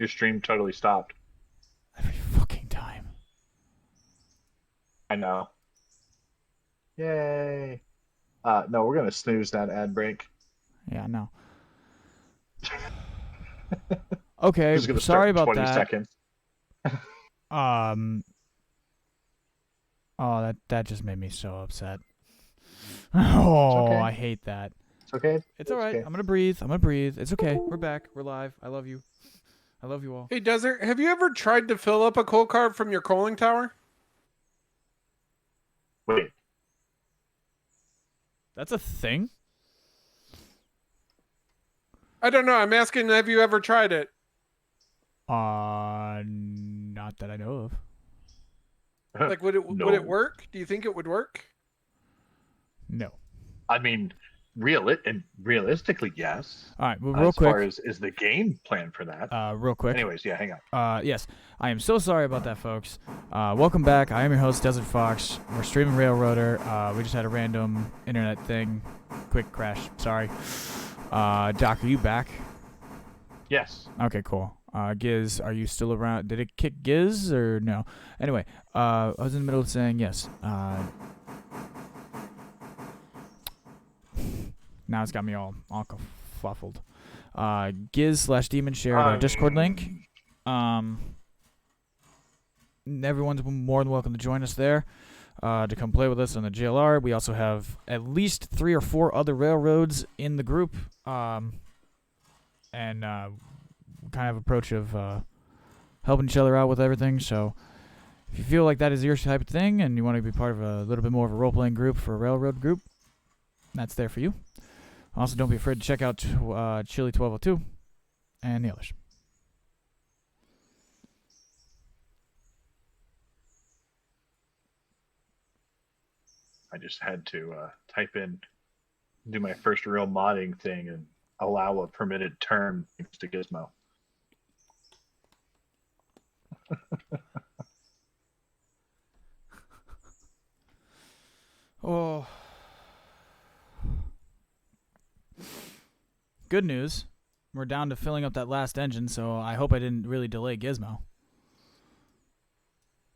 Your stream totally stopped. Every fucking time. I know. Yay. No, we're gonna snooze that ad break. Yeah, no. Okay, It's gonna start sorry in about 20 that. seconds. Um. Oh, that just made me so upset. Oh, Okay. I hate that. It's okay. It's all right. Okay. I'm gonna breathe. I'm gonna breathe. It's okay. We're back. We're live. I love you. I love you all. Hey, Desert, have you ever tried to fill up a coal cart from your coaling tower? Wait. That's a thing? I don't know. I'm asking, have you ever tried it? Not that I know of. Like, would it No. work? Do you think it would work? No. I mean, realistically, yes. All right, well, real as quick. far as is the game plan for that. Real quick. Anyways, yeah, hang on. Yes, I am so sorry about that, folks. Welcome back. I am your host, Desert Fox. We're streaming Railroader. We just had a random internet thing. Quick crash. Sorry. Doc, are you back? Yes. Okay, cool. Giz, are you still around? Did it kick Giz or no? Anyway, I was in the middle of saying yes. Now it's got me all kerfuffled. Giz/Demon shared our Discord link. Everyone's more than welcome to join us there to come play with us on the GLR. We also have at least 3 or 4 other railroads in the group, and kind of approach of helping each other out with everything. So if you feel like that is your type of thing and you want to be part of a little bit more of a role-playing group for a railroad group, that's there for you. Also, don't be afraid to check out Chili 1202 and the others. I just had to type in, do my first real modding thing and allow a permitted term thanks to Gizmo. Oh. Good news. We're down to filling up that last engine, so I hope I didn't really delay Gizmo.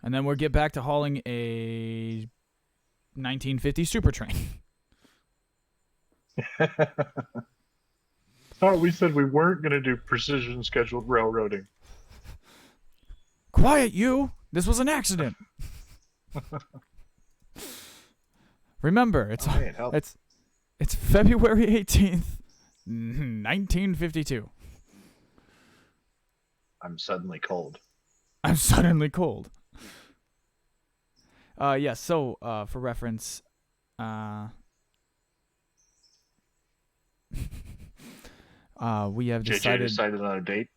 And then we'll get back to hauling a 1950 Super Train. Thought we said we weren't going to do precision scheduled railroading. Quiet, you! This was an accident. Remember, it's February 18th, 1952. I'm suddenly cold. I'm suddenly cold. Yes, so for reference, we have decided on a date.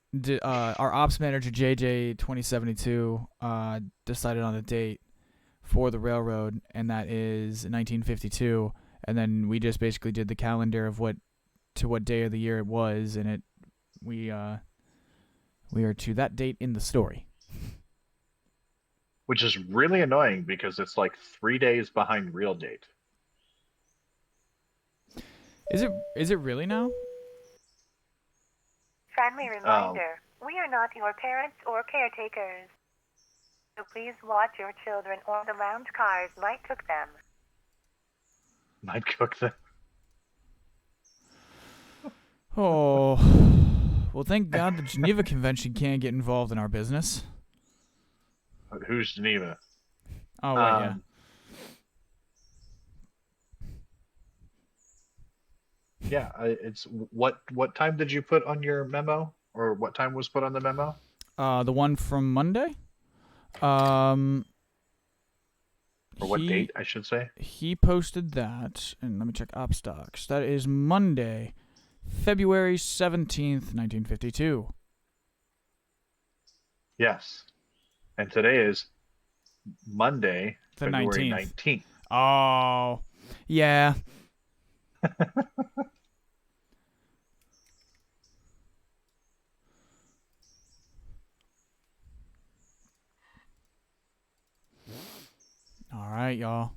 Our ops manager JJ 2072 decided on a date for the railroad, and that is 1952. And then we just basically did the calendar of what day of the year it was, and we are to that date in the story. Which is really annoying because it's like 3 days behind real date. Is it really now? Friendly reminder, we are not your parents or caretakers. So please watch your children or the lounge cars might cook them. Might cook them. Oh. Well, thank God the Geneva Convention can't get involved in our business. Who's Geneva? Oh, right, yeah. Yeah, it's what time did you put on your memo, or what time was put on the memo? The one from Monday. Or what date, I should say. He posted that, and let me check op stocks. That is Monday, February 17th, 1952. Yes, and today is Monday, The February 19th. 19th. Oh, yeah. All right, y'all.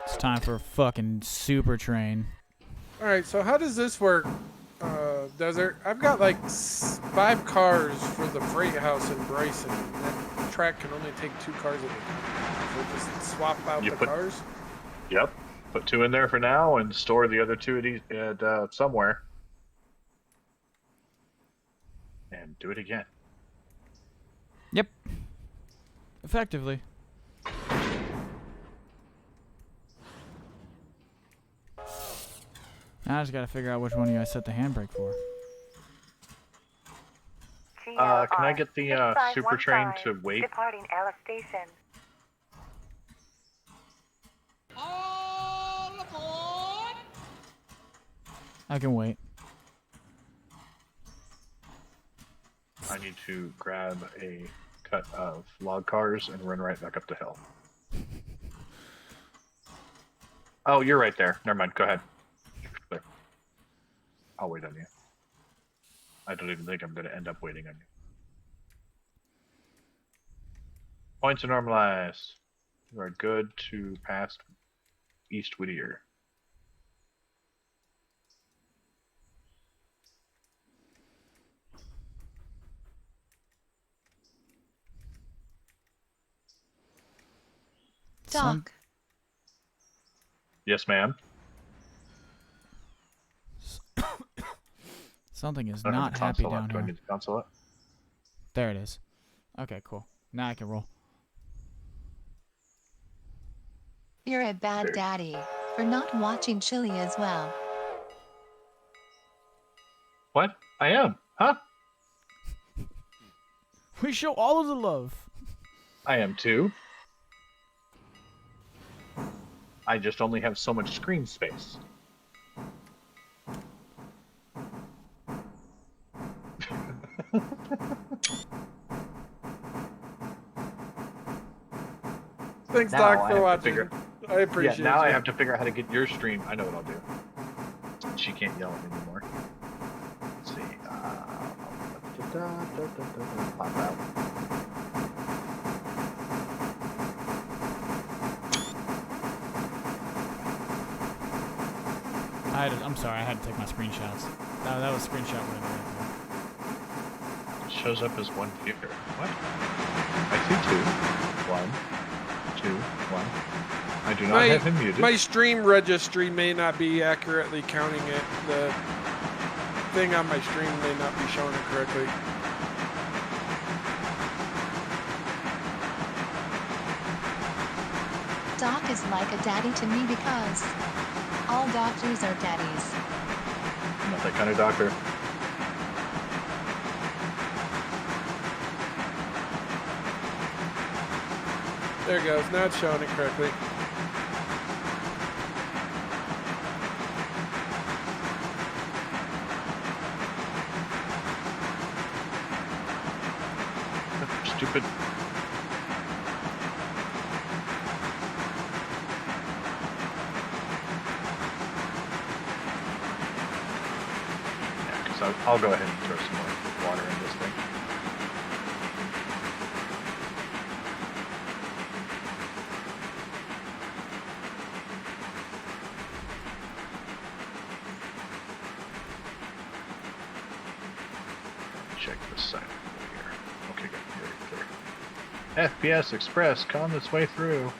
It's time for a fucking super train. All right, so how does this work? Desert. I've got like 5 cars for the freight house in Bryson. That track can only take 2 cars at a time. So just swap out You the put- cars. Yep. Put 2 in there for now and store the other 2 at somewhere. And do it again. Yep. Effectively. Now I just gotta figure out which one of you I set the handbrake for. Can I get the super train 6515, to wait? Departing Alice Station. I can wait. I need to grab a cut of log cars and run right back up the hill. Oh, you're right there. Never mind. Go ahead. There. I'll wait on you. I don't even think I'm going to end up waiting on you. Points are normalized. You are good to pass East Whittier. Some- Yes, ma'am. Something is I don't have not the happy console up. down Do I here. need the console up? There it is. Okay, cool. Now I can roll. You're a bad Very- daddy for not watching Chili as well. What? I am. Huh? We show all of the love. I am too. I just only have so much screen space. Thanks, Now Doc, I have for to watching. figure- I appreciate Yeah, now you. I have to figure out how to get your stream. I know what I'll do. She can't yell at me anymore. Let's see. Pop out. I'm sorry, I had to take my screenshots. That was screenshot right there. It shows up as one viewer. What? I see 2. 1, 2, 1. I do not have him muted. My stream registry may not be accurately counting it. The thing on my stream may not be showing it correctly. Doc is like a daddy to me because all doctors are daddies. I'm not that kind of doctor. There it goes. Now it's showing it correctly. Stupid. Yeah, because I'll go ahead and throw some more water in this thing. Check this side over here. Okay, good. Very clear. FPS Express, come this way through.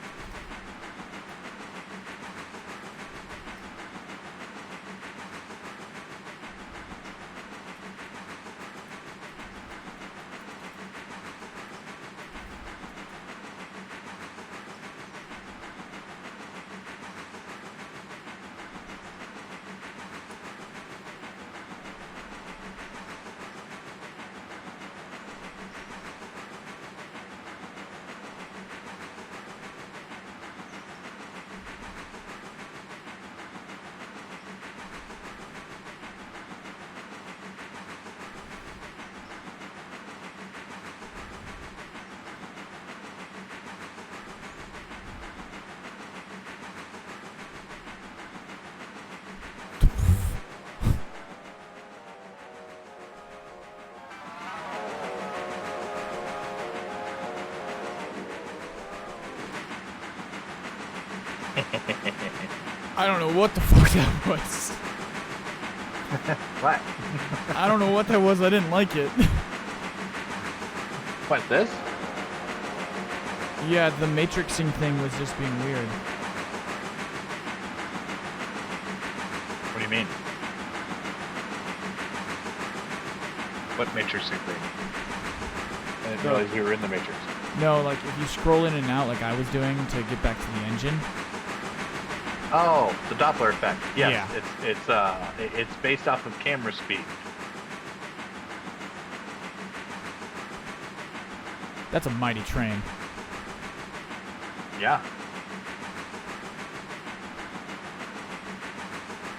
I don't know what the fuck that was. What? I don't know what that was. I didn't like it. What, this? Yeah, the matrixing thing was just being weird. What do you mean? What matrixing thing? I didn't realize we were in the matrix. No, like if you scroll in and out like I was doing to get back to the engine. Oh, the Doppler effect. Yes, Yeah. it's based off of camera speed. That's a mighty train. Yeah.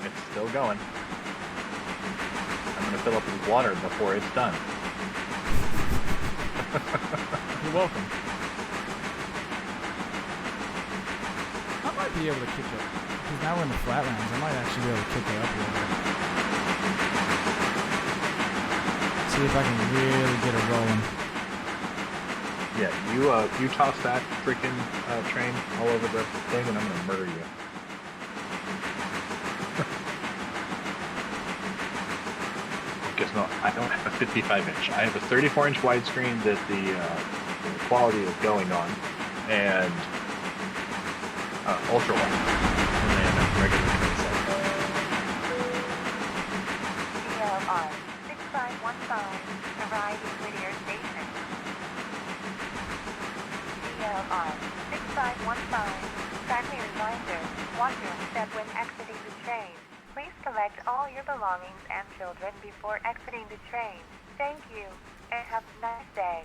It's still going. I'm gonna fill up with water before it's done. You're welcome. I might be able to kick it. Because now we're in the flatlands, I might actually be able to kick it up a little bit. See if I can really get it rolling. Yeah, you toss that freaking train all over the thing, and I'm gonna murder you. Because no, I don't have a 55-inch. I have a 34-inch widescreen that the quality is going on, and ultra wide, and then a regular 27. GLR 6515, arriving Whittier Station. GLR 6515, friendly reminder, watch your step when exiting the train. Please collect all your belongings and children before exiting the train. Thank you, and have a nice day.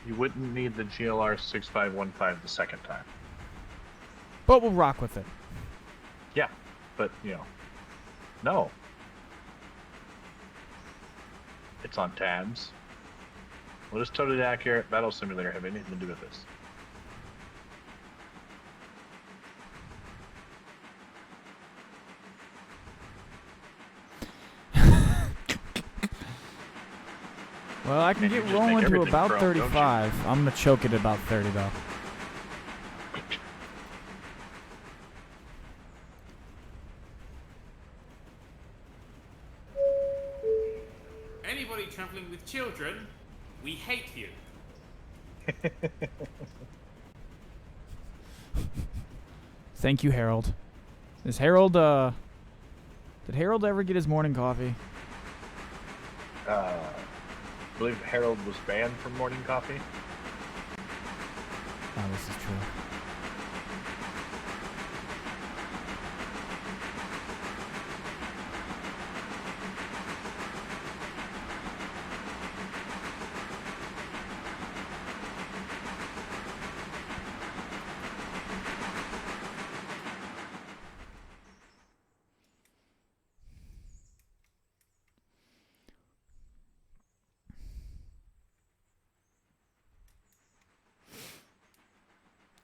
You wouldn't need the GLR 6515 the second time. But we'll rock with it. Yeah, but, no. It's on tabs. What does Totally Accurate Battle Simulator have anything to do with this? Well, I can Man, you get just make rolling to everything about chrome, don't you? 35. I'm going to choke it at about 30, though. Anybody travelling with children, we hate you. Thank you, Harold. Is Harold, did Harold ever get his morning coffee? I believe Harold was banned from morning coffee. Oh, this is true.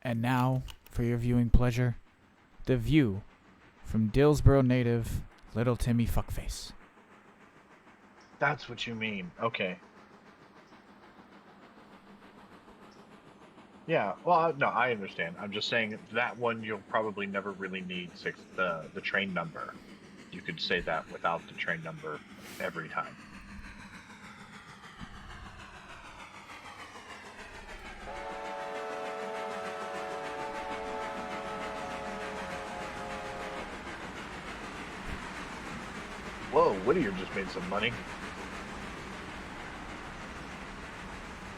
And now, for your viewing pleasure, the view from Dillsboro native Little Timmy Fuckface. That's what you mean. Okay. Yeah, well, no, I understand. I'm just saying that one you'll probably never really need the train number. You could say that without the train number every time. Whoa, Whittier just made some money.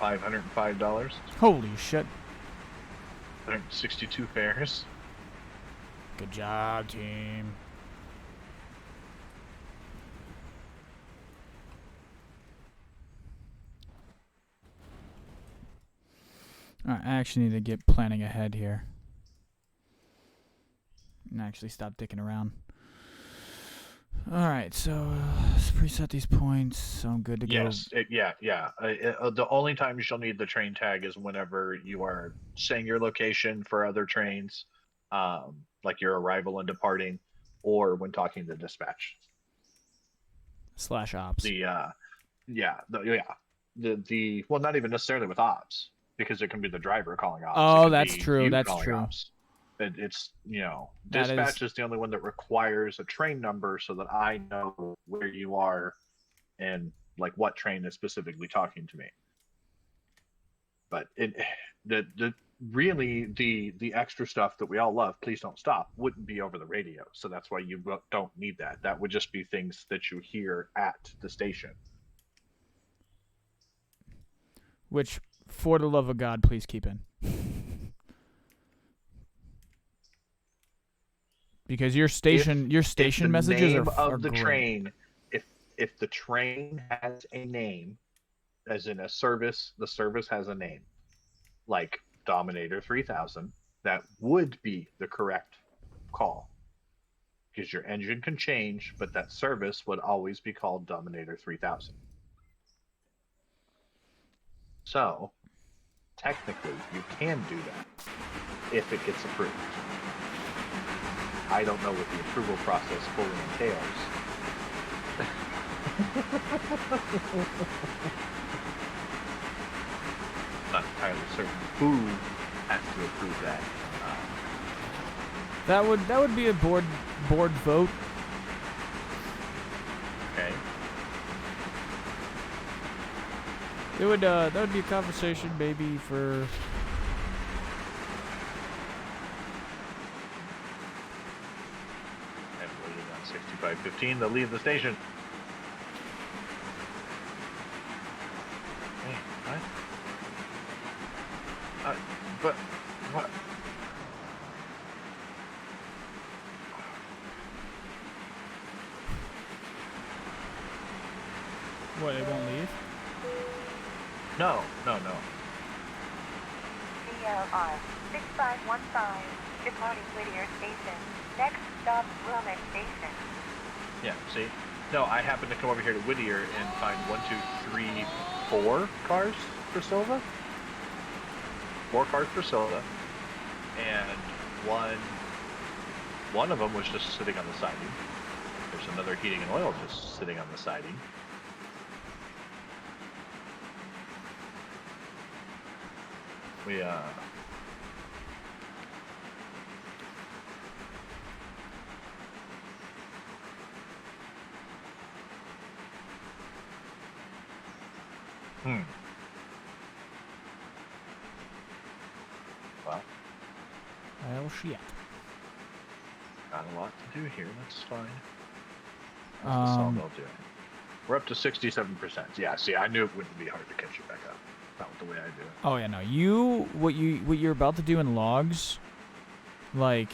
$505. Holy shit. 162 fares. Good job, team. Alright, I actually need to get planning ahead here. And actually stop dicking around. Alright, so let's preset these points, so I'm good to go. Yes, yeah. The only time you shall need the train tag is whenever you are saying your location for other trains, like your arrival and departing, or when talking to dispatch. / ops. Well, not even necessarily with ops, because it can be the driver calling ops. Oh, It can that's be true, you that's calling true. ops. It's That dispatch is the only one that requires a train number so that I know where you are and like what train is specifically talking to me. But the really the extra stuff that we all love, please don't stop, wouldn't be over the radio. So that's why you don't need that. That would just be things that you hear at the station. Which, for the love of God, please keep in. Because your station messages name are of the great. train, if the train has a name, as in a service, the service has a name, like Dominator 3000, that would be the correct call. Because your engine can change, but that service would always be called Dominator 3000. So, technically, you can do that if it gets approved. I don't know what the approval process fully entails. Not entirely certain who has to approve that. That would be a board vote. Okay. That would be a conversation maybe for. And waiting on 6515, they'll leave the station. Hey, what? But what? What? It won't leave. No. GLR 6515, departing Whittier Station. Next stop, Wilmette Station. Yeah, see? No, I happened to come over here to Whittier and find 1, 2, 3, 4 cars for Silva. 4 cars for Silva. And one of them was just sitting on the siding. There's another heating and oil just sitting on the siding. We Well, Well, shit. got a lot to do here. That's fine. How's the sawmill doing? We're up to 67%. Yeah, see, I knew it wouldn't be hard to catch you back up. Not the way I do it. Oh yeah, no. What you're about to do in logs, like,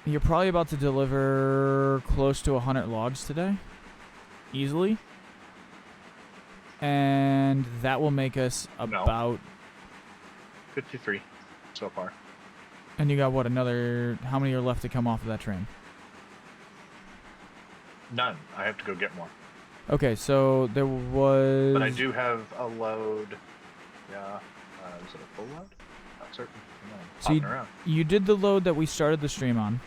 you're probably about to deliver close to 100 logs today, easily, and that will make us about 53 so far. And you got what, another? How many are left to come off of that train? None. I have to go get more. Okay, so there was. But I do have a load. Yeah. Is it a full load? Not certain. So you did the load that we started the stream on.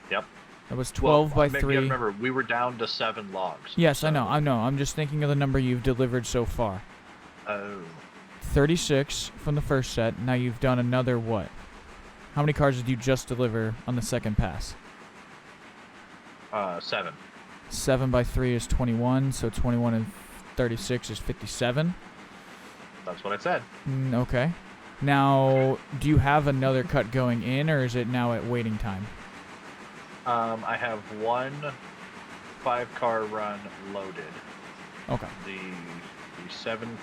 Yep. That was 12 by 3. Remember, we were down to 7 logs. Yes, so. I know. I'm just thinking of the number you've delivered so far. Oh. 36 from the first set. Now you've done another what? How many cars did you just deliver on the second pass? 7. 7 by 3 is 21, so 21 and 36 is 57. That's what I said. Okay. Now, do you have another cut going in, or is it now at waiting time? I have 1 5-car run loaded. Okay. The 7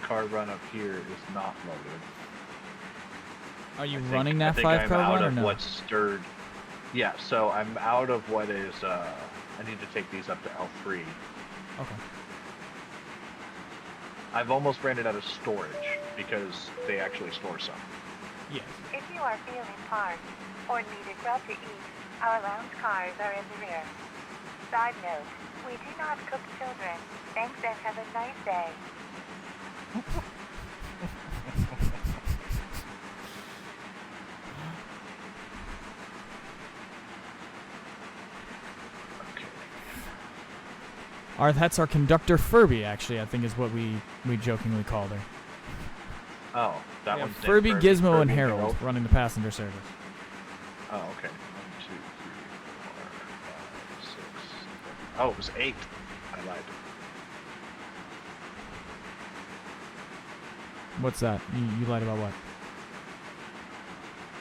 car run up here is not loaded. Are you running that 5-car run or no? What's stirred. Yeah, so I'm out of what is. I need to take these up to L3. Okay. I've almost ran it out of storage because they actually store some. Yes. If you are feeling parched or need a grub to eat, our lounge cars are in the rear. Side note, we do not cook children. Thanks and have a nice day. That's our conductor Furby, actually, I think is what we jokingly called her. Oh, That Yeah, one's named Furby, Gizmo, and Harold. Harold running the passenger service. Oh, okay. 1, 2, 3, 4, 5, 6. Oh, it was 8. I lied. What's that? You lied about what?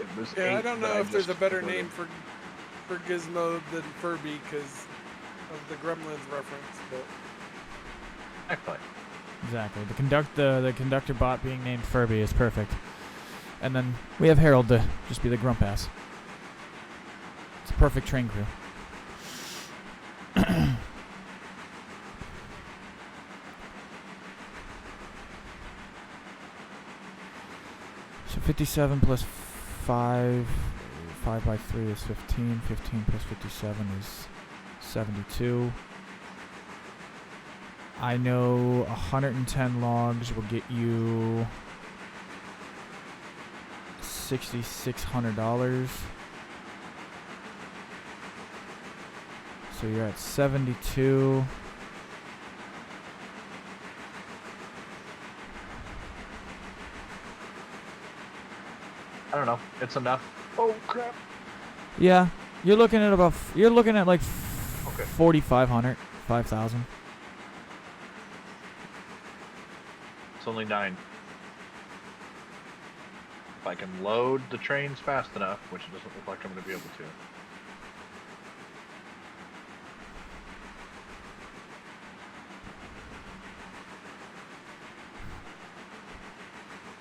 It was Yeah, 8. I don't but know if there's a just better converted. name for Gizmo than Furby because of the Gremlins reference, but Exactly. Exactly. The conductor bot being named Furby is perfect. And then we have Harold to just be the grump ass. It's a perfect train crew. So 57 plus 5 by 3 is 15. 15 plus 57 is 72. I know 110 logs will get you $6,600. So you're at 72. I don't know. It's enough. Oh crap. Yeah, you're looking at about like Okay. 4,500, 5,000. It's only 9. If I can load the trains fast enough, which it doesn't look like I'm going to be able to.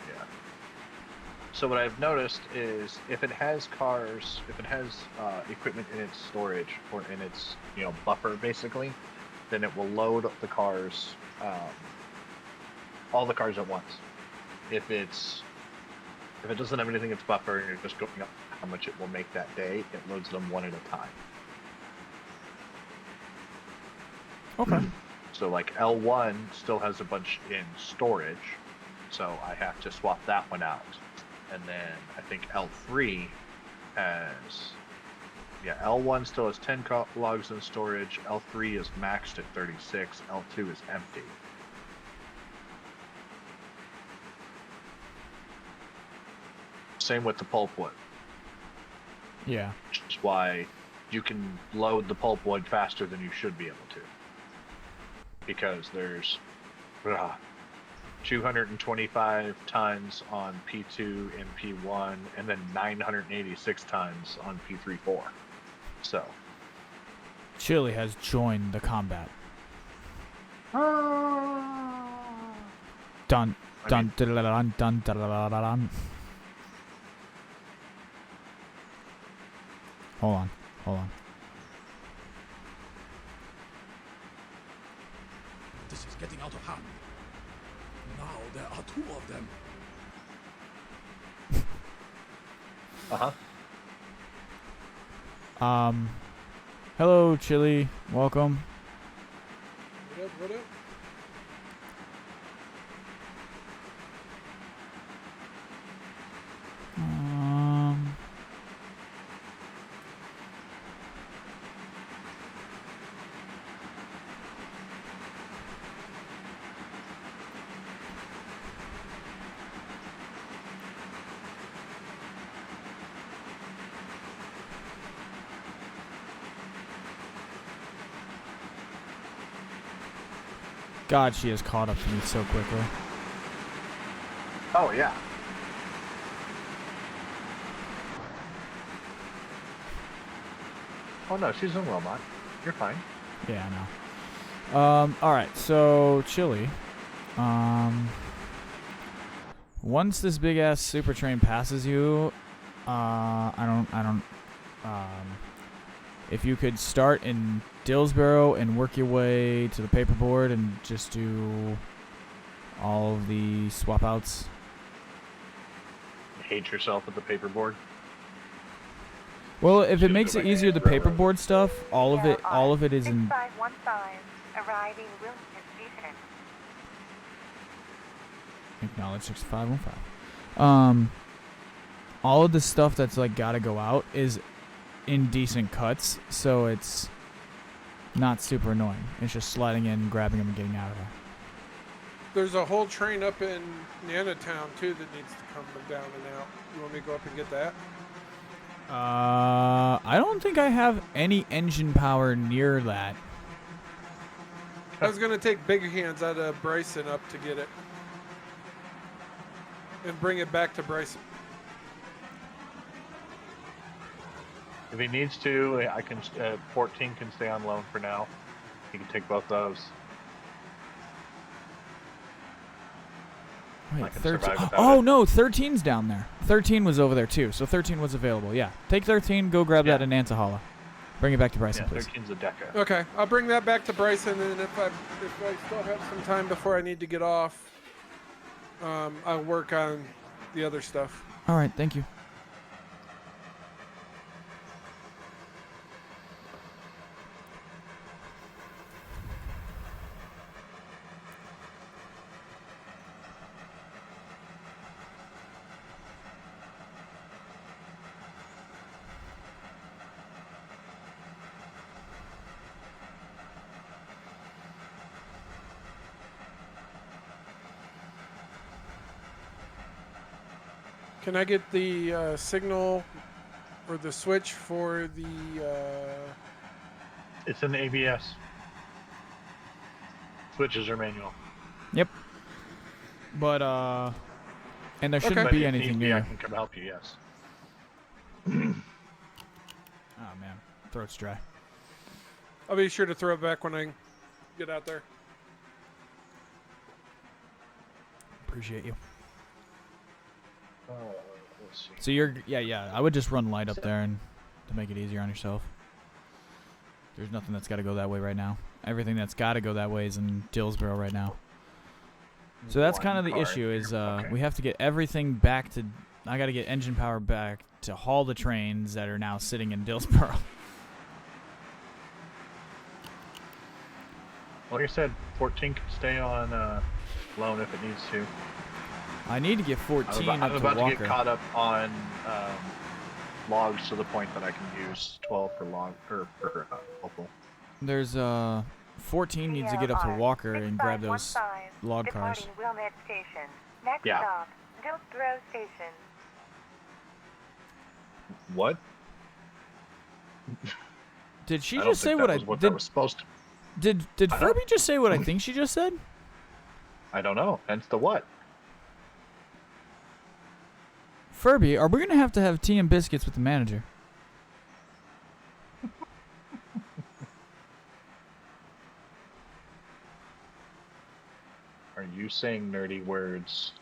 Yeah. So what I've noticed is if it has cars, if it has equipment in its storage or in its buffer basically, then it will load the cars, all the cars at once. If it doesn't have anything in its buffer and you're just going up how much it will make that day, it loads them one at a time. Okay. So like L1 still has a bunch in storage, so I have to swap that one out. And then I think L3 has, L1 still has 10 logs in storage, L3 is maxed at 36, L2 is empty. Same with the pulpwood. Yeah. Which is why you can load the pulpwood faster than you should be able to. Because there's 225 tons on P2 and P1, and then 986 tons on P3-4. So. Chile has joined the combat. Dun dun dun dun dun dun dun. Hold on. This is getting out of hand. Now there are 2 of them. Hello, Chili. Welcome. what up? God, she has caught up to me so quickly. Oh yeah. Oh no, she's in Wilmot. You're fine. Yeah, I know. Alright, so Chili. Once this big ass super train passes you, if you could start in Dillsboro and work your way to the paperboard and just do all of the swap outs. Hate yourself with the paperboard. Well, if it Just makes go it back easier, to the railroad. paperboard stuff, all of it is in. 6515, arriving Wilmington Station. Acknowledge 6515. All of the stuff that's like gotta go out is in decent cuts, so it's not super annoying. It's just sliding in, grabbing them, and getting out of there. There's a whole train up in Town too that needs to come down and out. You want me to go up and get that? I don't think I have any engine power near that. I was gonna take Big Hands out of Bryson up to get it. And bring it back to Bryson. If he needs to, I can. 14 can stay on loan for now. He can take both those. I Wait, can 13. survive without Oh it. no, 13's down there. 13 was over there too, so 13 was available. Yeah, take 13, go grab that in Nantahala. Bring it back to Bryson, Yeah, please. 13's a deca. Okay, I'll bring that back to Bryson, and if I still have some time before I need to get off, I'll work on the other stuff. All right, thank you. Can I get the signal or the switch for the? It's an ABS. Switches are manual. Yep. But and there shouldn't But be if anything need be, I new. can come help you. Yes. Oh man, throat's dry. I'll be sure to throw it back when I get out there. Appreciate you. Let's see. So you're yeah. I would just run light up there and to make it easier on yourself. There's nothing that's got to go that way right now. Everything that's got to go that way is in Dillsboro right now. So that's kind of the issue is we have to get everything back to. I got to get engine power back to haul the trains that are now sitting in Dillsboro. Like I said, 14 can stay on loan if it needs to. I need to get 14 I'm up to about to Walker. get caught up on logs to the point that I can use 12 for log or for local. There's 14 needs to get up to GLR Walker and grab those 6515, log cars. departing Wilmette Station. Next Yeah. stop, Dillsboro Station. What? Did she I don't just say think what that I was what did? that was supposed to. Did I don't- Furby just say what I think she just said? I don't know. Hence the what? Furby, are we gonna have to have tea and biscuits with the manager? Are you saying nerdy words?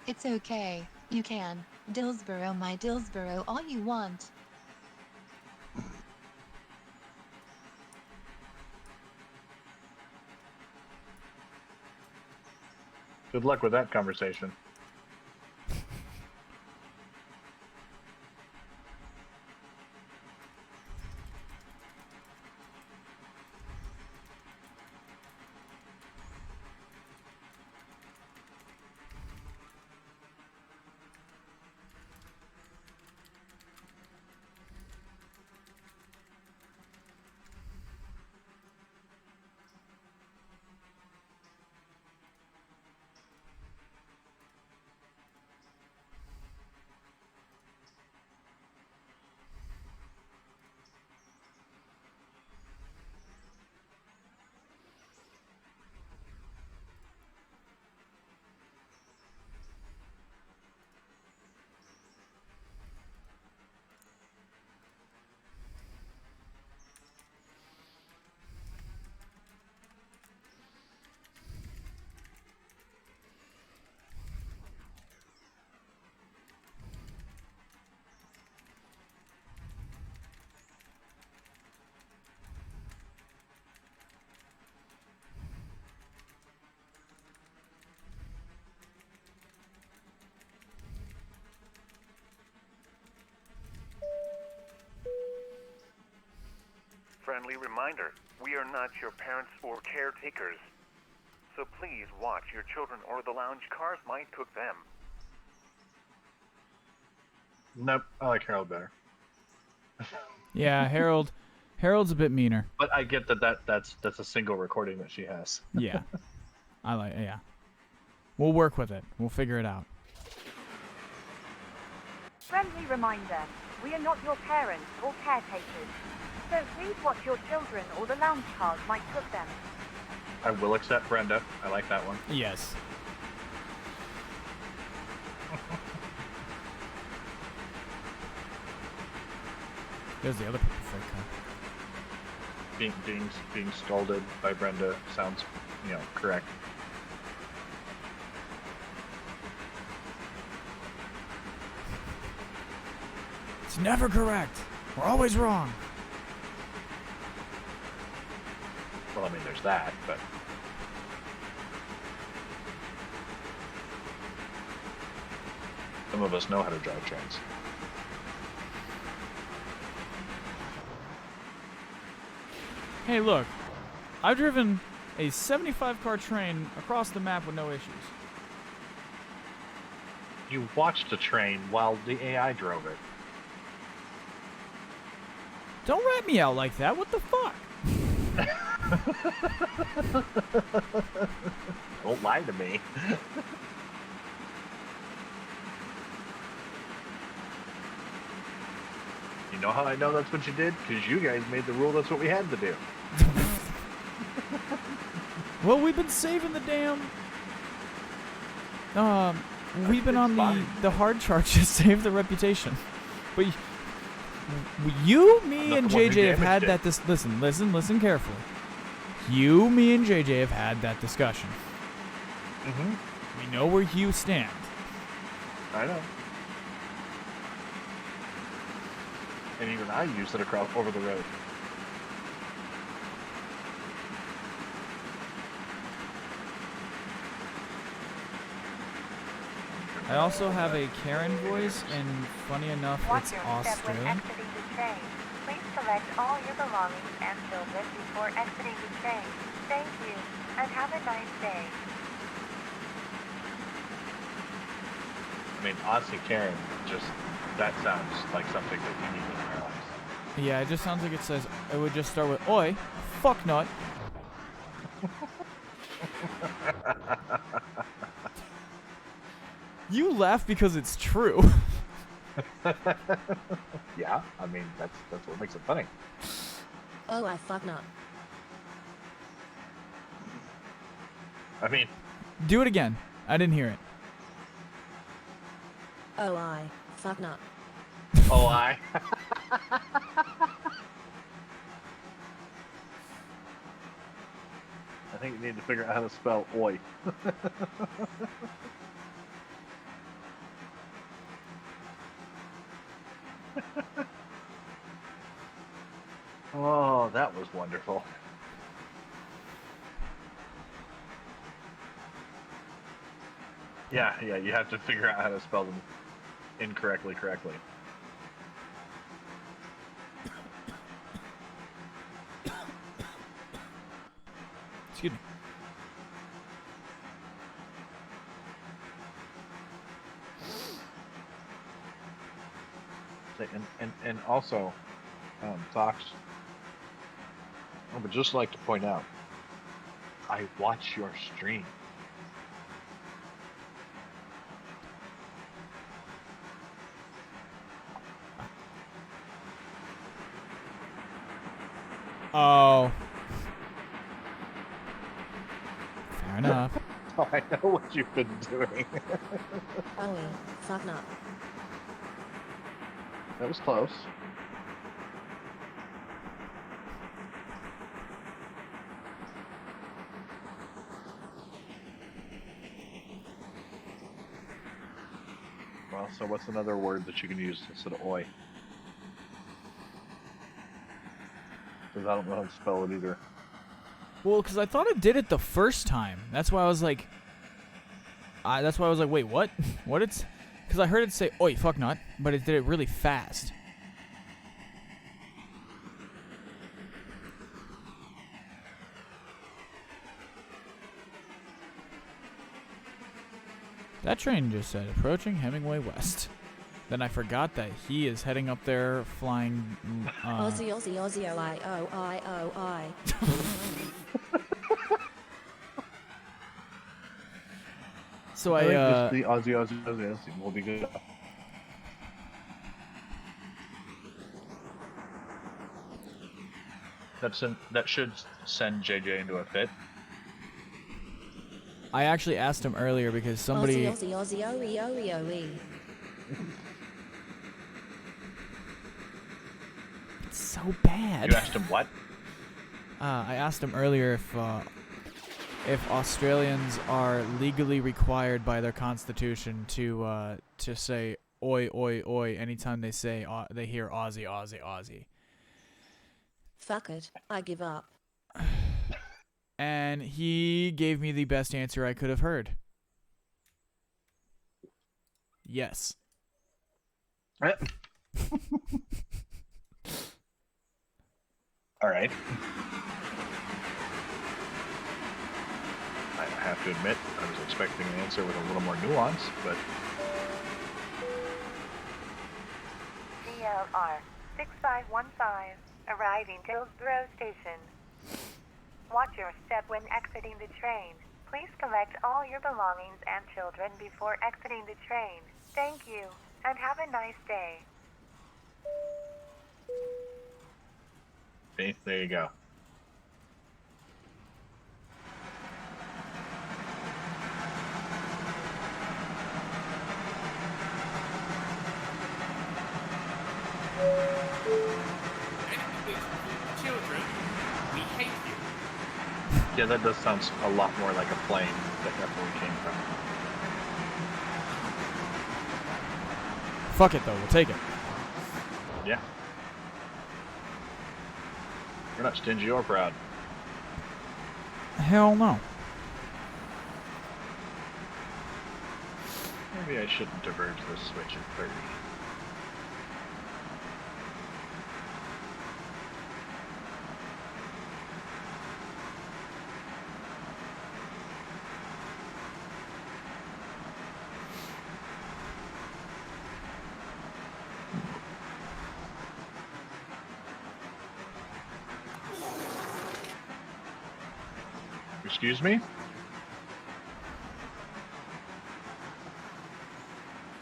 It's okay, you can. Dillsboro, my Dillsboro, all you want. Good luck with that conversation. friendly reminder. We are not your parents or caretakers. So please watch your children or the lounge cars might cook them. Nope, I like Harold better. Yeah, Harold's a bit meaner. But I get that's a single recording that she has. Yeah. Yeah. We'll work with it. We'll figure it out. Friendly reminder, we are not your parents or caretakers. So please watch your children or the lounge cars might cook them. I will accept Brenda. I like that one. Yes. There's the other freight car. Being scolded by Brenda sounds, correct. It's never correct. We're always wrong. Well, I mean, there's that, but some of us know how to drive trains. Hey, look. I've driven a 75-car train across the map with no issues. You watched a train while the AI drove it. Don't rat me out like that. What the fuck? Don't lie to me. You know how I know that's what you did? Because you guys made the rule that's what we had to do. Well, we've been saving the damn... we've been on the hard charge to save the reputation. But you, me, and JJ have had that... Listen carefully. You, me, and JJ have had that discussion. Mm-hmm. We know where you stand. I know. And even I used it across over the road. I also have a Karen voice, and funny enough, it's Australian. Please collect all your belongings and children before exiting the train. Thank you, and have a nice day. I mean, Aussie Karen, that sounds like something that you need in your life. Yeah, it just sounds like it would just start with, oi, fuck nut. You laugh because it's true. Yeah, I mean, that's what makes it funny. Oh, I fuck not. I mean... Do it again. I didn't hear it. Oh, I fuck not. Oh, I... I think you need to figure out how to spell oi. Oh, that was wonderful. Yeah, you have to figure out how to spell them correctly. Excuse me. And also, Fox, I would just like to point out, I watch your stream. Oh. Fair enough. Oh, I know what you've been doing. Oh, fuck not. That was close. Well, so what's another word that you can use instead of oi? Because I don't know how to spell it either. Well, because I thought it did it the first time. That's why I was like... wait, what? What it's... Because I heard it say, oi, fuck not, but it did it really fast. That train just said approaching Hemingway West. Then I forgot that he is heading up there flying. Aussie, Aussie, Aussie, O-I-O-I-O-I. So I think I just the Aussie will be good. That should send JJ into a fit. I actually asked him earlier because somebody. Aussie, Aussie, Aussie, O-E, O-E, O-E. It's so bad. You asked him what? I asked him earlier if Australians are legally required by their constitution to say oi oi oi anytime they say they hear Aussie Aussie Aussie. Fuck it, I give up. And he gave me the best answer I could have heard. Yes. All right. I have to admit, I was expecting an answer with a little more nuance, but GLR 6515, arriving Dillsborough Station. Watch your step when exiting the train. Please collect all your belongings and children before exiting the train. Thank you, and have a nice day. see, there you go. Children, we hate you. Yeah, that does sound a lot more like a plane that definitely came from. Fuck it though, we'll take it. Yeah. We're not stingy or proud. Hell no. Maybe I shouldn't diverge this switch at 30. Excuse me?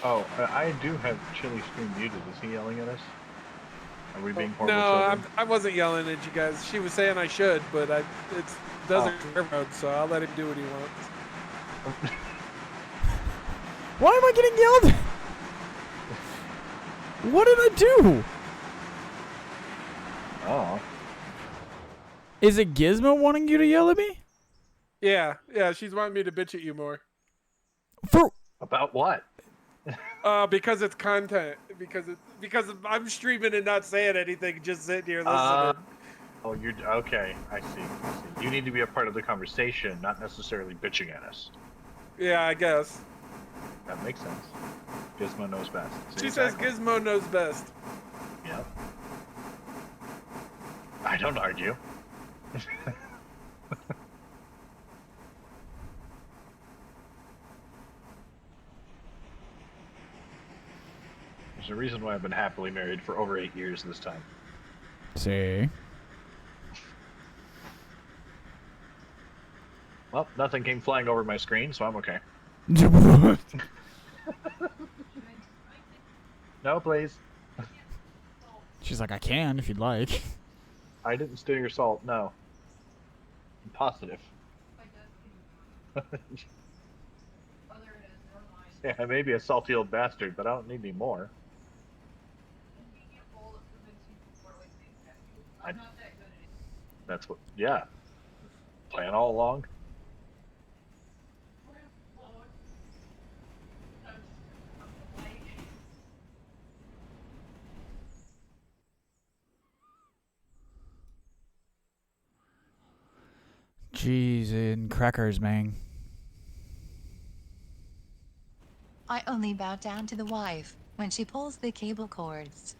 Oh, I do have Chili Stream muted. Is he yelling at us? Are we being horrible No, children? I wasn't yelling at you guys. She was saying I should, but it doesn't railroad, so I'll let him do what he wants. Why am I getting yelled at? What did I do? Oh. Is it Gizmo wanting you to yell at me? Yeah, she's wanting me to bitch at you more. For About what? Because it's content. Because I'm streaming and not saying anything, just sitting here listening. Oh, you're okay. I see. You need to be a part of the conversation, not necessarily bitching at us. Yeah, I guess. That makes sense. Gizmo knows best. See, She exactly. says Gizmo knows best. Yep. I don't argue. There's a reason why I've been happily married for over 8 years this time. see. Well, nothing came flying over my screen, so I'm okay. What? No, please. She's like, I can if you'd like. I didn't steal your salt, no. I'm positive. Yeah, I may be a salty old bastard, but I don't need any more. That's what, yeah. Plan all along. Cheese and crackers, man. I only bow down to the wife when she pulls the cable cords.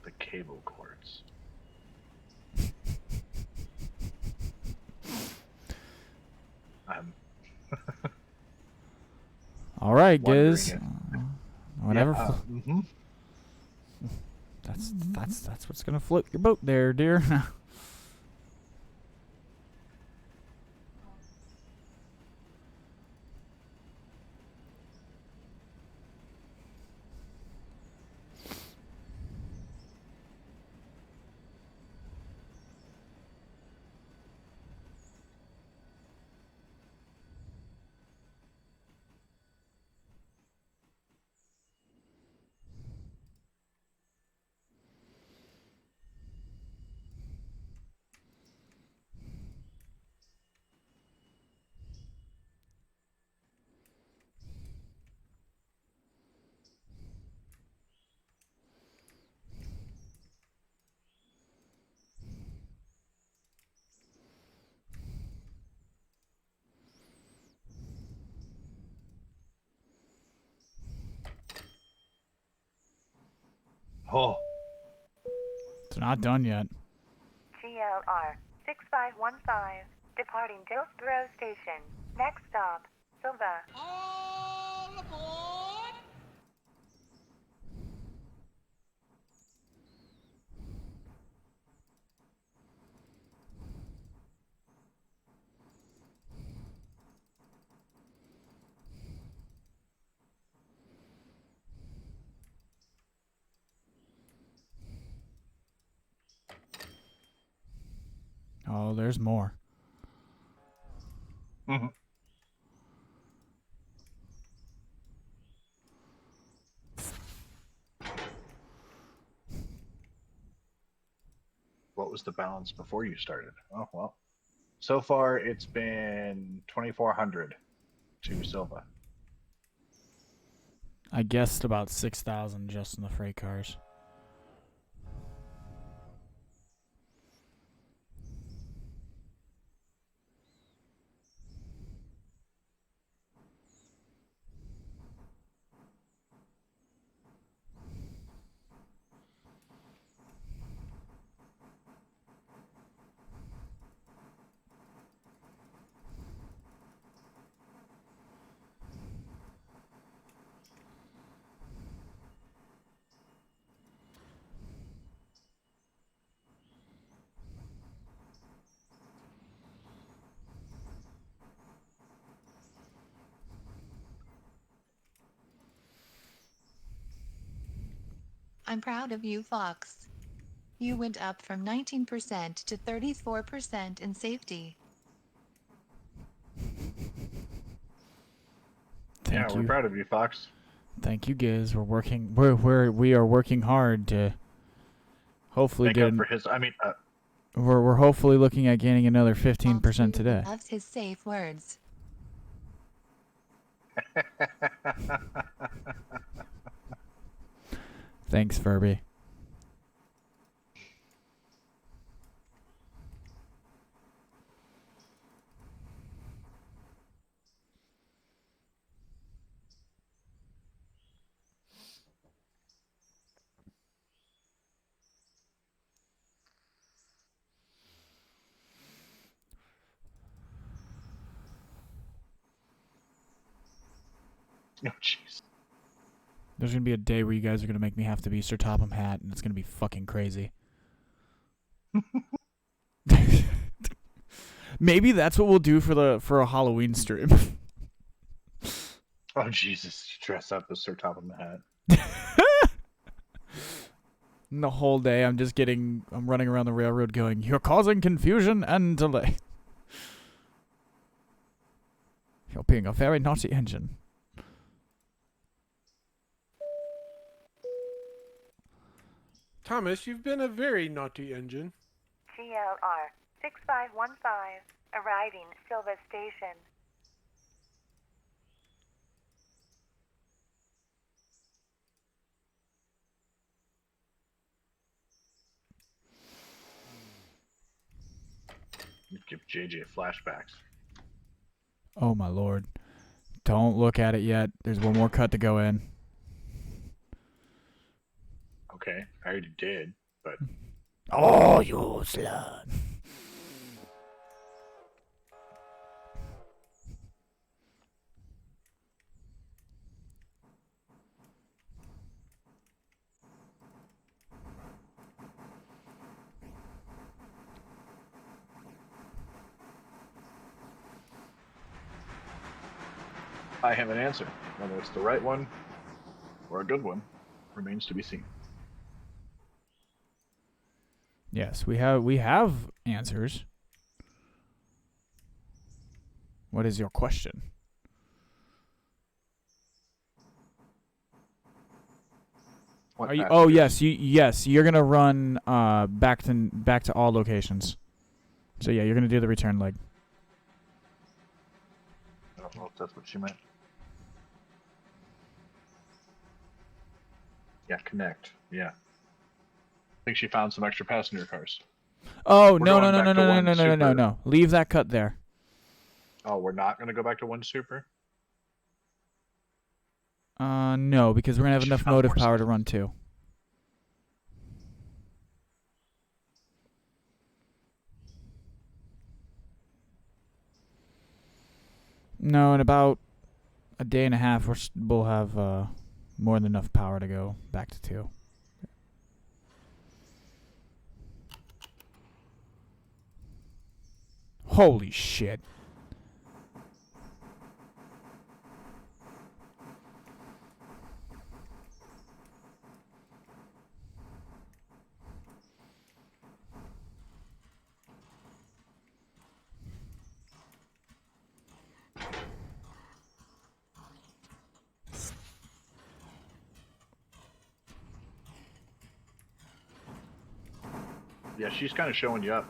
The cable cords. I'm All right, wondering Giz. if Whatever. Yeah, That's what's gonna float your boat there, dear. oh, It's not done yet. GLR 6515, departing Dillsboro Station. Next stop, Silva. All aboard! Oh, there's more. mhm. What was the balance before you started? Oh well. So far, it's been 2,400 to Silva. I guessed about 6,000 just in the freight cars. I'm proud of you, Fox. You went up from 19% to 34% in safety. Thank We're you. proud of you, Fox. Thank you, Giz. We are working hard to hopefully Make get. up for his. I mean, We're hopefully looking at gaining another 15% Fox today. loves his safe words. Thanks, Furby. oh jeez. There's gonna be a day where you guys are gonna make me have to be Sir Topham Hat, and it's gonna be fucking crazy. Maybe that's what we'll do for a Halloween stream. Oh Jesus! Dress up as Sir Topham Hat. And the whole day I'm running around the railroad going, "You're causing confusion and delay. You're being a very naughty engine." Thomas, you've been a very naughty engine. GLR 6515, arriving Silva Station. Give JJ flashbacks. Oh my lord. Don't look at it yet. There's one more cut to go in. Okay, I already did, but Oh, you slut. I have an answer. Whether it's the right one or a good one remains to be seen. Yes, we have answers. What is your question? What Are you? passengers? Oh yes, you're gonna run back to all locations. So yeah, you're gonna do the return leg. I don't know if that's what she meant. Yeah, connect. Yeah. I think she found some extra passenger cars. Oh We're no going no no back no to no no one no no no super. no! Leave that cut there. Oh, we're not going to go back to one super? No, because we're gonna have She enough found motive more power to stuff. run two. No, in about a day and a half, we'll have more than enough power to go back to two. Holy shit. Yeah, she's kind of showing you up.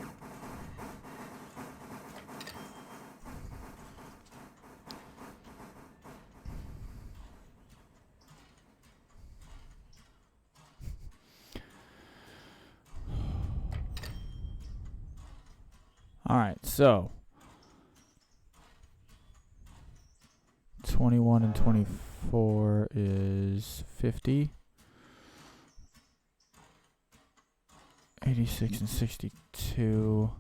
All right, so 21 and 24 is 50. 86 and 62.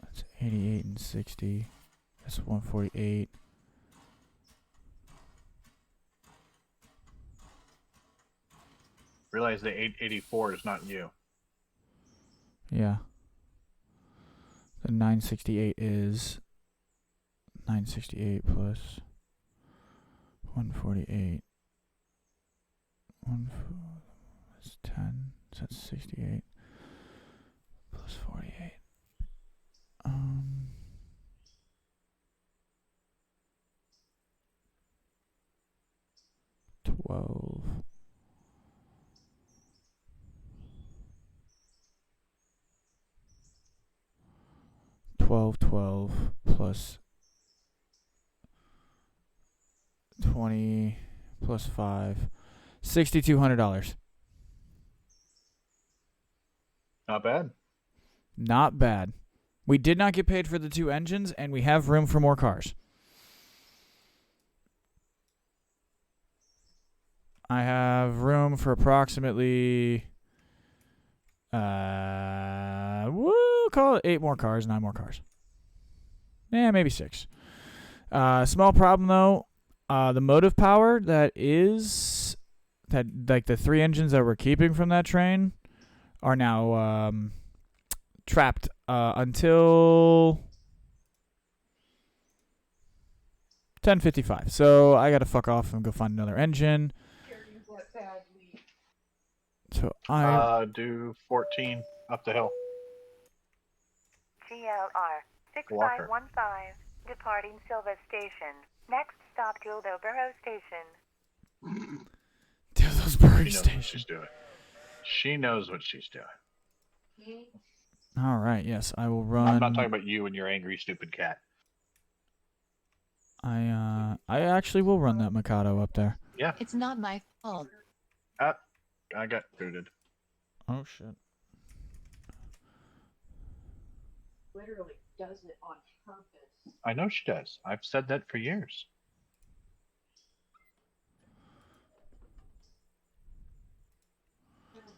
That's 88 and 60. That's 148. Realize the 884 is not you. Yeah. The 968 is 968 plus 148. That's 10. So that's 68 plus 48. 12. 12 plus 20 plus 5. $6,200. Not bad. Not bad. We did not get paid for the two engines, and we have room for more cars. I have room for approximately, we'll call it 8 more cars, 9 more cars. Yeah, maybe 6. Small problem though. The motive power like the 3 engines that we're keeping from that train are now trapped until 10:55. So I gotta fuck off and go find another engine. So I do 14 up the hill. GLR 6515, departing Silva Station. Next stop, Gildoboro Station. Dillsbury She knows what Station. she's doing. She knows what she's doing. All right. Yes, I will run. I'm not talking about you and your angry, stupid cat. I actually will run that Mikado up there. Yeah. It's not my fault. I got booted. Oh shit. Literally does it on purpose. I know she does. I've said that for years.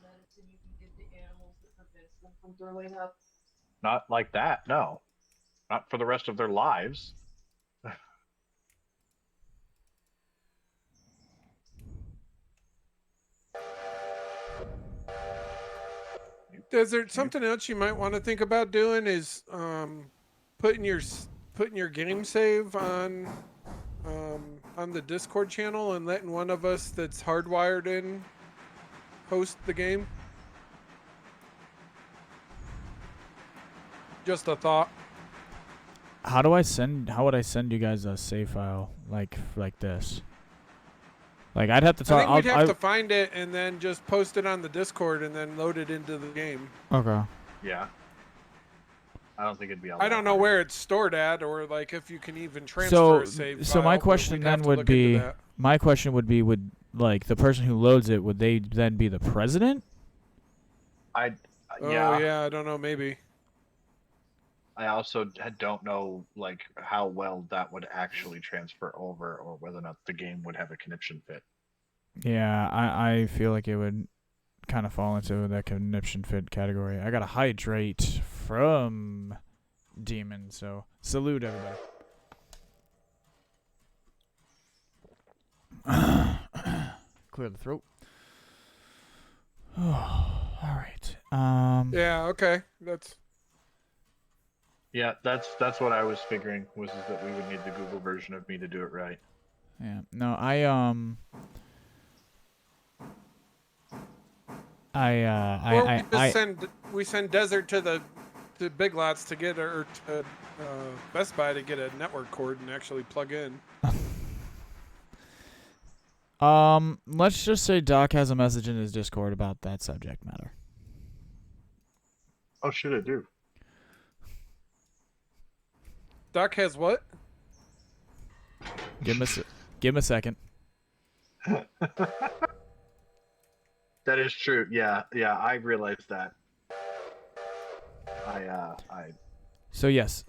Medicine you can give to animals that prevents them from throwing up. Not like that, no. Not for the rest of their lives. Desert, something else you might want to think about doing is putting your putting your game save on the Discord channel and letting one of us that's hardwired in host the game? Just a thought. How would I send you guys a save file like this? Like I'd have to talk. I think we'd have to find it and then just post it on the Discord and then load it into the game. Okay. Yeah. I don't think it'd be. I don't know where it's stored at, or like if you can even transfer a save file. So my question then would be, would like the person who loads it, would they then be the president? Yeah. Oh yeah, I don't know, maybe. I also don't know like how well that would actually transfer over, or whether or not the game would have a conniption fit. Yeah, I feel like it would kind of fall into that conniption fit category. I got a hydrate from Demon, so salute everybody. Clear the throat. Oh, all right. Yeah. Okay. Yeah, that's what I was figuring is that we would need the Google version of me to do it right. Yeah. No, we send Desert to Big Lots to get or to Best Buy to get a network cord and actually plug in. Let's just say Doc has a message in his Discord about that subject matter. Oh, should I do? Doc has what? Give him a second. That is true. Yeah, I realized that. So yes.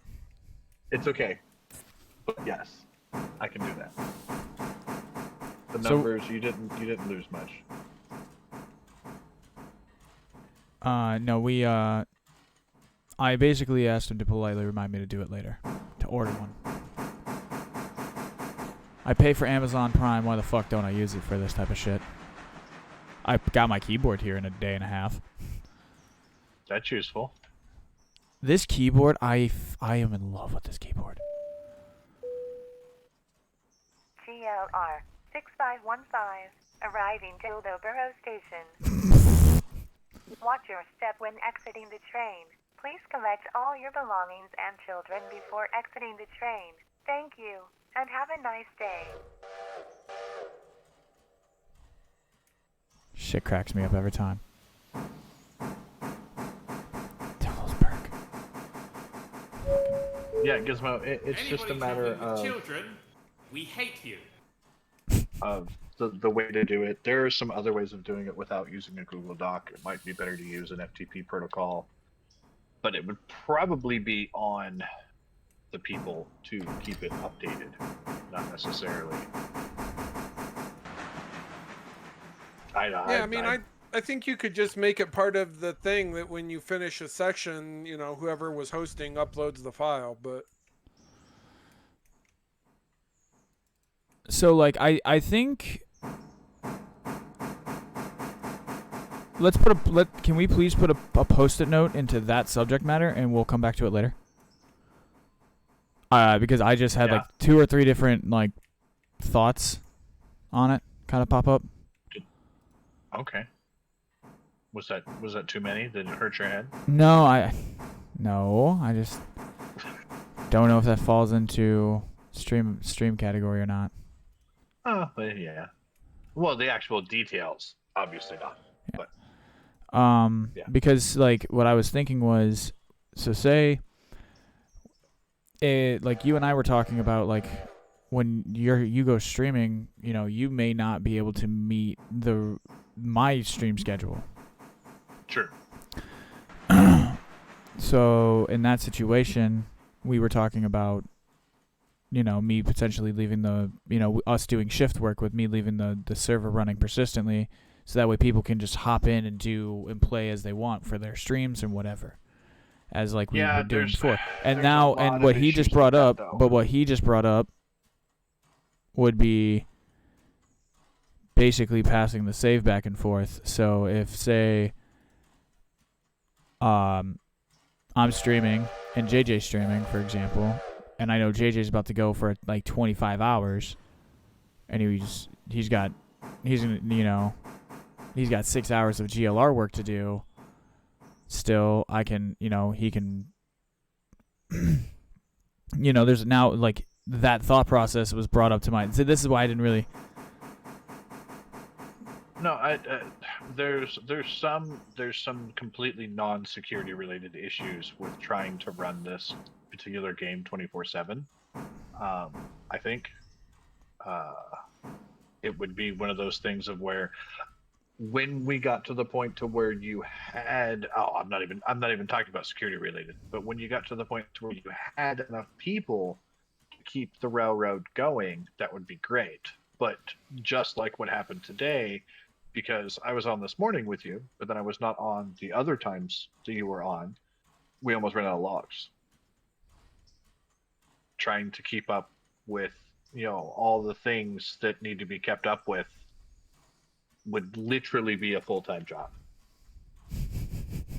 It's okay. But yes, I can do that. The numbers, you didn't lose much. No, I basically asked him to politely remind me to do it later. To order one. I pay for Amazon Prime, why the fuck don't I use it for this type of shit? I got my keyboard here in a day and a half. That's useful. This keyboard, I am in love with this keyboard. GLR 6515, arriving Dildo Borough Station. Watch your step when exiting the train. Please collect all your belongings and children before exiting the train. Thank you, and have a nice day. Shit cracks me up every time. Devil's perk. Yeah, Gizmo, it's just a matter of... Children, we hate you. Of the way to do it. There are some other ways of doing it without using a Google Doc. It might be better to use an FTP protocol. But it would probably be on the people to keep it updated, not necessarily. I think you could just make it part of the thing that when you finish a section, whoever was hosting uploads the file, but... So, like, I think... Can we please put a post-it note into that subject matter, and we'll come back to it later? Because I just had, like, 2 or 3 different, like, thoughts on it kind of pop up. Okay. Was that too many? Did it hurt your head? No, I just don't know if that falls into stream category or not. Oh, but yeah. Well, the actual details, obviously not. Yeah. But because like what I was thinking was, so say like you and I were talking about, like when you go streaming, you may not be able to meet my stream schedule. True. So in that situation, we were talking about, me potentially leaving us doing shift work with me leaving the server running persistently, so that way people can just hop in and play as they want for their streams and whatever, as like we were doing before. And now, and what he just brought up, would be basically passing the save back and forth. So if, say, I'm streaming and JJ's streaming, for example, and I know JJ's about to go for like 25 hours, and he's got 6 hours of GLR work to do. Still, I can, he can, there's now like that thought process was brought up to mind. So this is why I didn't really. No, there's some completely non-security related issues with trying to run this particular game 24/7. I think it would be one of those things of where when we got to the point to where you had I'm not even talking about security related, but when you got to the point to where you had enough people to keep the railroad going, that would be great. But just like what happened today, because I was on this morning with you, but then I was not on the other times that you were on, we almost ran out of logs. Trying to keep up with, all the things that need to be kept up with would literally be a full-time job.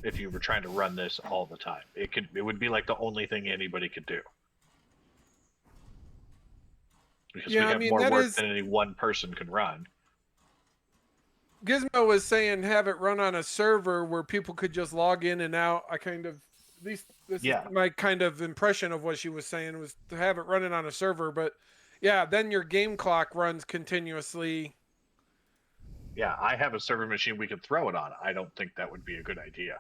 If you were trying to run this all the time, it would be like the only thing anybody could do. Because we have more work than any one person can run. Gizmo was saying have it run on a server where people could just log in and out. This is my kind of impression of what she was saying, was to have it running on a server. But yeah, then your game clock runs continuously. Yeah, I have a server machine we could throw it on. I don't think that would be a good idea.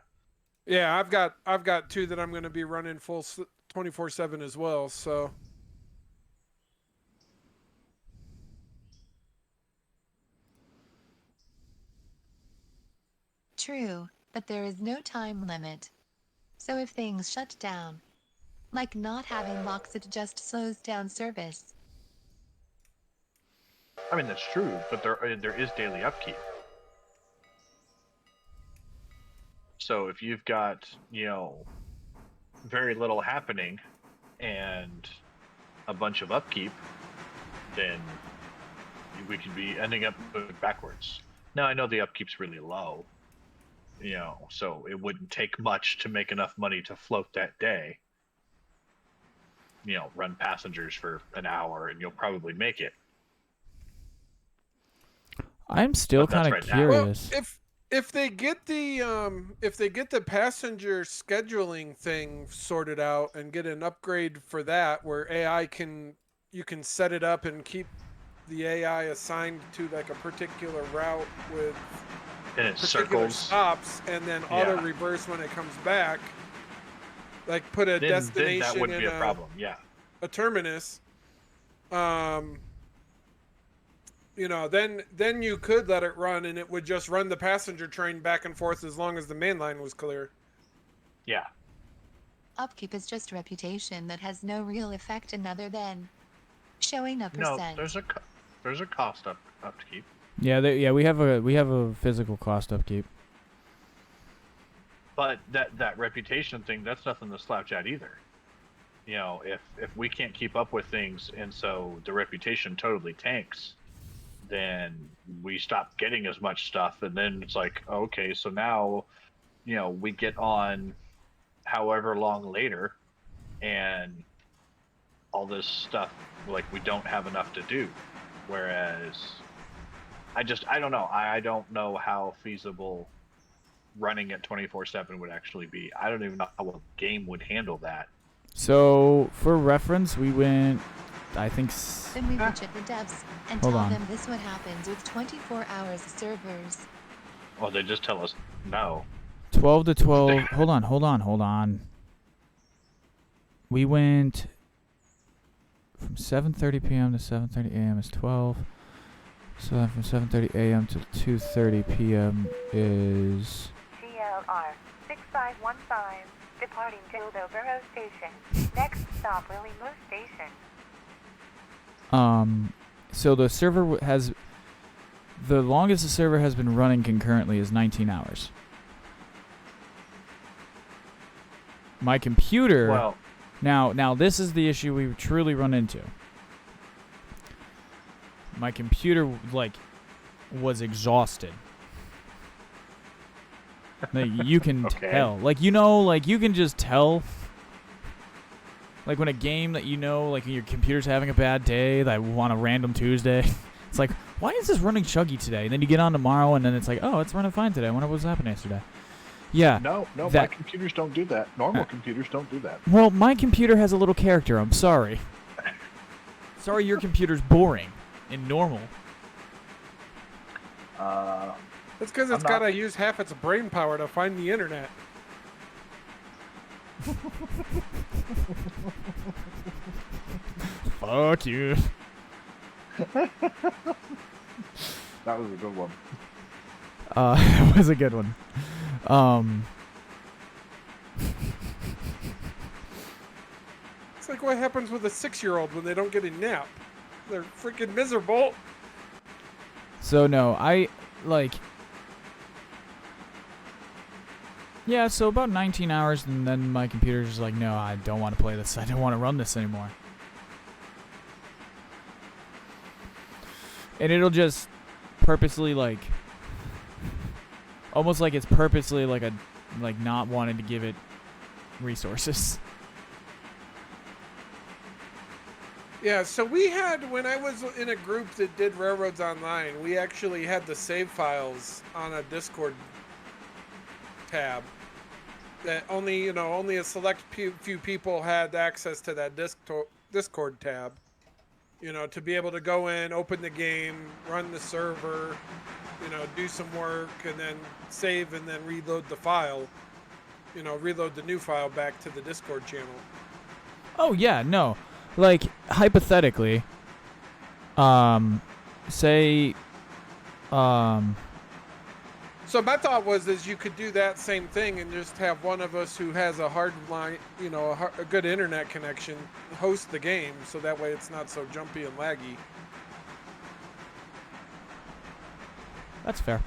Yeah, I've got 2 that I'm going to be running full 24/7 as well. So. True, but there is no time limit. So if things shut down, like not having locks, it just slows down service. I mean, that's true, but there is daily upkeep. So if you've got, very little happening and a bunch of upkeep, then we could be ending up backwards. Now, I know the upkeep's really low, so it wouldn't take much to make enough money to float that day. Run passengers for an hour and you'll probably make it. I'm still kind of curious. Well, if they get the passenger scheduling thing sorted out and get an upgrade for that, where you can set it up and keep the AI assigned to like a particular route with particular stops, and then auto reverse when it comes back, like put a destination that wouldn't be a problem. Yeah, a terminus. Then you could let it run, and it would just run the passenger train back and forth as long as the main line was clear. Yeah. Upkeep is just reputation that has no real effect other than showing a percent. No, there's a cost upkeep. Yeah, we have a physical cost upkeep. But that reputation thing, that's nothing to slouch at either. If we can't keep up with things, and so the reputation totally tanks, then we stop getting as much stuff, and then it's like, okay, so now, we get on however long later, and all this stuff, like, we don't have enough to do. Whereas, I don't know. I don't know how feasible running at 24/7 would actually be. I don't even know how a game would handle that. So, for reference, we went, I think... Then we reach at the devs and tell them this is what happens with 24 hours of servers. Well, they just tell us no. 12 to 12... Hold on. We went from 7:30 p.m. to 7:30 a.m. is 12. So then from 7:30 a.m. to 2:30 p.m. is... GLR 6515, departing Hildoborough Station. Next stop, Willymore Station. So the server has... The longest the server has been running concurrently is 19 hours. My computer... Well... Now this is the issue we truly run into. My computer, was exhausted. You can tell. You can just tell Like when a game that you know, like your computer's having a bad day, that want a random Tuesday. It's like, why is this running chuggy today? And then you get on tomorrow, and then it's like, oh, it's running fine today. I wonder what was happening yesterday. Yeah. No, my computers don't do that. Normal computers don't do that. Well, my computer has a little character. I'm sorry. Sorry, your computer's boring and normal. That's because it's got to use half its brain power to find the internet. Fuck you. That was a good one. It was a good one. It's like what happens with a 6-year-old when they don't get a nap. They're freaking miserable. So no, I like. Yeah, so about 19 hours, and then my computer's just like, no, I don't want to play this. I don't want to run this anymore. And it'll just purposely, like, almost like it's purposely like not wanting to give it resources. Yeah, so we had, when I was in a group that did Railroads Online, we actually had the save files on a Discord tab. That only a select few people had access to that Discord tab. To be able to go in, open the game, run the server, do some work, and then save and then reload the file. Reload the new file back to the Discord channel. Oh, yeah, no. Like, hypothetically, say, So my thought is you could do that same thing and just have one of us who has a hard line, a good internet connection, host the game, so that way it's not so jumpy and laggy. That's fair.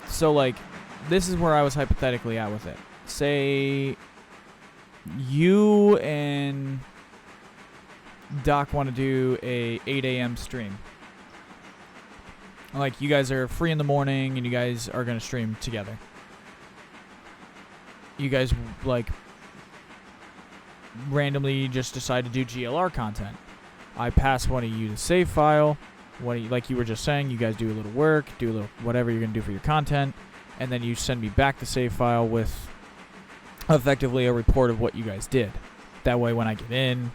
So like, this is where I was hypothetically at with it. Say you and Doc want to do a 8 a.m. stream. Like, you guys are free in the morning and you guys are going to stream together. You guys, like, randomly just decide to do GLR content. I pass one of you the save file. Like you were just saying, you guys do a little work, do a little whatever you're going to do for your content, and then you send me back the save file with effectively a report of what you guys did. That way when I get in,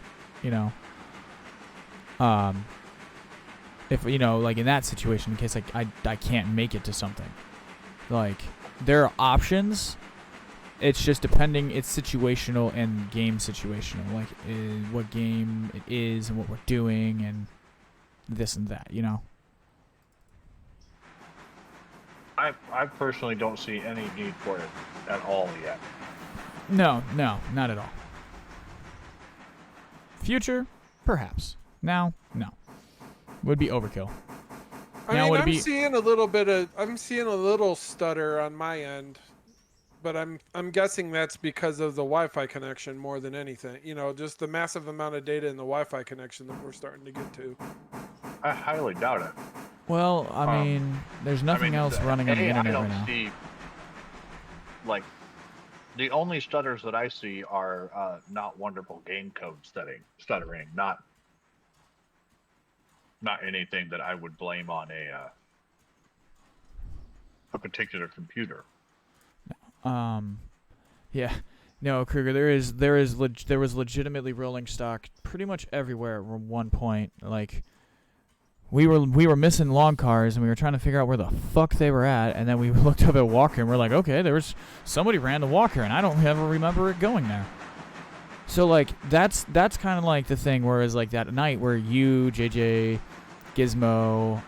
if, like in that situation, in case like I can't make it to something, like there are options. It's just depending, it's situational and game situational, like what game it is and what we're doing and this and that, I personally don't see any need for it at all yet. No, not at all. Future, perhaps. Now, no. Would be overkill. I'm seeing a little stutter on my end, but I'm guessing that's because of the Wi-Fi connection more than anything. Just the massive amount of data in the Wi-Fi connection that we're starting to get to. I highly doubt it. Well, I mean, there's nothing else running on the internet right now. Like, the only stutters that I see are not wonderful game code stuttering, not anything that I would blame on a particular computer. Yeah, no, Kruger. There was legitimately rolling stock pretty much everywhere at one point. Like, we were missing long cars and we were trying to figure out where the fuck they were at, and then we looked up at Walker and we're like, okay, there was somebody ran the Walker and I don't ever remember it going there. So like that's kind of like the thing, whereas like that night where you, JJ, Gizmo,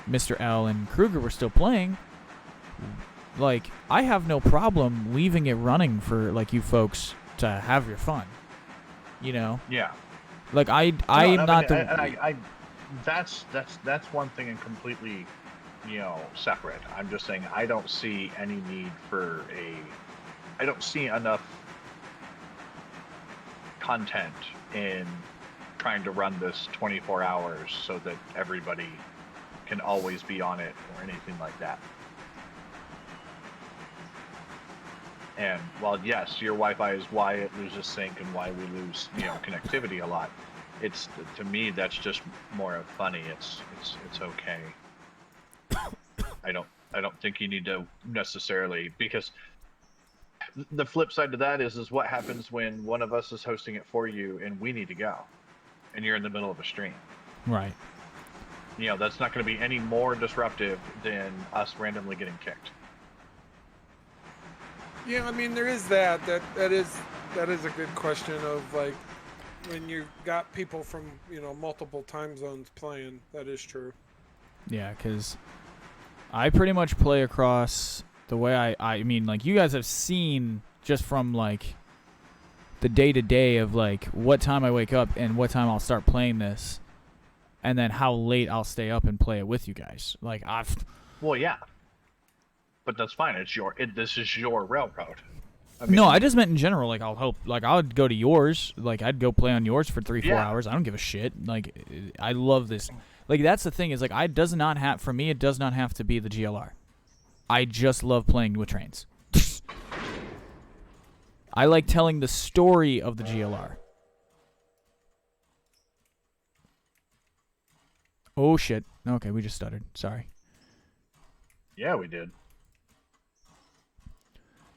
Mr.L, and Kruger were still playing, like I have no problem leaving it running for like you folks to have your fun. Yeah. Like that's one thing and completely, separate. I'm just saying I don't see any need for I don't see enough content in trying to run this 24 hours so that everybody can always be on it or anything like that. And while yes, your Wi-Fi is why it loses sync and why we lose, connectivity a lot. It's to me that's just more of funny. It's okay. I don't think you need to necessarily, because the flip side to that is what happens when one of us is hosting it for you and we need to go, and you're in the middle of a stream. Right. That's not going to be any more disruptive than us randomly getting kicked. Yeah, I mean there is that. That is a good question of like when you got people from multiple time zones playing. That is true. Yeah, because I pretty much play across the way I mean, like, you guys have seen just from, like, the day-to-day of, like, what time I wake up and what time I'll start playing this, and then how late I'll stay up and play it with you guys. Like, Well, yeah. But that's fine. This is your railroad. No, I just meant in general. Like, I would go to yours. Like, I'd go play on yours for 3-4 hours. I don't give a shit. Like, I love this. Like, that's the thing is, like, for me, it does not have to be the GLR. I just love playing with trains. I like telling the story of the GLR. Oh, shit. Okay, we just stuttered. Sorry. Yeah, we did.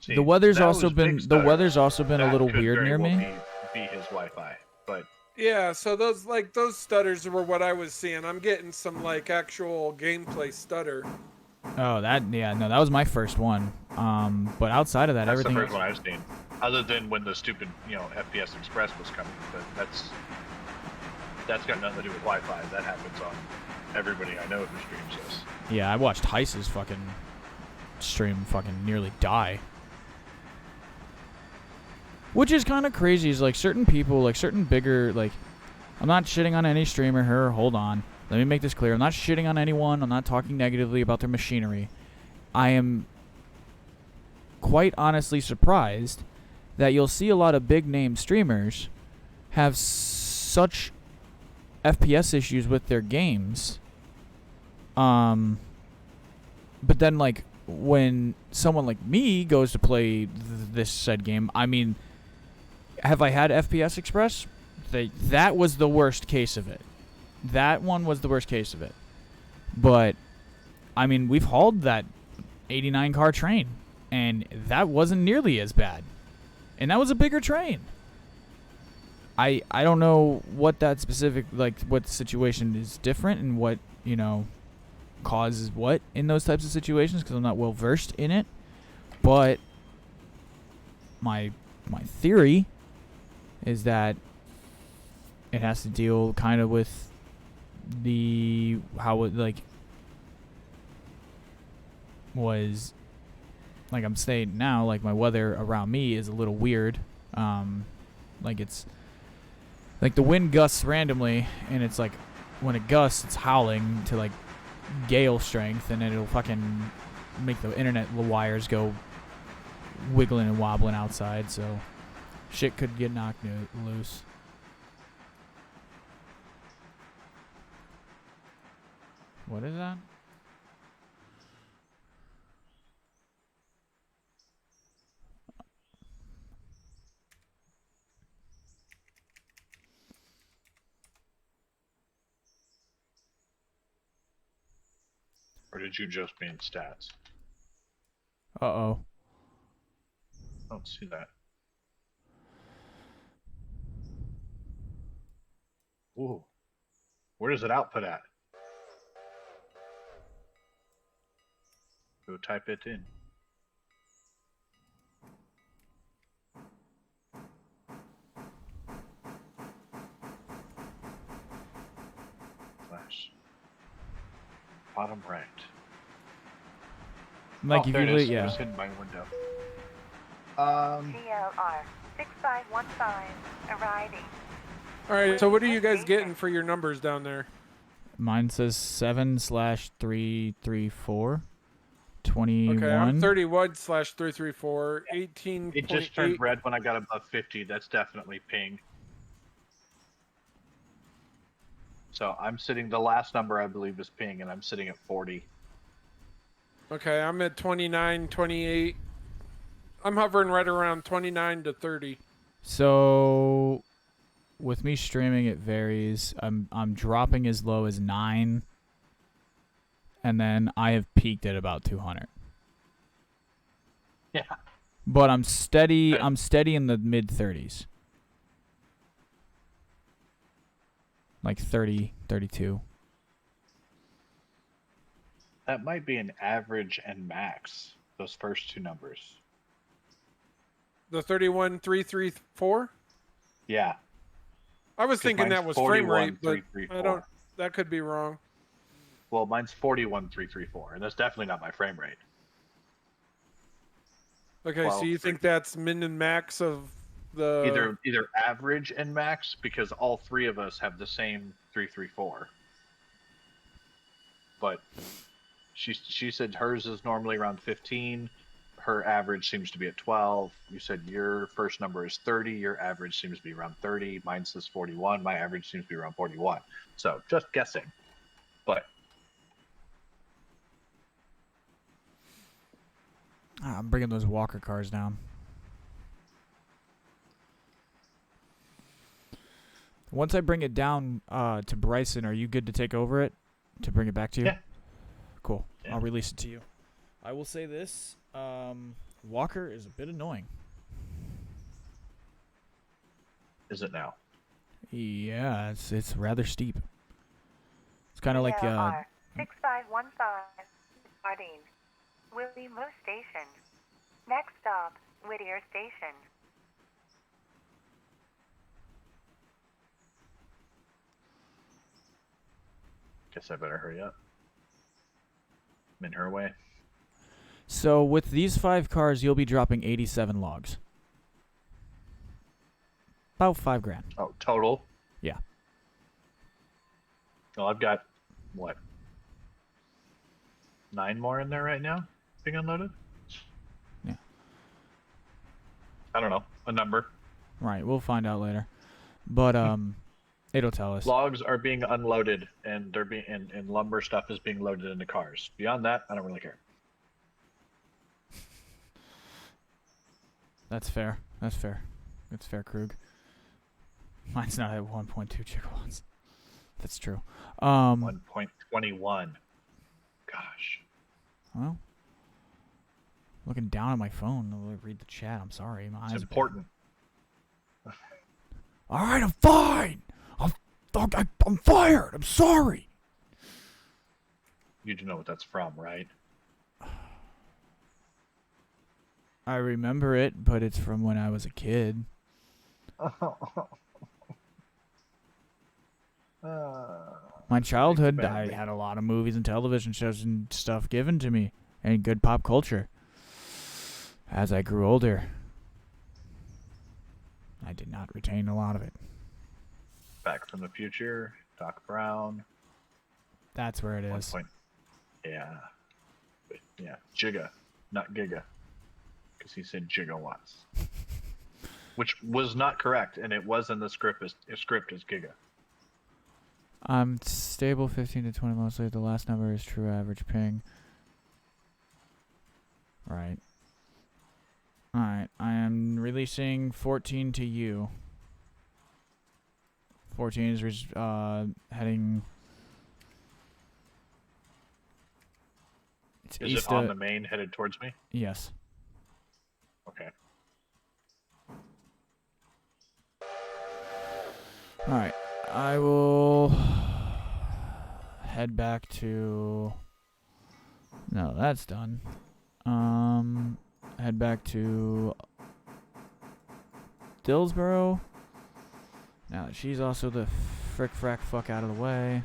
See, the weather's also been a little weird near me. Be his Wi-Fi, but yeah. So those stutters were what I was seeing. I'm getting some like actual gameplay stutter. Oh, that was my first one. But outside of that, that's everything. That's the first one I've seen, other than when the stupid FPS Express was coming. But that's got nothing to do with Wi-Fi. That happens on everybody I know who streams this. Yeah, I watched Heiss's fucking stream fucking nearly die. Which is kind of crazy. Is like certain people, like certain bigger, like, I'm not shitting on any streamer here. Hold on. Let me make this clear. I'm not shitting on anyone. I'm not talking negatively about their machinery. I am quite honestly surprised that you'll see a lot of big name streamers have such FPS issues with their games. But then, like, when someone like me goes to play this said game, I mean, have I had FPS Express? That was the worst case of it. That one was the worst case of it. But, I mean, we've hauled that 89 car train, and that wasn't nearly as bad. And that was a bigger train. I don't know what that specific, like, what the situation is different and what, causes what in those types of situations, because I'm not well versed in it. But my theory is that it has to deal kind of with how it, like, was, like I'm saying now, like, my weather around me is a little weird. Like, it's like the wind gusts randomly, and it's like when it gusts, it's howling to like gale strength, and then it'll fucking make the internet wires go wiggling and wobbling outside, so shit could get knocked loose. What is that? Or did you just mean stats? Uh-oh. I don't see that. Ooh. Where does it output at? Go type it in. Flash. Bottom right. Like, if there you it is. yeah. It was hidden by a window. GLR 6515 arriving. All right. So what are you guys getting for your numbers down there? Mine says 7/334 21. Okay, I'm 31/334 18. It just turned red when I got above 50. That's definitely ping. So I'm sitting, the last number I believe is ping, and I'm sitting at 40. Okay, I'm at 29, 28. I'm hovering right around 29 to 30. So, with me streaming, it varies. I'm dropping as low as 9, and then I have peaked at about 200. Yeah. But I'm steady. Okay. I'm steady in the mid 30s, like 30, 32. That might be an average and max. Those first two numbers. The 31334? Yeah. I was 'Cause thinking that mine's was frame rate, but 41,334. I don't. That could be wrong. Well, mine's 41,334, and that's definitely not my frame rate. Okay, so Well, you think that's min and max of the either average and max, because all three of us have the same 334. But she said hers is normally around 15. Her average seems to be at 12. You said your first number is 30. Your average seems to be around 30. Mine says 41. My average seems to be around 41. So just guessing. But I'm bringing those Walker cars down. Once I bring it down to Bryson, are you good to take over it? To bring it back to you? Yeah. Cool. Yeah. I'll release it to you. I will say this. Walker is a bit annoying. is it now? Yeah, it's rather steep. It's kind of like... GLR 6515 departing Willow Station. Next stop, Whittier Station. Guess I better hurry up. I'm in her way. So with these 5 cars, you'll be dropping 87 logs. About $5,000. Oh, total? Yeah. Well, I've got, what, 9 more in there right now being unloaded? Yeah. I don't know. A number. Right, we'll find out later. But it'll tell us. Logs are being unloaded, and they're being and lumber stuff is being loaded into cars. Beyond that, I don't really care. That's fair. That's fair. That's fair, Krug. Mine's not at 1.2 gigawatts. That's true. 1.21. Gosh. Well, looking down at my phone to read the chat. I'm sorry. My eyes It's are important. All right, I'm fine. I'm fired. I'm sorry. You do know what that's from, right? I remember it, but it's from when I was a kid. My childhood, I had a lot of movies and television shows and stuff given to me, and good pop culture. As I grew older, I did not retain a lot of it. Back from the Future, Doc Brown. That's where it is. Yeah. But, yeah, Giga, not Giga. Because he said gigawatts. Which was not correct, and it was in the script as Giga. Stable 15 to 20 mostly. The last number is true average ping. Right. Alright, I am releasing 14 to you. 14 is heading... It's Is east it on of... the main headed towards me? Yes. Okay. Alright, I will head back to... No, that's done. Head back to Dillsboro. Now that she's also the frick fuck out of the way.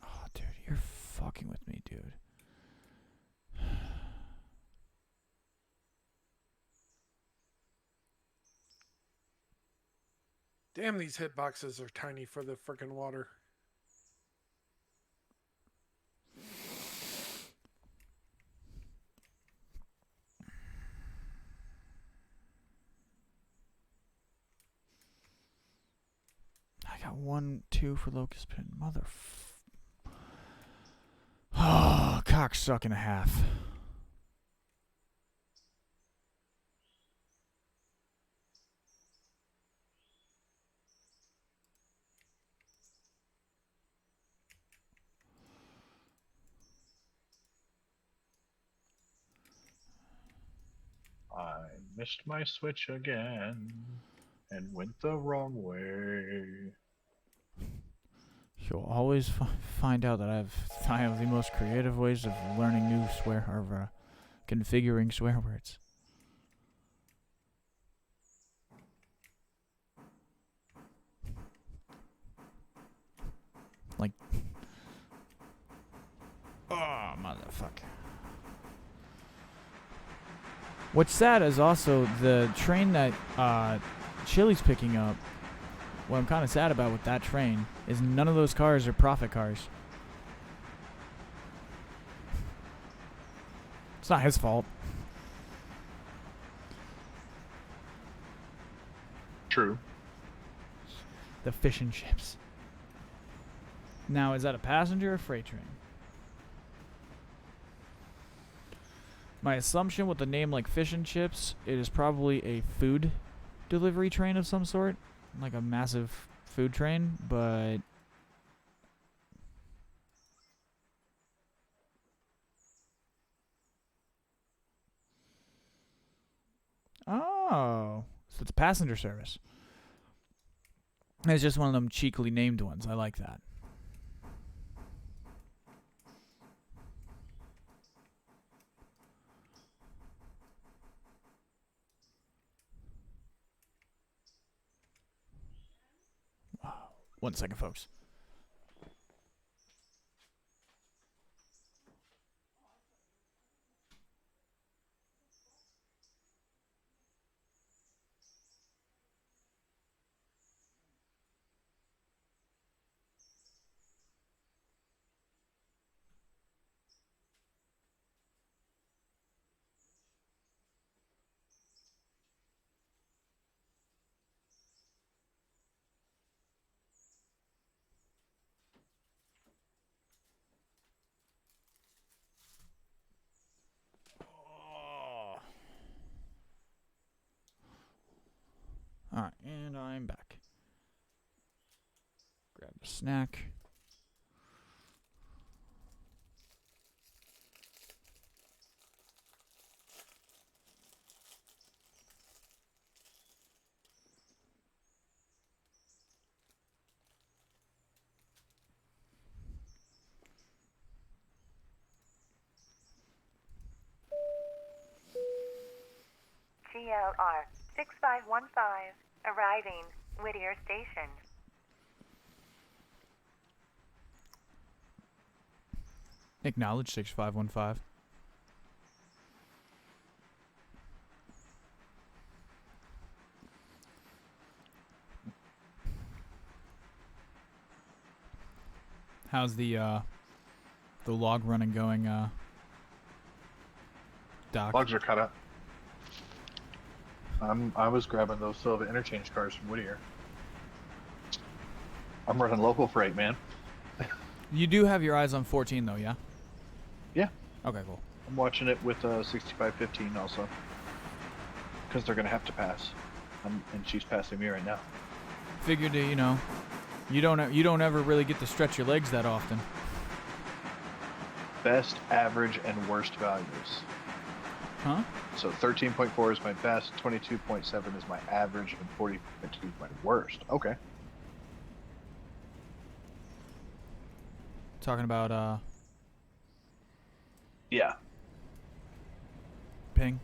Oh, dude, you're fucking with me, dude. Damn, these hitboxes are tiny for the frickin' water. I got 1, 2 for Locust Pin. Oh, come cocksuck and a half. I missed my switch again and went the wrong way. You'll always find out that I have the most creative ways of learning new configuring swear words. Like, oh motherfucker. What's sad is also the train that Chili's picking up. What I'm kind of sad about with that train is none of those cars are profit cars. It's not his fault. True. The fish and chips. Now, is that a passenger or freight train? My assumption with a name like Fish and Chips, it is probably a food delivery train of some sort. Like a massive food train, but... Oh. So it's passenger service. It's just one of them cheekily named ones. I like that. Wow. 1 second, folks. Alright, and I'm back. Grab a snack. GLR 6515, arriving Whittier Station. Acknowledge 6515. How's the log running going, Doc? Logs are cut up. I was grabbing those silver interchange cars from Whittier. I'm running local freight, man. You do have your eyes on 14 though, yeah? Yeah. Okay, cool. I'm watching it with 6515 also. Because they're going to have to pass. And she's passing me right now. Figured, you know, you don't ever really get to stretch your legs that often. Best, average, and worst values. Huh? So 13.4 is my best, 22.7 is my average, and 40.2 is my worst. Okay. Talking about, Yeah. ping.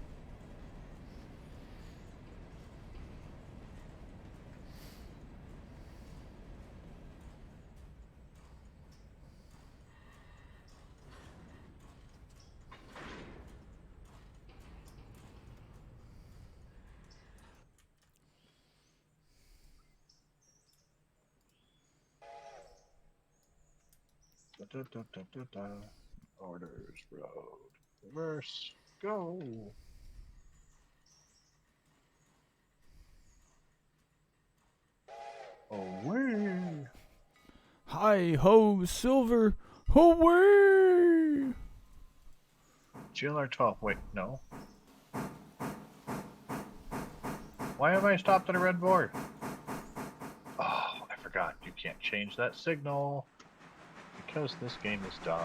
Orders, road, reverse, go. Away. Hi ho, silver, away. GLR 12. Wait, no. Why am I stopped at a red board? Oh, I forgot. You can't change that signal because this game is dumb.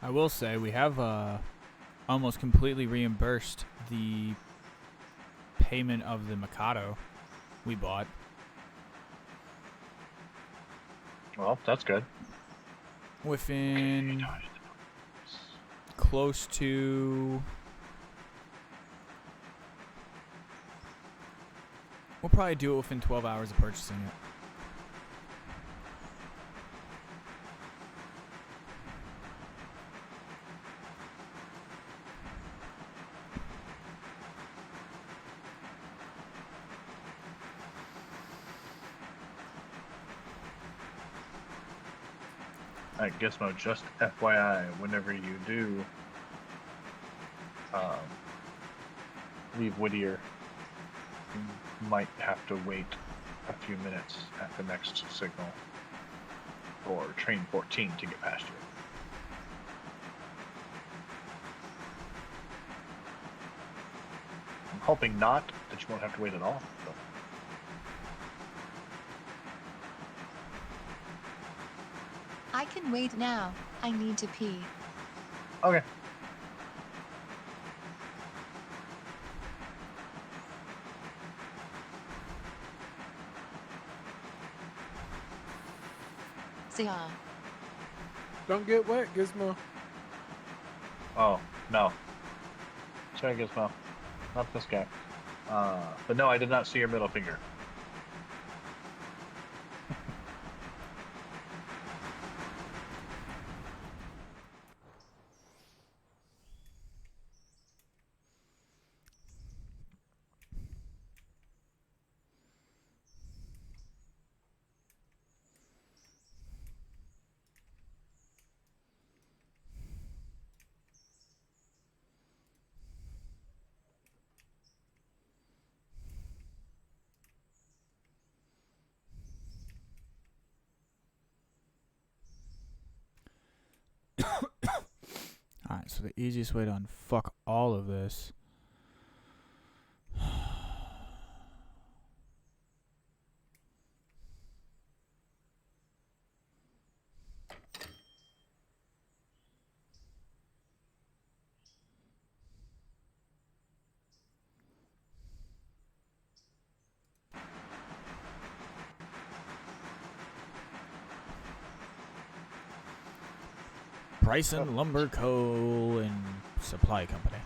I will say we have almost completely reimbursed the payment of the Mikado we bought. Well, that's good. Within close to... We'll probably do it within 12 hours of purchasing it. Alright, Gizmo, just FYI, whenever you do leave Whittier, you might have to wait a few minutes at the next signal for train 14 to get past you. I'm hoping not, that you won't have to wait at all. But... I can wait now. I need to pee. Okay. See ya. Don't get wet, Gizmo. Oh, no. Sorry, Gizmo. Not this guy. But no, I did not see your middle finger. Alright, so the easiest way to unfuck all of this... Bryson Lumber Co. and Supply Company.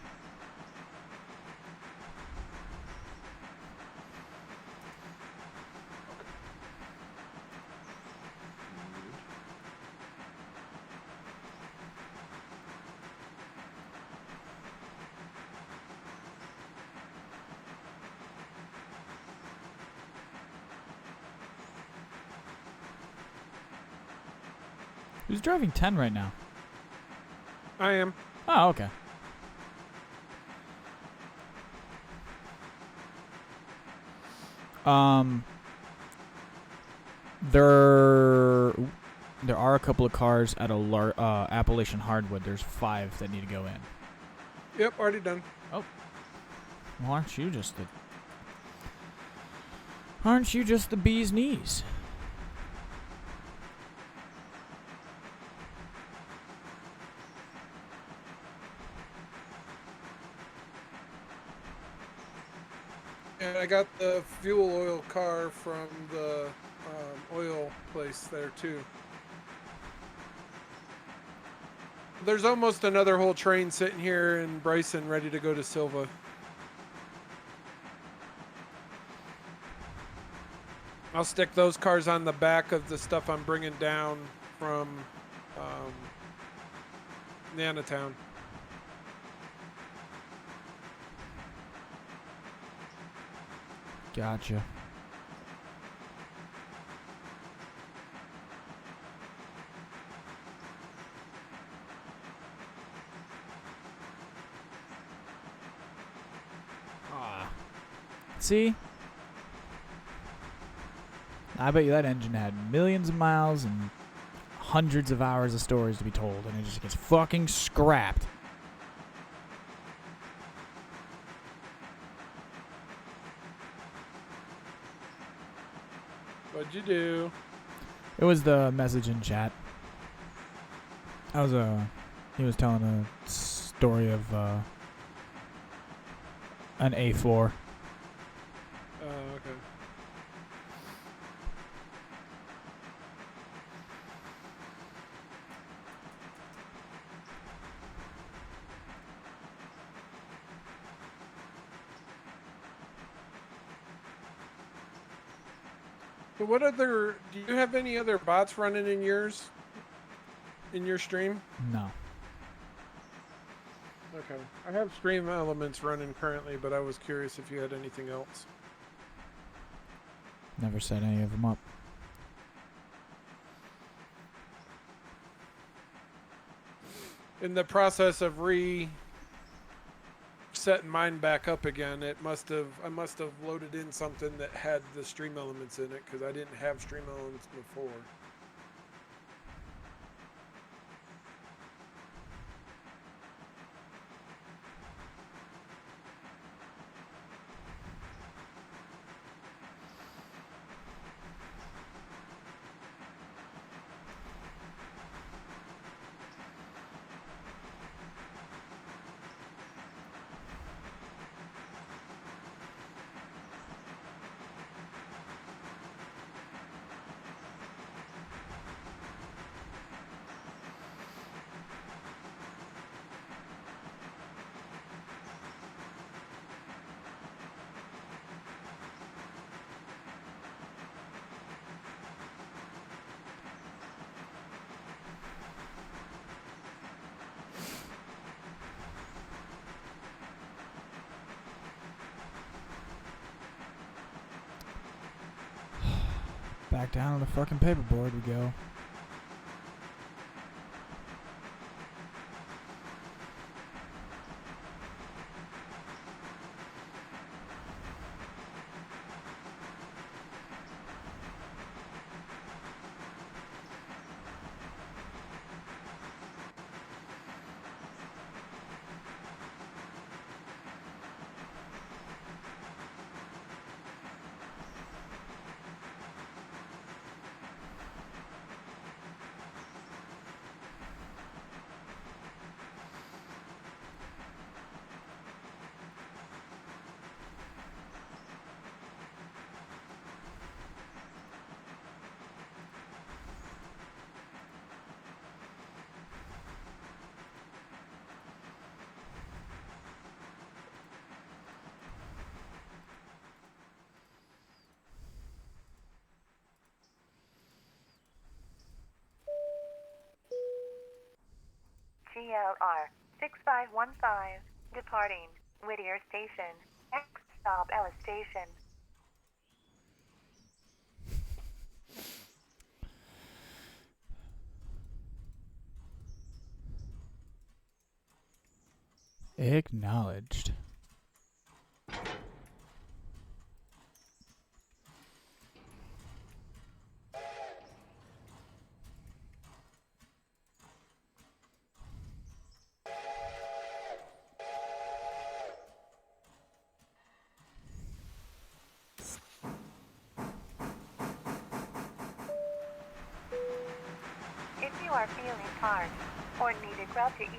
Who's driving 10 right now? I am. Oh, okay. There are a couple of cars at a Appalachian Hardwood. There's 5 that need to go in. Yep, already done. Oh. Well, aren't you just the bee's knees? And I got the fuel oil car from the oil place there too. There's almost another whole train sitting here in Bryson ready to go to Silva. I'll stick those cars on the back of the stuff I'm bringing down from Nanatown. Gotcha. AC. I bet you that engine had millions of miles and hundreds of hours of stories to be told, and it just gets fucking scrapped. What'd you do? It was the message in chat. I was he was telling a story of an A4. Oh, okay. So what other, do you have any other bots running in yours? In your stream? No. Okay. I have stream elements running currently, but I was curious if you had anything else. Never set any of them up. In the process of setting mine back up again, I must have loaded in something that had the stream elements in it because I didn't have stream elements before. Back down on the fucking paperboard we go. GLR 6515, departing Whittier Station. Next stop Ellis Station. Acknowledged. If you are feeling parched or need a grub to eat,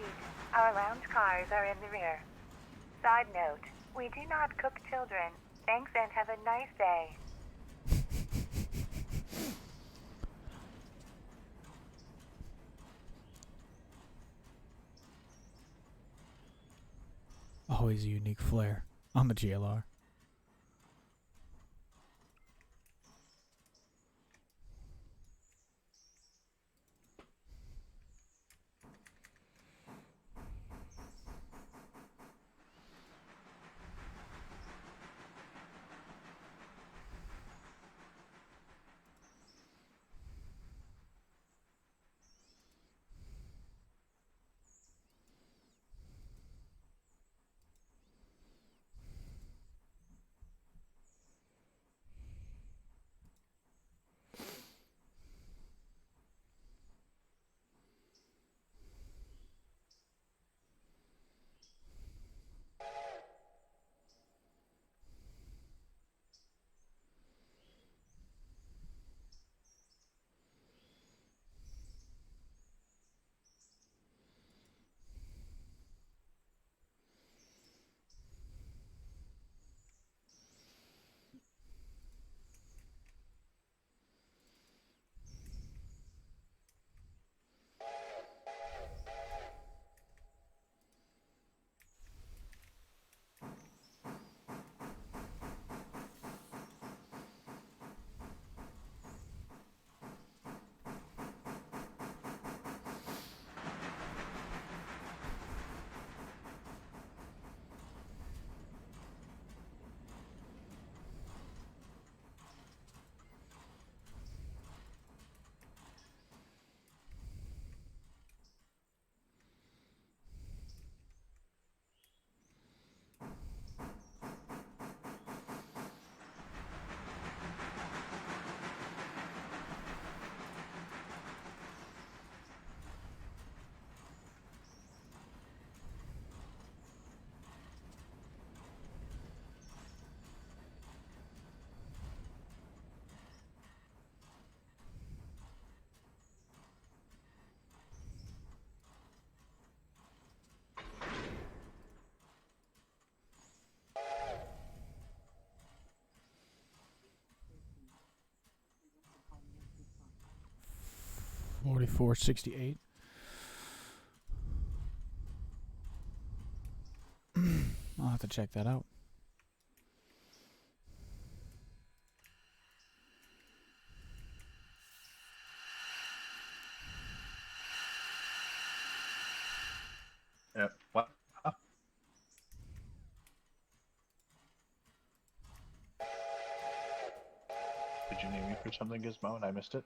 our lounge cars are in the rear. Side note, we do not cook children. Thanks and have a nice day. Always a unique flair on the GLR. 4468. I'll have to check that out. What? Did you name me for something, Gizmo, and I missed it?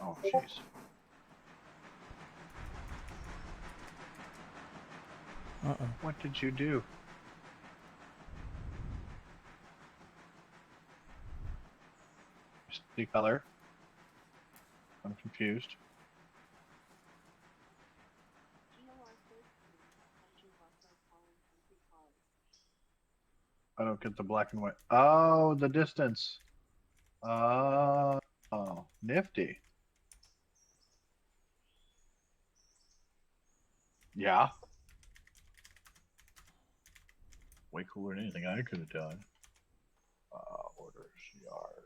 Oh, jeez. Uh-oh. What did you do? The color? I'm confused. I don't get the black and white. Oh, the distance. Oh, nifty. Yeah. Way cooler than anything I could have done. Orders yard.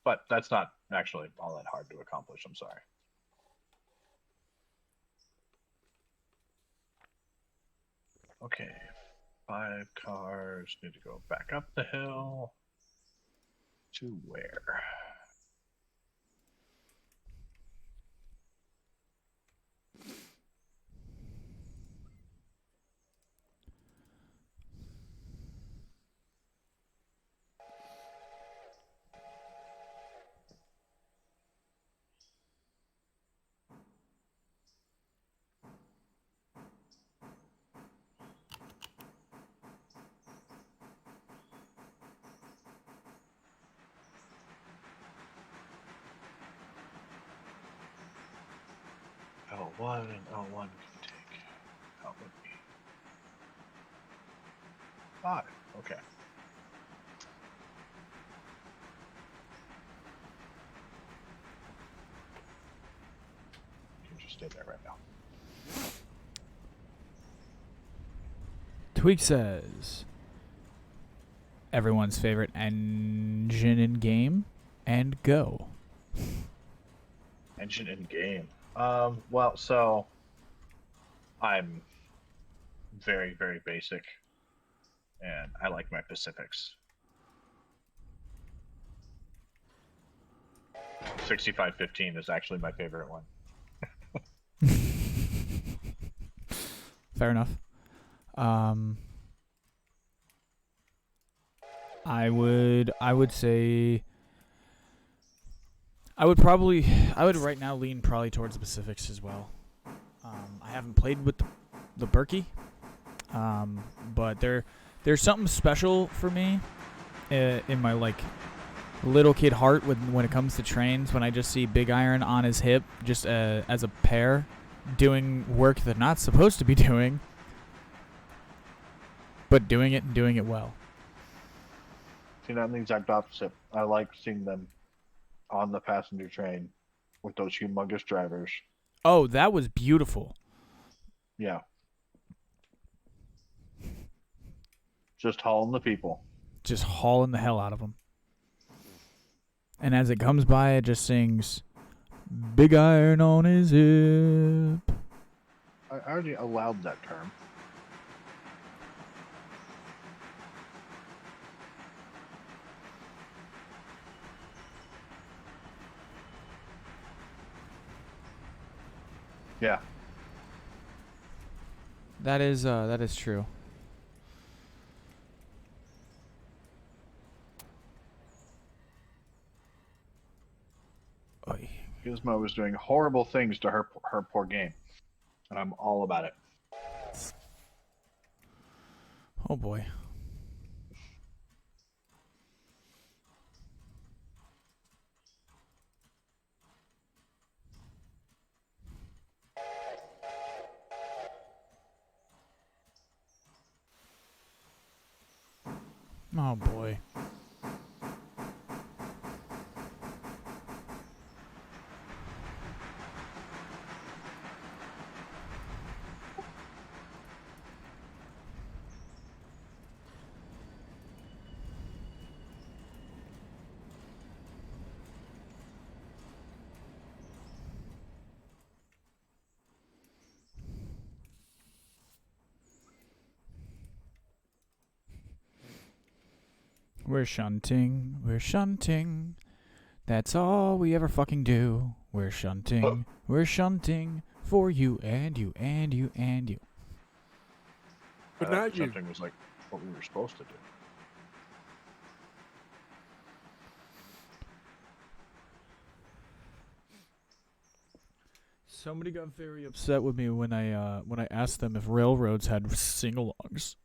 But that's not actually all that hard to accomplish, I'm sorry. Okay, 5 cars need to go back up the hill. To where? L1 and L1 can take how many? 5. Okay. You can just stay there right now. Tweak says, everyone's favorite engine in game, and go. Engine in game. Well, so I'm very, very basic, and I like my Pacifics. 6515 is actually my favorite one. Fair enough. I would say I would right now lean probably towards the Pacifics as well. I haven't played with the Berkey, but there's something special for me in my like little kid heart when it comes to trains. When I just see Big Iron on his hip, just as a pair, doing work they're not supposed to be doing, but doing it and doing it well. See, I'm the exact opposite. I like seeing them on the passenger train with those humongous drivers. Oh, that was beautiful. Yeah. Just hauling the people. Just hauling the hell out of them. And as it comes by, it just sings, Big Iron on his hip. I already allowed that term. Yeah. That is true. Oy. Gizmo was doing horrible things to her poor game, and I'm all about it. Oh boy. Oh boy. We're shunting. We're shunting. That's all we ever fucking do. We're shunting. We're shunting for you and you and you and you. But not you. Something was like what we were supposed to do. Somebody got very upset with me when I asked them if railroads had sing-alongs.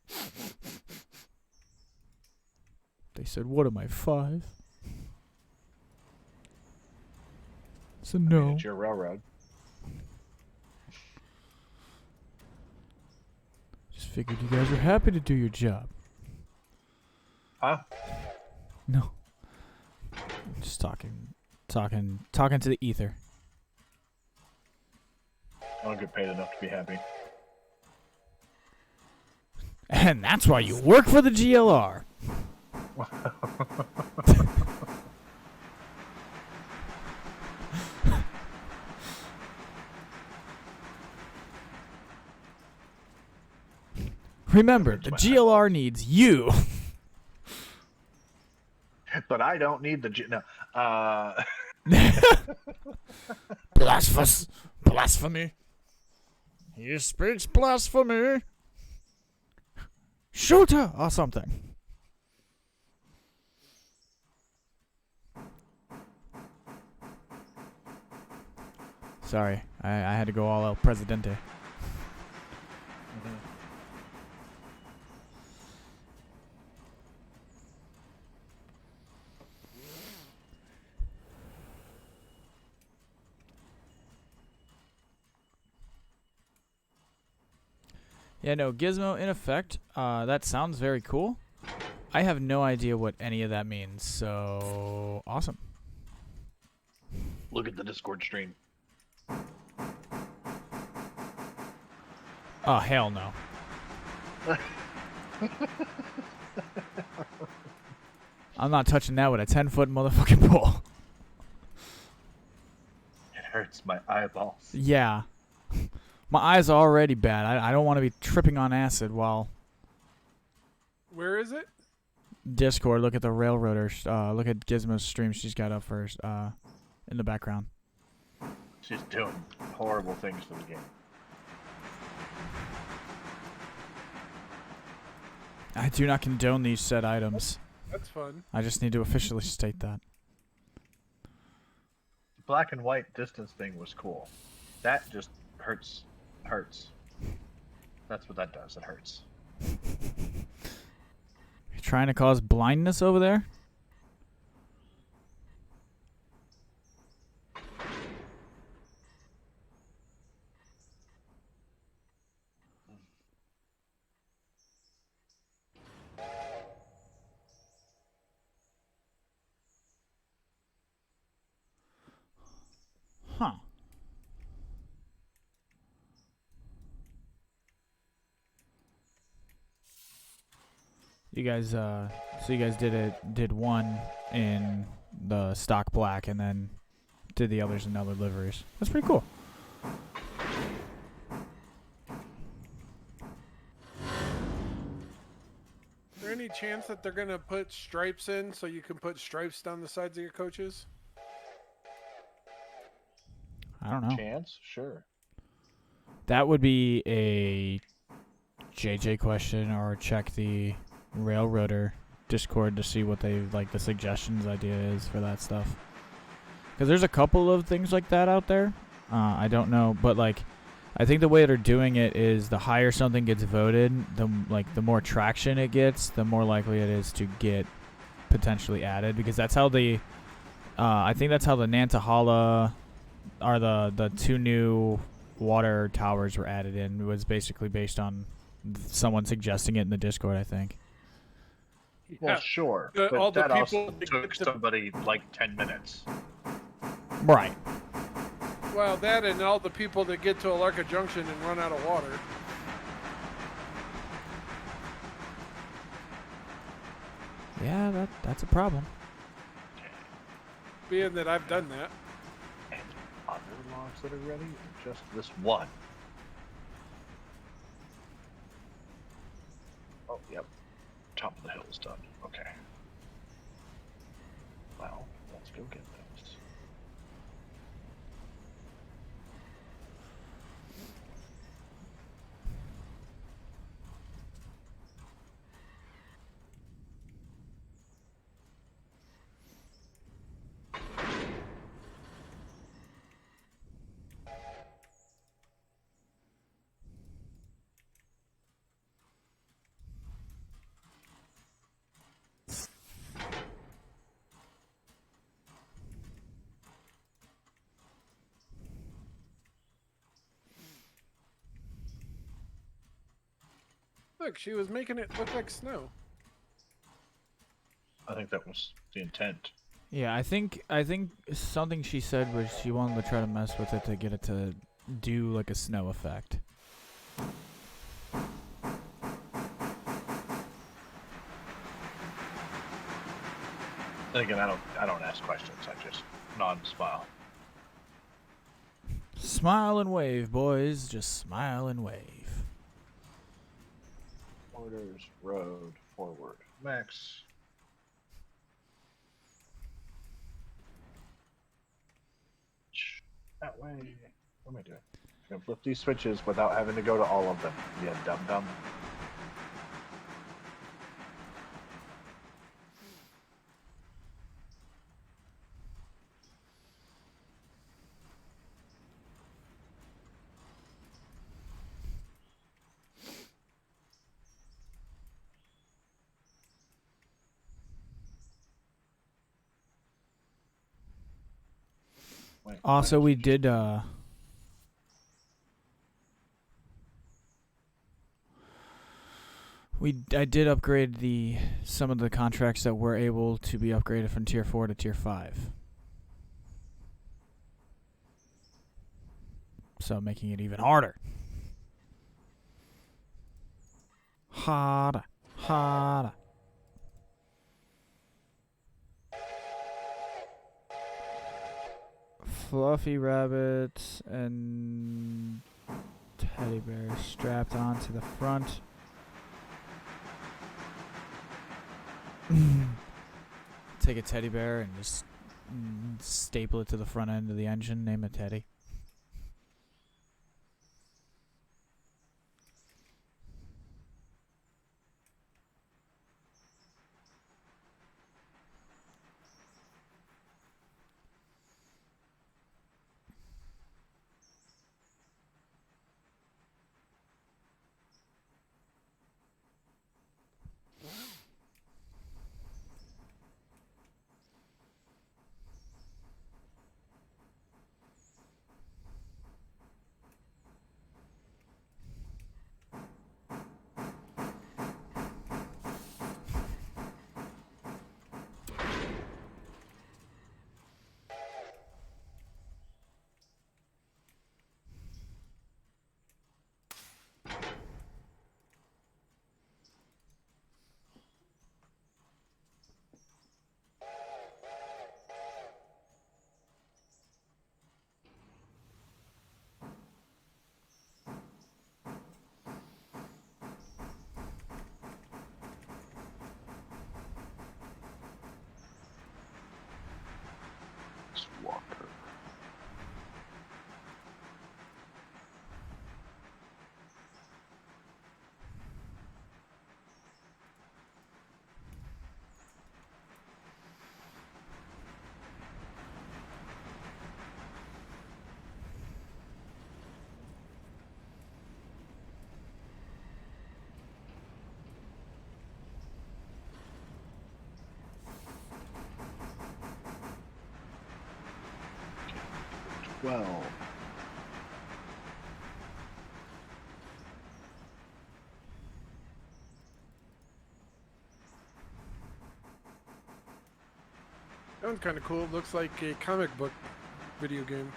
They said, "What am I, 5?" I said, I "No." mean, it's your railroad. Just figured you guys were happy to do your job. Huh? No. Just talking to the ether. I don't get paid enough to be happy. And that's why you work for the GLR. Remember, the GLR needs you. But I don't need the no. Blasphemous. Blasphemy. He speaks blasphemy. Shooter or something. Sorry, I had to go all El Presidente. Yeah, no, Gizmo in effect. That sounds very cool. I have no idea what any of that means, so awesome. Look at the Discord stream. Oh, hell no. I'm not touching that with a 10-foot motherfucking pole. It hurts my eyeballs. Yeah. My eyes are already bad. I don't want to be tripping on acid while... Where is it? Discord, look at the Railroader. Look at Gizmo's stream she's got up first in the background. She's doing horrible things to the game. I do not condone these said items. That's fun. I just need to officially state that. The black and white distance thing was cool. That just hurts. That's what that does. It hurts. You trying to cause blindness over there? Huh. You guys, so you guys did one in the stock black and then did the others in other liveries. That's pretty cool. Is there any chance that they're gonna put stripes in so you can put stripes down the sides of your coaches? I don't know. Chance? Sure. That would be a JJ question, or check the Railroader Discord to see what they like the suggestions idea is for that stuff. Because there's a couple of things like that out there. I don't know, but like I think the way they're doing it is the higher something gets voted, the more traction it gets, the more likely it is to get potentially added. Because that's how the I think that's how the Nantahala are the two new water towers were added in. It was basically based on someone suggesting it in the Discord, I think. Well, sure, but all the that also people took somebody like 10 minutes. Right. Well, that and all the people that get to Alarka Junction and run out of water. Yeah, that's a problem. Being that I've done that. And other logs that are ready, or just this one? Oh, yep. Top of the hill is done. Okay. Well, let's go get those. Look, she was making it look like snow. I think that was the intent. Yeah, I think something she said was she wanted to try to mess with it to get it to do like a snow effect. And again, I don't ask questions. I just nod and smile. Smile and wave, boys. Just smile and wave. Orders, road, forward, max. That way. What am I doing? I'm gonna flip these switches without having to go to all of them. Yeah, dum dum. Wait, Also, wait. we did I did upgrade some of the contracts that were able to be upgraded from tier 4 to tier 5. So making it even harder. Harder. Harder. Fluffy rabbits and teddy bears strapped onto the front. Take a teddy bear and just staple it to the front end of the engine. Name it Teddy. Walker. Well. That one's kind of cool. It looks like a comic book video game.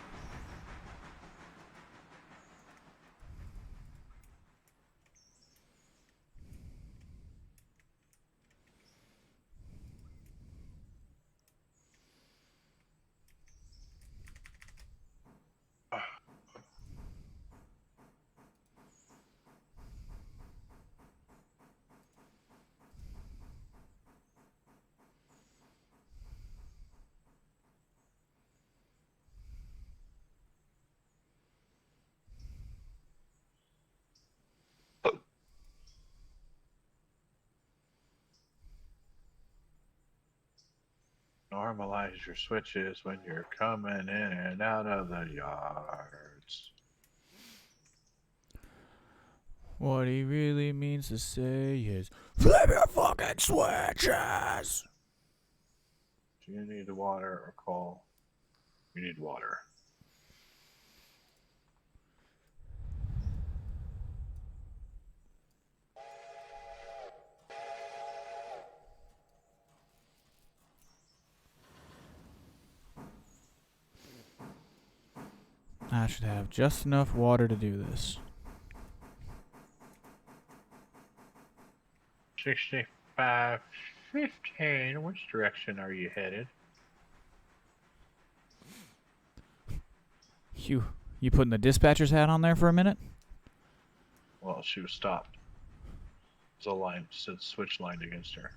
Normalize your switches when you're coming in and out of the yards. What he really means to say is, flip your fucking switches! Do you need water or coal? You need water. I should have just enough water to do this. 65, 15. Which direction are you headed? You putting the dispatcher's hat on there for a minute? Well, she was stopped. There's a line, said switch lined against her.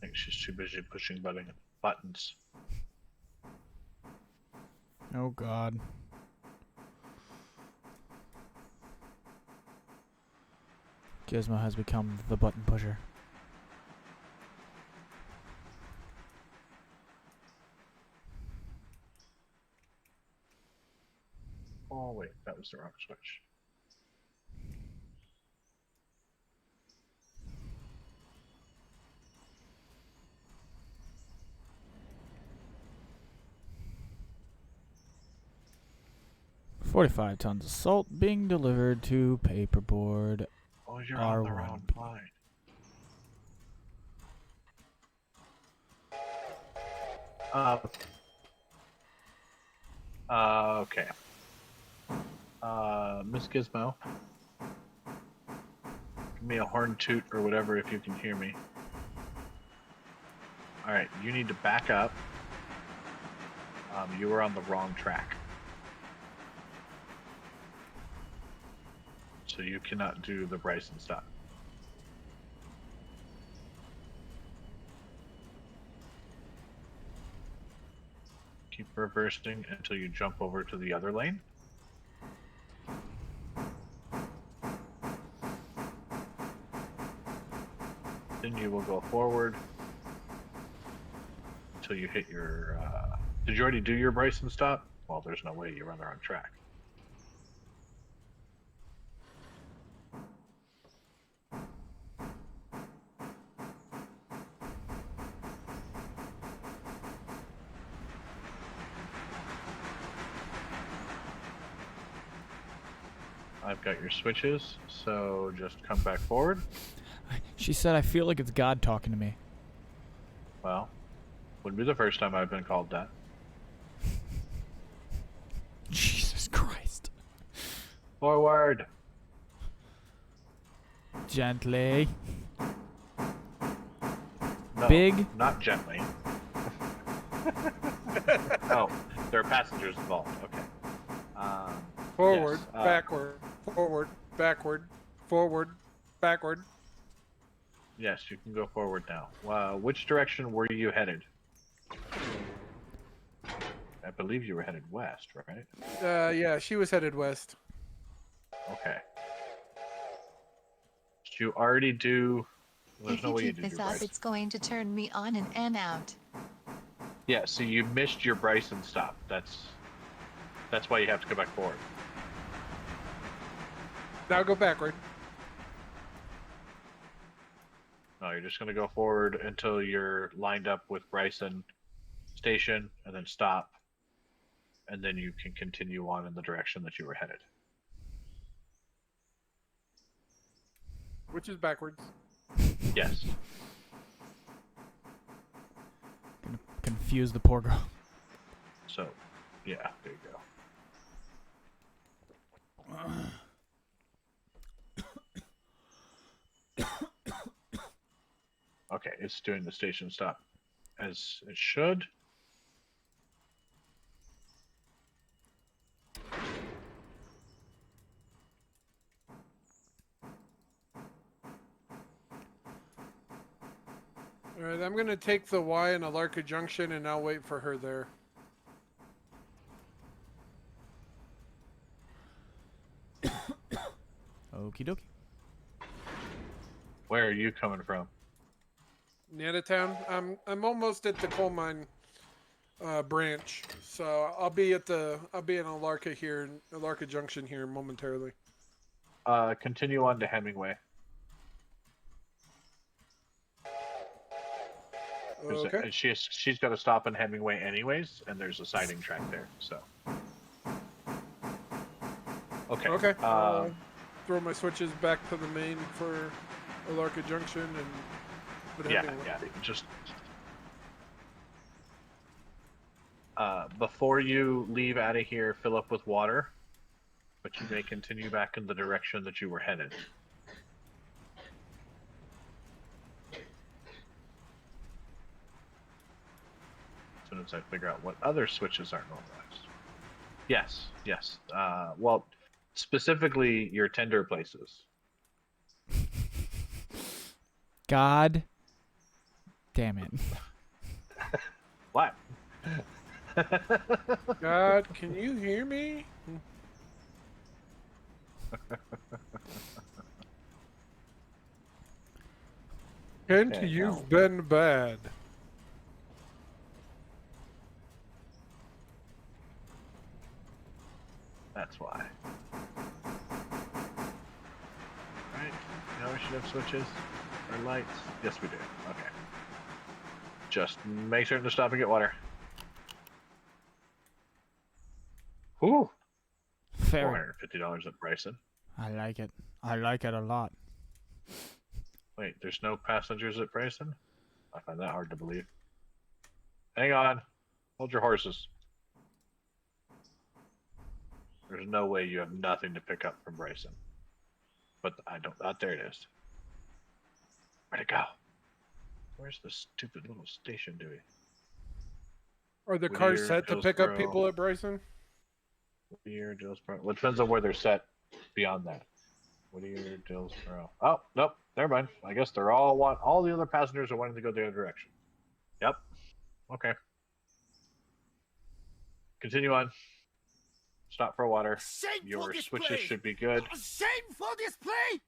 I think she's too busy pushing buttons. Oh God. Gizmo has become the button pusher. Oh wait, that was the wrong switch. $45 tons of salt being delivered to paperboard. Oh, you're on the wrong R1B. line. Okay. Miss Gizmo, give me a horn toot or whatever if you can hear me. Alright, you need to back up. You were on the wrong track. So you cannot do the Bryson stop. Keep reversing until you jump over to the other lane. Then you will go forward until you hit your. Did you already do your Bryson stop? Well, there's no way you're on the wrong track. I've got your switches, so just come back forward. She said, I feel like it's God talking to me. Well, wouldn't be the first time I've been called that. Jesus Christ. Forward! Gently. No, Big. not gently. Oh, there are passengers involved. Okay. Forward, yes, backward, forward, backward, forward, backward. Yes, you can go forward now. Which direction were you headed? I believe you were headed west, right? Yeah, she was headed west. Okay. Did you already do? Well, there's If no you way you keep did this your up, Bryson. it's going to turn me on and out. Yeah, so you missed your Bryson stop. That's why you have to go back forward. Now go backward. No, you're just going to go forward until you're lined up with Bryson station, and then stop, and then you can continue on in the direction that you were headed. Which is backwards. Yes. Gonna confuse the poor girl. So, yeah, there you go. Okay, it's doing the station stop as it should. All right, I'm gonna take the Y in Alarka Junction, and I'll wait for her there. Okie dokie. Where are you coming from? Town. I'm almost at the coal mine branch, so I'll be in Alarka here, Alarka Junction here momentarily. Continue on to Hemingway. 'Cause, Okay. she's got to stop in Hemingway anyways, and there's a siding track there. So. Okay. Okay. Throw my switches back to the main for Alarka Junction and. Yeah. Just. Before you leave out of here, fill up with water, but you may continue back in the direction that you were headed. As soon as I figure out what other switches are normalized. Yes. Well, specifically your tender places. God damn it. What? God, can you hear me? Kent, Okay, you've been bad. That's why. Right? Now we should have switches or lights. Yes, we do. Okay. Just make certain to stop and get water. Whew. Fair. $450 at Bryson. I like it. I like it a lot. Wait, there's no passengers at Bryson? I find that hard to believe. Hang on. Hold your horses. There's no way you have nothing to pick up from Bryson. But I don't. There it is. Where'd it go? Where's the stupid little station doing? Are the Whittier, cars set to pick up Hillsboro. people at Bryson? Whittier, Dillsboro. Well, it depends on where they're set beyond that. Whittier, Dillsboro. Oh, nope. Never mind. I guess they're all the other passengers are wanting to go the other direction. Yep. Okay. Continue on. Stop for water. Your switches should be good. Shameful display!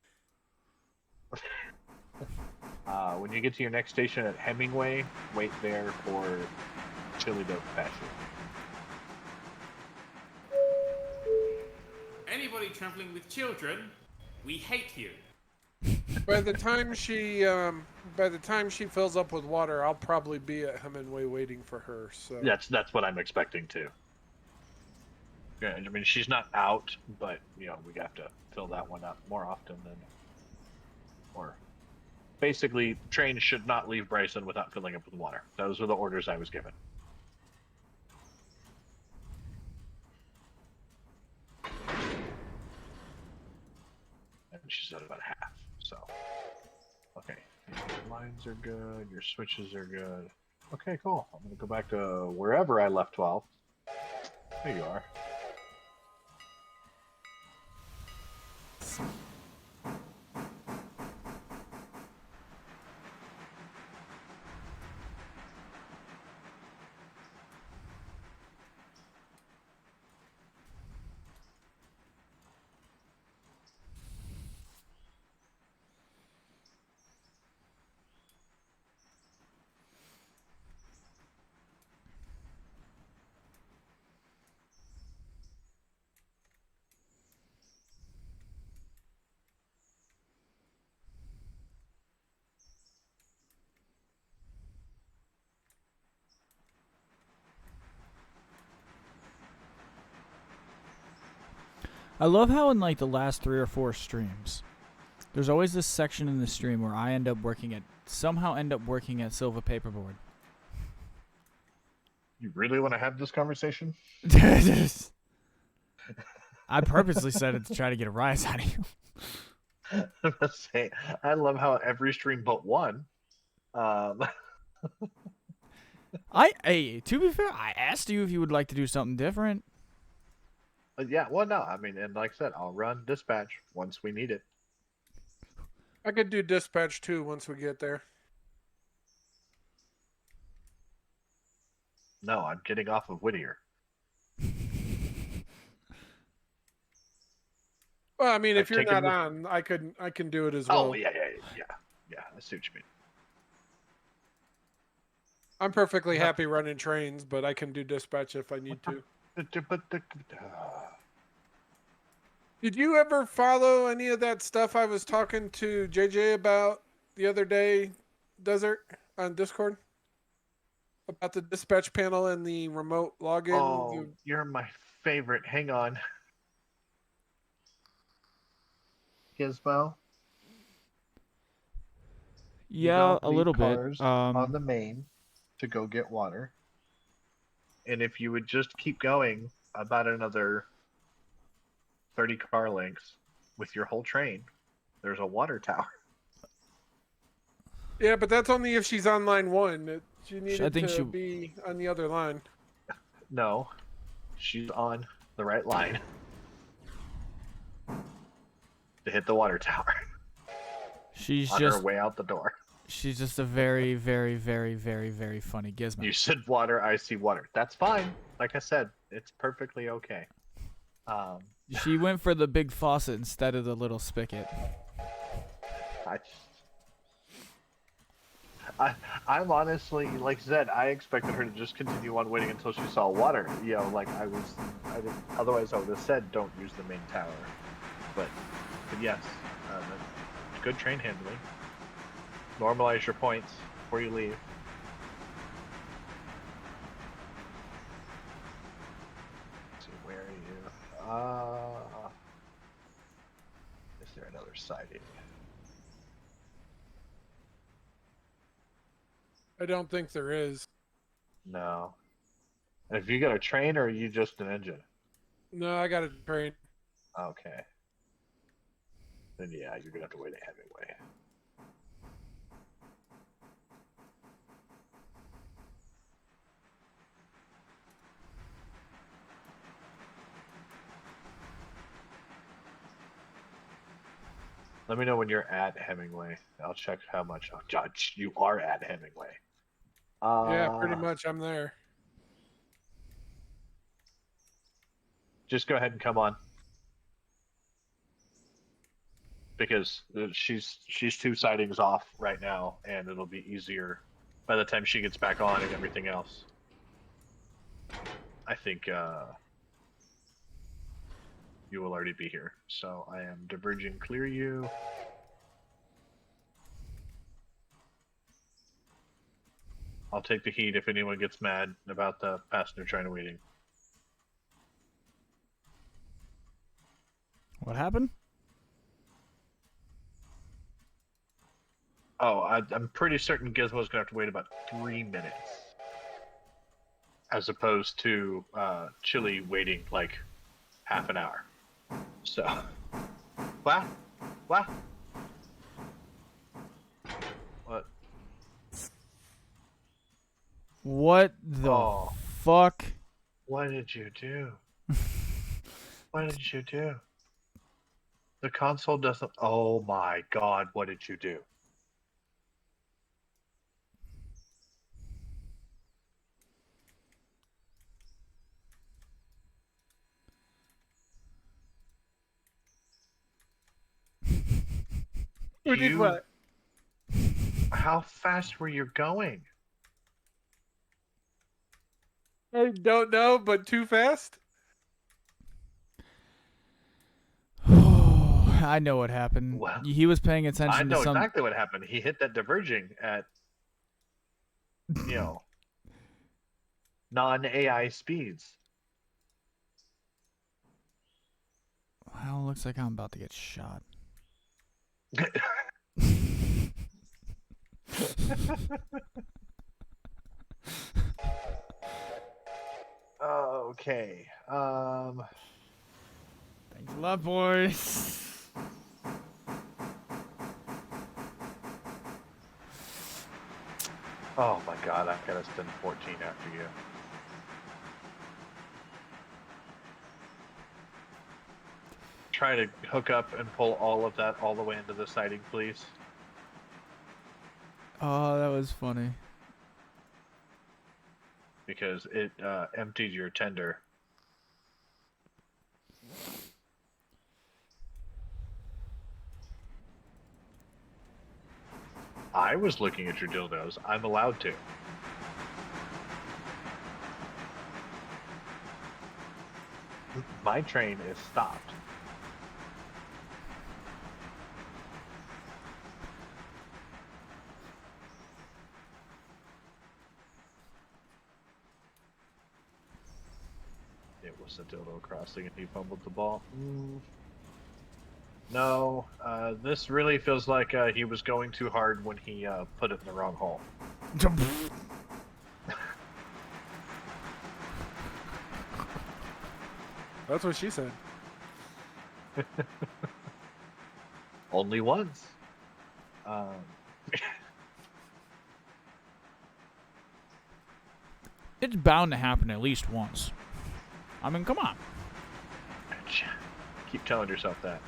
When you get to your next station at Hemingway, wait there for Chili Dope Pasture. Anybody traveling with children, we hate you. By the time she fills up with water, I'll probably be at Hemingway waiting for her. So That's what I'm expecting too. Yeah, I mean she's not out, but we have to fill that one up more often or basically trains should not leave Bryson without filling up with water. Those were the orders I was given. And she's at about half, so okay. Your lines are good, your switches are good. Okay, cool. I'm gonna go back to wherever I left 12. There you are. I love how in like the last 3 or 4 streams, there's always this section in the stream where I somehow end up working at Silva Paperboard. You really want to have this conversation? I purposely said it to try to get a rise out of you. I'm gonna say, I love how every stream but one. Hey, to be fair, I asked you if you would like to do something different. Yeah, well, no, I mean, and like I said, I'll run dispatch once we need it. I could do dispatch too once we get there. No, I'm getting off of Whittier. Well, I mean, I've if you're taken not on, I can do it as Oh well. yeah. I see what you mean. I'm perfectly No. happy running trains, but I can do dispatch if I need to. Did you ever follow any of that stuff I was talking to JJ about the other day, Desert, on Discord? About the dispatch panel and the remote login? Oh, you're my favorite. Hang on. Gizmo. You Yeah, don't a leave little bit. cars on the main to go get water. And if you would just keep going about another 30 car lengths with your whole train, there's a water tower. Yeah, but that's only if she's on line 1. She I needed think to be on the other line. No, she's on the right line to hit the water tower she's on just her way out the door. she's just a very, very, very, very, very funny gizmo. You said water, I see water. That's fine. Like I said, it's perfectly okay. She went for the big faucet instead of the little spigot. I'm honestly, like I said, I expected her to just continue on waiting until she saw water. You know, like I didn't, otherwise I would have said don't use the main tower. But yes, good train handling. Normalize your points before you leave. Let's see, where are you? Is there another siding? I don't think there is. No. Have you got a train or are you just an engine? No, I got a train. Okay. Then yeah, you're gonna have to wait a Hemingway. Let me know when you're at Hemingway. I'll check how much. Oh, Judge, you are at Hemingway. Yeah, pretty much. I'm there. Just go ahead and come on. Because she's 2 sidings off right now, and it'll be easier by the time she gets back on and everything else. I think you will already be here. So I am diverging clear you. I'll take the heat if anyone gets mad about the passenger train waiting. What happened? Oh, I'm pretty certain Gizmo's gonna have to wait about 3 minutes, as opposed to Chili waiting like half an hour. So, what? What? What? What the fuck? What did you do? What did you do? The console doesn't. Oh my god! What did you do? Who did what? How fast were you going? I don't know, but too fast? I know what happened. Well, He was paying attention I know to some. exactly what happened. He hit that diverging at, non-AI speeds. Well, looks like I'm about to get shot. Okay. Thanks a lot, boys. Oh my god, I've got to spend 14 after you. Try to hook up and pull all of that all the way into the siding, please. Oh, that was funny. because it emptied your tender. I was looking at your dildos. I'm allowed to. My train is stopped. It was a dildo crossing and he fumbled the ball. No, this really feels like he was going too hard when he put it in the wrong hole. That's what she said. Only once. It's bound to happen at least once. I mean, come on. Keep telling yourself that.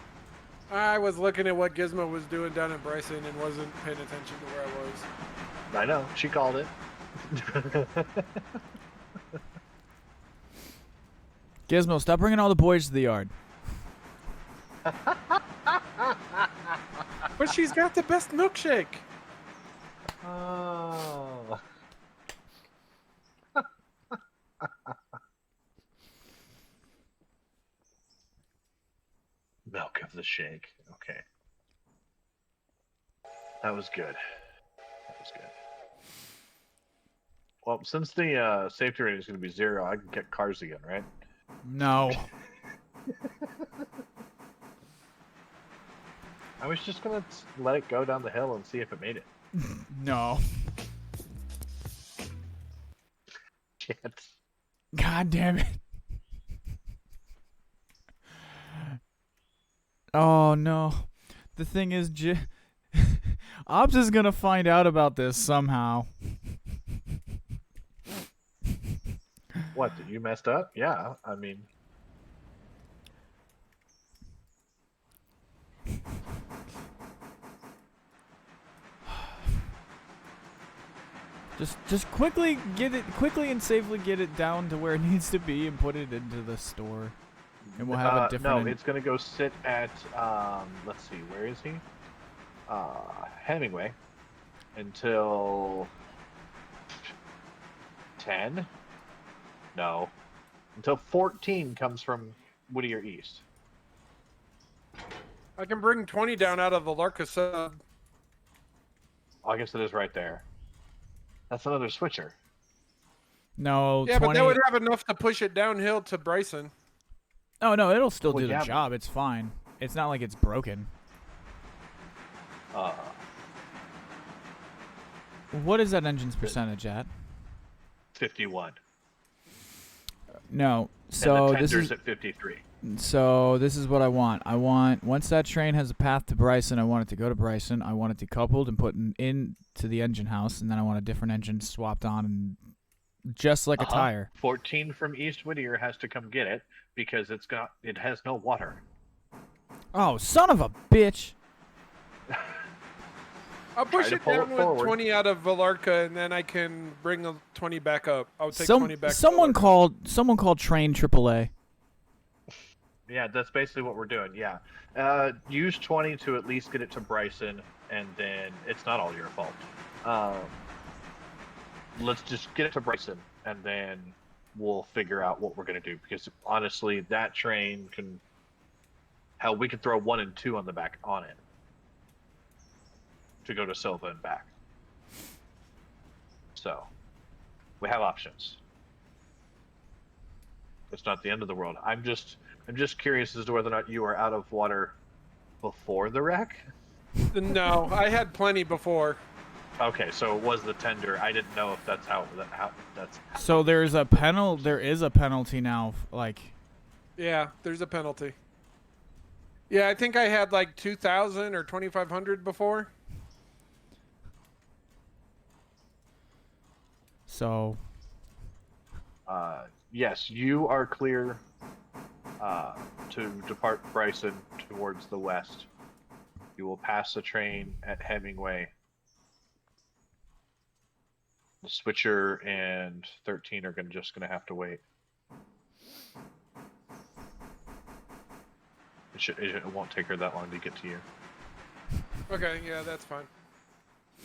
I was looking at what Gizmo was doing down at Bryson and wasn't paying attention to where I was. I know. She called it. Gizmo, stop bringing all the boys to the yard. But she's got the best milkshake. Oh. Milk of the shake. Okay. That was good. That was good. Well, since the safety rating is going to be 0, I can get cars again, right? No. I was just going to let it go down the hill and see if it made it. No. Shit. God damn it. Oh no. The thing is, Ops is gonna find out about this somehow. What, that you messed up? Yeah, I mean... Just quickly and safely get it down to where it needs to be and put it into the store. And we'll have a different... No, it's going to go sit at, let's see, where is he? Hemingway. Until... 10? No. Until 14 comes from Whittier East. I can bring 20 down out of the Larka sub. I guess it is right there. That's another switcher. No, yeah, 20... but that would have enough to push it downhill to Bryson. Oh, no, it'll still do the yeah, job. It's fine. It's not like it's broken. What is that engine's percentage at? 51. No. And So the this tender's is at 53. So this is what I want. I want, once that train has a path to Bryson, I want it to go to Bryson. I want it decoupled and put into the engine house, and then I want a different engine swapped on, and just like a tire. 14 from East Whittier has to come get it because it has no water. Oh, son of a bitch! I'll push to it pull down it with forward. 20 out of Valarka, and then I can bring a 20 back up. I'll take 20 back. Someone called Train AAA. Yeah, that's basically what we're doing. Yeah, use 20 to at least get it to Bryson, and then it's not all your fault. Let's just get it to Bryson, and then we'll figure out what we're gonna do. Because honestly, that train can. Hell, we could throw 1 and 2 on the back on it to go to Silva and back. So we have options. It's not the end of the world. I'm just curious as to whether or not you are out of water before the wreck. No, I had plenty before. Okay, so it was the tender. I didn't know if that's how that's. So there is a penalty now, like. Yeah, there's a penalty. Yeah, I think I had like 2,000 or 2,500 before. So. Yes, you are clear to depart Bryson towards the west. You will pass the train at Hemingway. The switcher and 13 are just gonna have to wait. It won't take her that long to get to you. Okay, yeah, that's fine.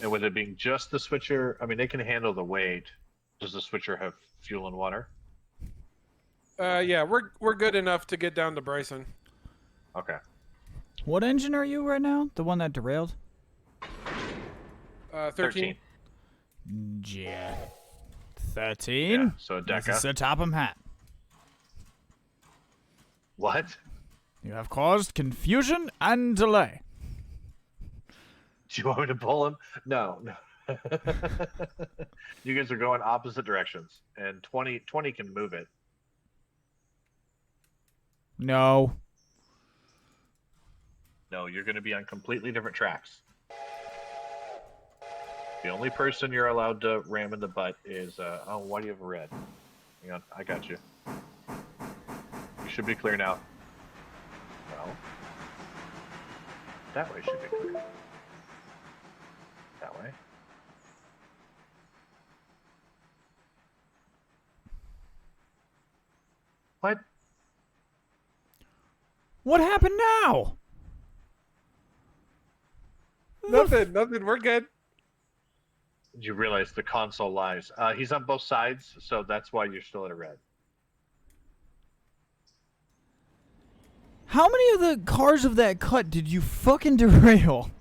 And with it being just the switcher, I mean, they can handle the weight. Does the switcher have fuel and water? Yeah, we're good enough to get down to Bryson. Okay. What engine are you right now? The one that derailed? 13. Yeah. 13? Yeah, so a This Deca. is a Topham hat. What? You have caused confusion and delay. Do you want me to pull him? No. You guys are going opposite directions, and 20 can move it. No. No, you're going to be on completely different tracks. The only person you're allowed to ram in the butt is, oh, why do you have a red? Hang on, I got you. You should be clear now. No. That way should be clear. That way. What? What happened now? Nothing. We're good. You realize the console lies. He's on both sides, so that's why you're still at a red. How many of the cars of that cut did you fucking derail?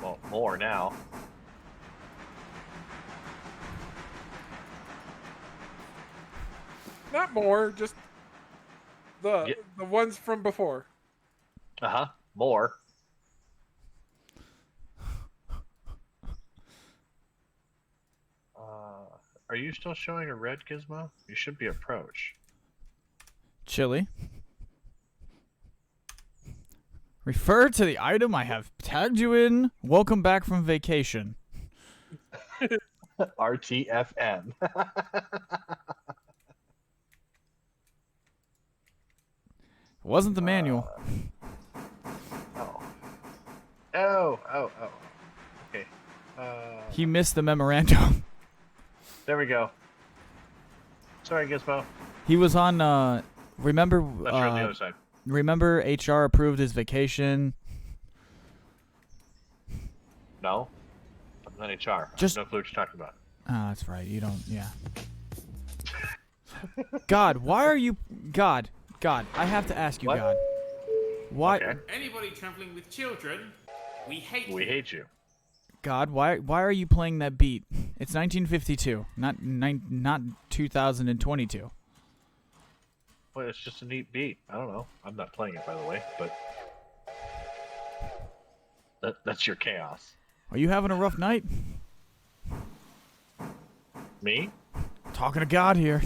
Well, more now. Not more, just the ones from before. Uh-huh. More. Are you still showing a red, Gizmo? You should be approach. Chili. Refer to the item I have tagged you in. Welcome back from vacation. RTFM. Wasn't the manual. Oh. Okay. He missed the memorandum. There we go. Sorry, Gizmo. He was on, remember... Let's try on the other side. Remember HR approved his vacation? No. I'm not HR. Just... I have no clue what you're talking about. Oh, that's right. You don't... Yeah. God, why are you... God, I have to ask you, What? God. Why... Okay. Anybody traveling with children, we hate you. We hate you. God, why are you playing that beat? It's 1952, not 2022. Well, it's just a neat beat. I don't know. I'm not playing it, by the way, but that's your chaos. Are you having a rough night? Me? Talking to God here.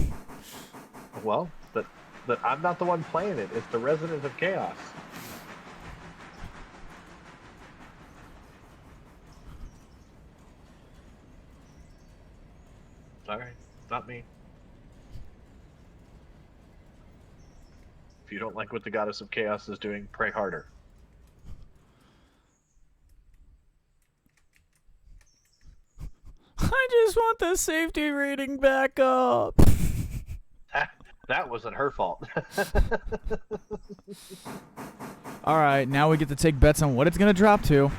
Well, but I'm not the one playing it. It's the resident of chaos. Alright, not me. If you don't like what the goddess of chaos is doing, pray harder. I just want the safety rating back up. That wasn't her fault. Alright, now we get to take bets on what it's going to drop to.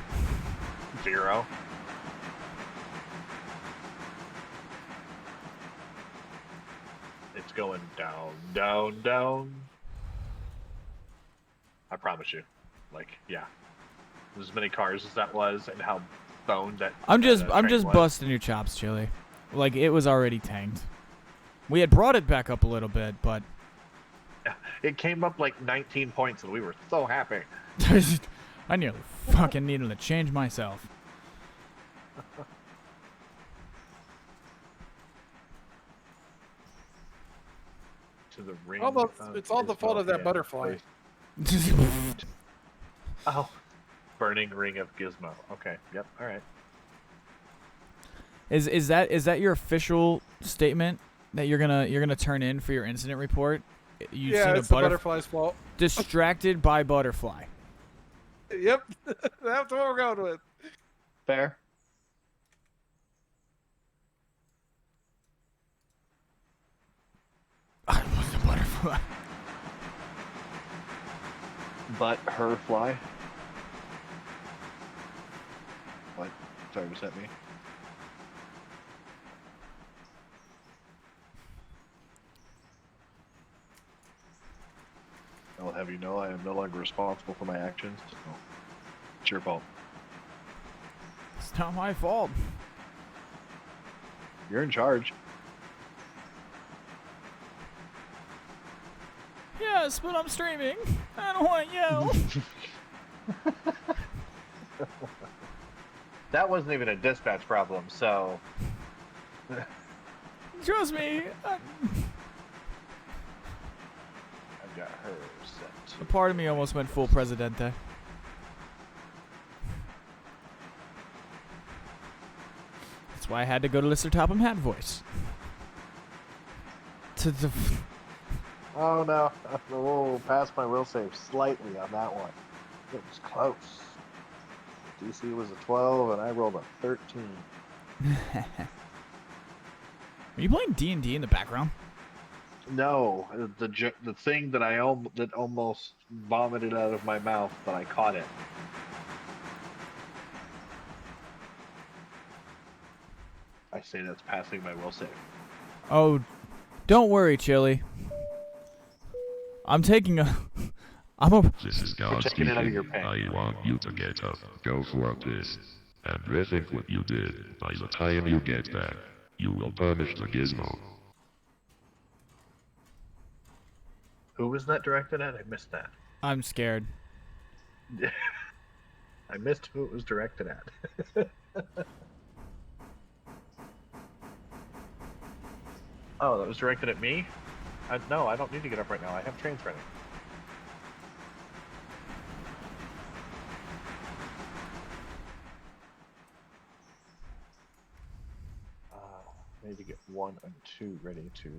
0. It's going down, down, down. I promise you. Like, yeah. As many cars as that was, and how boned that. I'm just train was. busting your chops, Chili. Like, it was already tanked. We had brought it back up a little bit, but It came up like 19 points, and we were so happy. I nearly fucking needed to change myself. To the ring. It's all the fault of that butterfly. Oh, burning ring of Gizmo. Okay. Yep. All right. Is that your official statement that you're gonna turn in for your incident report? You've Yeah, seen it's the butterfly's fault. Distracted by butterfly. Yep, that's what we're going with. Fair. But her fly. What? Sorry, was that me? I'll have you know I am no longer responsible for my actions. So it's your fault. It's not my fault. You're in charge. Yes, but I'm streaming. I don't want to yell. That wasn't even a dispatch problem, so... Trust me. I've got her set to... A part of me almost went full Presidente. That's why I had to go to Lister Topham Hat voice. To the... Oh no, we'll pass my will save slightly on that one. It was close. DC was a 12 and I rolled a 13. Are you playing D&D in the background? No, the thing that that almost vomited out of my mouth, but I caught it. I say that's passing my will save. Oh, don't worry, Chili. I'm taking a... This is God taking it out of your speaking. pants. I want you to get up. Go for this. And rethink what you did. By the time you get back, you will punish the gizmo. Who was that directed at? I missed that. I'm scared. I missed who it was directed at. Oh, that was directed at me? No, I don't need to get up right now. I have trains ready. I need to get 1 and 2 ready to...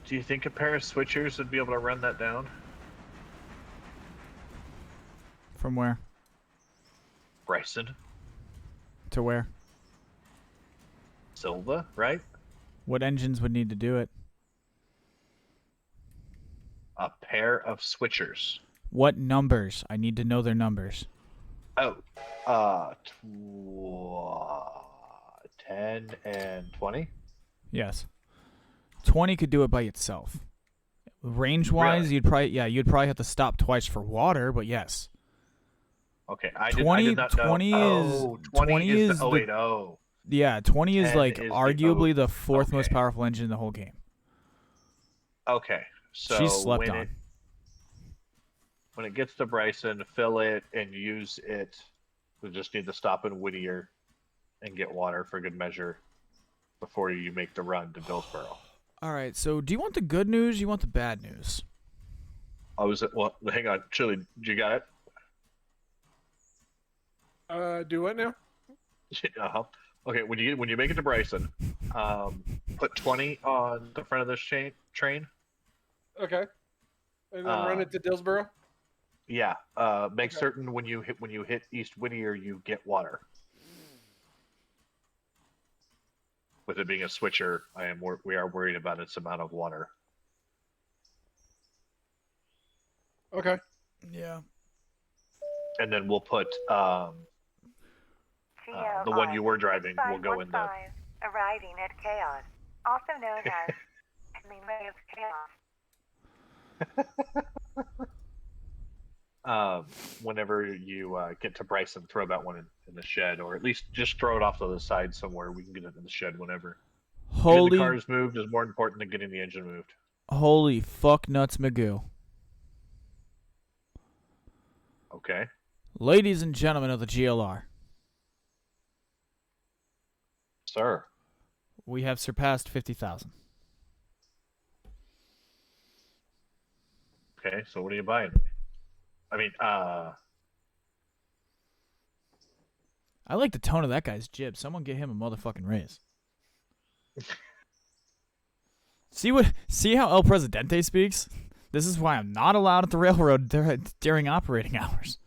Do you think a pair of switchers would be able to run that down? From where? Bryson? To where? Silva, right? What engines would need to do it? A pair of switchers. What numbers? I need to know their numbers. Oh, 10 and 20? Yes. 20 could do it by itself. Range-wise, Really? you'd probably have to stop twice for water, but yes. Okay, I 20 did not know. 20 Oh, 20 is the... Oh, the- wait, oh. Yeah, 20 is 10 like is the arguably O. the fourth most Okay. powerful engine in the whole game. Okay, so She's slept when on. when it gets to Bryson, fill it and use it. We just need to stop in Whittier and get water for good measure before you make the run to Dillsboro. All right, so do you want the good news? You want the bad news? Oh, is it? Well, hang on, Chili, you got it? Do what now? Uh-huh. Okay, when you make it to Bryson, put 20 on the front of this train. Okay. And then run it to Dillsboro? Yeah. Make Okay. certain when you hit East Whittier, you get water. With it being a switcher, we are worried about its amount of water. Okay. Yeah. And then we'll put the one you were driving. We'll go in the. Arriving at Chaos, also known as the Ray of Chaos. Whenever you get to Bryson, throw that one in the shed, or at least just throw it off to the side somewhere. We can get it in the shed whenever. Getting the cars moved is more important than getting the engine moved. Holy fuck nuts Magoo. Okay. Ladies and gentlemen of the GLR, Sir. we have surpassed 50,000. Okay, so what are you buying? I mean, I like the tone of that guy's jib. Someone get him a motherfucking raise. See how El Presidente speaks? This is why I'm not allowed at the railroad during operating hours.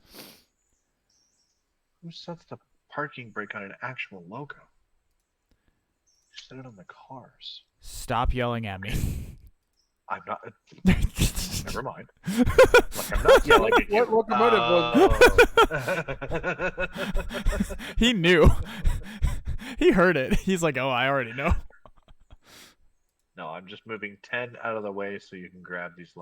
who sets the parking brake on an actual logo? Set it on the cars. Stop yelling at me. I'm not. Never mind. Like I'm not yelling at you. What locomotive was? He knew. He heard it. He's like, oh, I already know. No, I'm just moving 10 out of the way so you can grab these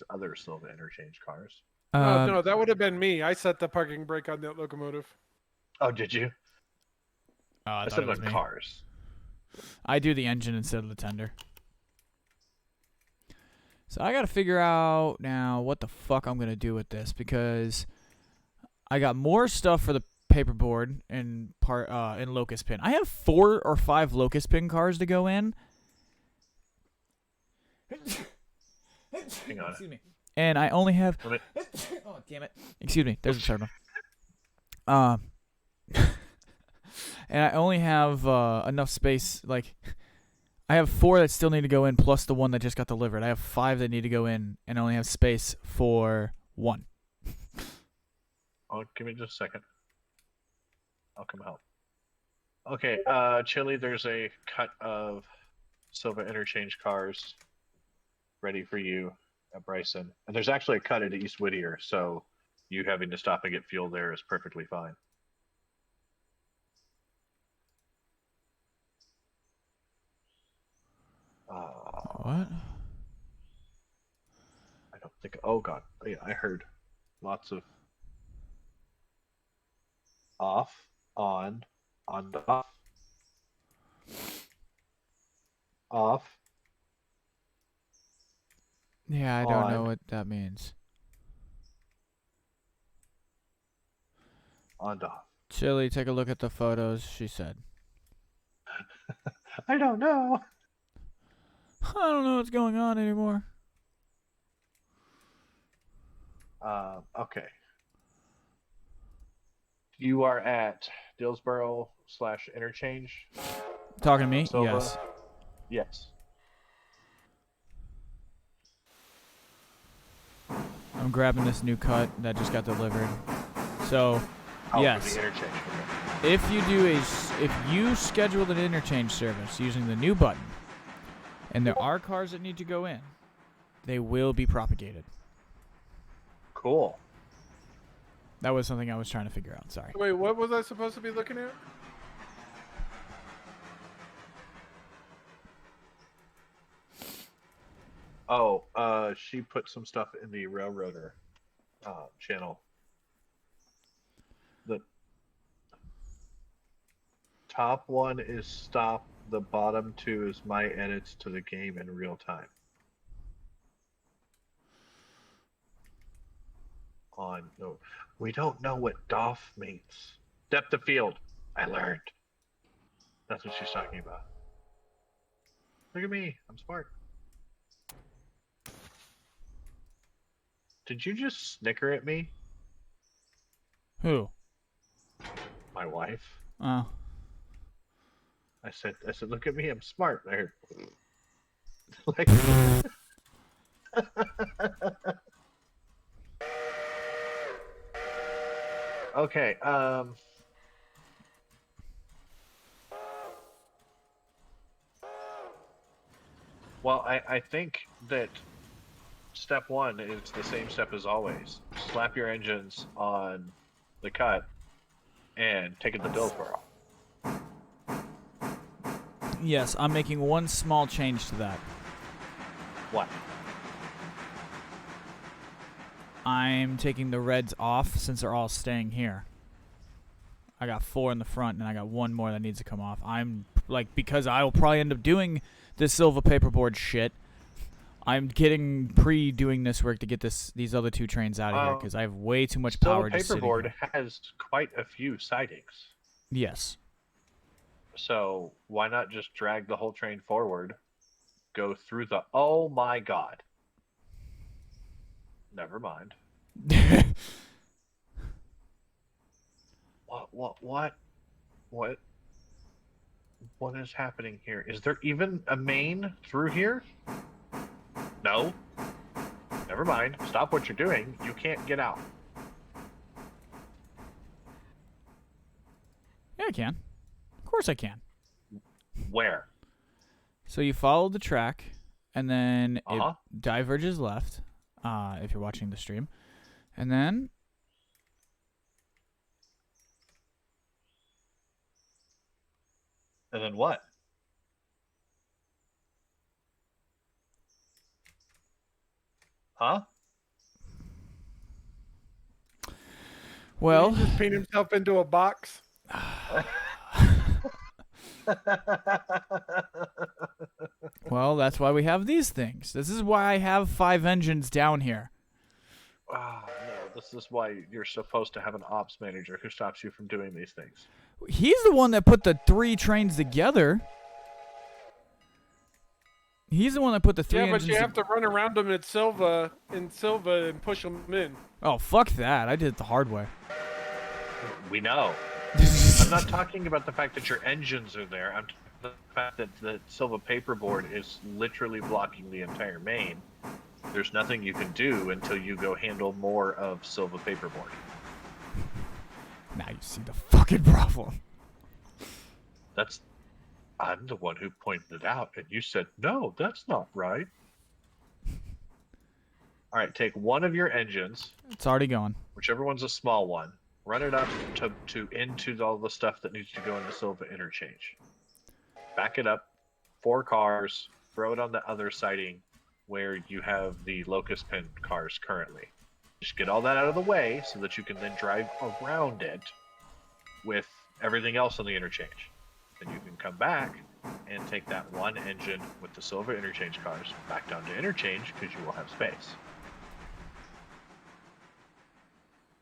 other silver interchange cars. No, that would have been me. I set the parking brake on that locomotive. Oh, did you? Oh, I I thought said it was on me. cars. I do the engine instead of the tender. So I gotta figure out now what the fuck I'm gonna do with this, because I got more stuff for the paperboard and in locust pin. I have 4 or 5 locust pin cars to go in. Hang on. Excuse me. And I only have. Oh damn it! Excuse me. There's a third one. And I only have enough space. Like, I have 4 that still need to go in, plus the one that just got delivered. I have 5 that need to go in, and I only have space for 1. Oh, give me just a second. I'll come help. Okay, Chili, there's a cut of silver interchange cars ready for you at Bryson. And there's actually a cut at East Whittier, so you having to stop and get fuel there is perfectly fine. What? I don't think. Oh god, yeah, I heard lots of off, on, off, off. Yeah, I don't know what that means. On, off. Chili, take a look at the photos, she said. I don't know. I don't know what's going on anymore. Okay. You are at Dillsboro / interchange. Talking to me? Silva? Yes. Yes. I'm grabbing this new cut that just got delivered. So, Oh, yes. for the interchange. If you scheduled an interchange service using the new button, and there are cars that need to go in, they will be propagated. Cool. That was something I was trying to figure out. Sorry. Wait, what was I supposed to be looking at? Oh, she put some stuff in the Railroader channel. The top one is stop. The bottom 2 is my edits to the game in real time. No, we don't know what DOF means. Depth of field. I learned. That's what she's talking about. Look at me. I'm smart. Did you just snicker at me? Who? My wife. Oh. I said, look at me. I'm smart. I heard. Like. Okay. Well, I think that step 1 is the same step as always. Slap your engines on the cut and take it to Dillsboro. Yes, I'm making one small change to that. What? I'm taking the reds off since they're all staying here. I got 4 in the front, and I got 1 more that needs to come off. I'm, like, because I will probably end up doing this silver paperboard shit, I'm doing this work to get these other 2 trains out of here, because I have way too much power just sitting Paperboard here. has quite a few sidings. Yes. So why not just drag the whole train forward, go through the... Oh my god. Never mind. What is happening here? Is there even a main through here? No. Never mind. Stop what you're doing. You can't get out. Yeah, I can. Of course I can. Where? So you follow the track, and then Uh-huh. it diverges left, if you're watching the stream. And then... And then what? Huh? Well... Did he just paint himself into a box? Well, that's why we have these things. This is why I have 5 engines down here. Ah, no, this is why you're supposed to have an ops manager who stops you from doing these things. He's the one that put the 3 trains together. He's the one that put the 3 Yeah, engines but you have to run around them in Silva and push them in. Oh, fuck that. I did it the hard way. We know. I'm not talking about the fact that your engines are there. I'm talking about the fact that the Silva paperboard is literally blocking the entire main. There's nothing you can do until you go handle more of Silva paperboard. Now you see the fucking problem. I'm the one who pointed it out, and you said, no, that's not right. All right, take one of your engines. It's already going. Whichever one's a small one. Run it up to into all the stuff that needs to go into Silva interchange. Back it up, 4 cars, throw it on the other siding where you have the locust pin cars currently. Just get all that out of the way so that you can then drive around it with everything else on the interchange. Then you can come back and take that one engine with the Silva interchange cars back down to interchange because you will have space.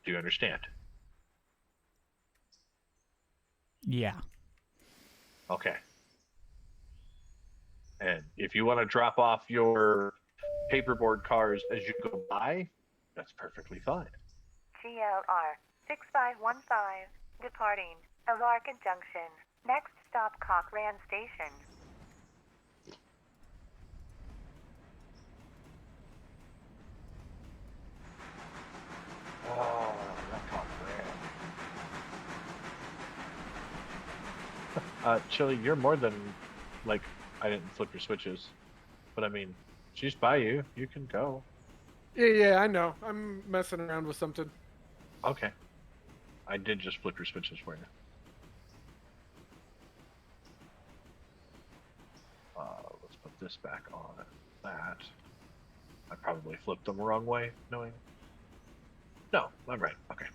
Do you understand? Yeah. Okay. And if you want to drop off your paperboard cars as you go by, that's perfectly fine. GLR 6515, departing Alarka Junction. Next stop, Cochran Station. Oh, that Cochran. Chili, you're more than, like, I didn't flip your switches. But I mean, she's by you. You can go. Yeah, I know. I'm messing around with something. Okay. I did just flip your switches for you. Let's put this back on that. I probably flipped them the wrong way, knowing. No, I'm right. Okay.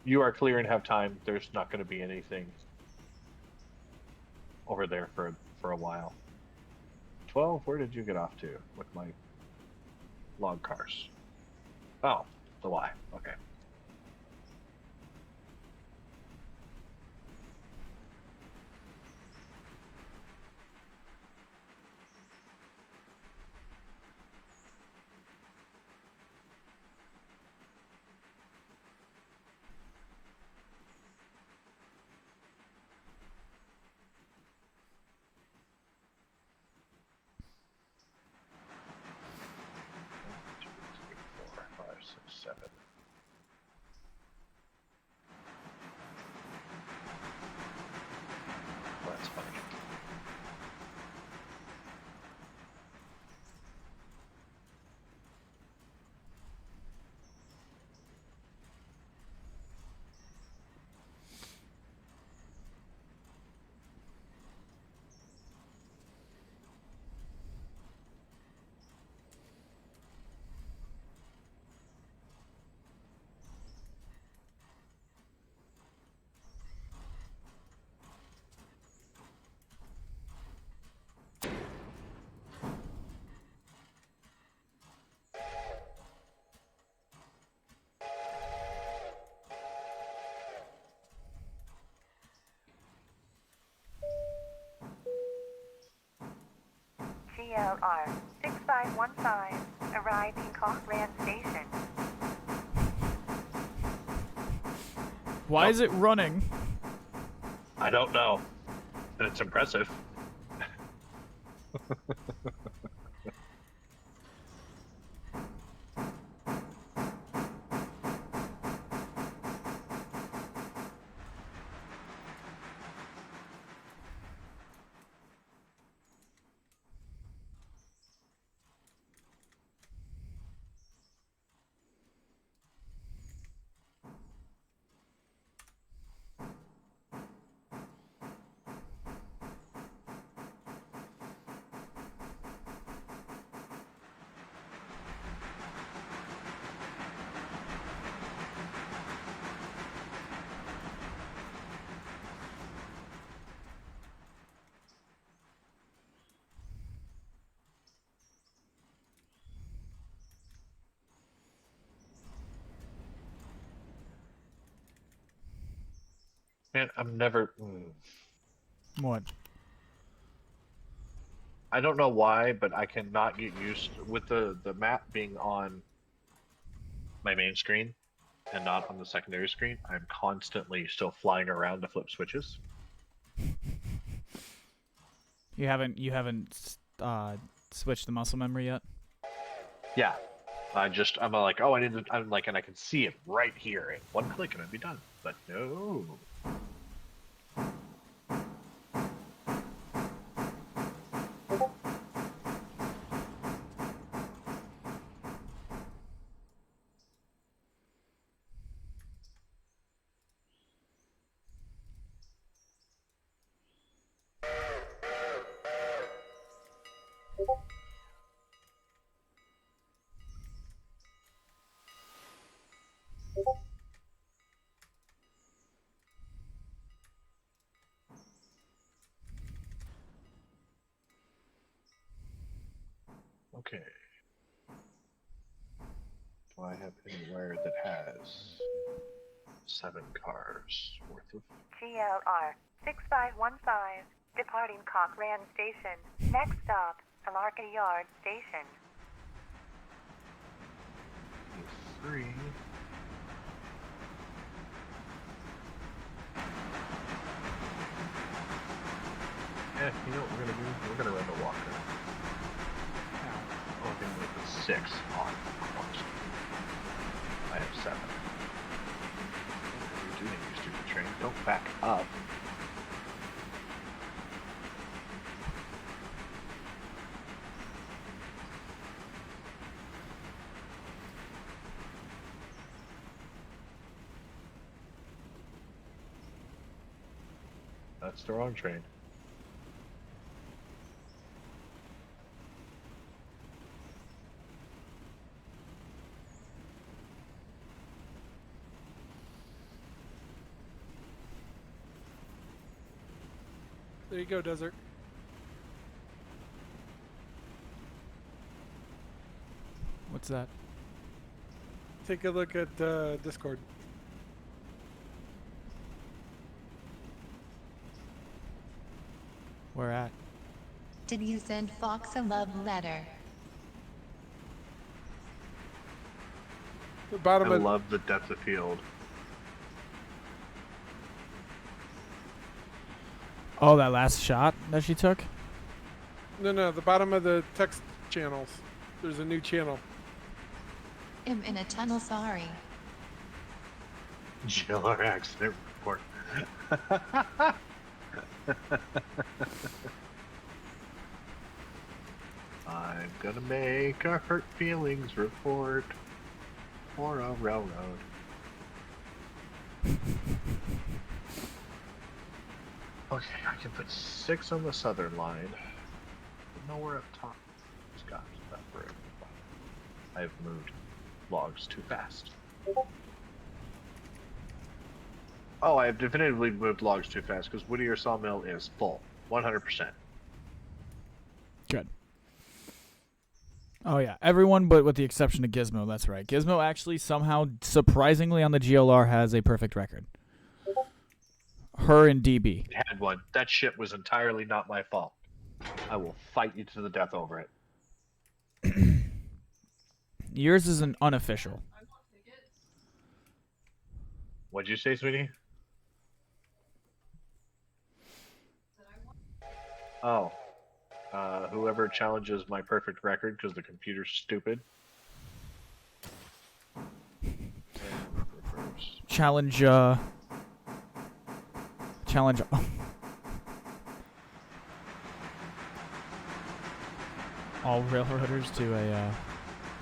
You are clear and have time. There's not going to be anything over there for a while. 12, where did you get off to with my log cars? Oh, the Y. Okay. Seven. That's funny. GLR 6515, arriving Cochran Station. Why is it running? I don't know. But it's impressive. Man, I'm never. What? I don't know why, but I cannot get used with the map being on my main screen and not on the secondary screen. I'm constantly still flying around to flip switches. You haven't switched the muscle memory yet? Yeah. I'm like, oh, I'm like, and I can see it right here. And one click and I'd be done. But no. Okay. Do I have anywhere that has 7 cars worth of? GLR 6515, departing Cochrane Station. Next stop, Alarka Yard Station. 3. Yeah, you know what we're gonna do? We're gonna run the walker. Oh, we're gonna make the 6 on course. I have 7. What are you doing, you stupid train? Don't back up. That's the wrong train. There you go, Desert. What's that? Take a look at Discord. Where at? Did you send Fox a love letter? The bottom I of love the depth of field. Oh, that last shot that she took? no, the bottom of the text channels. There's a new channel. I'm in a tunnel, sorry. GLR accident report. I'm gonna make a hurt feelings report for a railroad. Okay, I can put 6 on the southern line. But nowhere up top. Scott, that road. I've moved logs too fast. Oh, I have definitively moved logs too fast because Whittier Sawmill is full. 100%. Good. Oh yeah, everyone but with the exception of Gizmo, that's right. Gizmo actually somehow, surprisingly on the GLR, has a perfect record. Her and DB. I had one. That shit was entirely not my fault. I will fight you to the death over it. Yours is an unofficial. What'd you say, sweetie? Oh. Whoever challenges my perfect record because the computer's stupid. Challenge, challenge. All railroaders to a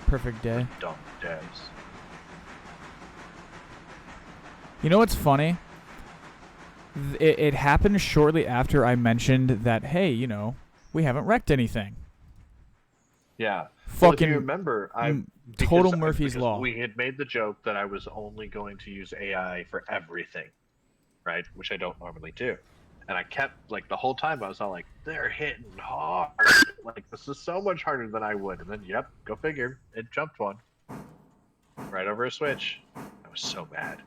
perfect day. Dumb devs. You know what's funny? It happened shortly after I mentioned that, hey, you know, we haven't wrecked anything. Yeah. Fucking well, if you remember, total Murphy's Law. We had made the joke that I was only going to use AI for everything, right? Which I don't normally do. And I kept, like, the whole time I was all like, they're hitting hard. Like, this is so much harder than I would. And then, yep, go figure. It jumped one. Right over a switch. I was so mad.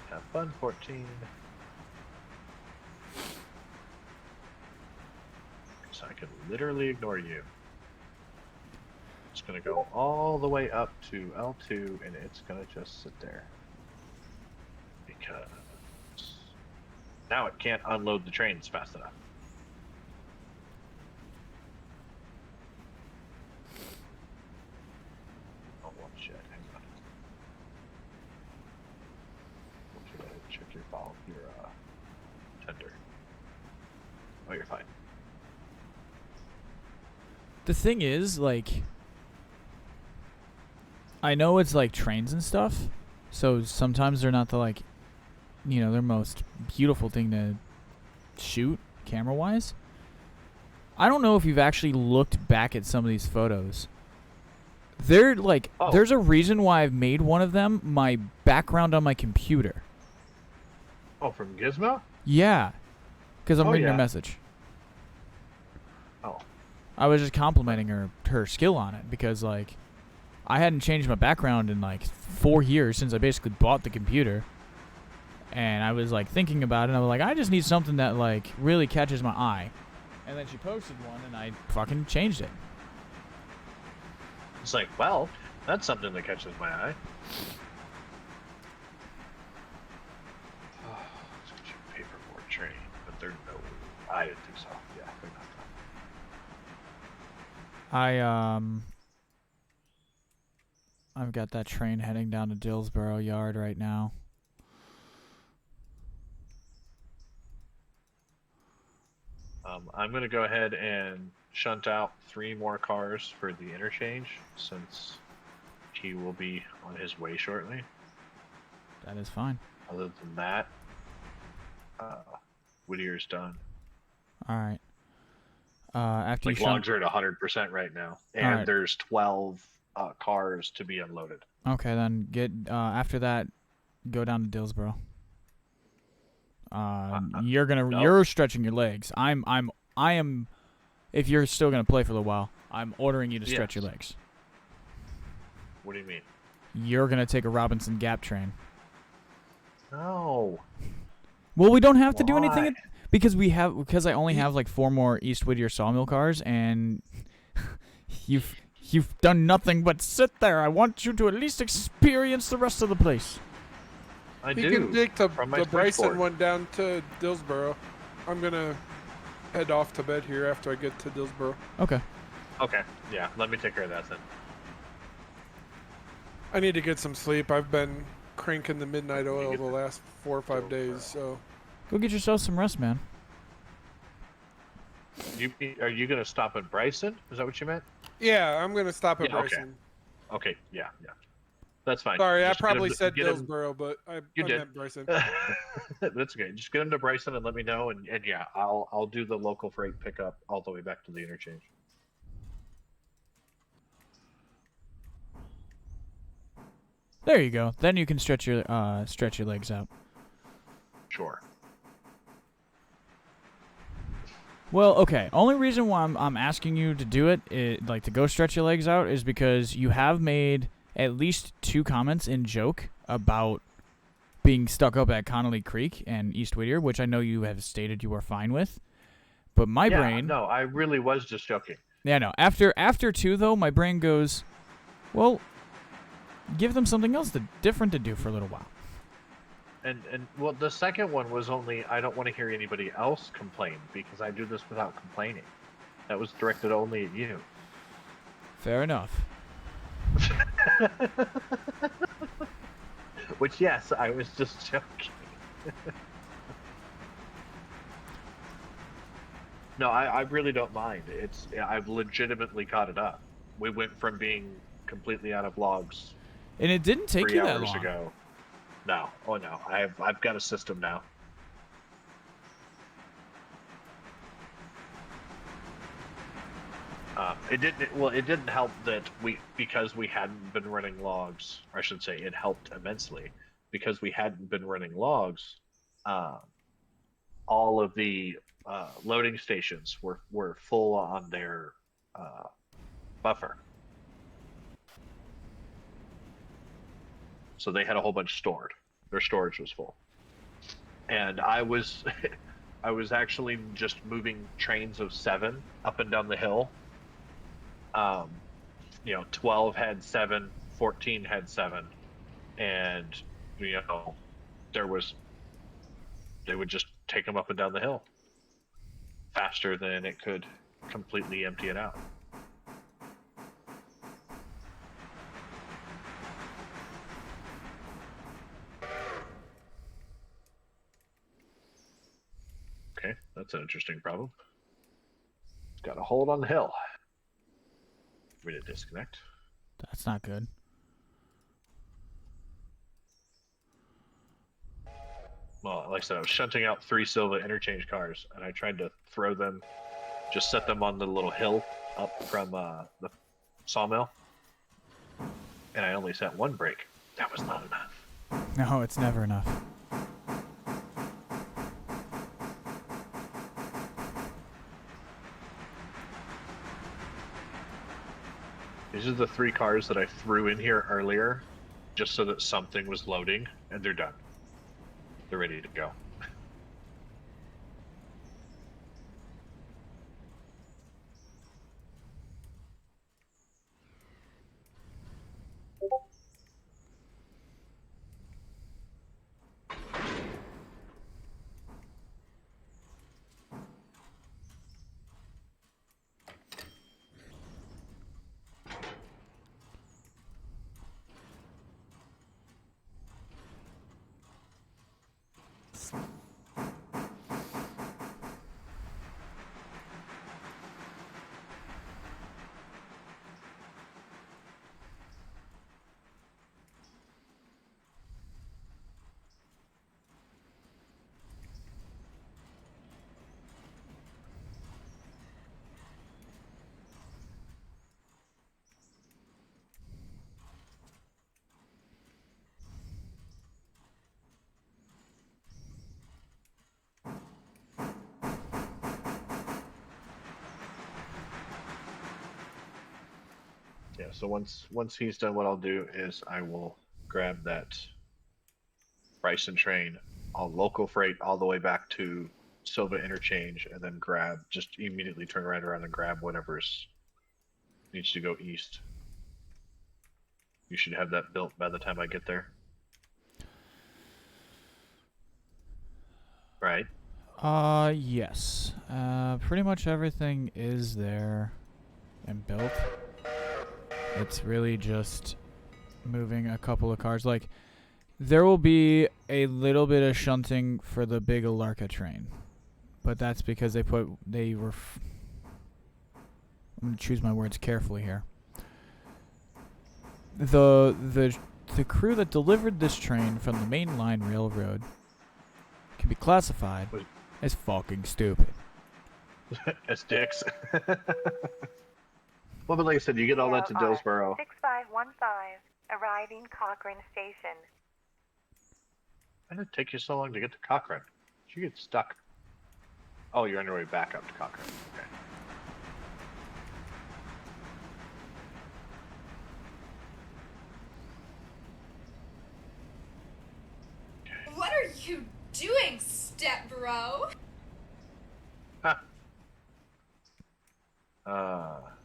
Have fun, 14. So I can literally ignore you. It's going to go all the way up to L2, and it's going to just sit there. Because now it can't unload the trains fast enough. Oh, well, shit. Hang on. Should I check your file, your tender? Oh, you're fine. The thing is, like, I know it's like trains and stuff, so sometimes they're not the, like, you know, their most beautiful thing to shoot camera-wise. I don't know if you've actually looked back at some of these photos. They're like, there's a reason why I've made one of them my background on my computer. Oh, from Gizmo? Yeah, because I'm reading her message. Oh. I was just complimenting her skill on it because, like, I hadn't changed my background in like 4 years since I basically bought the computer. And I was like thinking about it, and I was like, I just need something that like really catches my eye. And then she posted one, and I fucking changed it. It's like, well, that's something that catches my eye. Paperboard train, but they're no. I didn't think so. Yeah, they're not. I've got that train heading down to Dillsboro Yard right now. I'm going to go ahead and shunt out 3 more cars for the interchange, since he will be on his way shortly. That is fine. Other than that, Whittier's done. All right. After like, you logs are at 100% right now, and right. there's 12 cars to be unloaded. Okay, then get after that, go down to Dillsboro. You're stretching your legs. I am. If you're still gonna play for a little while, I'm ordering you to stretch your legs. What do you mean? You're gonna take a Robinson Gap train. No. Well, we don't have to do anything because I only have like 4 more East Whittier sawmill cars, and you've done nothing but sit there. I want you to at least experience the rest of the place. You can take the Bryson one down to Dillsboro. I'm gonna head off to bed here after I get to Dillsboro. Okay. Okay. Yeah. Let me take care of that then. I need to get some sleep. I've been cranking the midnight oil the last 4 or 5 days. So. Go get yourself some rest, man. Are you gonna stop at Bryson? Is that what you meant? Yeah, I'm gonna stop at Bryson. Okay. Yeah. That's fine. Sorry, Just I probably said Dillsboro, but I meant Bryson. That's okay. Just get him to Bryson and let me know, and yeah, I'll do the local freight pickup all the way back to the interchange. There you go. Then you can stretch your legs out. Sure. Well, okay. Only reason why I'm asking you to do it, like to go stretch your legs out, is because you have made at least 2 comments in joke about being stuck up at Connolly Creek and East Whittier, which I know you have stated you are fine with. But my brain... No, I really was just joking. Yeah, no. After 2, though, my brain goes, well, give them something else different to do for a little while. And well, the second one was only, I don't want to hear anybody else complain, because I do this without complaining. That was directed only at you. Fair enough. Which, yes, I was just joking. No, I really don't mind. I've legitimately caught it up. We went from being completely out of logs. And it didn't take you that long. 3 hours ago. No. Oh no. I've got a system now. It didn't help that because we hadn't been running logs, or I should say it helped immensely because we hadn't been running logs. All of the loading stations were full on their buffer. So they had a whole bunch stored. Their storage was full, and I was I was actually just moving trains of 7 up and down the hill. 12 had 7, 14 had 7, and there was they would just take them up and down the hill faster than it could completely empty it out. Okay, that's an interesting problem. It's got a hold on the hill. We did disconnect. That's not good. Well, like I said, I was shunting out 3 Silva interchange cars, and I tried to throw them, just set them on the little hill up from the sawmill, and I only set 1 brake. That was not enough. No, it's never enough. These are the 3 cars that I threw in here earlier, just so that something was loading, and they're done. They're ready to go. Yeah, so once he's done, what I'll do is I will grab that Bryson train, all local freight all the way back to Silva interchange, and then just immediately turn right around and grab whatever's needs to go east. You should have that built by the time I get there. Right? Yes. Pretty much everything is there and built. It's really just moving a couple of cars. Like, there will be a little bit of shunting for the big Alarka train, but that's because I'm going to choose my words carefully here. The crew that delivered this train from the main line railroad can be classified as fucking stupid. As dicks. Well, but like I said, you get all that to Dillsboro. 6515, arriving Cochrane Station. Why did it take you so long to get to Cochrane? Did you get stuck? Oh, you're on your way back up to Cochrane. Okay. What are you doing, step bro?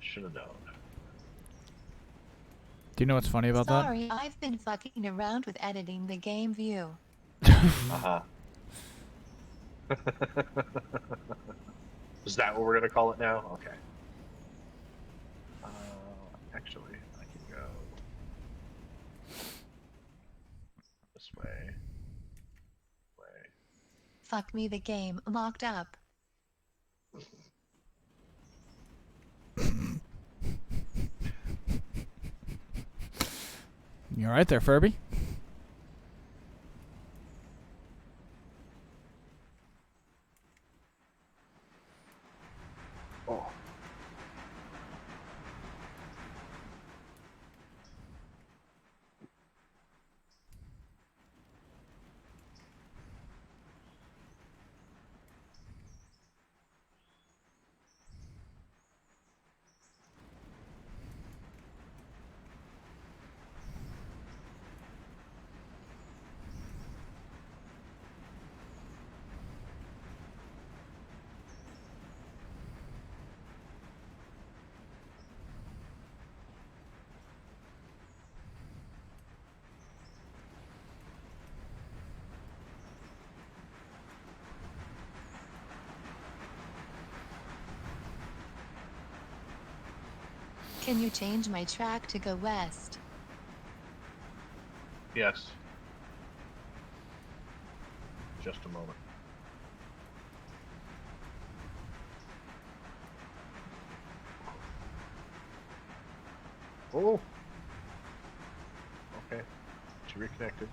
Should have known. Do you know what's funny about that? Sorry, I've been fucking around with editing the game view. Uh-huh. Is that what we're gonna call it now? Okay. Actually, I can go this way. Fuck me, the game locked up. You alright there, Furby? Oh. Can you change my track to go west? Yes. Just a moment. Oh. Okay. She reconnected.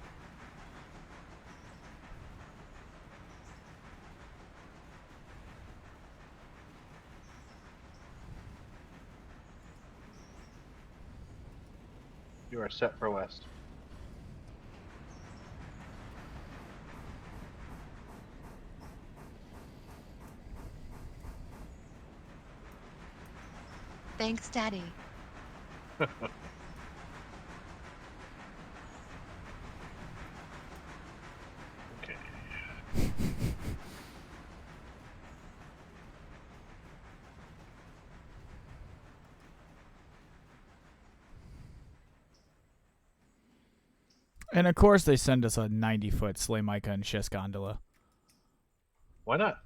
You are set for west. Thanks, Daddy. Okay. And of course, they send us a 90-foot Slay Micah and Shish gondola. Why not?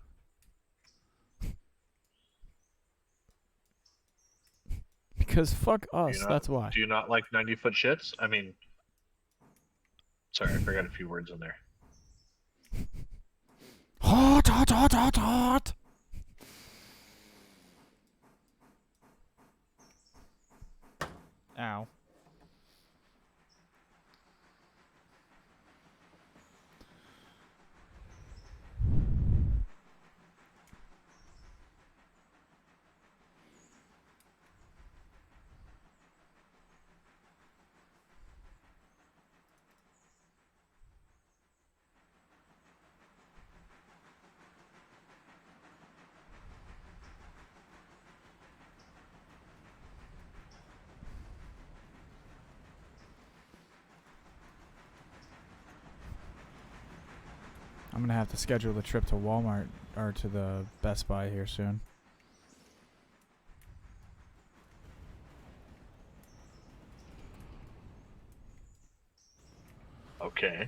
Because fuck us, Not, that's why. Do you not like 90-foot shits? I mean, sorry, I forgot a few words in there. Hot, hot, hot, hot, hot. Ow. I'm gonna have to schedule the trip to Walmart or to the Best Buy here soon. Okay.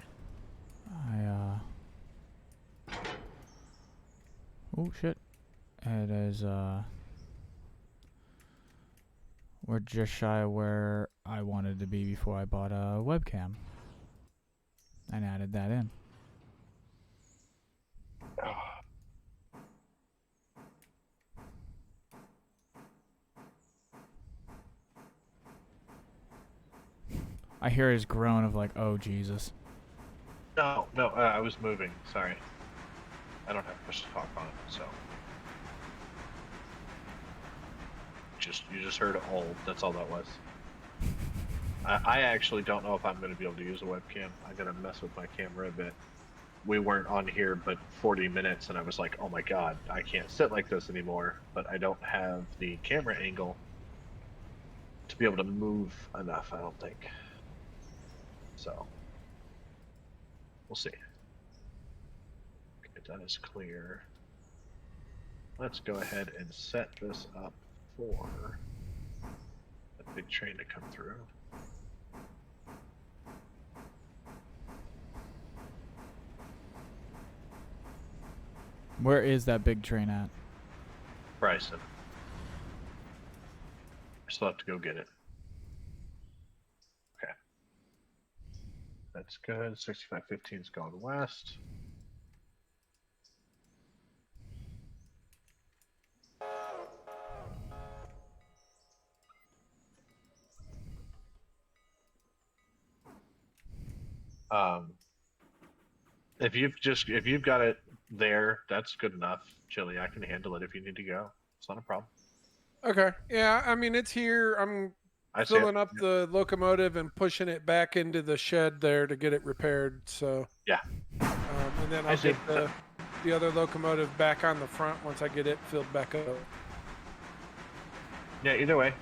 Oh shit. It is we're just shy of where I wanted to be before I bought a webcam. And added that in. I hear his groan of like, oh Jesus. No, I was moving. Sorry. I don't have push to talk on it, so. You just heard old. That's all that was. I actually don't know if I'm going to be able to use a webcam. I got to mess with my camera a bit. We weren't on here but 40 minutes, and I was like, oh my god, I can't sit like this anymore. But I don't have the camera angle to be able to move enough, I don't think. So, we'll see. Okay, that is clear. Let's go ahead and set this up for a big train to come through. Where is that big train at? Bryson. I still have to go get it. Okay. That's good. 6515's going west. If you've got it there, that's good enough, Chili. I can handle it if you need to go. It's not a problem. Okay. Yeah, I mean it's here. I'm filling up the locomotive and pushing it back into the shed there to get it repaired. So yeah. And then I'll get the other locomotive back on the front once I get it filled back up. Yeah. Either way.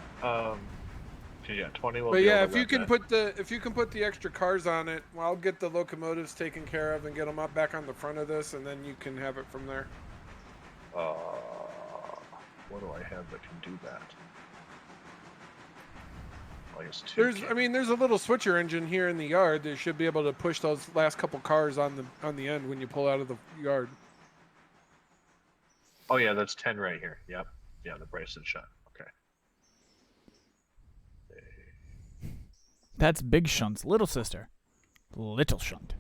Yeah, 20 will. But yeah, if you can put the extra cars on it, well, I'll get the locomotives taken care of and get them up back on the front of this, and then you can have it from there. What do I have that can do that? There's a little switcher engine here in the yard. They should be able to push those last couple cars on the end when you pull out of the yard. Oh yeah, that's 10 right here. Yep. Yeah, the bracelet shut. Okay. That's Big Shunt's little sister. Little Shunt.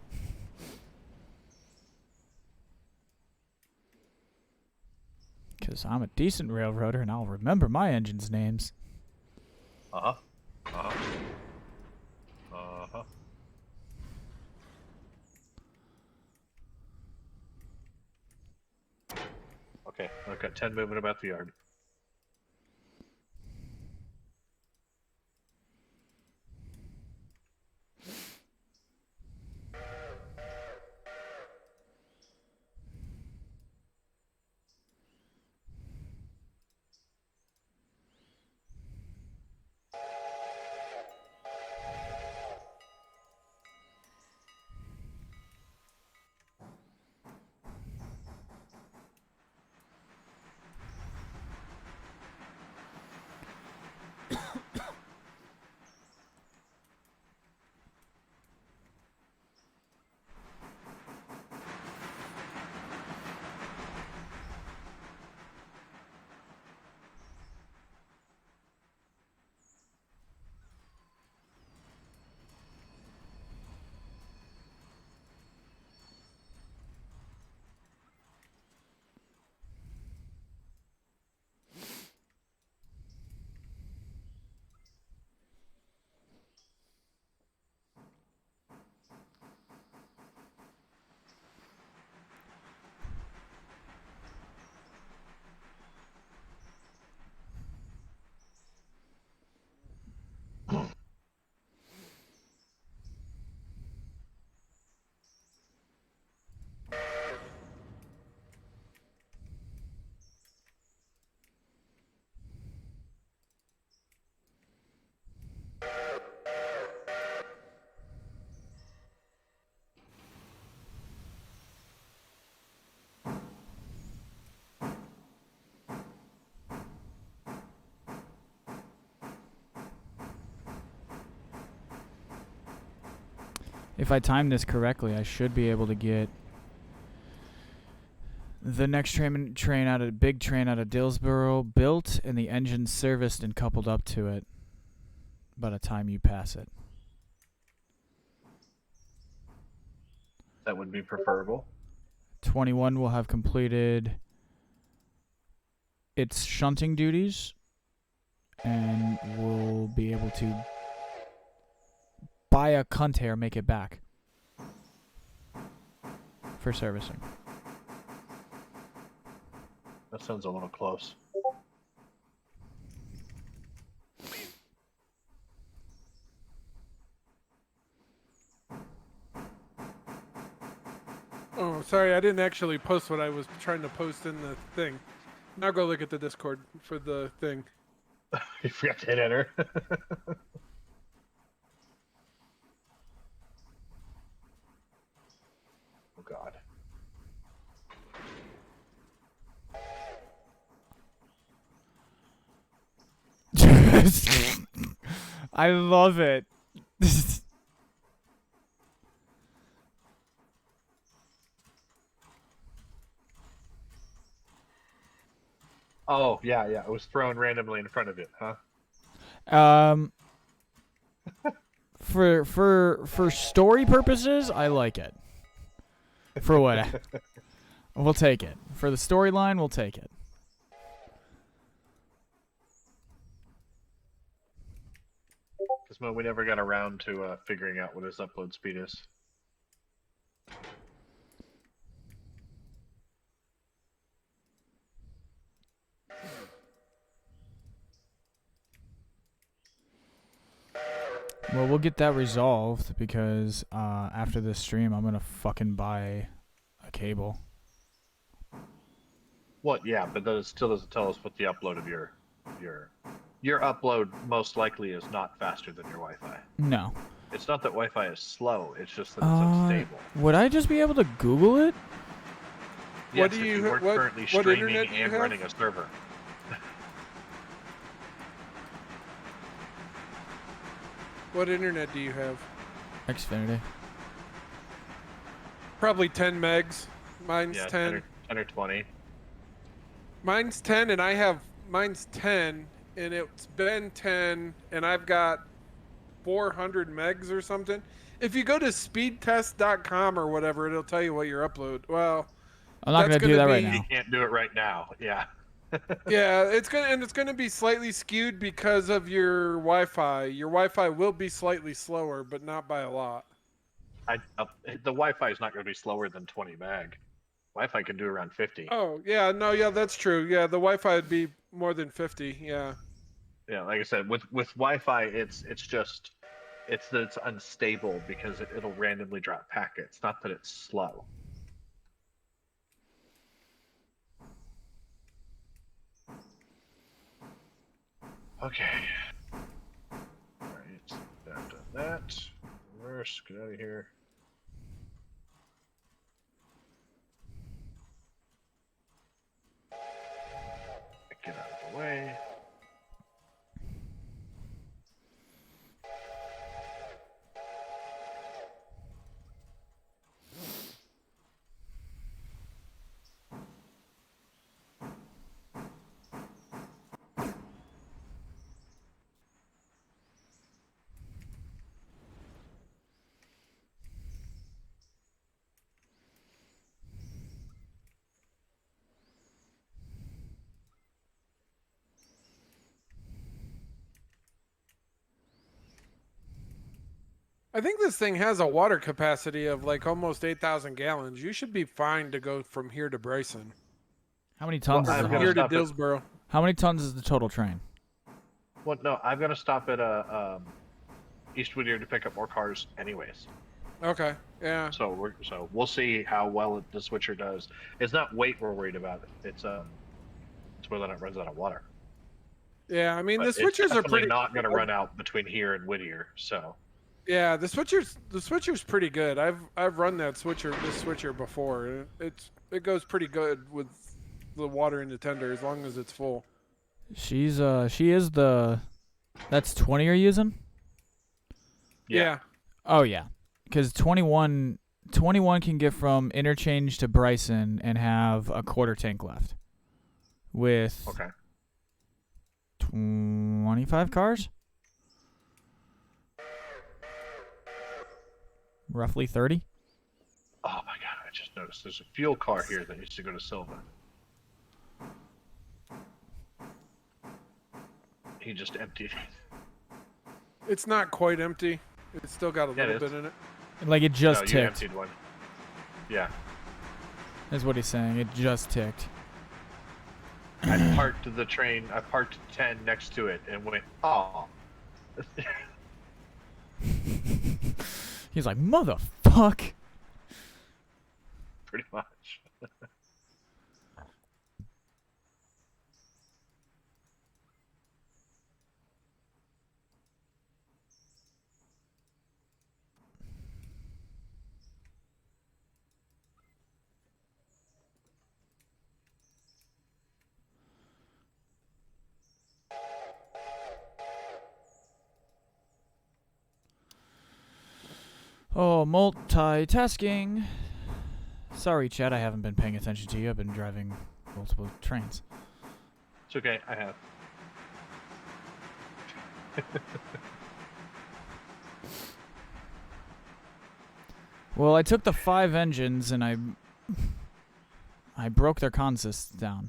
Because I'm a decent railroader and I'll remember my engine's names. Uh-huh. Uh-huh. Uh-huh. Okay, I've got 10 moving about the yard. If I time this correctly, I should be able to get the next train out of big train out of Dillsboro built and the engine serviced and coupled up to it by the time you pass it. That would be preferable. 21 will have completed its shunting duties and will be able to buy a Cuntair, make it back for servicing. That sounds a little close. Oh, sorry, I didn't actually post what I was trying to post in the thing. Now go look at the Discord for the thing. You forgot to hit enter. Oh God. I love it. Oh, yeah, yeah. It was thrown randomly in front of it, huh? For story purposes, I like it. For what? We'll take it. For the storyline, we'll take it. Because we never got around to figuring out what his upload speed is. Well, we'll get that resolved because after this stream, I'm gonna fucking buy a cable. Well, yeah, but that still doesn't tell us what the upload of your upload most likely is not faster than your Wi-Fi. No. It's not that Wi-Fi is slow; it's just that it's unstable. Would I just be able to Google it? Yes, What do if you- you weren't what- currently what streaming internet do you and have? running a server. What internet do you have? Xfinity. Probably 10 megs. Mine's Yeah, 10. 10 or 20. Mine's 10 and mine's 10 and it's been 10 and I've got 400 megs or something. If you go to speedtest.com or whatever, it'll tell you what your upload. Well, I'm not that's gonna do that right be- now. You can't do it right now. Yeah. Yeah, it's gonna be slightly skewed because of your Wi-Fi. Your Wi-Fi will be slightly slower, but not by a lot. The Wi-Fi is not going to be slower than 20 meg. Wi-Fi can do around 50. Oh yeah, no, yeah, that's true. Yeah, the Wi-Fi would be more than 50. Yeah. Yeah, like I said, with Wi-Fi, it's just that it's unstable because it'll randomly drop packets. Not that it's slow. Okay. All right, I've done that. Reverse, get out of here. Get out of the way. I think this thing has a water capacity of like almost 8,000 gallons. You should be fine to go from here to Bryson. How many tons? Or is from it? here to Dillsboro. How many tons is the total train? Well, no, I'm gonna stop at East Whittier to pick up more cars, anyways. Okay. Yeah. So we'll see how well the switcher does. It's not weight we're worried about. It's whether it runs out of water. Yeah, I mean But the switchers are pretty. not going to run out between here and Whittier. So. Yeah, the switcher's pretty good. I've run this switcher before. And it goes pretty good with the water in the tender as long as it's full. She is the. That's 20 you're using? Yeah. Oh yeah, because 21 can get from interchange to Bryson and have a quarter tank left. With okay. 25 cars? Roughly 30? Oh my god, I just noticed there's a fuel car here that needs to go to Silva. He just emptied it. It's not quite empty. It's still got a little bit in it. Like it just no, ticked. You emptied one. Yeah. That's what he's saying. It just ticked. I parked the train. I parked 10 next to it and went, oh. He's like, motherfuck. Pretty much. Oh, multitasking. Sorry, Chad, I haven't been paying attention to you. I've been driving multiple trains. It's okay, I have. Well, I took the 5 engines and I broke their consists down.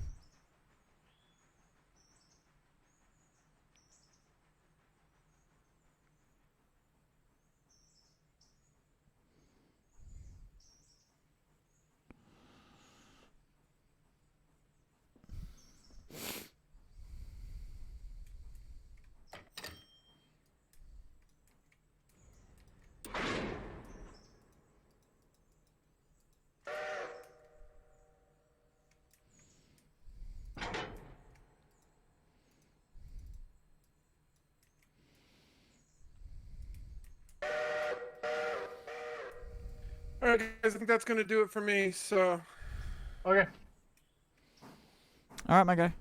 All right, guys, I think that's going to do it for me. So. Okay. All right, my guy.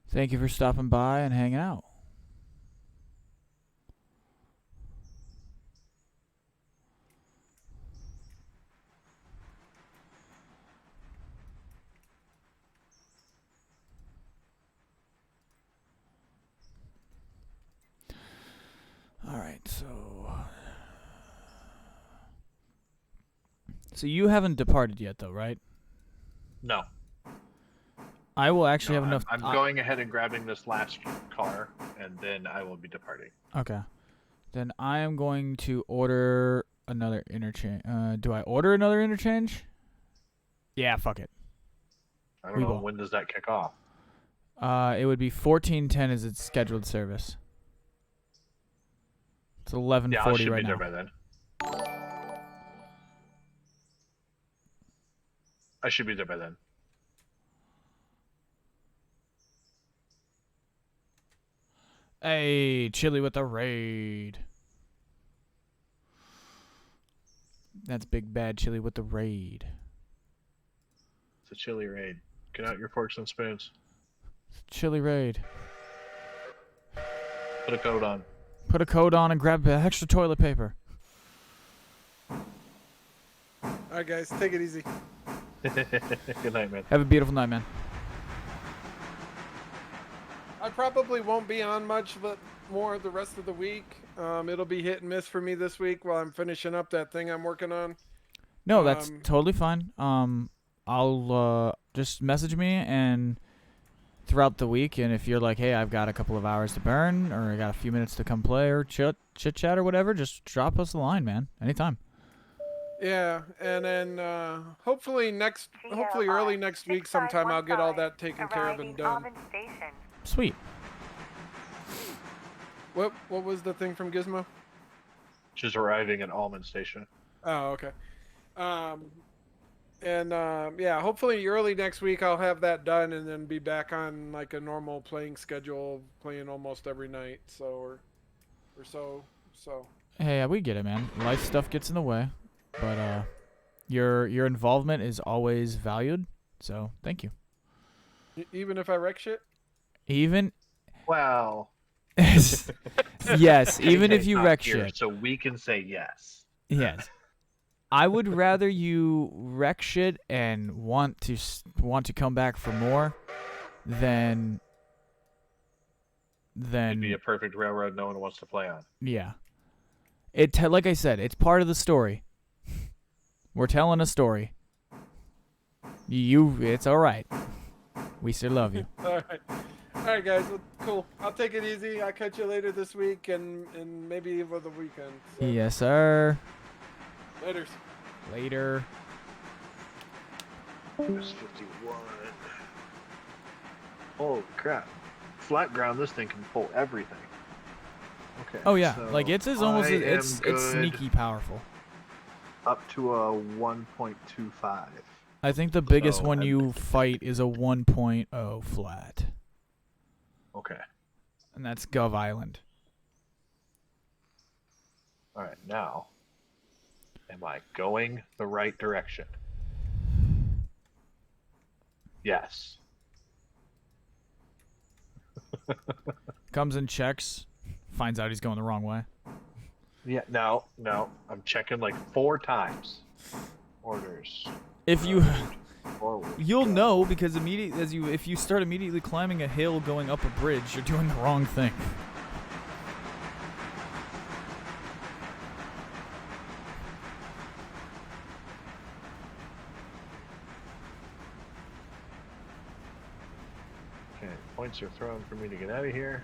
Thank you for stopping by and hanging out. So you haven't departed yet, though, right? No. I will actually No, have enough. I'm going ahead and grabbing this last car, and then I will be departing. Okay. Then I am going to order another interchange. Do I order another interchange? Yeah, fuck it. I don't know. When does that kick off? It would be 14:10 as its scheduled service. It's 11:40 yeah, I should right be now. there by then. I should be there by then. Hey, Chili with the raid. That's big bad Chili with the raid. It's a chili raid. Get out your forks and spoons. Chili raid. Put a coat on. Put a coat on and grab extra toilet paper. Alright, guys, take it easy. Good night, man. Have a beautiful night, man. I probably won't be on much but more the rest of the week. It'll be hit and miss for me this week while I'm finishing up that thing I'm working on. No, that's totally fine. I'll just message me and throughout the week, and if you're like, hey, I've got a couple of hours to burn, or I got a few minutes to come play or chit chat or whatever, just drop us a line, man. Anytime. Yeah, and then hopefully early next week sometime I'll get all that taken care of and done. Sweet. What was the thing from Gizmo? She's arriving at Almond Station. Oh, okay. Yeah, hopefully early next week I'll have that done and then be back on like a normal playing schedule, playing almost every night. So. Hey, we get it, man. Life stuff gets in the way, but your involvement is always valued. So thank you. Even if I wreck shit. Even. Wow. Yes, even if you wreck here, shit. So we can say yes. Yes. I would rather you wreck shit and want to come back for more than It'd be a perfect railroad no one wants to play on. Yeah. Like I said, it's part of the story. We're telling a story. It's all right. We still love you. All right, guys. Well, cool. I'll take it easy. I'll catch you later this week and maybe over the weekend. So. Yes, sir. Laters. Later. There's 51. Holy crap. Flat ground, this thing can pull everything. Okay. Oh yeah, so like it's almost it's sneaky powerful. Up to a 1.25. I think the biggest one you fight is a 1.0 flat. Okay. And that's Gov Island. All right, now, am I going the right direction? Yes. Comes and checks, finds out he's going the wrong way. Yeah, no, I'm checking like 4 times. Orders. If you, forward. You'll know because if you start immediately climbing a hill going up a bridge, you're doing the wrong thing. Okay, points are thrown for me to get out of here.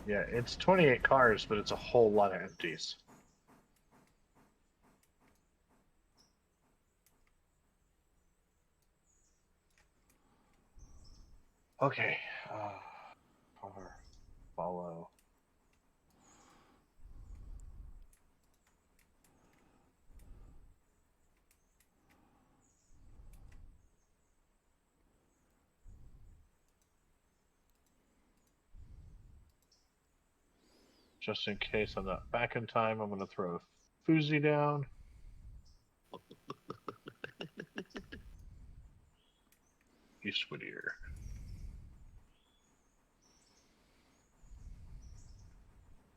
Yeah, it's 28 cars, but it's a whole lot of empties. Okay. Car, follow. Just in case I'm not back in time, I'm going to throw a Foozy down. East Whittier.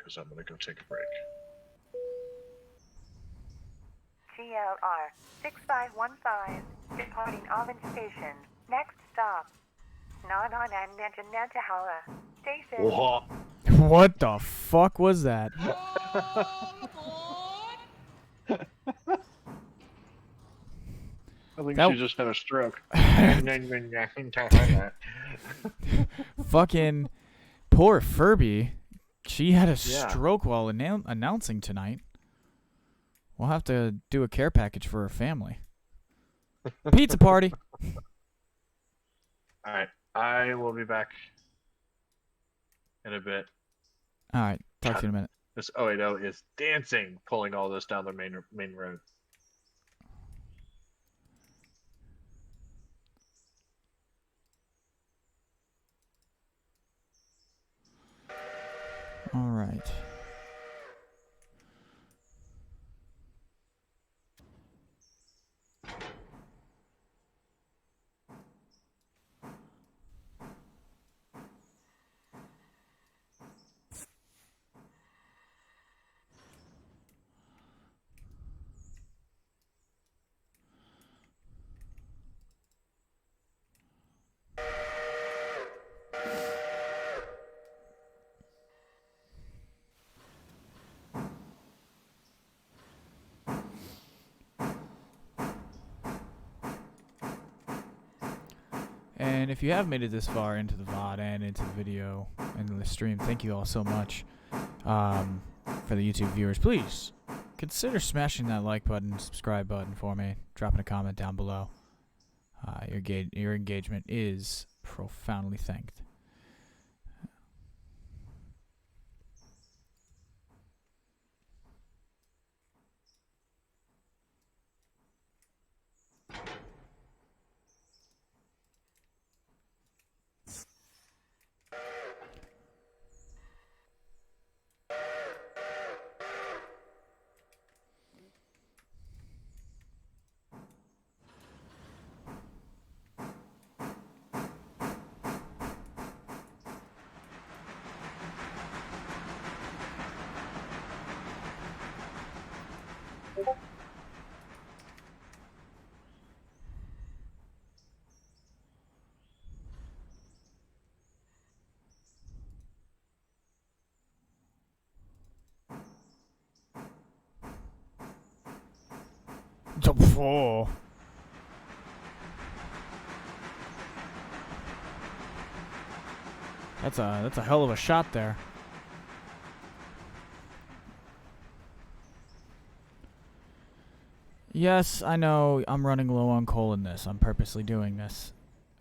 because I'm going to go take a break. GLR 6515, departing Orange Station. Next stop, Nananahala Station. Whoa. What the fuck was that? I think That- she just had a stroke. Fucking poor Furby. She had a stroke while announcing tonight. We'll have to do a care package for her family. Pizza party. All right, I will be back in a bit. All right, talk to you in a minute. This 080 is dancing, pulling all this down the main road. All right. And if you have made it this far into the VOD and into the video and the stream, thank you all so much. For the YouTube viewers, please consider smashing that like button, subscribe button for me, dropping a comment down below. Your engagement is profoundly thanked. Oh. That's a hell of a shot there. Yes, I know I'm running low on coal in this. I'm purposely doing this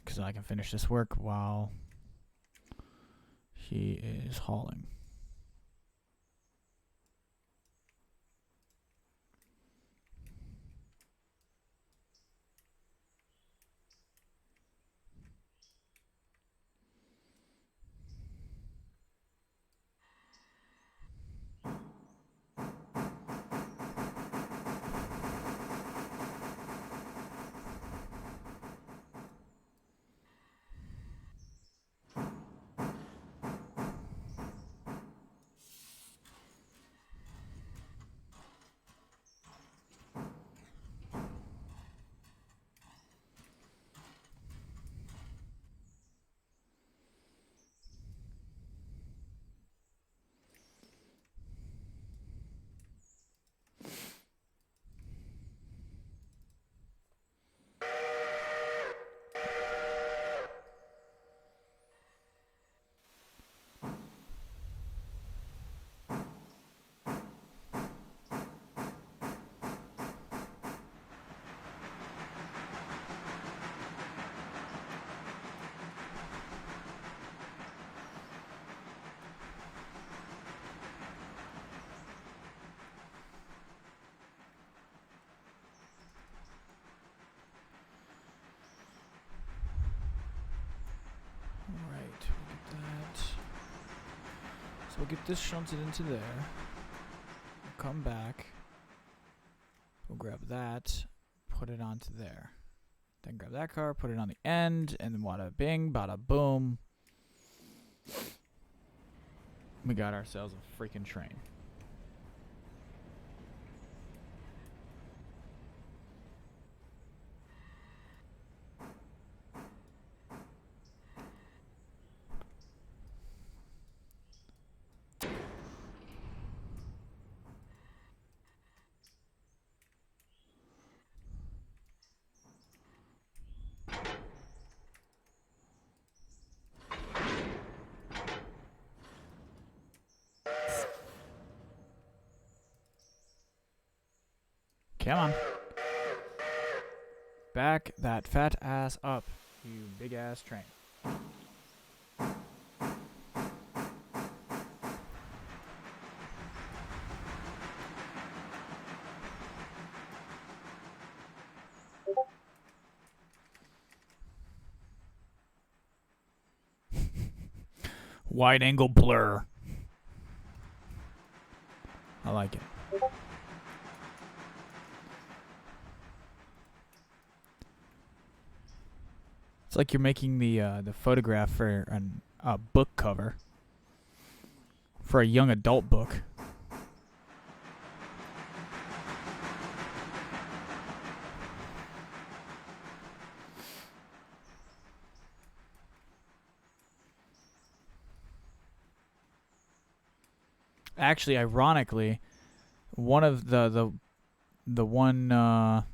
because I can finish this work while he is hauling. Alright, we'll get that. So we'll get this shunted into there. We'll come back. We'll grab that, put it onto there. Then grab that car, put it on the end, and then wada bing, bada boom. We got ourselves a freaking train. Come on. Back that fat ass up, you big ass train. Wide angle blur. I like it. It's like you're making the photograph for a book cover for a young adult book. Actually, ironically, one of the one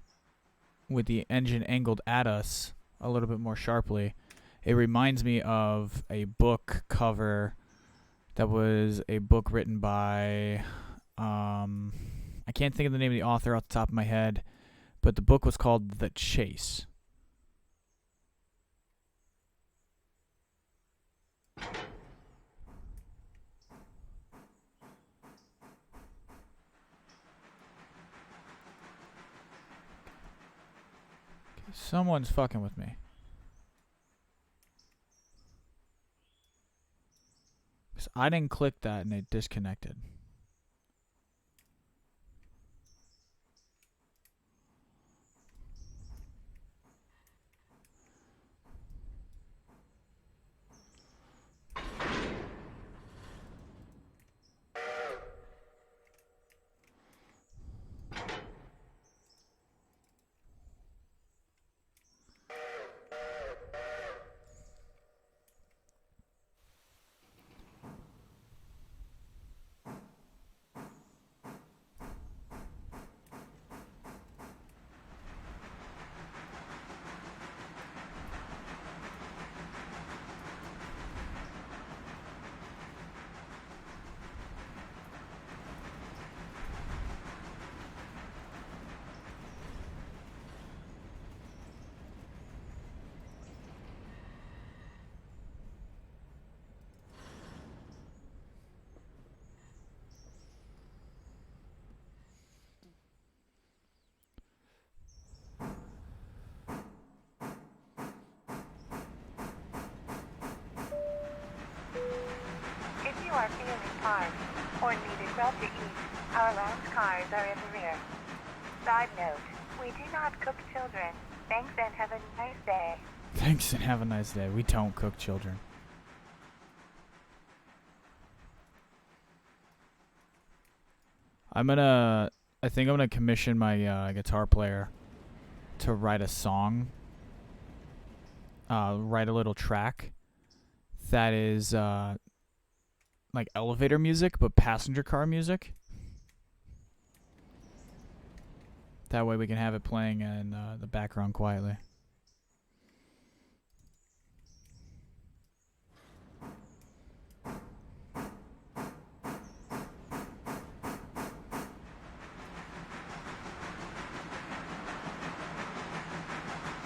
with the engine angled at us a little bit more sharply, it reminds me of a book cover that was a book written by I can't think of the name of the author off the top of my head, but the book was called The Chase. Someone's fucking with me. Because I didn't click that and it disconnected. If you are feeling parched or need a grub to eat, our lounge cars are in the rear. Side note, we do not cook children. Thanks and have a nice day. Thanks and have a nice day. We don't cook children. I think I'm gonna commission my guitar player to write a song, write a little track that is like elevator music but passenger car music. That way we can have it playing in the background quietly.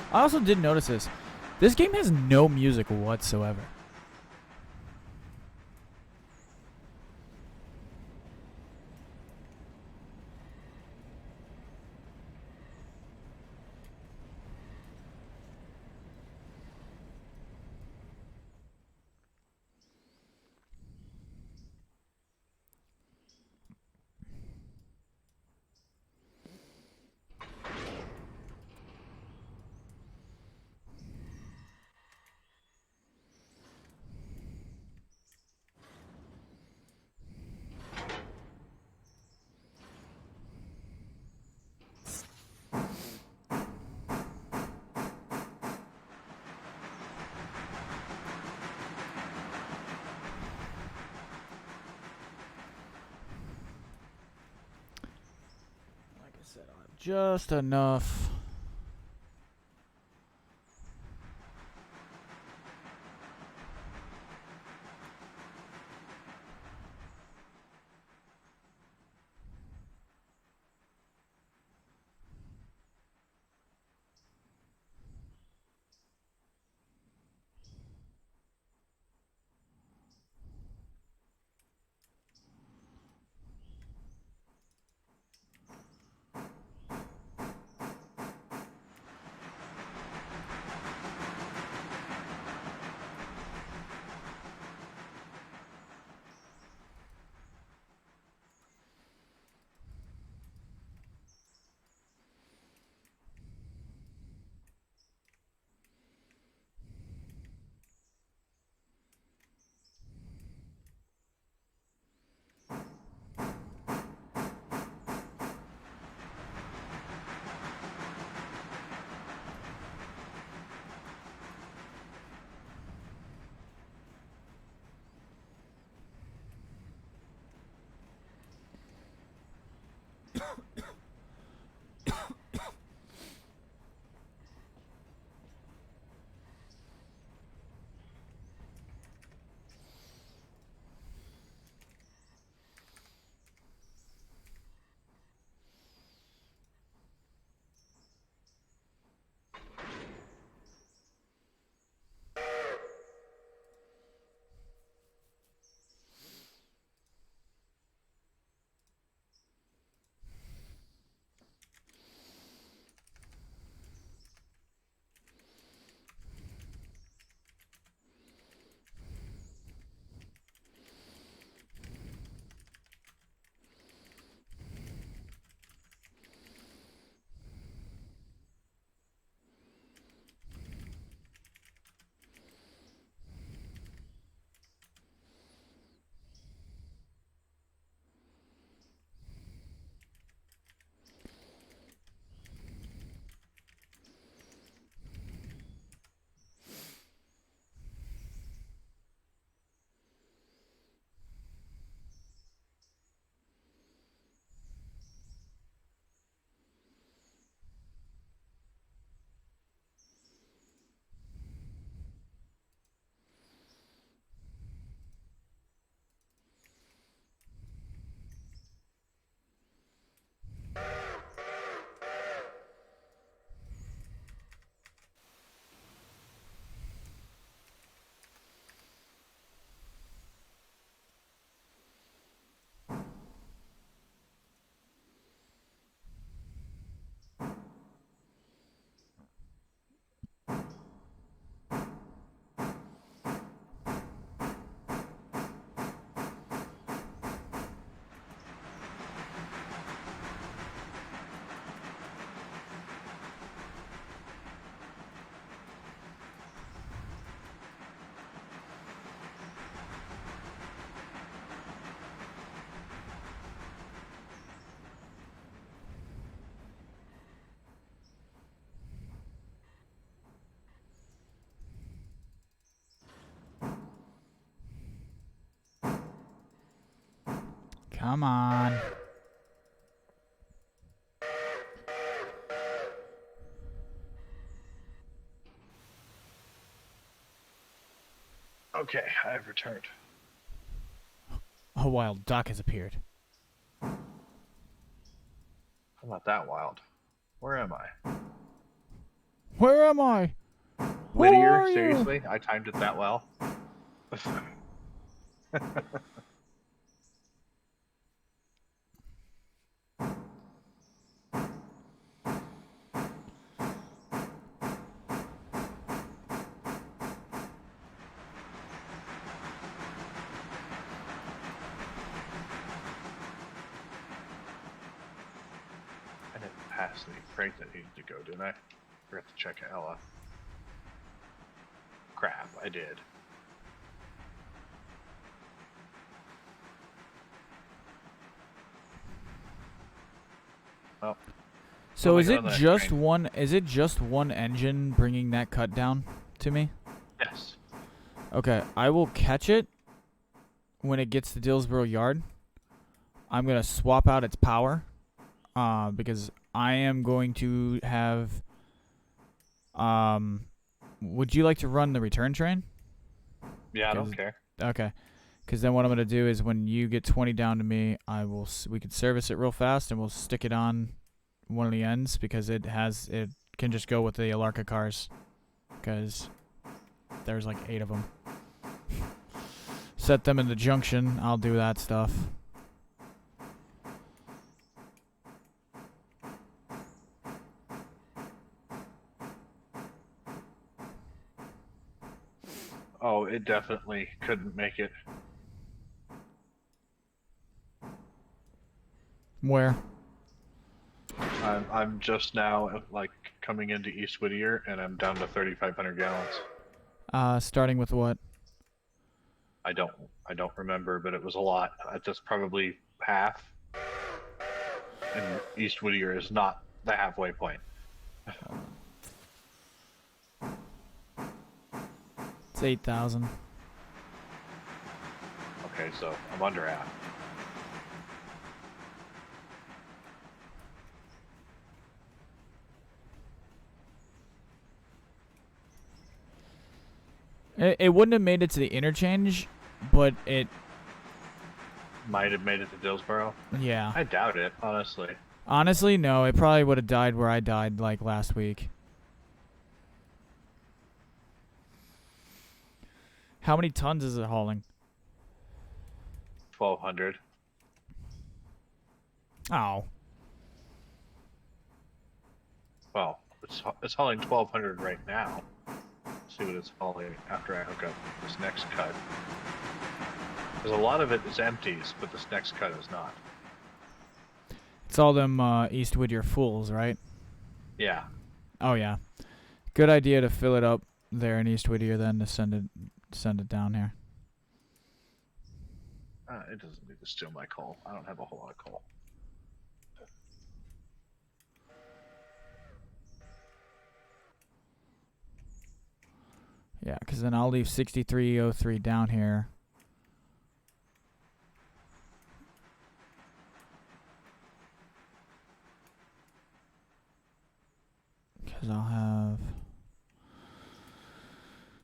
I also did notice this. This game has no music whatsoever. said, I'll have just enough. Come on. Okay, I've returned. A wild duck has appeared. How about that wild? Where am I? Where am I? Who Whittier, are you? seriously? I timed it that well? I didn't pass the crate that needed to go, didn't I? Forgot to check Ella. Crap, I did. Oh. So is it just one? Is it just one engine bringing that cut down to me? Yes. Okay, I will catch it when it gets to Dillsboro Yard. I'm gonna swap out its power. because I am going to have. Would you like to run the return train? Yeah, I don't care. Okay. Because then what I'm gonna do is when you get 20 down to me, we can service it real fast and we'll stick it on one of the ends because it can just go with the Alarka cars because there's like 8 of them. Set them in the junction. I'll do that stuff. Oh, it definitely couldn't make it. Where? I'm just now like coming into East Whittier, and I'm down to 3,500 gallons. Starting with what? I don't remember, but it was a lot. That's probably half. And East Whittier is not the halfway point. It's 8,000. Okay, so I'm under half. It wouldn't have made it to the interchange, but it might have made it to Dillsboro. Yeah. I doubt it, honestly. Honestly, no. It probably would have died where I died like last week. How many tons is it hauling? 1,200. Oh. Well, it's hauling 1,200 right now. See what it's hauling after I hook up this next cut. Because a lot of it is empties, but this next cut is not. It's all them East Whittier fools, right? Yeah. Oh yeah. Good idea to fill it up there in East Whittier, then to send it down here. It doesn't need to steal my coal. I don't have a whole lot of coal. Yeah, because then I'll leave 6303 down here. Because I'll have...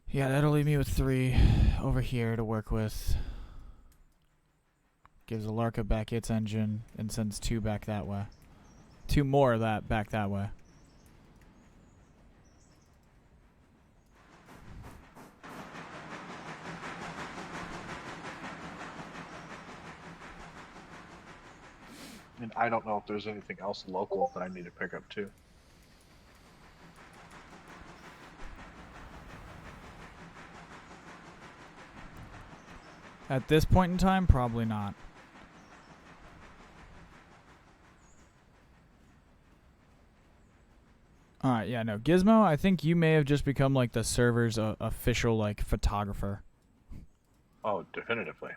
Yeah, that'll leave me with 3 over here to work with. Gives Alarka back its engine and sends 2 back that way. 2 more of that back that way. And I don't know if there's anything else local that I need to pick up too. At this point in time, probably not. Alright, yeah, no. Gizmo, I think you may have just become like the server's official like photographer. Oh, definitively.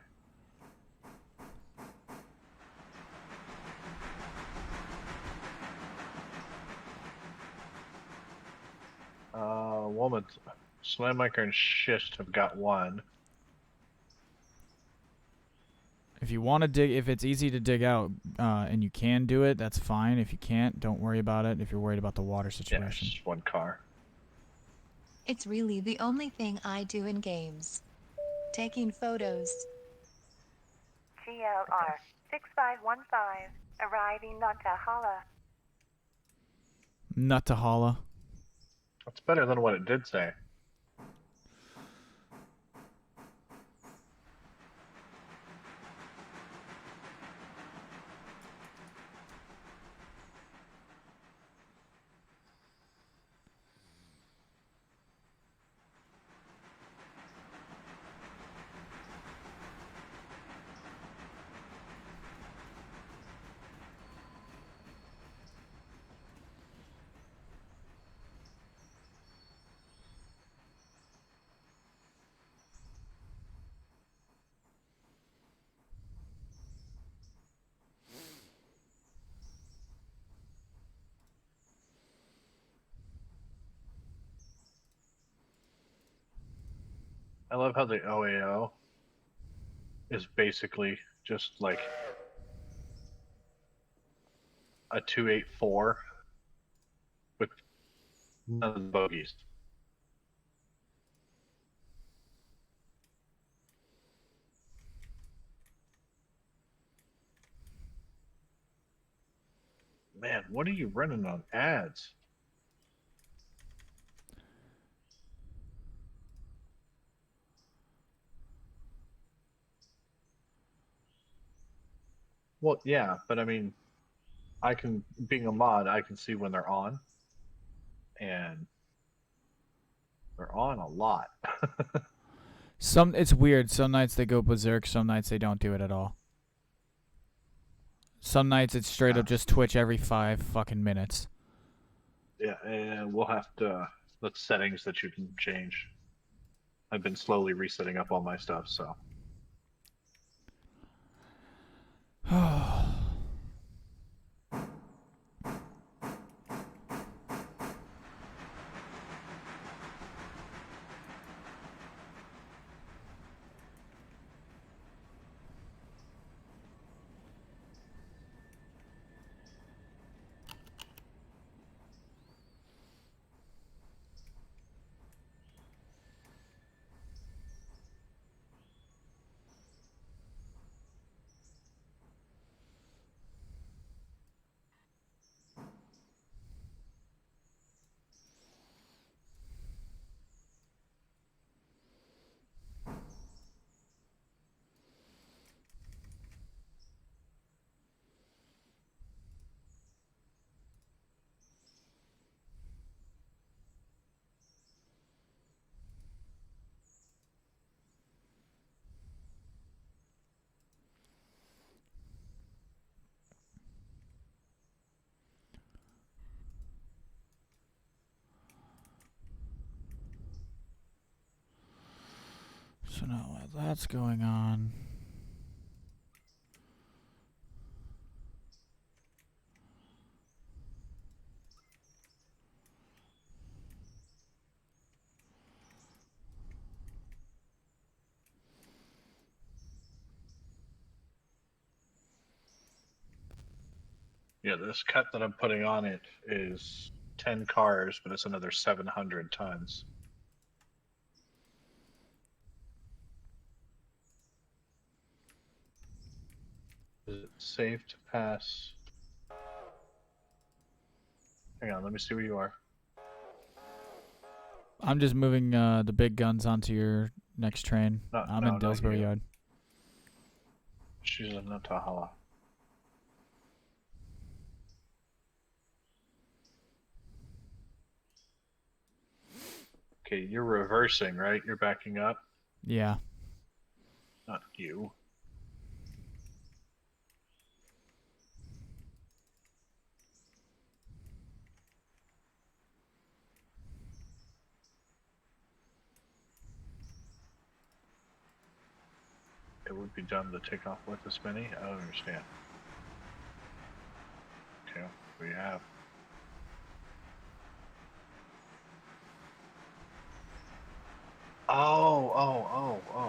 Woman, Slammaker and Shist have got 1. If you want to dig, if it's easy to dig out and you can do it, that's fine. If you can't, don't worry about it. If you're worried about the water situation. Yeah, just 1 car. It's really the only thing I do in games. Taking photos. GLR 6515, arriving Nantahala. Nutahala. That's better than what it did say. I love how the OAO is basically just like a 284 with none of the bogeys. Man, what are you running on ads? Well, yeah, but I mean, I can, being a mod, I can see when they're on, and they're on a lot. It's weird. Some nights they go berserk. Some nights they don't do it at all. Some nights it's straight up just Twitch every 5 fucking minutes. Yeah, and we'll have to, that's settings that you can change. I've been slowly resetting up all my stuff, so. So now while that's going on, Yeah, this cut that I'm putting on it is 10 cars, but it's another 700 tons. Is it safe to pass? Hang on, let me see where you are. I'm just moving the big guns onto your next train. I'm in Dillsbury Yard. She's in Natahala. Okay, you're reversing, right? You're backing up? Yeah. Not you. It would be dumb to take off with this many? I don't understand. Okay, we have. Oh.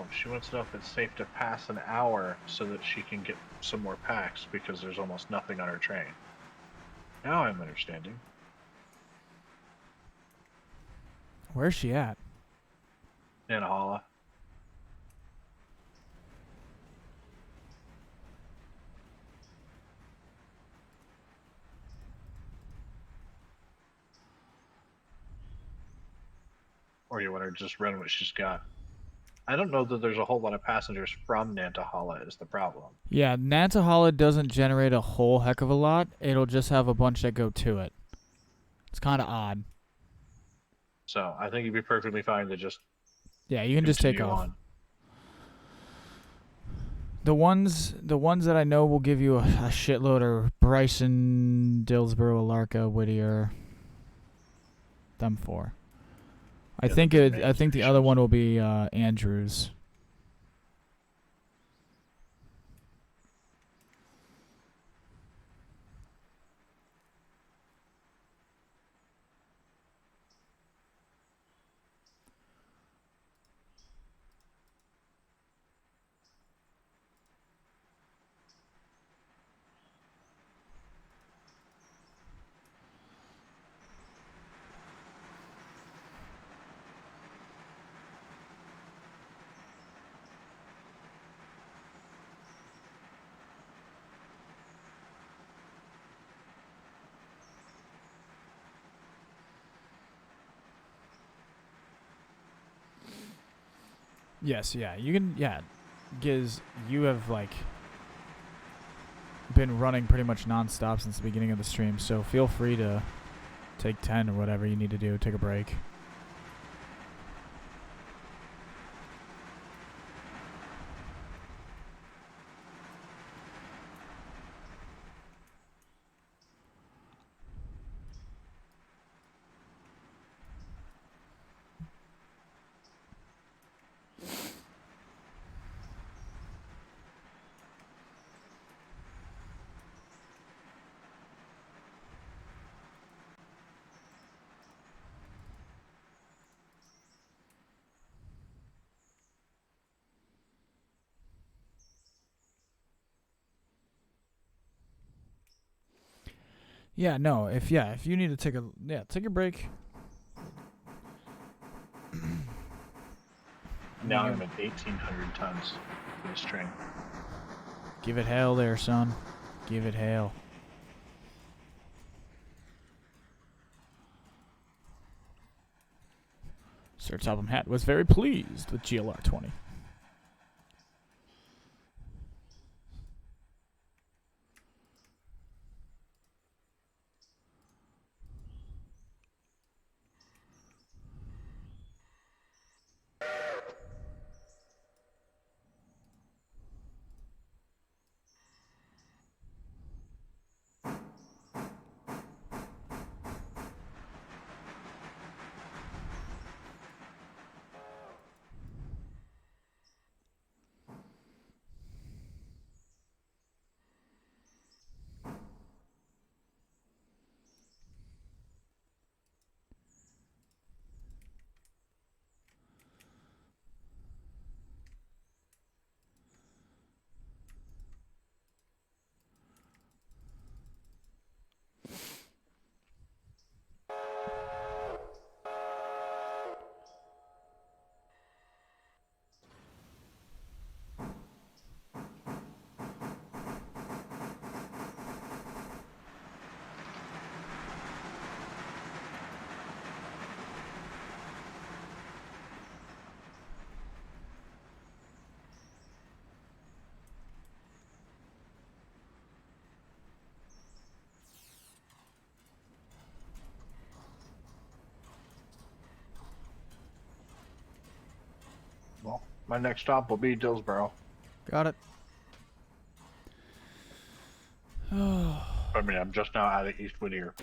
She wants to know if it's safe to pass an hour so that she can get some more packs because there's almost nothing on her train. Now I'm understanding. Where's she at? Nanahala. Or you want to just run what she's got? I don't know that there's a whole lot of passengers from Nantahala is the problem. Yeah, Nantahala doesn't generate a whole heck of a lot. It'll just have a bunch that go to it. It's kind of odd. So I think you'd be perfectly fine to just. Yeah, you can just take off. On. The ones that I know will give you a shitload are Bryson, Dillsboro, Alarka, Whittier. Them four. I think the other one will be Andrews. Yes, yeah. You can, yeah. Giz, you have, like, been running pretty much non-stop since the beginning of the stream, so feel free to take 10 or whatever you need to do. Take a break. Yeah, no, if you need to take take a break. Now I'm at 1,800 tons for this train. Give it hell there, son. Give it hell. Sir Topham Hatt was very pleased with GLR 20. Well, my next stop will be Dillsboro. Got it. I mean, I'm just now out of East Whittier.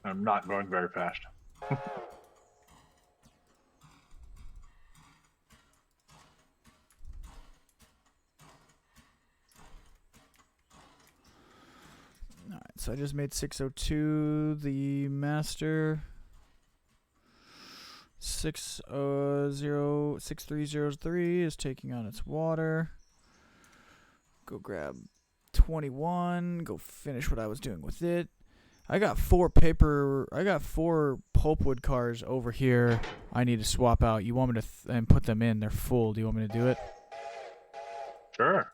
I'm not going very fast. Alright, so I just made 602 the master. 6303 is taking on its water. Go grab 21. Go finish what I was doing with it. I got 4 pulpwood cars over here I need to swap out. You want me to and put them in? They're full. Do you want me to do it? Sure.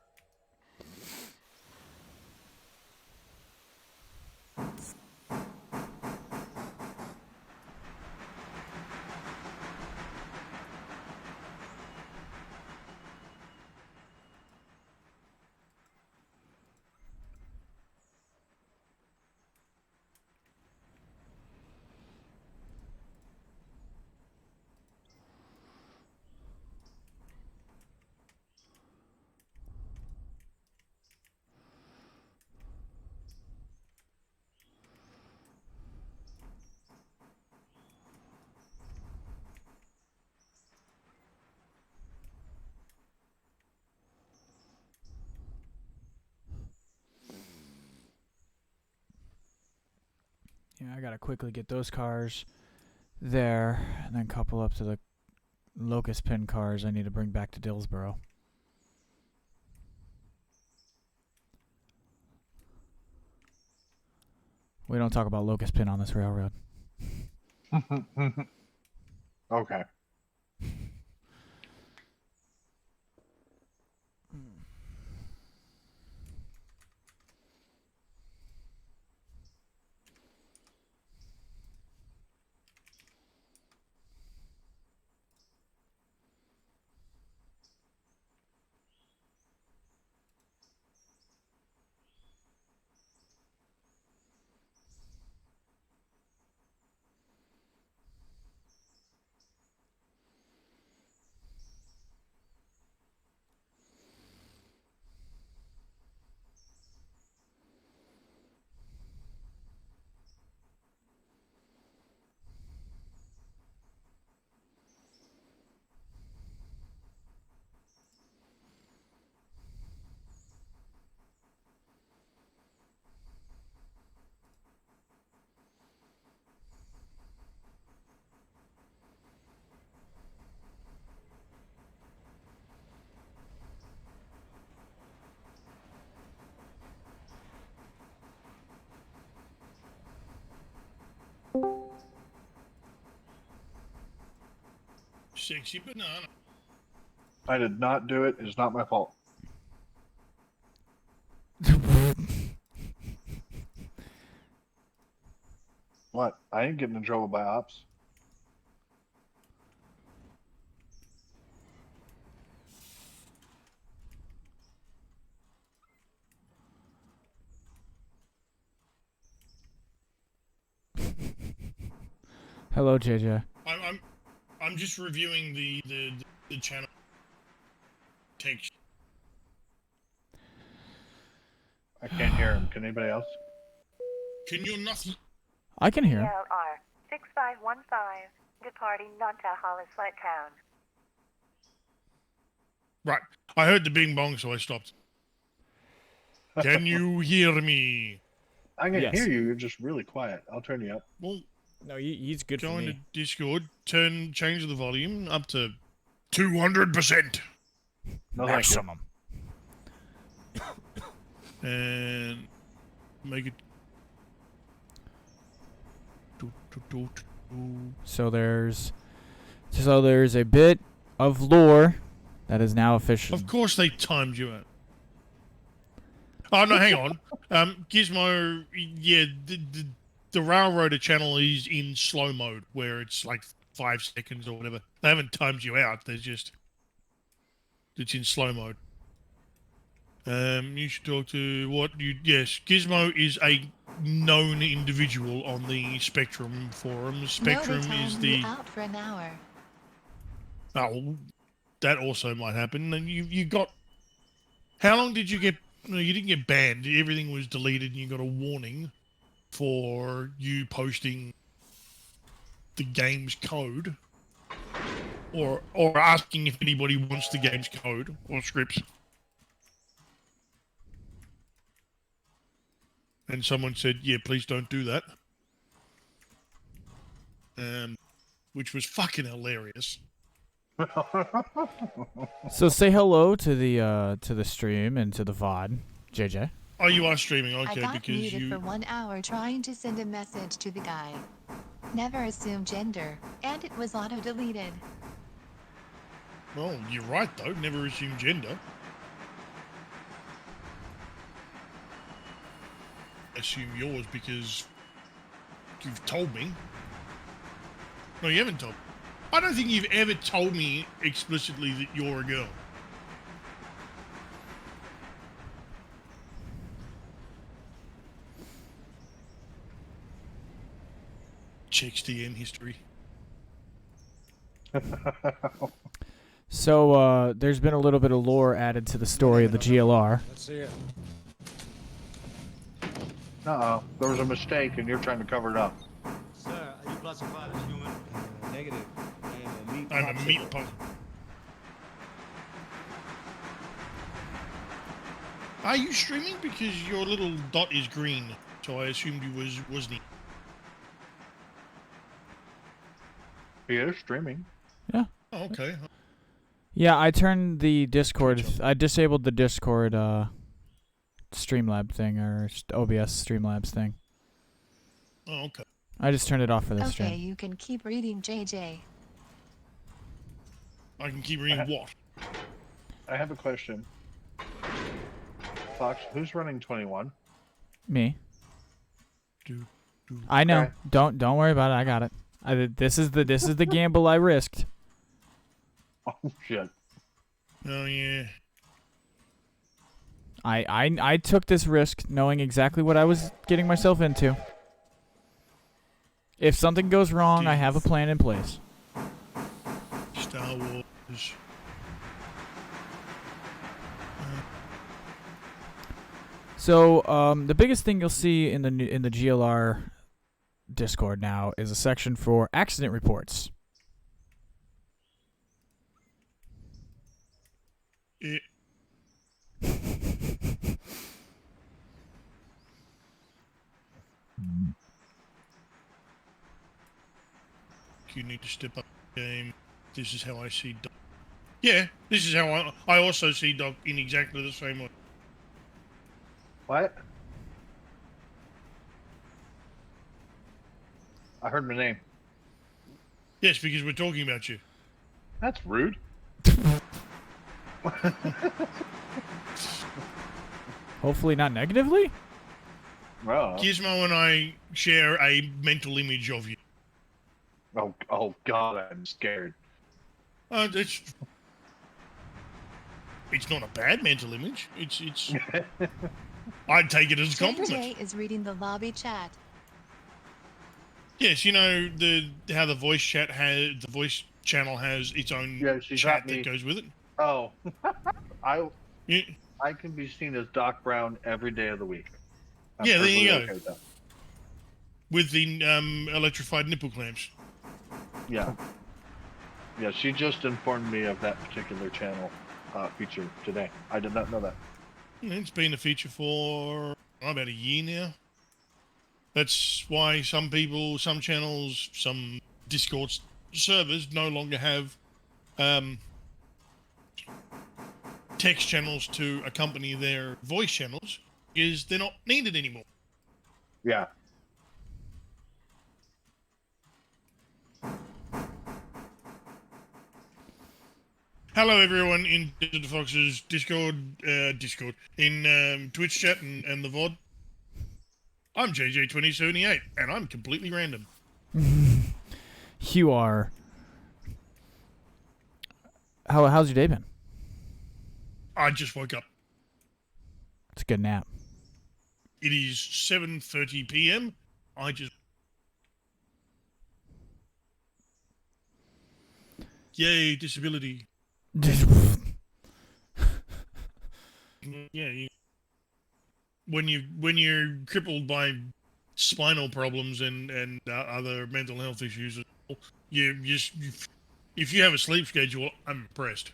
Yeah, I gotta quickly get those cars there, and then couple up to the locust pin cars I need to bring back to Dillsboro. We don't talk about locust pin on this railroad. Okay. Sexy banana. I did not do it. It's not my fault. What? I ain't getting in trouble by ops. Hello, JJ. I'm just reviewing the channel text. I can't hear him. Can anybody else? Can you not? I can hear him. GLR 6515, departing Nanta Hollis Flight Town. Right. I heard the bing bong, so I stopped. Can you hear me? I can Yes. hear you. You're just really quiet. I'll turn you up. Well, No, he's good for join the me. Discord. Change the volume up to 200%. No, thank you. Maximum. And make it. So there's a bit of lore that is now official. Of course they timed you out. Oh, no, hang on. Gizmo, yeah, the Railroader channel is in slow mode, where it's like 5 seconds or whatever. They haven't timed you out, it's in slow mode. You should talk to yes, Gizmo is a known individual on the Spectrum forum. Spectrum Nobody is timed the... me out for an hour. Oh, that also might happen. And you got... How long did you get... No, you didn't get banned. Everything was deleted and you got a warning for you posting the game's code. Or asking if anybody wants the game's code or scripts. And someone said, yeah, please don't do that. Which was fucking hilarious. So say hello to the stream and to the VOD, JJ. Oh, you are streaming, I okay, got because muted you... for 1 hour trying to send a message to the guy. Never assume gender, and it was auto-deleted. Well, you're right, though. Never assume gender. Assume yours because you've told me. No, you haven't told me. I don't think you've ever told me explicitly that you're a girl. Checks DM history. So there's been a little bit of lore added to the story of the GLR. Let's see it. Uh-oh. There was a mistake, and you're trying to cover it up. Sir, are you classified as human? Negative. I'm a meat puzzle. Are you streaming? Because your little dot is green, so I assumed you wasn't he? He is streaming. Yeah. Oh, okay. Yeah, I turned the Discord. I disabled the Discord Streamlab thing or OBS Streamlabs thing. Oh, okay. I just turned it off for this Okay, stream. you can keep reading, JJ. I can keep reading what? I have a question. Fox, who's running 21? Me. I know. Okay. Don't worry about it. I got it. This is the gamble I risked. Oh shit. Oh yeah. I took this risk knowing exactly what I was getting myself into. If something goes wrong, I have a plan in place. Star Wars. So the biggest thing you'll see in the GLR Discord now is a section for accident reports. Yeah. You need to step up the game. This is how I see Doc. Yeah, this is how I also see Doc in exactly the same way. What? I heard my name. Yes, because we're talking about you. That's rude. Hopefully not negatively. Well, Gizmo and I share a mental image of you. oh God, I'm scared. It's not a bad mental image. It's. I'd take it as a compliment. JJ is reading the lobby chat. Yes, you know how the voice channel has its own she's chat at me. that goes with it. Oh, Yeah. I can be seen as Doc Brown every day of the week. I'm Yeah, there you perfectly go. okay with that. With the electrified nipple clamps. Yeah. Yeah, she just informed me of that particular channel feature today. I did not know that. It's been a feature for about a year now. That's why some people, some channels, some Discord servers no longer have text channels to accompany their voice channels, because they're not needed anymore. Yeah. Hello, everyone in Desert Fox's Discord, in Twitch chat and the VOD. I'm JJ2078, and I'm completely random. You are. How's your day been? I just woke up. It's a good nap. It is 7:30 p.m. Yay, disability. Yeah, when you're crippled by spinal problems and other mental health issues, if you have a sleep schedule, I'm impressed.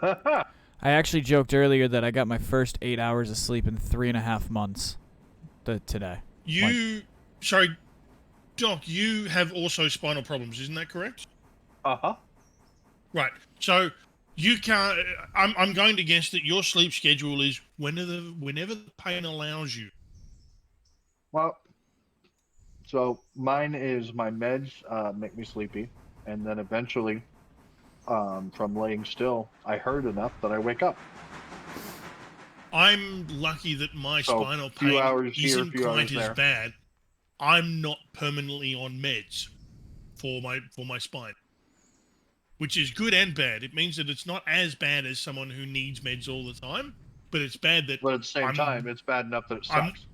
I actually joked earlier that I got my first 8 hours of sleep in 3.5 months. Today. Sorry, Doc, you have also spinal problems, isn't that correct? Uh-huh. Right. So you can't. I'm going to guess that your sleep schedule is whenever the pain allows you. Well, so mine is my meds make me sleepy, and then eventually, from laying still, I hurt enough that I wake up. I'm lucky that my spinal few pain hours here, isn't few quite hours as there. bad. I'm not permanently on meds for my spine, which is good and bad. It means that it's not as bad as someone who needs meds all the time, but it's bad that. But at the same time, it's bad enough that it sucks.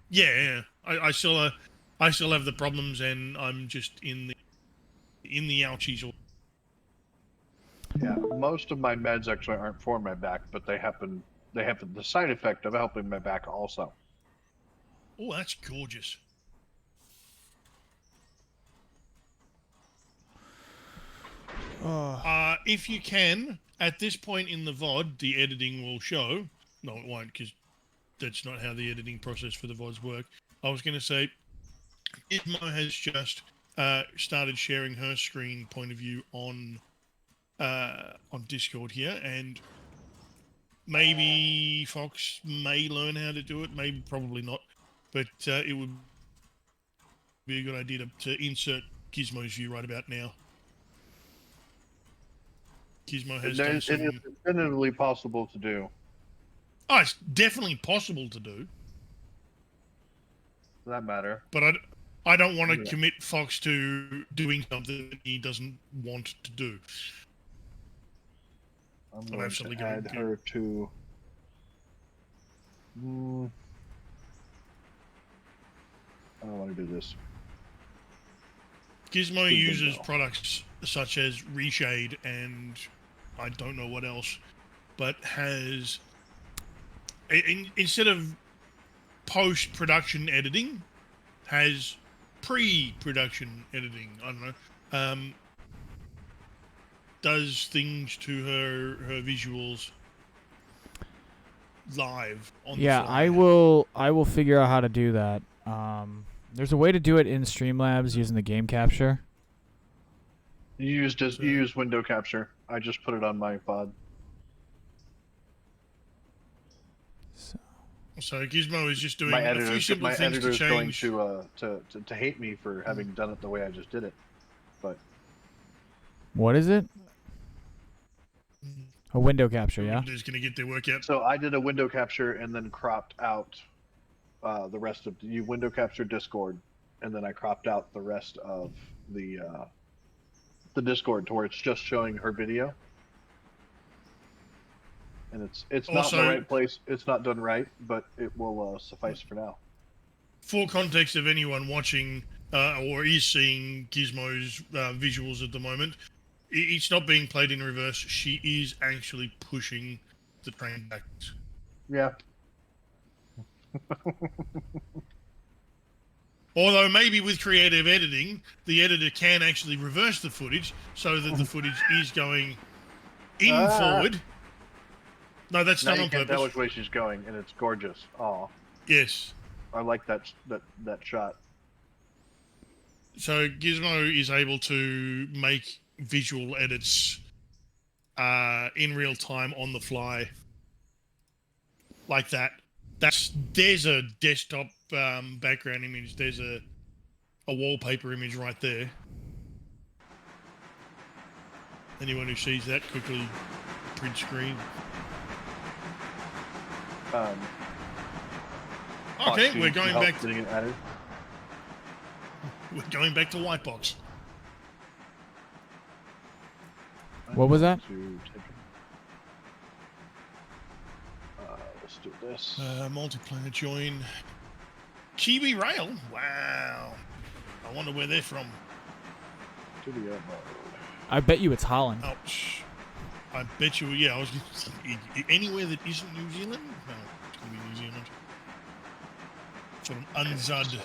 Yeah. I still have the problems, and I'm just in the ouchies. Yeah, most of my meds actually aren't for my back, but they have the side effect of helping my back also. Oh, that's gorgeous. If you can, at this point in the VOD, the editing will show. No, it won't, because that's not how the editing process for the VODs work. I was going to say, Ismo has just started sharing her screen point of view on Discord here, and maybe Fox may learn how to do it, maybe probably not, but it would be a good idea to insert Gizmo's view right about now. Gizmo has done some... It is definitively possible to do. Oh, it's definitely possible to do. For that matter. But I don't want to commit Fox to doing something that he doesn't want to do. I'm going to add her to... I don't want to do this. Gizmo uses products such as Reshade and I don't know what else, but has... instead of post-production editing, has pre-production editing. I don't know. Does things to her visuals live on the fly. I will figure out how to do that. There's a way to do it in Streamlabs using the game capture. You use window capture. I just put it on my pod. So Gizmo is just doing a few simple things to change. Going to hate me for having done it the way I just did it, but What is it? A window capture, yeah? Windows going to get their work out. So I did a window capture and then cropped out the rest of you window captured Discord, and then I cropped out the rest of the Discord to where it's just showing her video, and it's not in the right place. It's not done right, but it will suffice for now. For context of anyone watching or is seeing Gizmo's visuals at the moment, it's not being played in reverse. She is actually pushing the train back. Yeah. Although maybe with creative editing, the editor can actually reverse the footage so that the footage is going in forward. No, that's now done you on can't purpose. tell which way she's going, and it's gorgeous. Oh. Yes. I like that shot. So Gizmo is able to make visual edits in real time on the fly, like that. There's a desktop background image. There's a wallpaper image right there. Anyone who sees that, quickly print screen. Okay, we're going back. We're going back to white box. What was that? Let's do this. Multiplayer join. Kiwi Rail? Wow. I wonder where they're from. Studio mode. I bet you it's Holland. Ouch. I bet you, yeah, I was anywhere that isn't New Zealand? No, it's going to be New Zealand. From Unzud.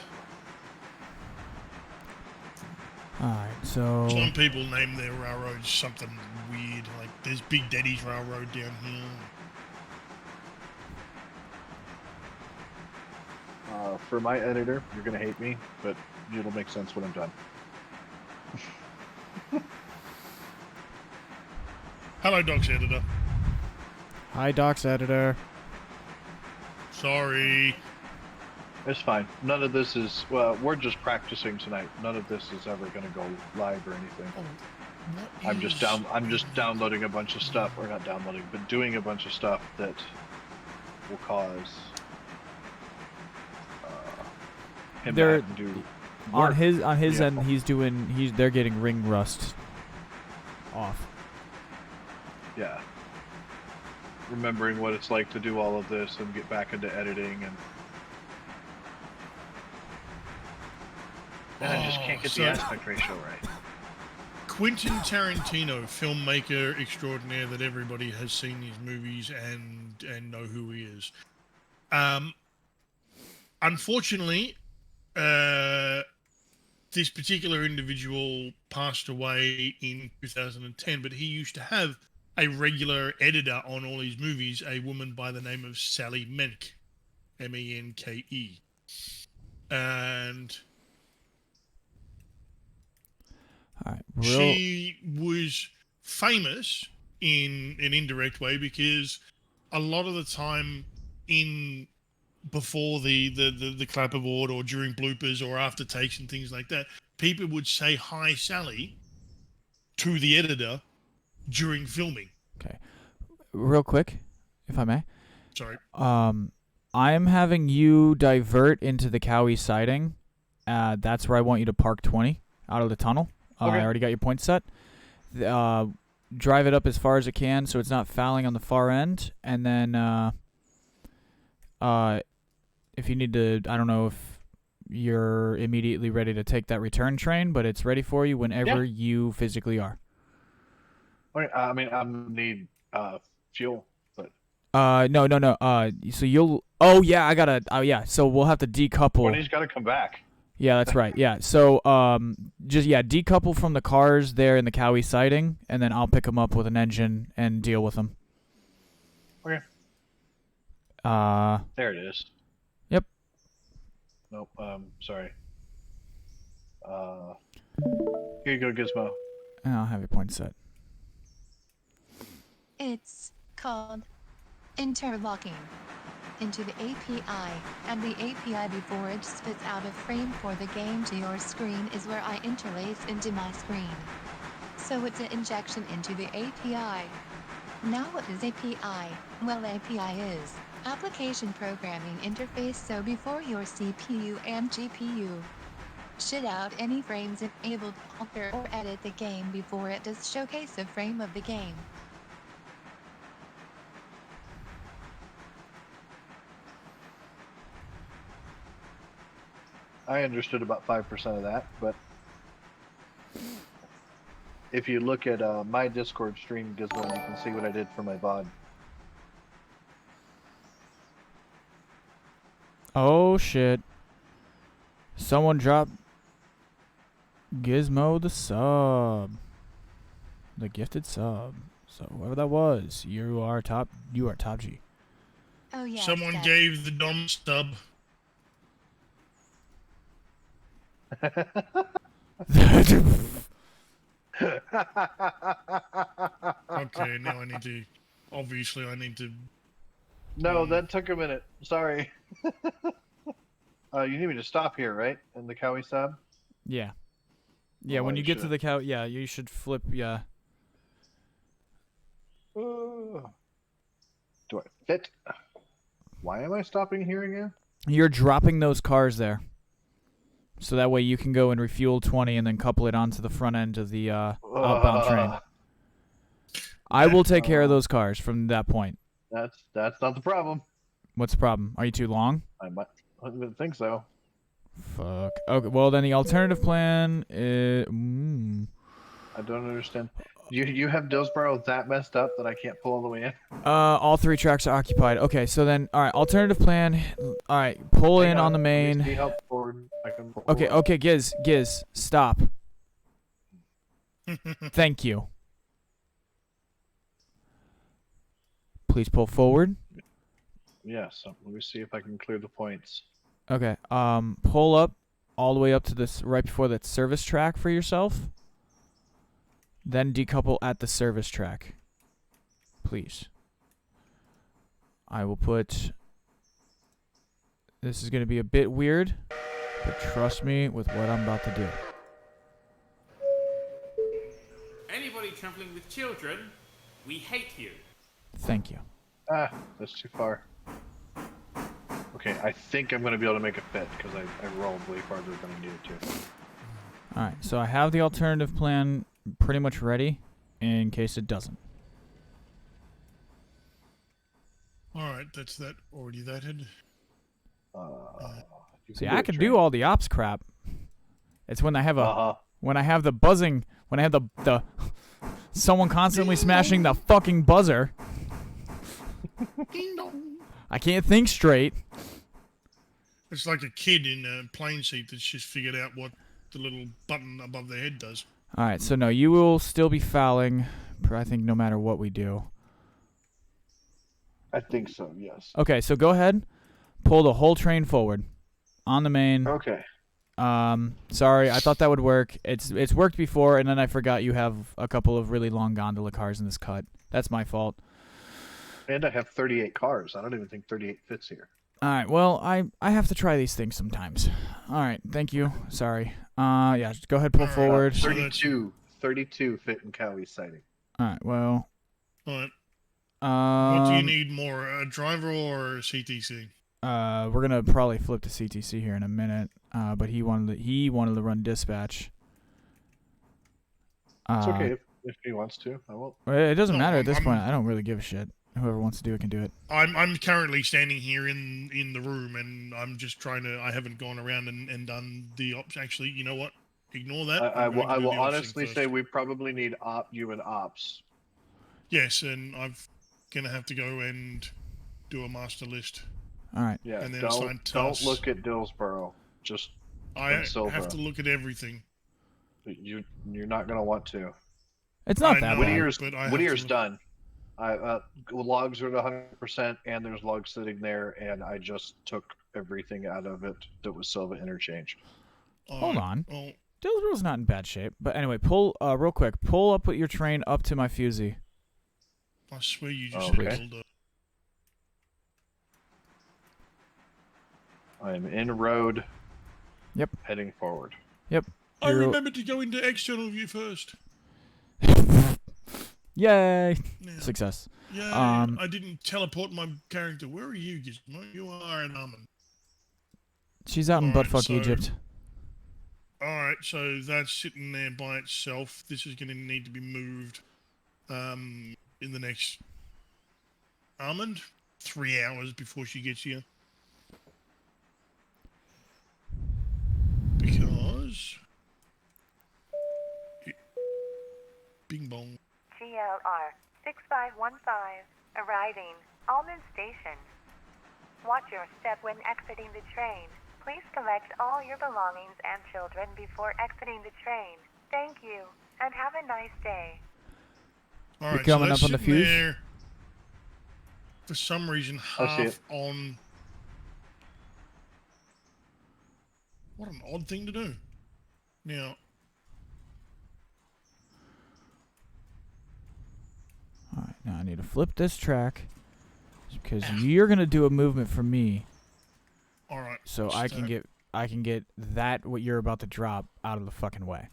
Alright, so... Some people name their railroads something weird, like there's Big Daddy's Railroad down here. For my editor, you're going to hate me, but it'll make sense when I'm done. Hello, Docs Editor. Hi, Docs Editor. Sorry. It's fine. None of this is, well, we're just practicing tonight. None of this is ever going to go live or anything. I'm just downloading a bunch of stuff, or not downloading, but doing a bunch of stuff that will cause him to have to do on his Yeah. end. They're getting ring rust off. Yeah. Remembering what it's like to do all of this and get back into editing and I just can't get the aspect ratio right. Quentin Tarantino, filmmaker extraordinaire that everybody has seen his movies and know who he is. Unfortunately, this particular individual passed away in 2010, but he used to have a regular editor on all his movies, a woman by the name of Sally Menke, M-E-N-K-E. And she was famous in an indirect way because a lot of the time before the clapperboard or during bloopers or after takes and things like that, people would say "Hi, Sally" to the editor during filming. Okay. Real quick, if I may. Sorry. I'm having you divert into the Cowie siding. That's where I want you to park 20 out of the tunnel. Okay. I already got your point set. Drive it up as far as it can so it's not fouling on the far end. And then if you need to, I don't know if you're immediately ready to take that return train, but it's ready for you whenever you physically are. Okay, I mean, I need fuel, but... No. So you'll... Oh, yeah, I gotta... Oh, yeah, so we'll have to decouple... Well, he's gotta come back. Yeah, that's right. Yeah, so decouple from the cars there in the Cowie siding, and then I'll pick them up with an engine and deal with them. Okay. There it is. Yep. Nope. Sorry. Here you go, Gizmo. And I'll have your point set. It's called interlocking into the API, and the API before it spits out a frame for the game to your screen is where I interlace into my screen. so it's an injection into the API. Now what is API? Well, API is Application Programming Interface, so before your CPU and GPU shit out any frames, it's able to alter or edit the game before it does showcase a frame of the game. I understood about 5% of that, but if you look at my Discord stream, Gizmo, you can see what I did for my VOD. Oh shit. Someone dropped Gizmo the sub. The gifted sub. So whoever that was, you are top G. Oh yeah. Someone gave the Dom stub. Okay, now I need to. Obviously, I need to. No, that took a minute. Sorry. You need me to stop here, right? In the Cowie sub? Yeah. Yeah, Oh, when I you get to should. the cow, yeah, you should flip, yeah. Do I fit? Why am I stopping here again? You're dropping those cars there. So that way you can go and refuel 20 and then couple it onto the front end of the outbound train. I will take care of those cars from that point. That's not the problem. What's the problem? Are you too long? I didn't think so. Fuck. Okay, well then the alternative plan is... I don't understand. You have Dillsboro that messed up that I can't pull all the way in? All 3 tracks are occupied. Okay, so then, alright, alternative plan. Alright, pull in on the main. Help forward. I can pull Okay, forward. okay, Giz, stop. Thank you. Please pull forward. Yes, let me see if I can clear the points. Okay, pull up all the way up to this, right before that service track for yourself. Then decouple at the service track. Please. I will put... This is going to be a bit weird, but trust me with what I'm about to do. Anybody travelling with children, we hate you. Thank you. Ah, that's too far. Okay, I think I'm going to be able to make it fit, because I rolled way farther than I needed to. Alright, so I have the alternative plan pretty much ready, in case it doesn't. Alright, that's that. Already thatted. See, I can do all the ops crap. It's when I have a... When I have the buzzing... When I have the someone constantly smashing the fucking buzzer. Ding dong. I can't think straight. It's like a kid in a plane seat that's just figured out what the little button above their head does. Alright, so no, you will still be fouling, I think, no matter what we do. I think so, yes. Okay, so go ahead. Pull the whole train forward. On the main. Okay. Sorry, I thought that would work. It's worked before, and then I forgot you have a couple of really long gondola cars in this cut. That's my fault. And I have 38 cars. I don't even think 38 fits here. Alright, well, I have to try these things sometimes. Alright, thank you. Sorry. Yeah, just go ahead, pull forward. 32 fit in Cowie's sighting. Alright, well. Alright. What do you need more, a driver or a CTC? We're gonna probably flip to CTC here in a minute. But he wanted to run dispatch. It's okay if he wants to. I won't. It doesn't matter at this point. I don't really give a shit. Whoever wants to do it can do it. I'm currently standing here in the room, and I'm just trying to. I haven't gone around and done the ops. Actually, you know what? Ignore that. I will honestly say we probably need you and ops. Yes, and I'm gonna have to go and do a master list. All right. Yeah. And then don't look at Dillsboro. Just. I have to look at everything. You're not gonna want to. It's not that bad. Whittier's done. Logs are at 100%, and there's logs sitting there, and I just took everything out of it that was Silva interchange. Hold on. Dillsboro's not in bad shape. But anyway, pull real quick. Pull up with your train up to my fusee. I swear you just said I'm in road. Yep. Heading forward. Yep. I remember to go into external view first. Yay! Now, Success. yeah, I didn't teleport my character. Where are you, Gizmo? You are an almond. She's out in Alright, buttfuck so- Egypt. Alright, so that's sitting there by itself. This is going to need to be moved in the next almond. 3 hours before she gets here. Because... Bing bong. GLR 6515, arriving, Almond Station. Watch your step when exiting the train. Please collect all your belongings and children before exiting the train. Thank you, and have a nice day. Alright, You're coming so up on the sitting fuse? there, for some reason, I see half it. on... What an odd thing to do. Now... Alright, now I need to flip this track. Because you're going to do a movement for me. Alright. So I can get that, what you're about to drop, out of the fucking way.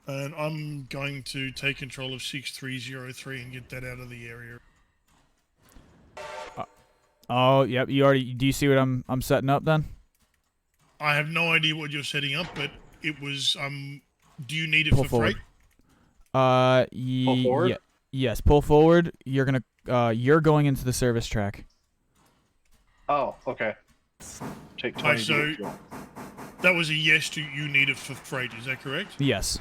And I'm going to take control of 6303 and get that out of the area. Oh, yep. You already. Do you see what I'm setting up then? I have no idea what you're setting up, but it was do you need it Pull for forward. freight? Pull forward? Yes, pull forward. You're gonna. You're going into the service track. Oh, okay. Take 20 Alright, to so get fuel. that was a yes to you need it for freight, is that correct? Yes.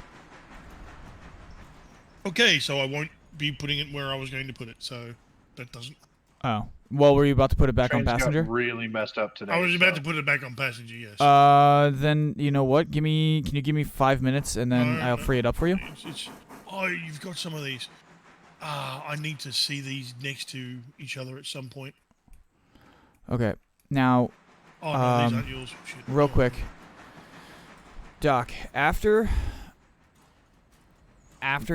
Okay, so I won't be putting it where I was going to put it, so that doesn't... Oh. Well, were you about to put it back on Trains passenger? got really messed up today. I was about so- to put it back on passenger, yes. Then you know what? Can you give me 5 minutes and then I'll free it up for you? Oh, you've got some of these. I need to see these next to each other at some point. Okay. Now, Oh, no, these aren't yours. Shit. real quick, Doc. After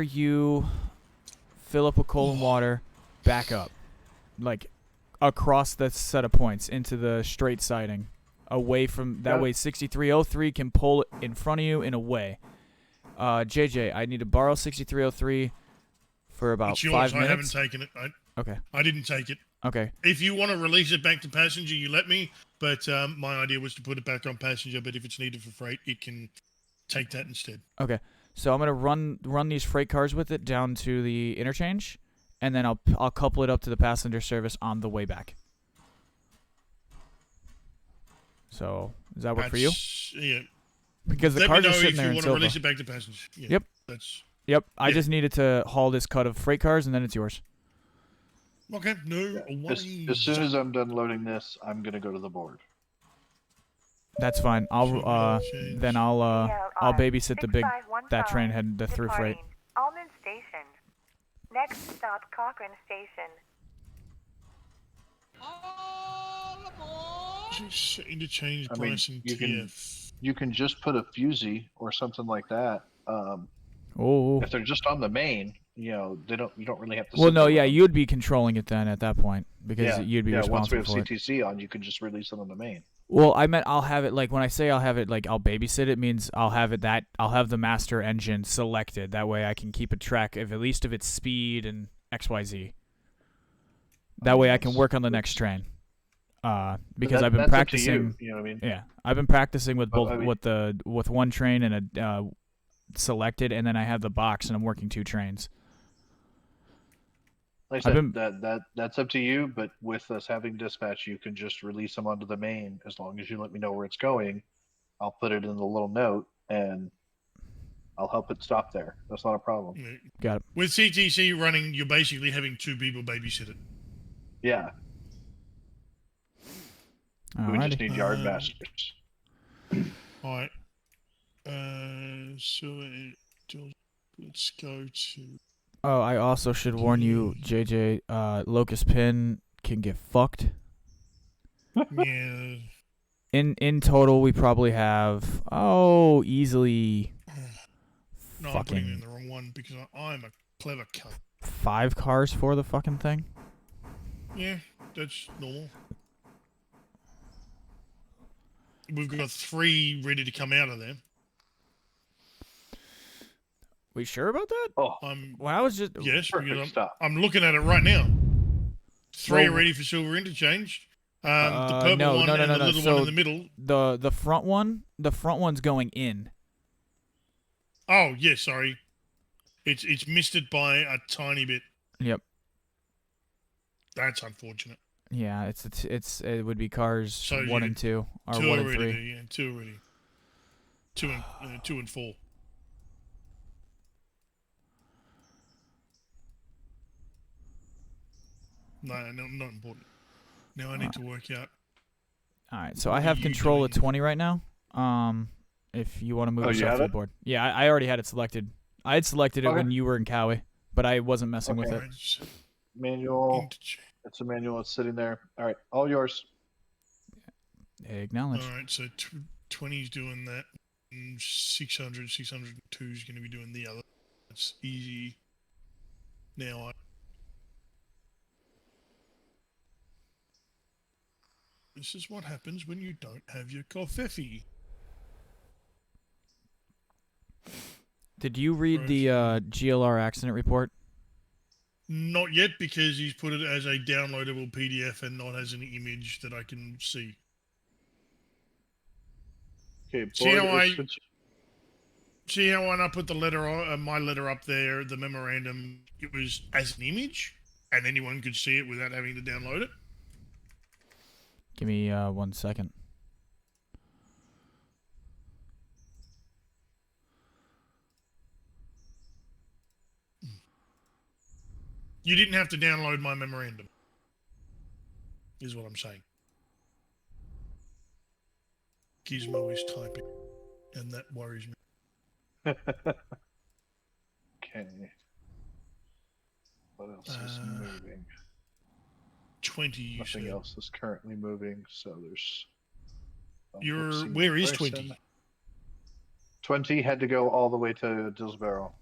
you fill up with coal and water, back up, like across the set of points into the straight siding, away from that way. 6303 can pull it in front of you and away. JJ, I need to borrow 6303 for about It's yours. 5 I minutes. haven't taken it. Okay. I didn't take it. Okay. If you want to release it back to passenger, you let me. But my idea was to put it back on passenger. But if it's needed for freight, it can take that instead. Okay. So I'm gonna run these freight cars with it down to the interchange, and then I'll couple it up to the passenger service on the way back. So does that work for you? Yeah. Because the Let me cars know are sitting if there you in want to Silva. release it back to passenger. Yeah, Yep. That's Yep. I yeah. just needed to haul this cut of freight cars, and then it's yours. okay. No As worries. soon as I'm done loading this, I'm gonna go to the board. That's fine. I'll babysit that train heading to through freight. Departing Almond Station. Next stop, Cochrane Station. Interchange I mean, price and you TF. you can just put a fusee or something like that. Oh. If they're just on the main, you don't really have to. Well, sit no, there with yeah, them. you'd be controlling it then at that point because you'd be once we responsible have for it. CTC on, you can just release it on the main. Well, I meant I'll have it like when I say I'll have it like I'll babysit it means I'll have the master engine selected. That way I can keep a track of at least of its speed and XYZ. That way I can work on the next train. Because I've been that's practicing. Up to you, you know what I mean? Yeah, I've been practicing with both I mean- with one train and a selected, and then I have the box and I'm working 2 trains. Like I said, that's up to you. But with us having dispatch, you can just release them onto the main as long as you let me know where it's going. I'll put it in the little note and I'll help it stop there. That's not a problem. Got it. With CTC running, you're basically having 2 people babysit it. Yeah. We just need yard masters. All right. Let's go to. Oh, I also should warn you, JJ. Locust Pin can get fucked. Yeah. In total, we probably have easily. No, I'm putting it in the wrong one because I'm a clever cunt. 5 cars for the fucking thing. Yeah, that's normal. We've got 3 ready to come out of there. We sure about that? Oh, well, I was just yes, perfect because stuff. I'm looking at it right now. 3 are Well, ready for silver interchange. The purple no, one no, no, and no, the no. little So one in the middle. the front one's going in. Oh, yeah, sorry. It's missed it by a tiny bit. Yep. That's unfortunate. Yeah, it would be cars So 1 and 2 or 2 1 and already 3. there, yeah, 2 already. 2 and 4. No, not important. Now I need to work out. All right, so What I are have you control of doing? 20 right now. If you want to move Oh, you yourself have to the it? board. Yeah, I already had it selected. I had selected it Okay. when you were in Cowie, but I wasn't messing with it. Manual. It's a manual. It's sitting there. All right, all yours. Acknowledge. All right, so 20's doing that. And 602 is going to be doing the other. That's easy. Now this is what happens when you don't have your coffee. Did you read the GLR accident report? Not yet, because he's put it as a downloadable PDF and not as an image that I can see. Okay, See how board. See how when I put the letter, my letter up there, the memorandum, it was as an image, and anyone could see it without having to download it? Give me 1 second. You didn't have to download my memorandum, is what I'm saying. Gizmo is typing, and that worries me. Okay. What else is moving? 20, you Nothing said. else is currently moving, so there's... Where is 20? 20 had to go all the way to Dillsborough.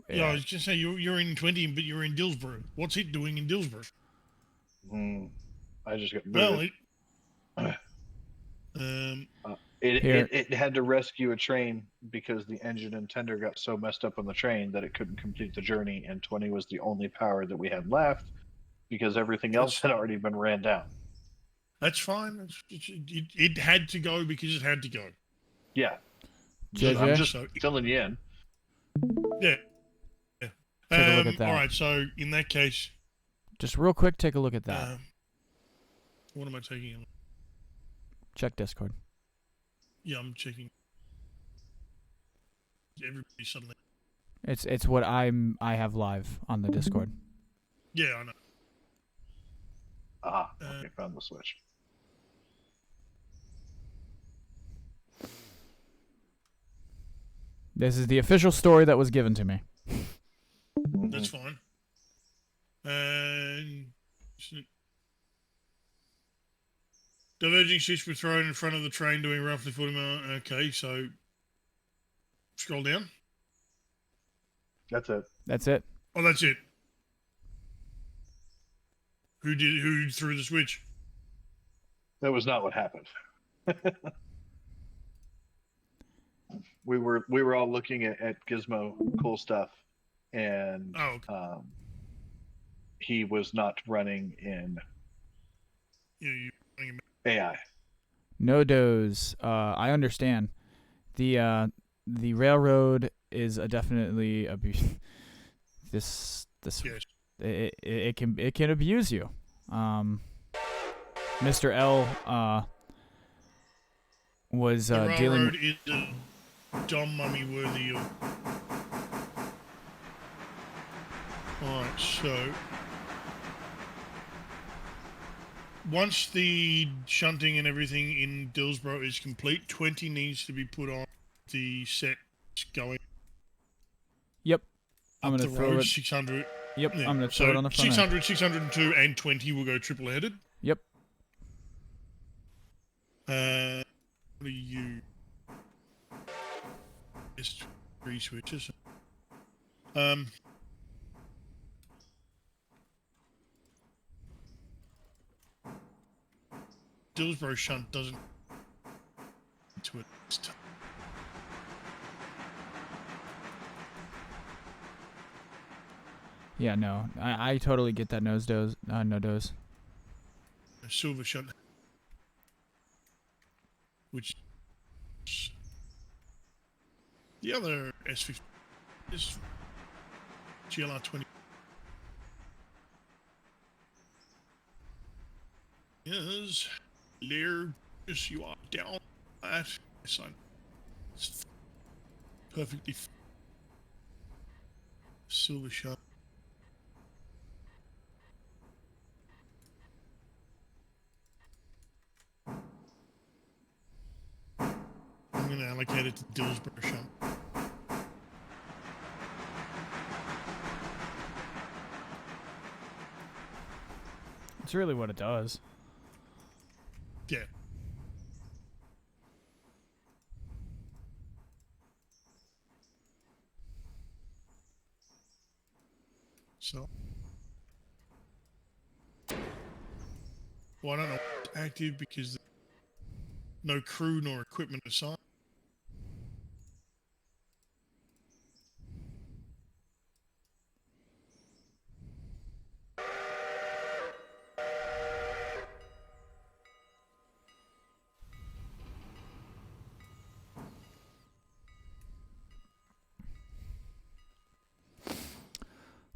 Yeah, I was just saying you're in 20, but you're in Dillsborough. What's it doing in Dillsborough? I just got Well, it had to rescue a train because the engine and tender got so messed up on the train that it couldn't complete the journey, and 20 was the only power that we had left because everything else had already been ran down. That's fine. It had to go because it had to go. Yeah. JJ? I'm just filling you in. Yeah. Take a look at that. All right, so in that case... Just real quick, take a look at that. What am I taking? Check Discord. Yeah, I'm checking. Everybody suddenly... It's what I have live on the Discord. Yeah, I know. Okay, found the switch. This is the official story that was given to me. That's fine. Diverging ships were thrown in front of the train doing roughly 40 miles. Okay, so scroll down. That's it. That's it. Oh, that's it. Who threw the switch? That was not what happened. we were all looking at Gizmo cool stuff, and he was not running in AI. No does. I understand. The railroad is definitely this yes. it can abuse you. Mr.L was the dealing. railroad is a dumb mummy worthy of. Alright, so once the shunting and everything in Dillsborough is complete, 20 needs to be put on the set going. Yep. I'm up gonna the throw road, it. 600. Yep, Yeah. I'm gonna throw it on the front. 600, 602, and 20 will go triple-headed. Yep. What are you? Just 3 switches. Dillsborough shunt doesn't to it this time. Yeah, no. I totally get that no dose. Silver shot. Which the other S50 is GLR 20. Yes, Lear, yes, you are down that. Yes, it's perfectly silver shot. I'm going to allocate it to Dillsborough shot. It's really what it does. Yeah. So. Well, I don't know what's active because no crew nor equipment assigned.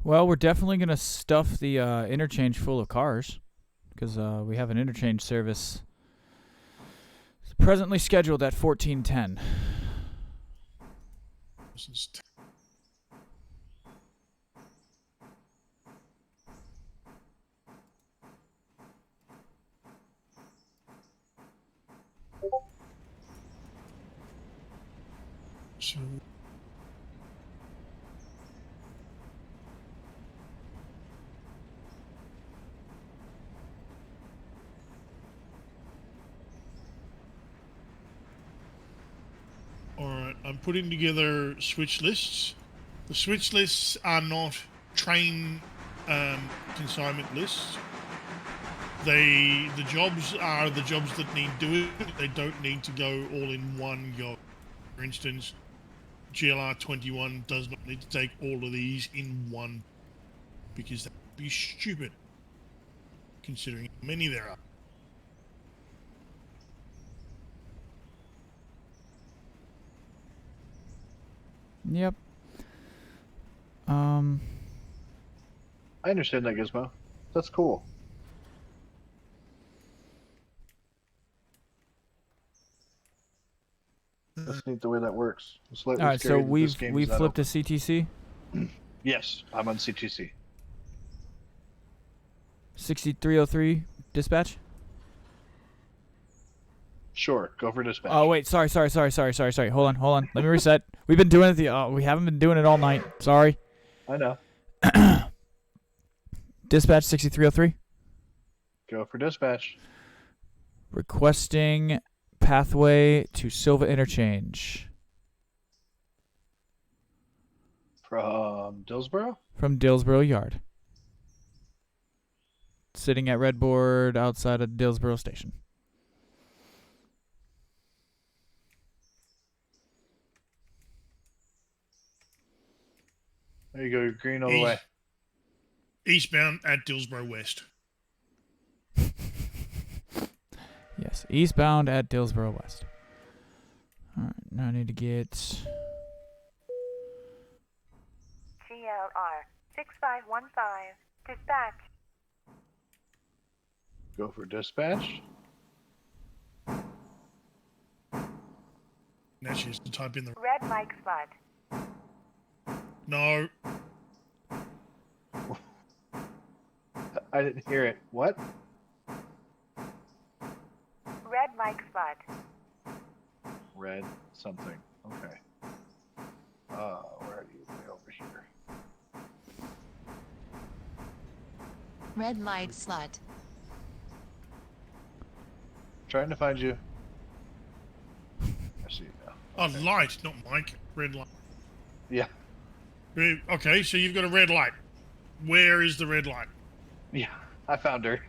Well, we're definitely going to stuff the interchange full of cars because we have an interchange service presently scheduled at 14:10. So. Alright, I'm putting together switch lists. The switch lists are not train consignment lists. The jobs are the jobs that need doing. They don't need to go all in one go. For instance, GLR 21 does not need to take all of these in one because that would be stupid considering how many there are. Yep. I understand that, Gizmo. That's cool. That's neat the way that works. I'm slightly All right, so scared that this game we've is that flipped to open. CTC. Yes, I'm on CTC. 6303 dispatch. Sure, go for dispatch. Oh wait, sorry. Hold on. Let me reset. We've been doing it. We haven't been doing it all night. Sorry. I know. Dispatch 6303. Go for dispatch. Requesting pathway to Silva Interchange. From Dillsborough? From Dillsborough Yard. Sitting at red board outside of Dillsborough Station. There you go, green all the way. Eastbound at Dillsborough West. Yes, eastbound at Dillsborough West. Alright, now I need to get... GLR 6515. Dispatch. Go for dispatch. Now she has to type in the... Red Mike Flood. No. I didn't hear it. What? Red Mike Flood. Red something. Okay. Where are you? Way over here. Red light slut. Trying to find you. I see you now. Oh, light, not Mike. Red light. Yeah. Okay, so you've got a red light. Where is the red light? Yeah, I found her.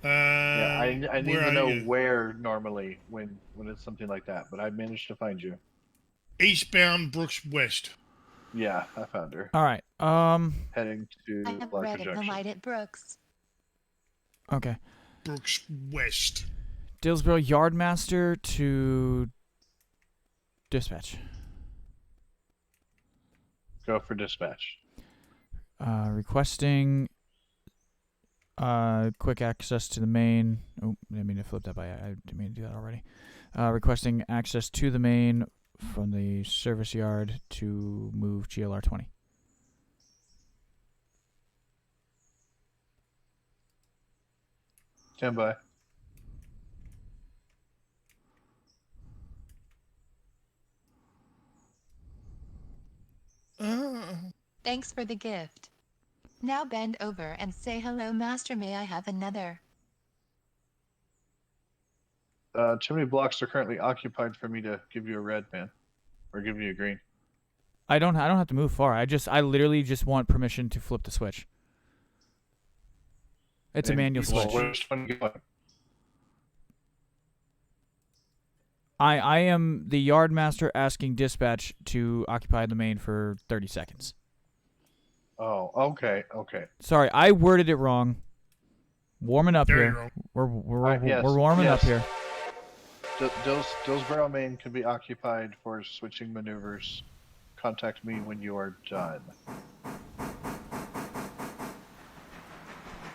Yeah, I need to know where normally when it's something like that, but I managed to find you. Eastbound Brooks West. Yeah, I found her. All right. Heading to I have Larcher read it. The Junction. light at Brooks. Okay. Brooks West. Dillsboro Yardmaster to dispatch. Go for dispatch. Requesting quick access to the main. Oh, I didn't mean to flip that by. I didn't mean to do that already. Requesting access to the main from the service yard to move GLR 20. Stand by. Thanks for the gift. Now bend over and say hello, Master. May I have another? Too many blocks are currently occupied for me to give you a red, man, or give you a green. I don't have to move far. I literally just want permission to flip the switch. It's a manual switch. Which one you going? I am the yard master asking dispatch to occupy the main for 30 seconds. Oh, okay. Sorry, I worded it wrong. Warming up Very here. wrong. We're warming up here. Dillsboro main can be occupied for switching maneuvers. Contact me when you are done.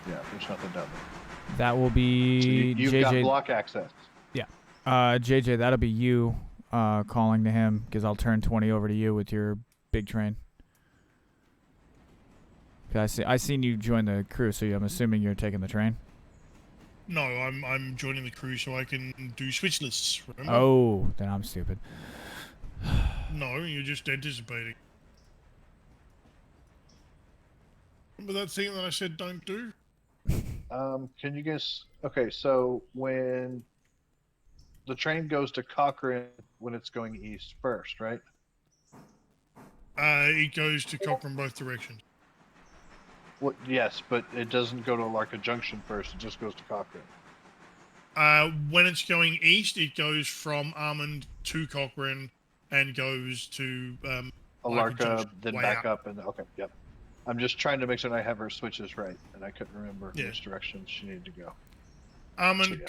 Yeah, there's nothing down there. That will be So you've JJ. got block access. Yeah. JJ, that'll be you calling to him because I'll turn 20 over to you with your big train. I seen you join the crew, so I'm assuming you're taking the train. No, I'm joining the crew so I can do switch lists. Remember? Oh, then I'm stupid. No, you're just anticipating. Remember that thing that I said don't do? Can you guys? Okay, so when the train goes to Cochrane when it's going east first, right? It goes to Cochrane both directions. What? Yes, but it doesn't go to Larka Junction first. It just goes to Cochrane. When it's going east, it goes from Almond to Cochrane and goes to Larka, Junction, then way back out. up, and okay, yep. I'm just trying to make sure I have her switches right, and I couldn't remember which direction she needed to go. Almond, So, yeah.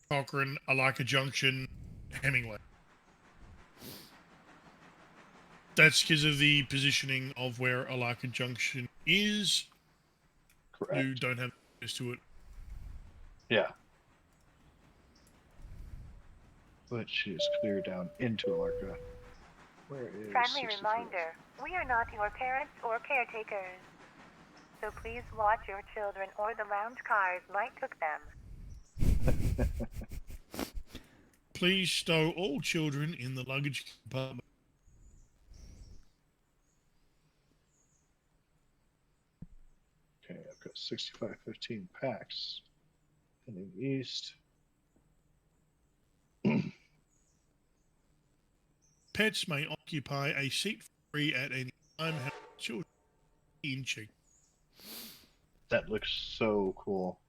Cochrane, Alaka Junction, Hemingway. That's because of the positioning of where Alaka Junction is. Correct. You don't have access to it. Yeah. But she is clear down into Larka. Where is Friendly 63? reminder, we are not your parents or caretakers. So please watch your children or the lounge cars might took them. Please stow all children in the luggage compartment. Okay, I've got 6515 packs. Heading east. Pets may occupy a seat free at any time. Have children in check. That looks so cool.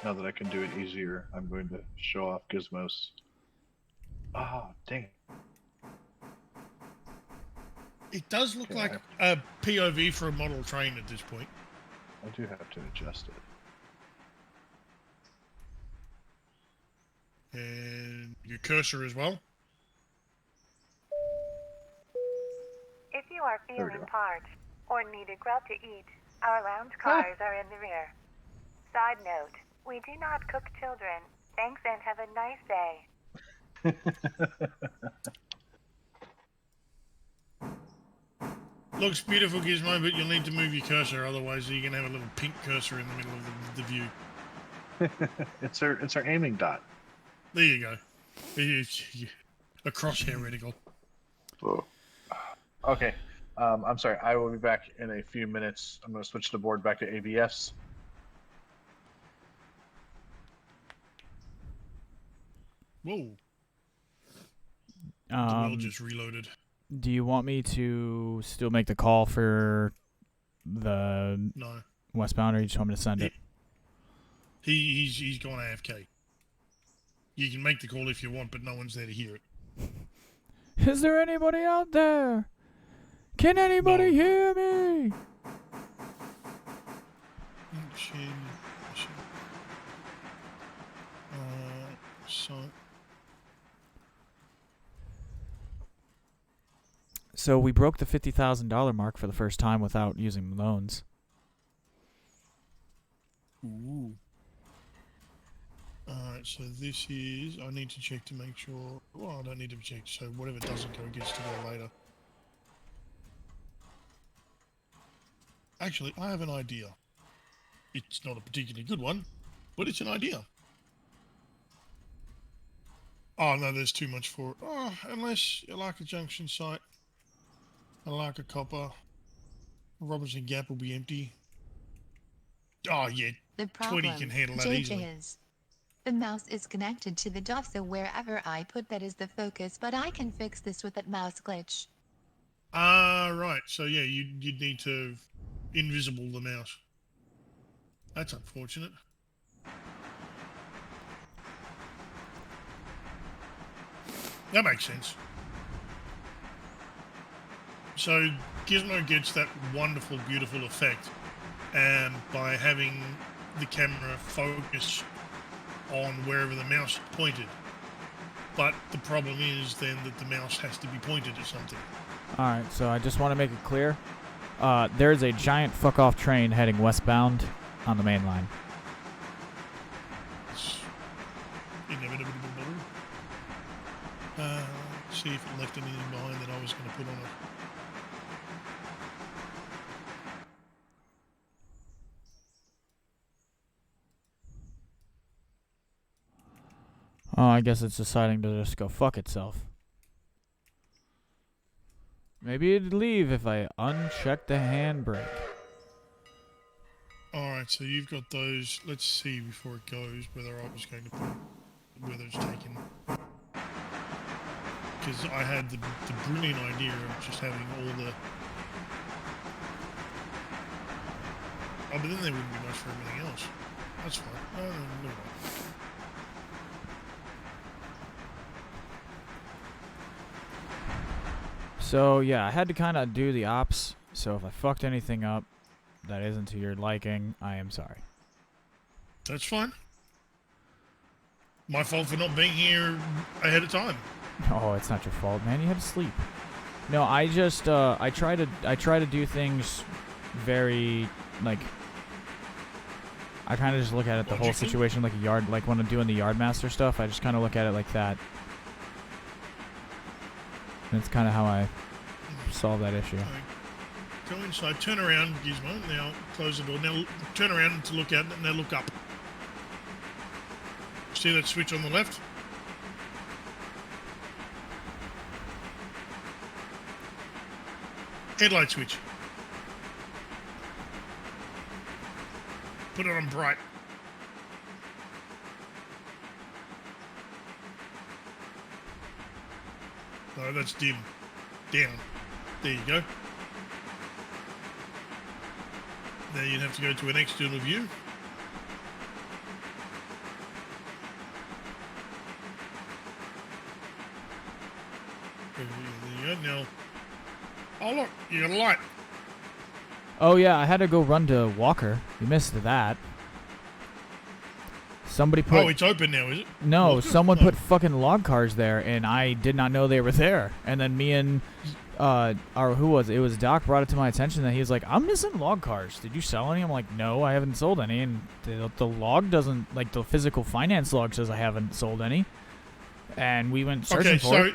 Now that I can do it easier, I'm going to show off gizmos. Oh, dang it. It does look Okay, like a POV for a model train at this point. I do have to adjust it. And your cursor as well. If you are There we feeling go. parched or need a grub to eat, our lounge cars are in the rear. Side note, we do not cook children. Thanks and have a nice day. Looks beautiful, Gizmo, but you'll need to move your cursor, otherwise you're going to have a little pink cursor in the middle of the view. It's our aiming dot. There you go. A crosshair reticle. Okay. I'm sorry. I will be back in a few minutes. I'm going to switch the board back to ABS. Whoa. The world just reloaded. Do you want me to still make the call for the No. westbound, or you just want me to send it? He's gone AFK. You can make the call if you want, but no one's there to hear it. Is there anybody out there? Can anybody hear me? So we broke the $50,000 mark for the first time without using loans. Ooh. Alright, so this is... I need to check to make sure... Well, I don't need to check, so whatever doesn't go gets to go later. Actually, I have an idea. It's not a particularly good one, but it's an idea. Oh, no, there's too much for it. Oh, unless you like a junction site. I like a copper. Robinson Gap will be empty. Oh, yeah. The 20 problem, can handle that JJ, easily. is the mouse is connected to the DOF, so wherever I put that is the focus, but I can fix this with that mouse glitch. Ah, right. So, yeah, you'd need to invisible the mouse. That's unfortunate. That makes sense. So, Gizmo gets that wonderful, beautiful effect by having the camera focus on wherever the mouse is pointed. But the problem is then that the mouse has to be pointed at something. Alright, so I just want to make it clear. There's a giant fuck-off train heading westbound on the main line. It's inevitable. See if it left anything behind that I was going to put on it. Oh, I guess it's deciding to just go fuck itself. Maybe it'd leave if I uncheck the handbrake. Alright, so you've got those. Let's see before it goes whether I was going to put whether it's taken. Because I had the brilliant idea of just having all the... Oh, but then there wouldn't be much for everything else. That's fine. No, no. So, yeah, I had to kind of do the ops. So if I fucked anything up that isn't to your liking, I am sorry. That's fine. My fault for not being here ahead of time. Oh, it's not your fault, man. You had to sleep. No, I just I try to do things very like I kind of just look at it the whole situation like a yard, like when I'm doing the yard master stuff. I just kind of look at it like that. That's kind of how I solve that issue. Go inside, turn around, Gizmo. Now close the door. Now turn around to look out. Now look up. See that switch on the left? Headlight switch. Put it on bright. No, that's dim. Down. There you go. Now you'd have to go to an external view. There you go. Now, oh look, you got a light. Oh yeah, I had to go run to Walker. You missed that. Somebody put... Oh, it's open now, is it? No, Walker? someone put fucking log cars there, and I did not know they were there. And then me and, or who was it? It was Doc brought it to my attention that he was like, I'm missing log cars. Did you sell any? I'm like, no, I haven't sold any. And the log doesn't, like the physical finance log says I haven't sold any. And we went searching for it.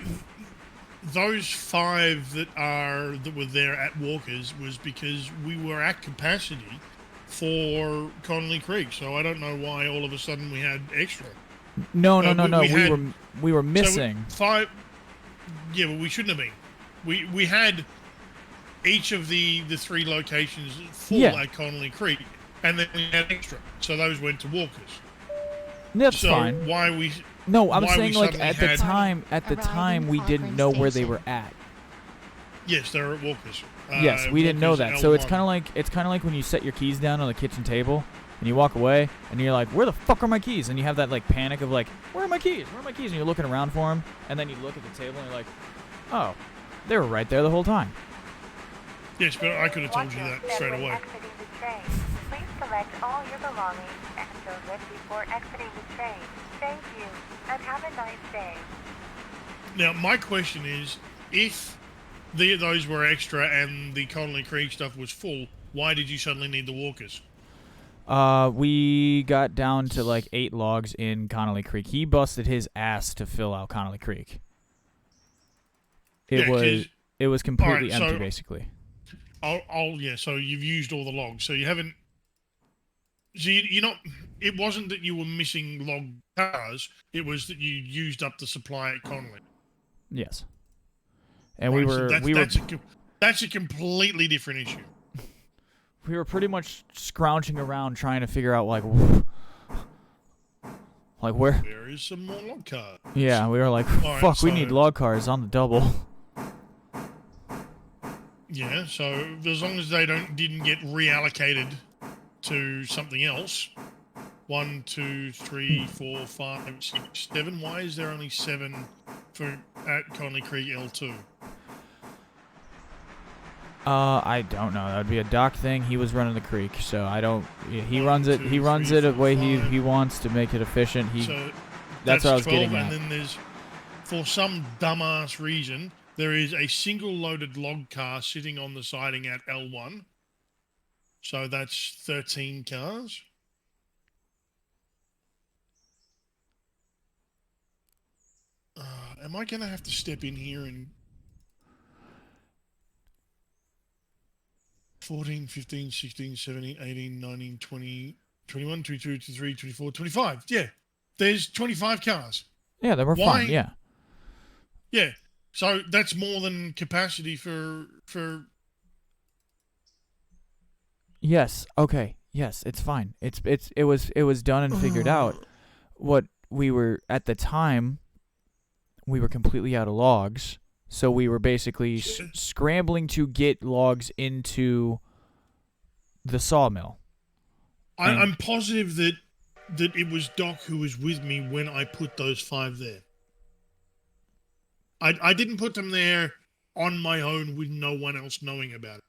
Those 5 that were there at Walker's was because we were at capacity for Connolly Creek, so I don't know why all of a sudden we had extra. No. We were missing. So 5. Yeah, but we shouldn't have been. We had each of the 3 locations full at Connolly Creek, and then we had extra, so those went to Walker's. That's fine. Why we? No, I'm saying like at the time we didn't know where they were at. Yes, they're at Walker's. Yes, we didn't know that. So it's kind of like when you set your keys down on the kitchen table and you walk away and you're like, where the fuck are my keys? And you have that like panic of like, where are my keys? Where are my keys? And you're looking around for them, and then you look at the table and you're like, Oh, they were right there the whole time. Yes, but I could have told you that straight away. Exiting the train, please collect all your belongings and children before exiting the train. Thank you, and have a nice day. Now, my question is, if those were extra and the Connolly Creek stuff was full, why did you suddenly need the walkers? We got down to like 8 logs in Connolly Creek. He busted his ass to fill out Connolly Creek. It was completely empty, basically. So you've used all the logs. So you haven't. So you're not. It wasn't that you were missing log cars. It was that you used up the supply at Connolly. Yes. And right, that's a completely different issue. We were pretty much scrounging around trying to figure out like where. There is some more log cars. Yeah, we were like, fuck, right, we need log cars on the double. Yeah, so as long as they didn't get reallocated to something else. 1, 2, 3, 4, 5, 6, 7. Why is there only 7 at Connolly Creek L2? I don't know. That would be a dock thing. He was running the creek, so I don't. He runs it. He runs it the way he wants to make it efficient. That's what I was 12, getting at. And then there's, for some dumbass reason, there is a single loaded log car sitting on the siding at L1. So that's 13 cars. Am I going to have to step in here and 14, 15, 16, 17, 18, 19, 20, 21, 22, 23, 24, 25. Yeah. There's 25 cars. Yeah, they were fine. Yeah. Yeah. So that's more than capacity for Yes. Okay. Yes, it's fine. It was done and figured out. What we were at the time, we were completely out of logs, so we were basically scrambling to get logs into the sawmill. I'm positive that it was Doc who was with me when I put those 5 there. I didn't put them there on my own with no one else knowing about it.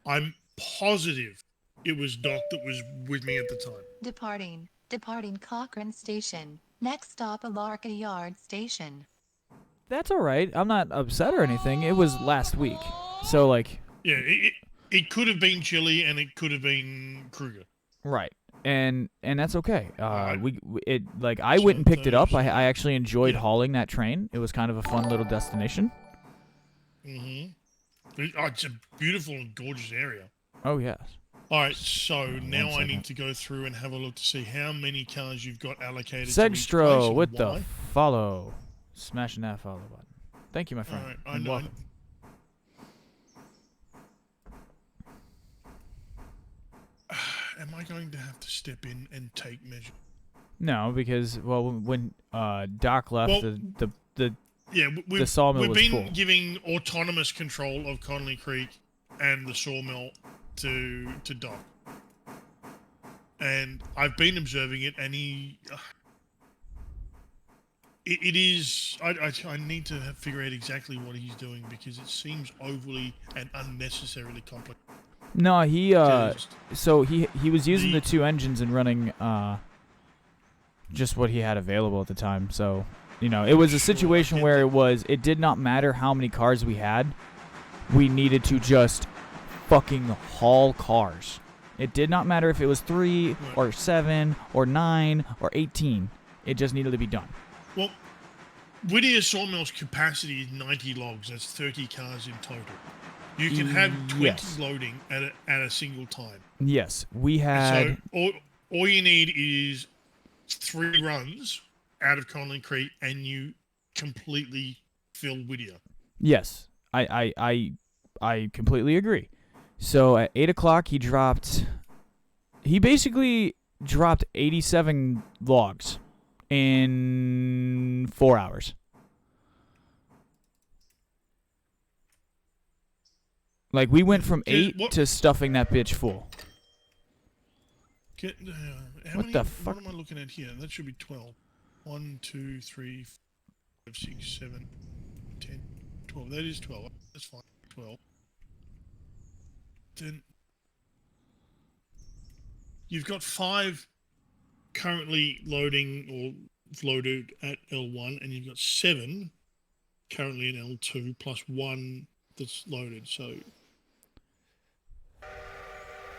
I'm positive it was Doc that was with me at the time. Departing Cochrane Station. Next stop, Alarka Yard Station. That's all right. I'm not upset or anything. It was last week, so like. Yeah, it could have been Chili and it could have been Kruger. Right, and that's okay. I went and picked it up. I actually enjoyed hauling that train. It was kind of a fun little destination. It's a beautiful and gorgeous area. Oh yes. All right, so now I need to go through and have a look to see how many cars you've got allocated. Segstro with the follow. Smashing that follow button. Thank you, my friend. All right, and welcome. Am I going to have to step in and take measures? No, because when Doc left, the sawmill was full. We've been giving autonomous control of Connolly Creek and the sawmill to Doc, and I've been observing it, and he. It is. I need to figure out exactly what he's doing because it seems overly and unnecessarily complicated. No, he was using the 2 engines and running just what he had available at the time. So, it was a situation where it did not matter how many cars we had. We needed to just fucking haul cars. It did not matter if it was 3 or 7 or 9 or 18. It just needed to be done. Well, Whittier Sawmill's capacity is 90 logs. That's 30 cars in total. You can have 20 loading at a single time. Yes, we had. So all you need is 3 runs out of Connolly Creek, and you completely fill Whittier. Yes, I completely agree. So at 8 o'clock, he basically dropped 87 logs in 4 hours. Like, we went from 8 to stuffing that bitch full. What the fuck? What am I looking at here? That should be 12. 1, 2, 3, 4, 5, 6, 7, 10, 12. That is 12. That's fine. 12. Then you've got 5 currently loading or loaded at L1, and you've got 7 currently in L2 plus 1 that's loaded. So,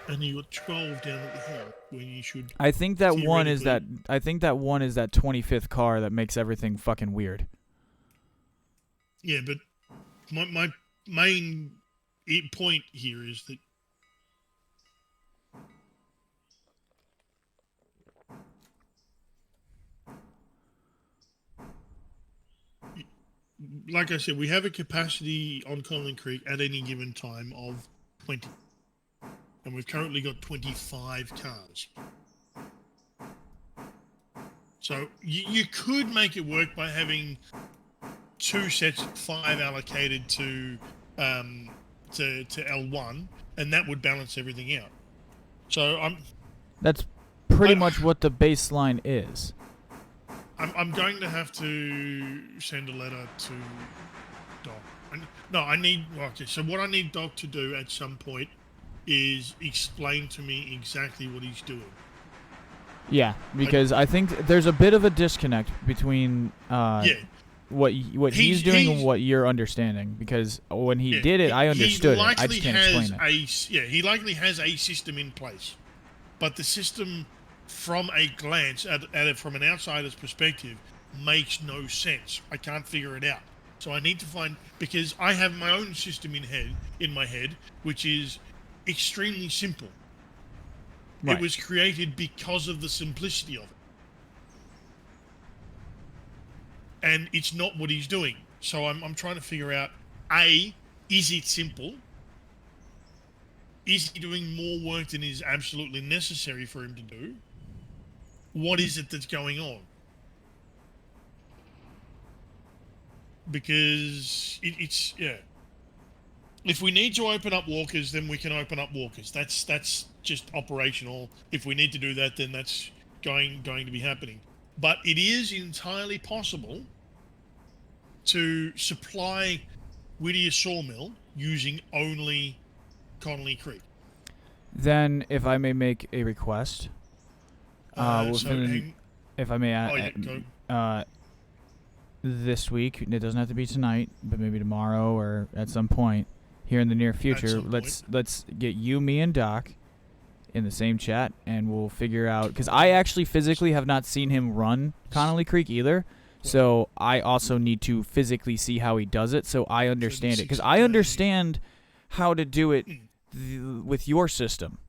and you got 12 down at the hill when you should. I think that one is that. theoretically- I think that one is that 25th car that makes everything fucking weird. Yeah, but my main point here is that like I said, we have a capacity on Conlin Creek at any given time of 20. And we've currently got 25 cars. So you could make it work by having 2 sets, 5 allocated to L1, and that would balance everything out. So That's pretty much what the baseline is. I'm going to have to send a letter to Doc. I need. Okay, so what I need Doc to do at some point is explain to me exactly what he's doing. Yeah, because I think there's a bit of a disconnect between what he's doing and what you're understanding. Because when he did it, I understood it. I just can't explain it. He likely has a system in place, but the system, from a glance at it from an outsider's perspective, makes no sense. I can't figure it out. So I need to find, because I have my own system in my head, which is extremely simple. Right. It was created because of the simplicity of it. And it's not what he's doing. So I'm trying to figure out, A, is it simple? Is he doing more work than is absolutely necessary for him to do? What is it that's going on? Because it's if we need to open up walkers, then we can open up walkers. That's just operational. If we need to do that, then that's going to be happening. But it is entirely possible to supply Whittier Sawmill using only Connolly Creek. Then, if I may make a request, if I may add, this week, it doesn't have to be tonight, but maybe tomorrow or at some point here in the near future, let's get you, me, and Doc in the same chat, and we'll figure out, because I actually physically have not seen him run Connolly Creek either, so I also need to physically see how he does it, so I understand it, because I understand how to do it with your system.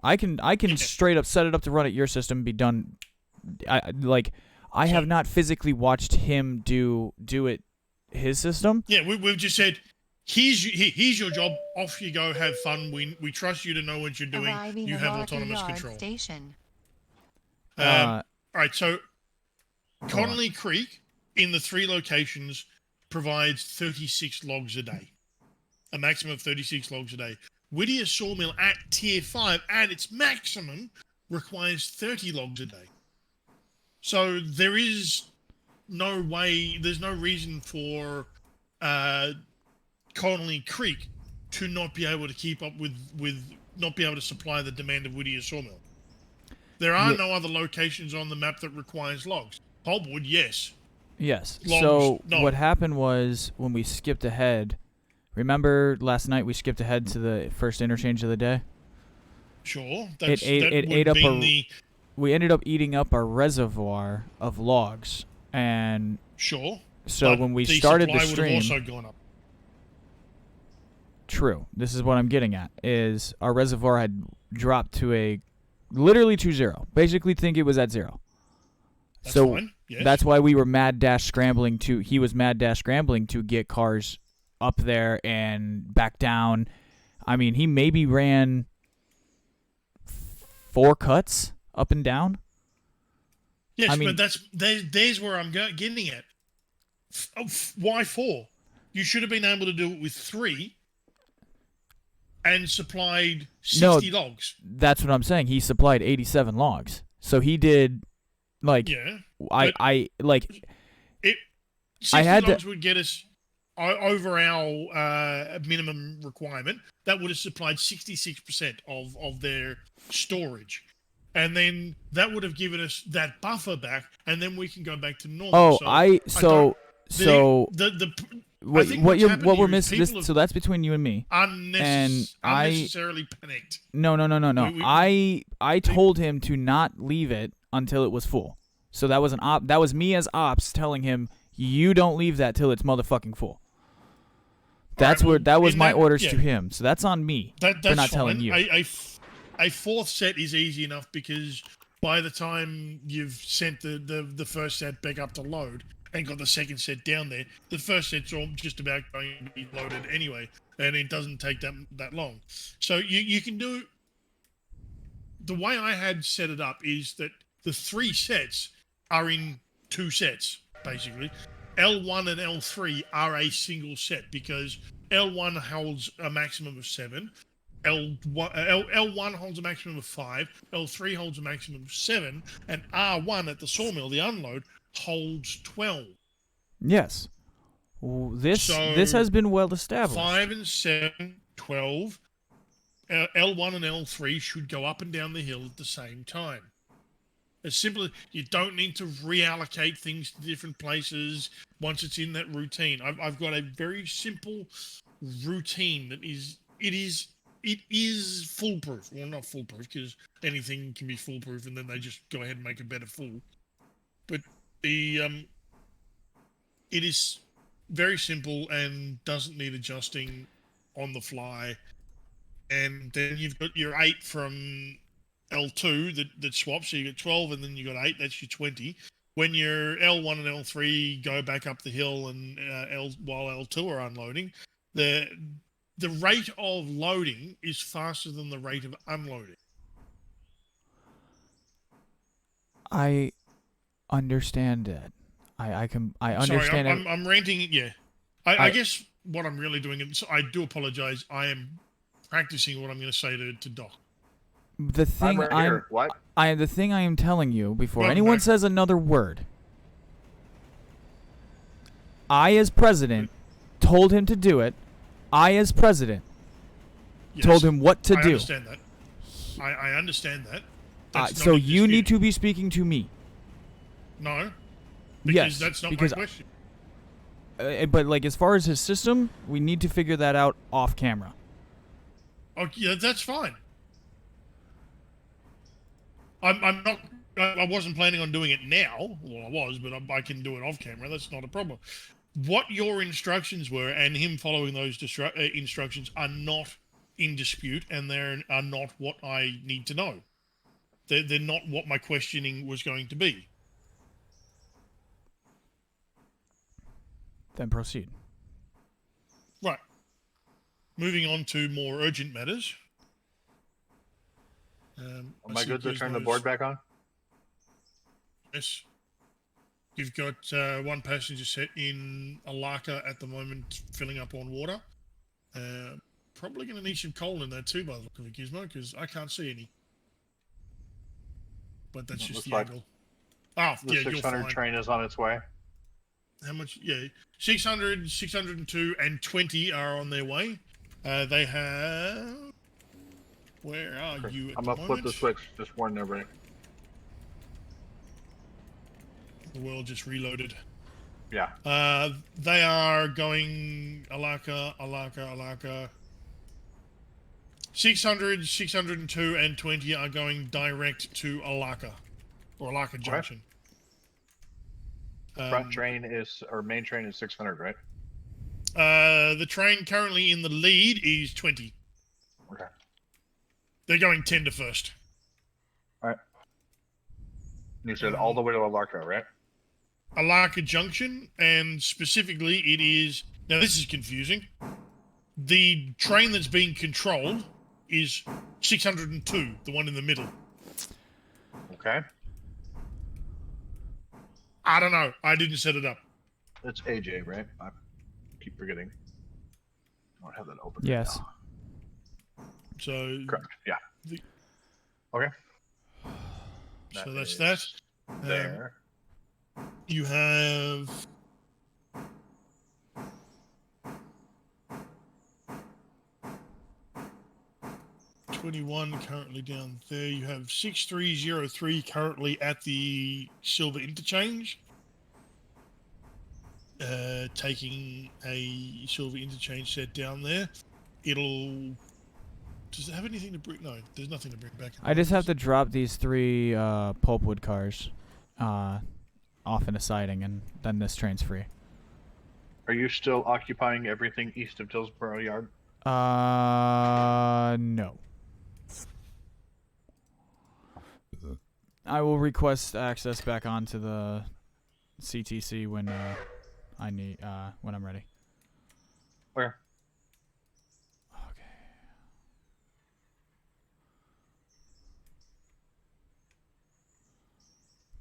I can straight up set it up to run at your system and be done. I have not physically watched him do it his system. Yeah, we've just said, here's your job. Off you go. Have fun. We trust you to know what you're doing. You have autonomous control. Station. All right. So Connolly Creek in the 3 locations provides 36 logs a day, a maximum of 36 logs a day. Whittier Sawmill at Tier 5 at its maximum requires 30 logs a day. So there is no way, there's no reason for Connolly Creek to not be able to keep up with not be able to supply the demand of Whittier Sawmill. There are no other locations on the map that requires logs. Holbwood, yes. Yes. Logs, so no. what happened was when we skipped ahead, remember last night we skipped ahead to the first interchange of the day? Sure. We ended up eating up our reservoir of logs, and sure. So when we started the stream, would have also gone up. True. This is what I'm getting at: is our reservoir had dropped to literally to 0. Basically, think it was at 0. That's so fine. Yes. That's why we were scrambling to get cars up there and back down. I mean, he maybe ran 4 cuts up and down. Yes, but there's where I'm getting at. Why 4? You should have been able to do it with 3 and supplied 60 logs. That's what I'm saying. He supplied 87 logs. So he did, 60 logs would get us over our minimum requirement, that would have supplied 66% of their storage. And then that would have given us that buffer back, and then we can go back to normal. Oh, so I think what what's you're happened what we're here is missing this, people so that's between you and me. Unnecessarily panicked. No. I told him to not leave it until it was full. So that was that was me as ops telling him you don't leave that till it's motherfucking full. That's that was my orders to him. So that's on me That's for not fine. telling you. A fourth set is easy enough because by the time you've sent the first set back up to load and got the second set down there, the first set's all just about going to be loaded anyway, and it doesn't take that long. So you can do. The way I had set it up is that the 3 sets are in 2 sets, basically. L1 and L3 are a single set because L1 holds a maximum of 7. L1 holds a maximum of 5, L3 holds a maximum of 7, and R1 at the sawmill, the unload, holds 12. Yes. This has been well established. 5 and 7, 12. L1 and L3 should go up and down the hill at the same time. As simple as you don't need to reallocate things to different places once it's in that routine. I've got a very simple routine that it is foolproof. Well, not foolproof because anything can be foolproof, and then they just go ahead and make a better fool. But it is very simple and doesn't need adjusting on the fly. And then you've got your 8 from L2 that swaps, so you get 12, and then you got 8. That's your 20. When your L1 and L3 go back up the hill, and while L2 are unloading, the rate of loading is faster than the rate of unloading. I understand that. I understand. Sorry, I'm ranting. Yeah, I guess what I'm really doing, and so I do apologize. I am practicing what I'm going to say to Doc. The thing the thing I am telling you before anyone says another word. I, as president, told him to do it. I, as president, told him what to do. I understand that. I understand that. So you need to be speaking to me. No. Yes, that's not because my question. But like, as far as his system, we need to figure that out off camera. Oh yeah, that's fine. I'm not. I wasn't planning on doing it now. Well, I was, but I can do it off camera. That's not a problem. What your instructions were and him following those instructions are not in dispute, and they are not what I need to know. They're not what my questioning was going to be. Then proceed. Right. Moving on to more urgent matters. Am I good to turn the board back on? Yes. You've got one passenger set in Alaka at the moment, filling up on water. Probably going to need some coal in there too, by the look of it, Gizmo, because I can't see any. But that's just the angle. Oh, the yeah, 600 train is on its way. How much? Yeah, 600, 602, and 20 are on their way. They have. Where are you? I'm gonna flip the switch. Just warn everybody. The world just reloaded. Yeah. They are going Alaka. 600, 602, and 20 are going direct to Alaka or Alaka Junction. Front train is, or main train is 600, right? The train currently in the lead is 20. Okay. They're going 10 to first. All right. You said all the way to Alaka, right? Alaka Junction, and specifically it is... Now, this is confusing. The train that's being controlled is 602, the one in the middle. Okay. I don't know. I didn't set it up. It's AJ, right? I keep forgetting. I don't have that open. Yes. Right now. So... Correct. Yeah. Okay. So that's that. There. You have 21 currently down there. You have 6303 currently at the Silver Interchange. Taking a Silver Interchange set down there. It'll... Does it have anything to bring? No, there's nothing to bring back. I just have to drop these 3 pulpwood cars off in a siding, and then this train's free. Are you still occupying everything east of Dillsborough Yard? No. I will request access back onto the CTC when when I'm ready. Where?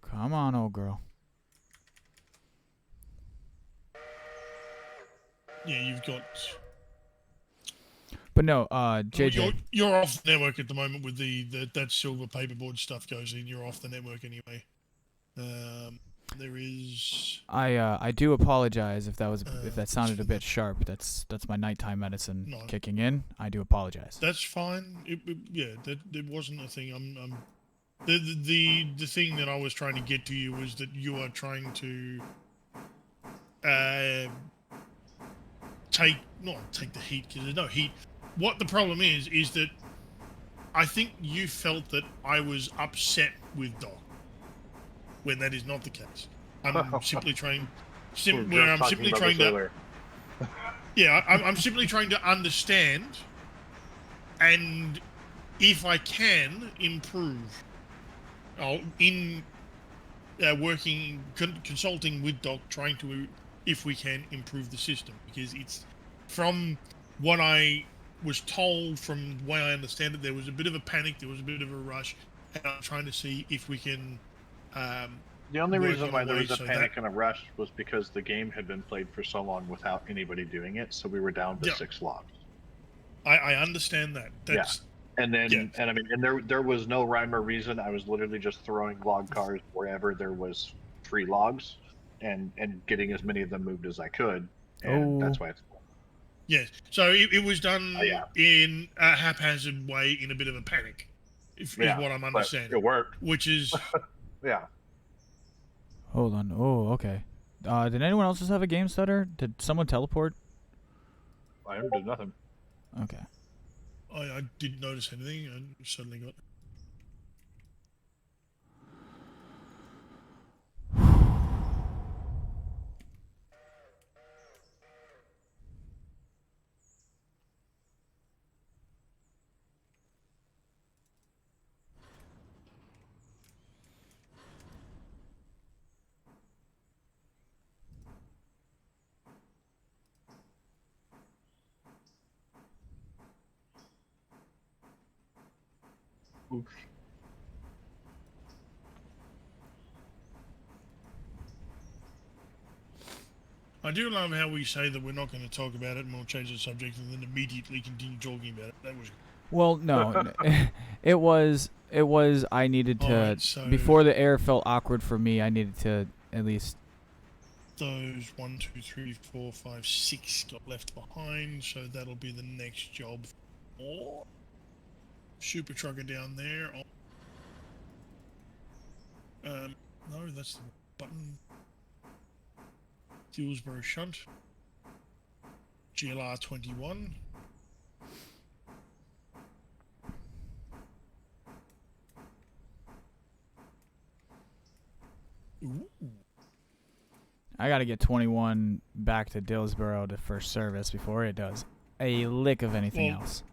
Come on, old girl. Yeah, you've got... But no, JJ. You're off the network at the moment with that silver paperboard stuff goes in. You're off the network anyway. There is... I do apologize if that sounded a bit sharp. That's my nighttime medicine kicking in. I do apologize. That's fine. That wasn't a thing. The thing that I was trying to get to you was that you are trying to not take the heat, because there's no heat. What the problem is that I think you felt that I was upset with Doc, when that is not the case. I'm simply trying. I'm simply trying to. Yeah, I'm simply trying to understand, and if I can improve, in working, consulting with Doc, trying to, if we can, improve the system, because it's from what I was told, from the way I understand it, there was a bit of a panic, there was a bit of a rush, and I'm trying to see if we can. The only reason why there was a panic and a rush was because the game had been played for so long without anybody doing it, so we were down to 6 logs. I understand that. That's, and then and I mean, and there was no rhyme or reason. I was literally just throwing log cars wherever there was free logs, and getting as many of them moved as I could, and that's why it's. Yes, so it was done in a haphazard way, in a bit of a panic, is what I'm understanding. It worked. Which is... Yeah. Hold on. Oh, okay. Did anyone else just have a game stutter? Did someone teleport? I did nothing. Okay. I didn't notice anything. I suddenly got... Oof. I do love how we say that we're not going to talk about it and we'll change the subject and then immediately continue talking about it. That was... Well, no. it was I needed to... before the air felt awkward for me, I needed to at least... Those 1, 2, 3, 4, 5, 6 got left behind, so that'll be the next job. Or super trucker down there. No, that's the button. Dillsborough Shunt. GLR 21. Ooh. I gotta get 21 back to Dillsborough to first service before it does a lick of anything else.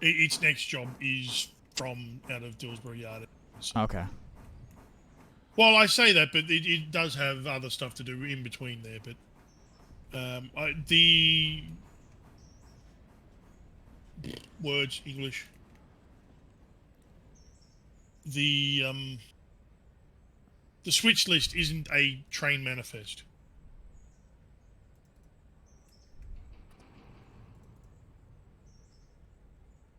Its next job is from out of Dillsborough Yard. So. Okay. Well, I say that, but it does have other stuff to do in between there. But the words English, the switch list isn't a train manifest.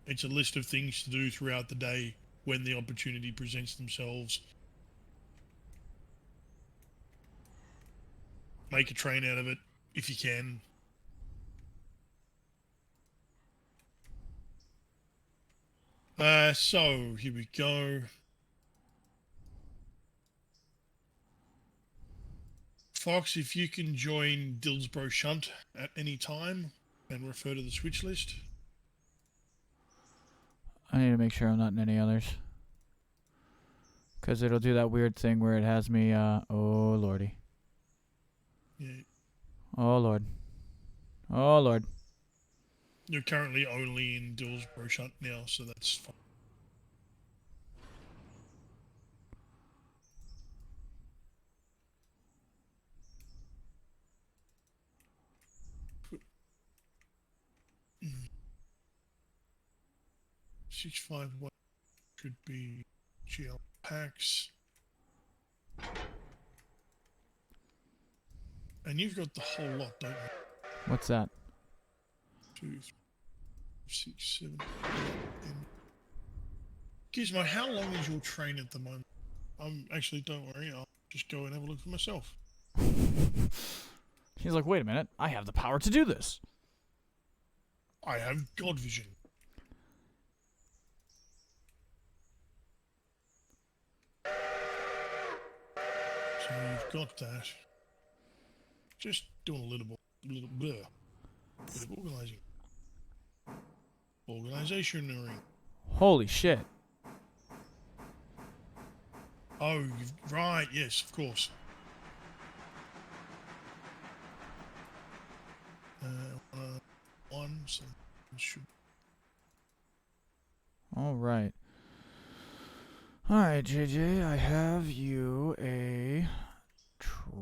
It's a list of things to do throughout the day when the opportunity presents themselves. Make a train out of it, if you can. So here we go. Fox, if you can join Dillsborough Shunt at any time and refer to the switch list. I need to make sure I'm not in any others. Because it'll do that weird thing where it has me, oh lordy. Yeah. Oh lord. Oh lord. You're currently only in Dillsborough Shunt now, so that's fine. Mm. 651 could be GL packs. And you've got the whole lot, don't you? What's that? 2, 3, 6, 7, 8, 10. Gizmo, how long is your train at the moment? Actually, don't worry, I'll just go and have a look for myself. He's like, wait a minute, I have the power to do this. I have God vision. So you've got that. Just doing a little bit of organizing. Organizationary. Holy shit. Oh, right, yes, of course. One, so it should. Alright. Alright, JJ, I have you a turn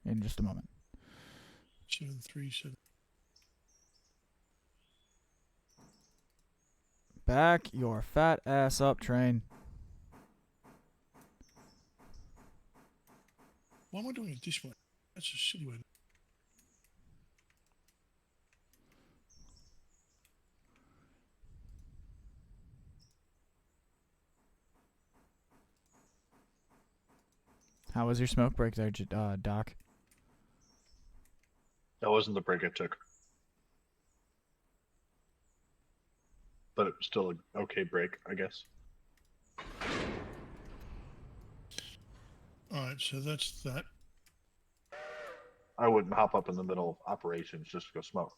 in just a moment. 737. Back your fat ass up, train. Why am I doing it this way? That's a silly way. How was your smoke break there, Doc? That wasn't the break I took. But it was still an okay break, I guess. Alright, so that's that. I wouldn't hop up in the middle of operations just to go smoke.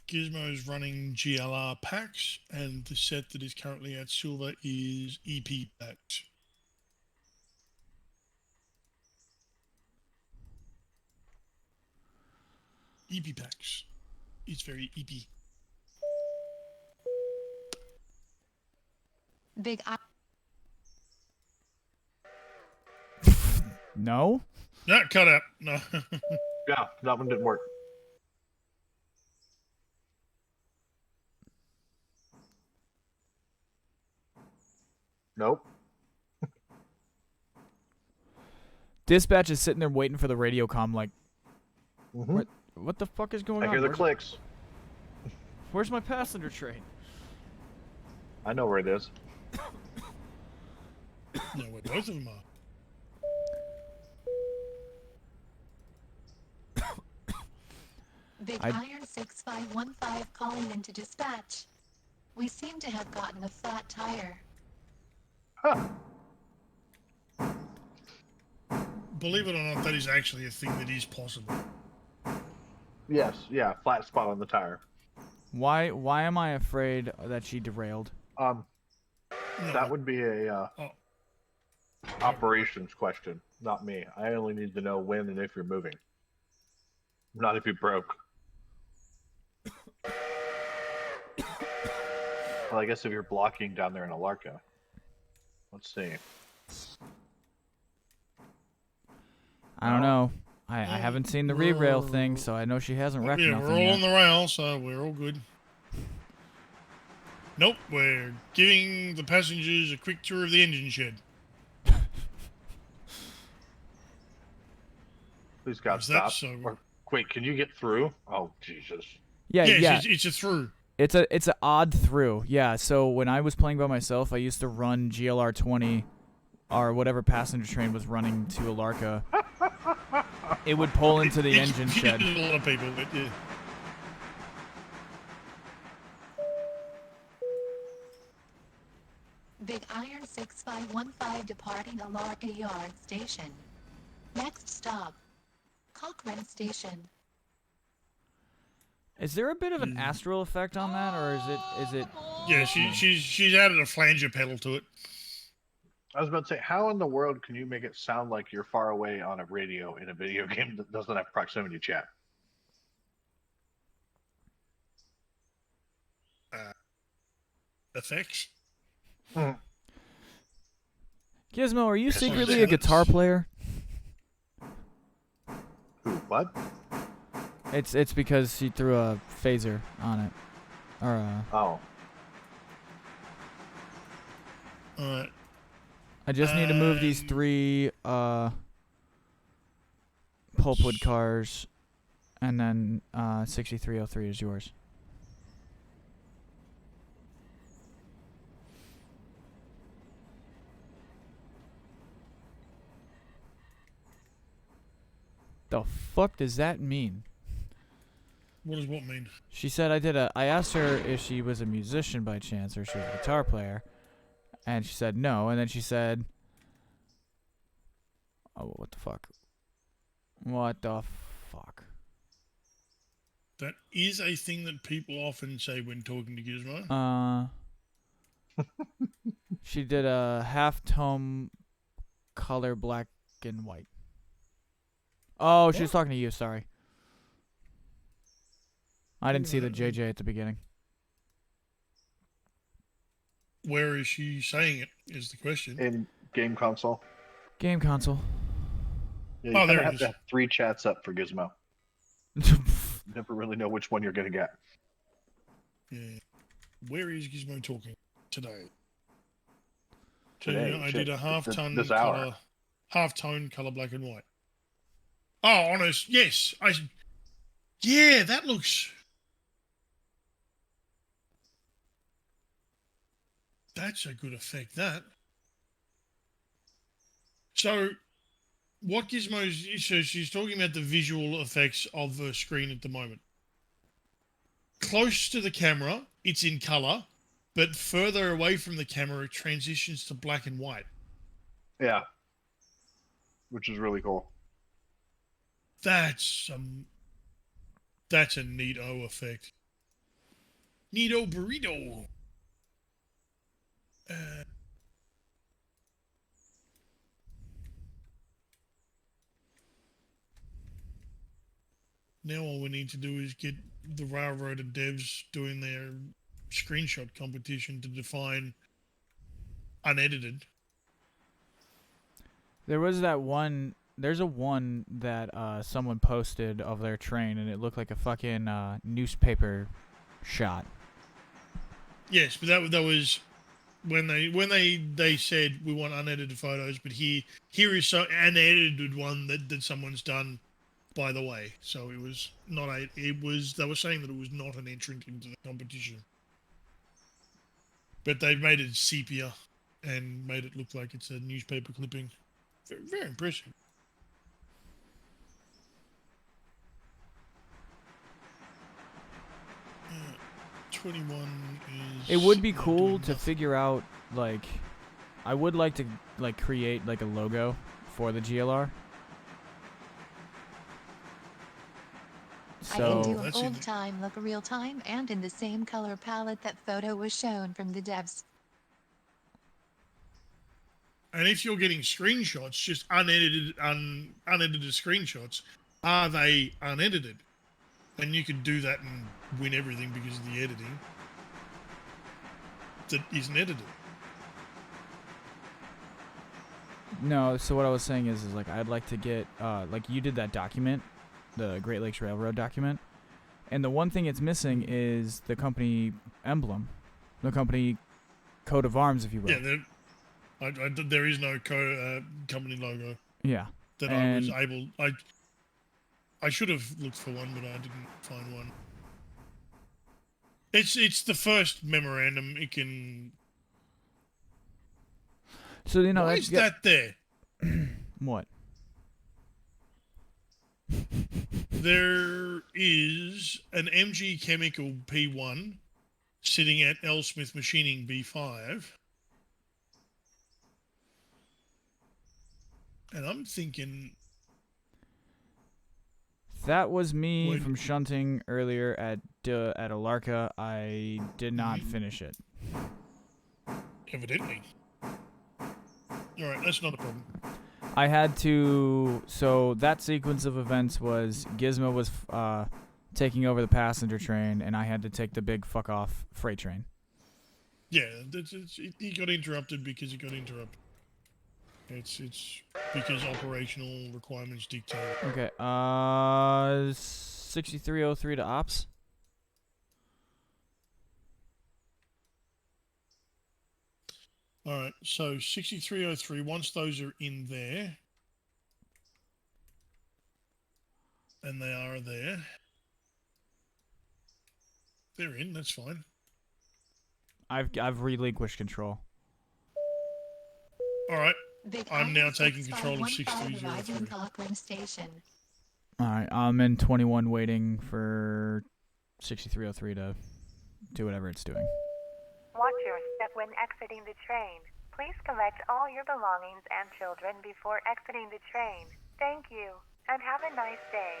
Gizmo's running GLR packs, and the set that is currently at silver is EP packs. EP packs. It's very EP. Big I. No? No, cut out. No. Yeah, that one didn't work. Nope. Dispatch is sitting there waiting for the radio comm like, Mm-hmm. what the fuck is going I on? hear the clicks. Where's my passenger train? I know where it is. No, where both of them are. Big Iron 6515 calling into dispatch. We seem to have gotten a flat tire. Huh. Believe it or not, that is actually a thing that is possible. Yes, yeah, flat spot on the tire. Why am I afraid that she derailed? No. That would be a operations question, not me. I only need to know when and if you're moving. Not if you broke. Well, I guess if you're blocking down there in Alarka. Let's see. I don't know. I haven't seen the re-rail thing, so I know she hasn't wrecked Yeah, nothing we're all yet. on the rail, so we're all good. Nope, we're giving the passengers a quick tour of the engine shed. Please God, Is that stop. so? Or, wait, can you get through? Oh, Jesus. Yeah, Yes, yeah. it's a through. It's an odd through. Yeah, so when I was playing by myself, I used to run GLR 20 or whatever passenger train was running to Alarka. it would pull into the It engine shed. confuses a lot of people, but yeah. Big Iron 6515 departing Alarka Yard Station. Next stop, Cochrane Station. Is there a bit of an astral effect on that, or is it? Yeah, just me? she's added a flanger pedal to it. I was about to say, how in the world can you make it sound like you're far away on a radio in a video game that doesn't have proximity chat? Effects. Gizmo, are you Yes, secretly a yes. guitar player? Who? What? It's because she threw a phaser on it, or Oh. Alright. I just need to move these 3 pulpwood cars, and then 6303 is yours. The fuck does that mean? What does what mean? She said I asked her if she was a musician by chance or she was a guitar player, and she said no, and then she said, oh, what the fuck? What the fuck? That is a thing that people often say when talking to Gizmo. She did a half-tone color black and white. Oh, she was talking to you, sorry. I didn't see the JJ at the beginning. Where is she saying it, is the question. In game console. Game console. Yeah, you there it have is. to have 3 chats up for Gizmo. Never really know which one you're going to get. Yeah. Where is Gizmo talking today? Today, I shit, did a half-ton this hour. color, half-tone color black and white. Oh, honest, yes. Yeah, that looks. That's a good effect. That. So, what Gizmo's? So she's talking about the visual effects of the screen at the moment. Close to the camera, it's in color, but further away from the camera, it transitions to black and white. Yeah. Which is really cool. That's a neato effect. Neato burrito. Now all we need to do is get the railroaded devs doing their screenshot competition to define unedited. There was that one. There's a one that someone posted of their train, and it looked like a fucking newspaper shot. Yes, but that was when they said we want unedited photos, but here is an edited one that someone's done, by the way. So it was not they were saying that it was not an entrant into the competition, but they've made it sepia and made it look like it's a newspaper clipping. Very, very impressive. 21 is. It would be not cool doing to nothing. figure out, like, I would like to create like a logo for the GLR. I can do So an old time look real time and in the same color palette that photo was shown from the devs. And if you're getting screenshots, just unedited screenshots, are they unedited? And you could do that and win everything because of the editing that isn't edited. no, so what I was saying is like I'd like to get like you did that document, the Great Lakes Railroad document, and the one thing it's missing is the company emblem, the company coat of arms, if you will. Yeah, there is no company logo. Yeah. That I was able. I should have looked for one, but I didn't find one. It's the first memorandum it can. So Why is that there? What? There is an MG Chemical P1 sitting at L. Smith Machining B5. And I'm thinking... That was me from shunting earlier at Alarka. I did not finish it. Evidently. Alright, that's not a problem. I had to... So that sequence of events was Gizmo was taking over the passenger train, and I had to take the big fuck-off freight train. Yeah, he got interrupted because he got interrupted. It's because operational requirements dictate. Okay, 6303 to ops. Alright, so 6303, once those are in there, and they are there, they're in, that's fine. I've relinquished control. Alright, I'm now taking control of 6303. Alright, I'm in 21 waiting for 6303 to do whatever it's doing. Watch your step when exiting the train. Please collect all your belongings and children before exiting the train. Thank you, and have a nice day.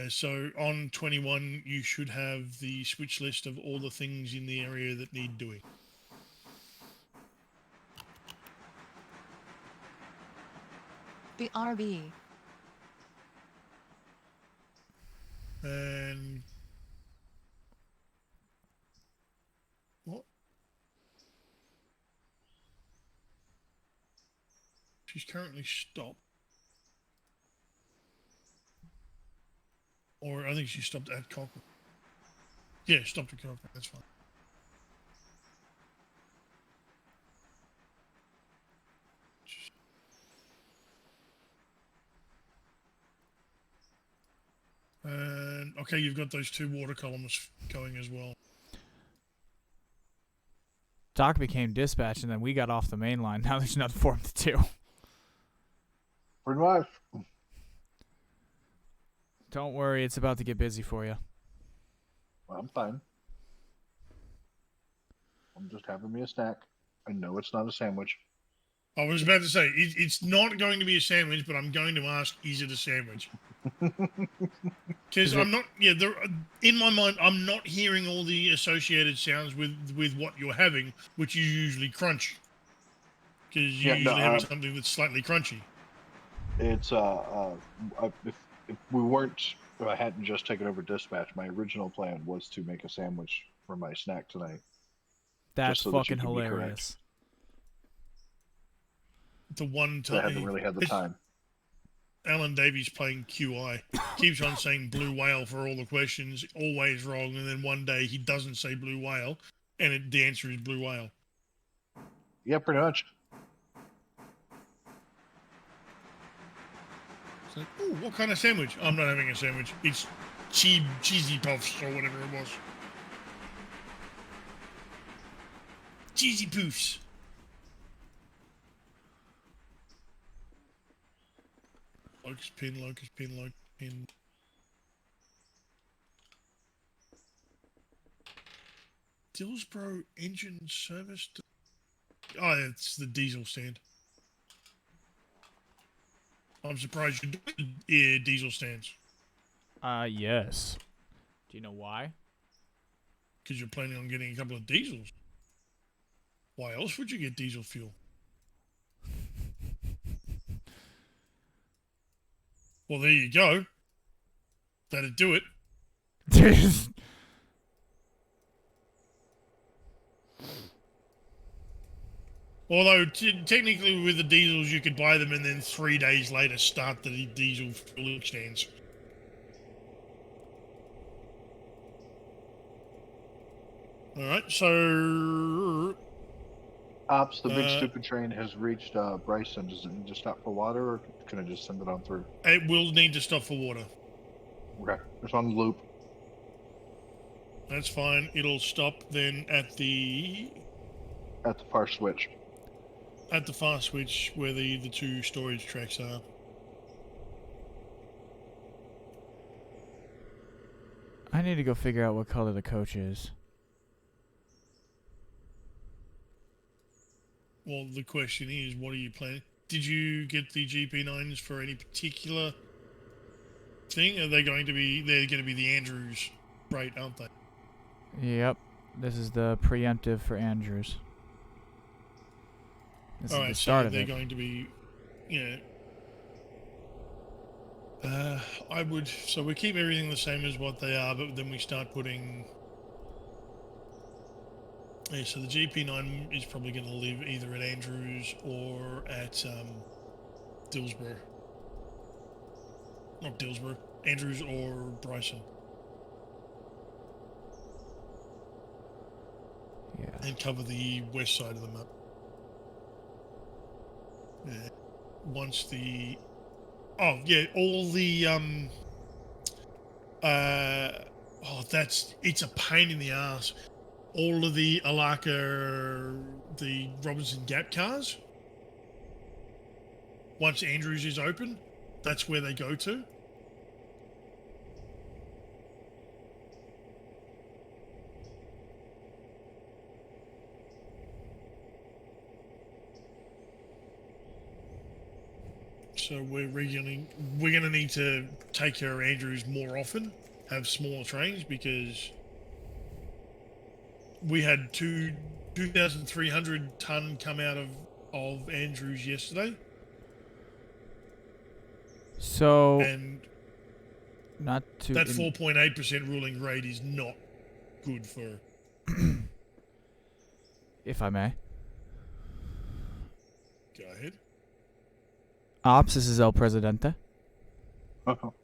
So on 21, you should have the switch list of all the things in the area that need doing. BRB. And what? She's currently stopped. Or I think she stopped at Cochrane. Yeah, stopped at Cochrane, that's fine. And okay, you've got those 2 water columns going as well. Doc became dispatch, and then we got off the main line. Now there's nothing for him to do. Pretty much. Don't worry, it's about to get busy for you. Well, I'm fine. I'm just having me a snack. I know it's not a sandwich. I was about to say, it's not going to be a sandwich, but I'm going to ask, is it a sandwich? Because I'm not, in my mind, I'm not hearing all the associated sounds with what you're having, which is usually crunchy. Because you usually have something that's slightly crunchy. It's, if we weren't, if I hadn't just taken over dispatch, my original plan was to make a sandwich for my snack tonight. That's fucking hilarious. The one time I haven't really had the time. Alan Davies playing QI keeps on saying blue whale for all the questions, always wrong, and then one day he doesn't say blue whale, and the answer is blue whale. Yeah, pretty much. It's like, ooh, what kind of sandwich? I'm not having a sandwich. It's cheesy puffs or whatever it was. Cheesy poofs. Locust pin, locust pin, locust pin. Dillsborough engine service. Oh, it's the diesel stand. I'm surprised you're doing diesel stands. Yes. Do you know why? Because you're planning on getting a couple of diesels. Why else would you get diesel fuel? Well, there you go. That'd do it. Although, technically with the diesels, you could buy them and then 3 days later start the diesel fuel stands. Alright, so... Ops, the big stupid train has reached Bryson. Does it need to stop for water, or can I just send it on through? It will need to stop for water. Okay, it's on the loop. That's fine. It'll stop then at the... At the far switch. at the fast switch where the two storage tracks are. I need to go figure out what color the coach is. Well, the question is, what are you planning? Did you get the GP9s for any particular thing? Are they going to be? They're going to be the Andrews rate, aren't they? Yep. This is the preemptive for Andrews. This is the start of they're it. going to be, I would. So we keep everything the same as what they are, but then we start putting. Yeah, so the GP9 is probably going to live either at Andrews or at Dillsborough. Not Dillsborough, Andrews or Bryson. Yeah. And cover the west side of the map. Yeah. Once the... Oh, yeah, all the... It's a pain in the ass. All of the Alaka, the Robinson Gap cars, once Andrews is open, that's where they go to. So we're gonna need to take care of Andrews more often, have smaller trains, because we had 2,300 ton come out of Andrews yesterday. So, and not to that 4.8% ruling rate is not good for. If I may. Go ahead. Ops, this is El Presidente. Well,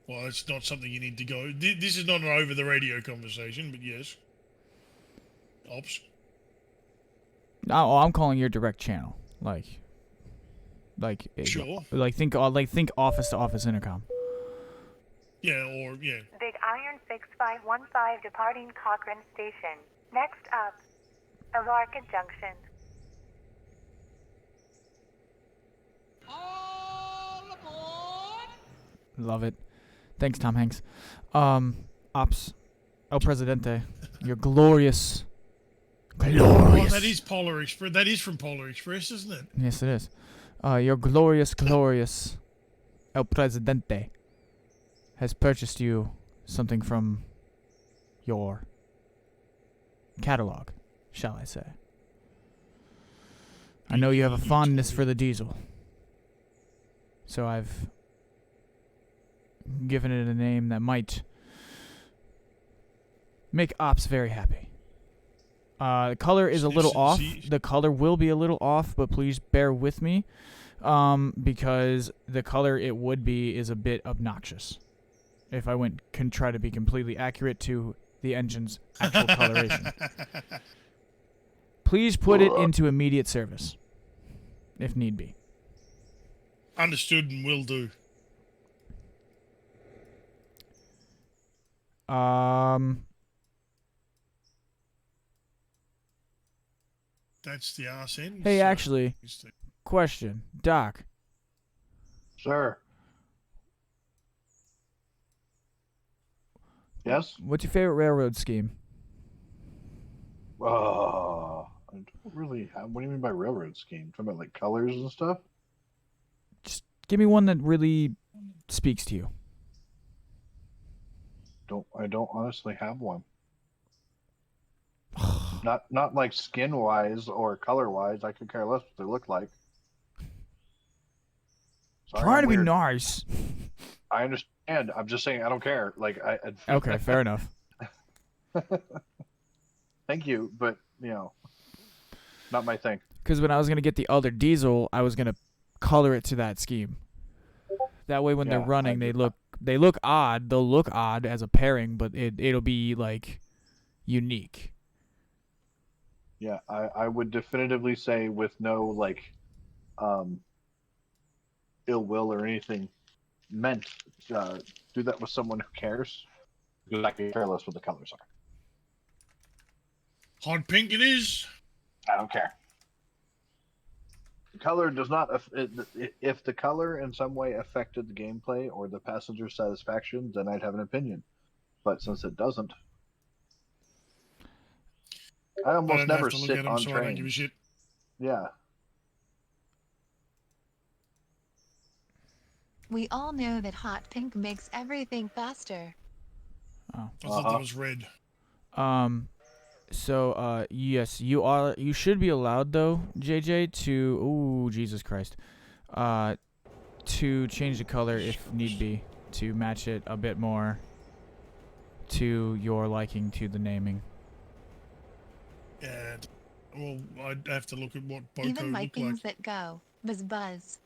it's not something you need to go. This is not an over-the-radio conversation, but yes. Ops. Oh, I'm calling your direct channel, Sure. think office to office intercom. Yeah, or yeah. Big Iron 6515 departing Cochrane Station. Next up, Alarka Junction. Love it. Thanks, Tom Hanks. Ops, El Presidente, your glorious. Oh, that is Polar Express. That is from Polar Express, isn't it? Yes, it is. Your glorious El Presidente has purchased you something from your catalog, shall I say. I know you have a fondness for the diesel, so I've given it a name that might make Ops very happy. The color is a little off. The color will be a little off, but please bear with me, because the color it would be is a bit obnoxious. If I can try to be completely accurate to the engine's actual coloration. Please put it into immediate service, if need be. Understood and will do. That's the arse end. Hey, actually, question, Doc. Sir. Yes? What's your favorite railroad scheme? I don't really have. What do you mean by railroad scheme? Talking about like colors and stuff? Just give me one that really speaks to you. I don't honestly have one. Not like skin wise or color wise. I could care less what they look like. Sorry, Trying to be weird. nice. I understand. I'm just saying I don't care. Like Okay, fair enough. Thank you, but not my thing. Because when I was gonna get the other diesel, I was gonna color it to that scheme. That way, when they're running, they look odd. They'll look odd as a pairing, but it'll be like unique. Yeah, I would definitively say with no ill will or anything meant, do that with someone who cares, because I can care less what the colors are. Hot pink it is. I don't care. The color does not. If the color in some way affected the gameplay or the passenger satisfaction, then I'd have an opinion. But since it doesn't, I I almost don't never have to look sit at them, on so trains. I don't give a shit. Yeah. We all know that hot pink makes everything faster. Oh. I thought that was red. So yes, you should be allowed though, JJ, to Jesus Christ. To change the color if need be to match it a bit more to your liking to the naming. Yeah. Well, I'd have to look at what Boko Even my look things like. that go. Buzz.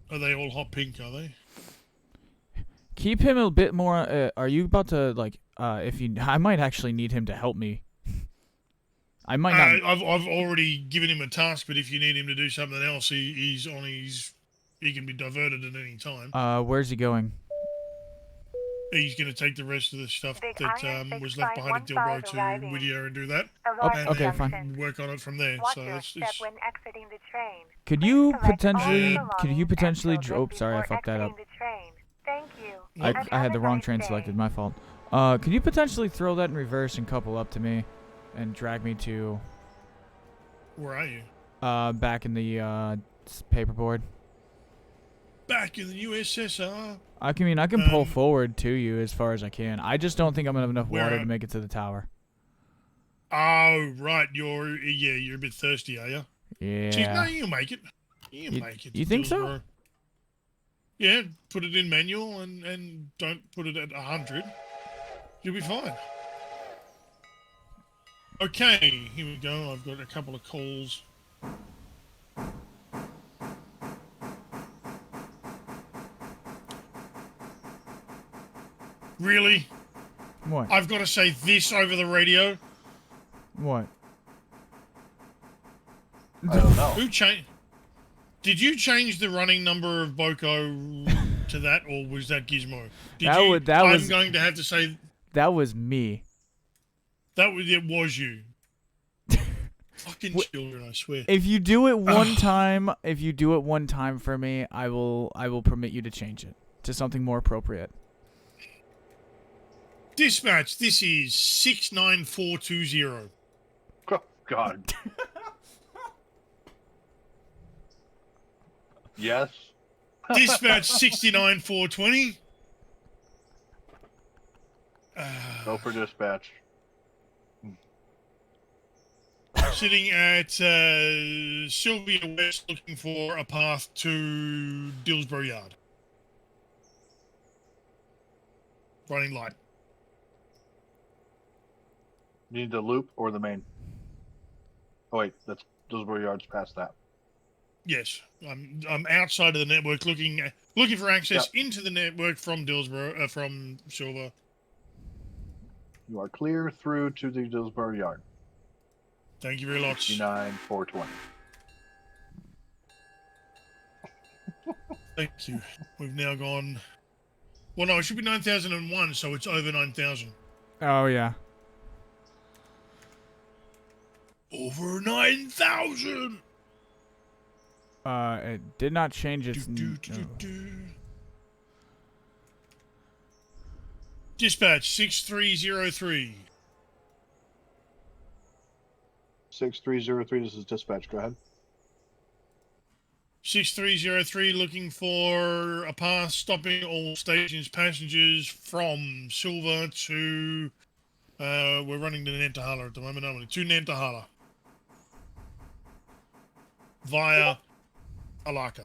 Are they all hot pink, are they? Keep him a bit more. Are you about to like? If you, I might actually need him to help me. I might not. I've already given him a task, but if you need him to do something else, he can be diverted at any time. Where's he going? He's going to take the rest of the stuff Big that Iron was left behind at 6515 Dilbro to arriving. Whittier and do that. Alarm okay, junction. fine. Work on it from there. Watch So your it's, step when exiting the train. Could Please you collect all your potentially? Could you belongings potentially? and children Sorry, I before fucked that up. exiting the train. Thank you. I And had have the a wrong nice train day. selected. My fault. Could you potentially throw that in reverse and couple up to me, and drag me to? where are you? Back in the paperboard. Back in the USSR. I can pull forward to you as far as I can. I just don't think I'm gonna have enough Where water at? to make it to the tower. Oh, right. You're a bit thirsty, are you? Yeah. Jeez, no, you make it. You make it. You think so? Dillsborough. Yeah, put it in manual and don't put it at 100. You'll be fine. Okay, here we go. I've got a couple of calls. Really? What? I've got to say this over the radio? What? I don't know. Who changed? Did you change the running number of Boko to that, or was that Gizmo? I'm going to have to say that was me. it was you. Fucking children, I swear. If you do it one time, for me, I will permit you to change it to something more appropriate. Dispatch, this is 69420. Oh, God. Yes. Dispatch 69420. Go for dispatch. Sitting at Sylvia West looking for a path to Dillsborough Yard. Running light. You need the loop or the main? Oh wait, that's Dillsborough Yard's past that. Yes, I'm outside of the network looking for access into the network from Dillsborough, from Silver. You are clear through to the Dillsborough Yard. Thank you very much. 9,420. Thank you. We've now gone. Well, no, it should be 9,001, so it's over 9,000. Oh yeah. Over 9,000. It did not change its. Dispatch 6303. 6303. This is dispatch. Go ahead. 6303 looking for a pass stopping all stations passengers from Silver to we're running to Nantahala at the moment, aren't we? To Nantahala via Alaka.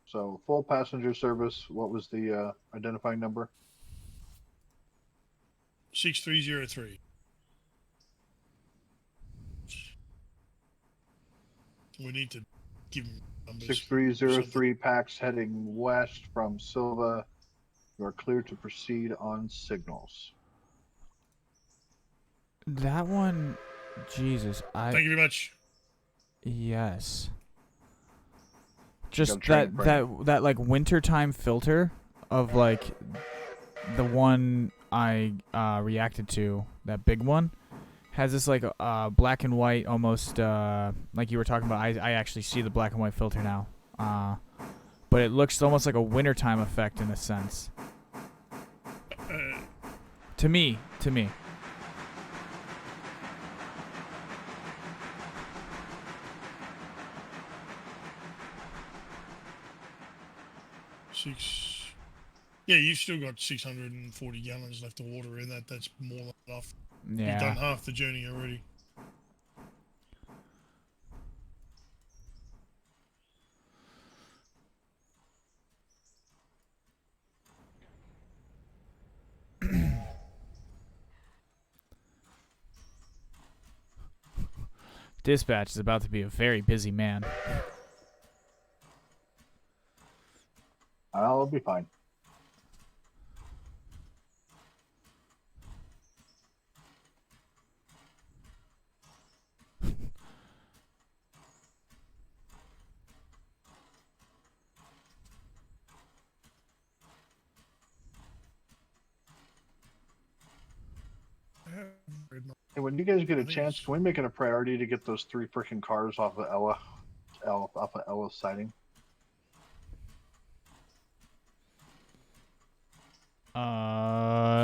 So full passenger service. What was the identifying number? 6303. We need to give him numbers. 6303 packs heading west from Silva. You are clear to proceed on signals. That one, Jesus, Thank you very much. Yes. Just that like wintertime filter of like the one I reacted to, that big one, has this like black and white, almost like you were talking about. I actually see the black and white filter now, but it looks almost like a wintertime effect in a sense. To me. Yeah, you've still got 640 gallons left of water in that. That's more than enough. Yeah. You've done half the journey already. Dispatch is about to be a very busy man. I'll be fine. Hey, when you guys get a chance, can we make it a priority to get those 3 freaking cars off of Ella's siding?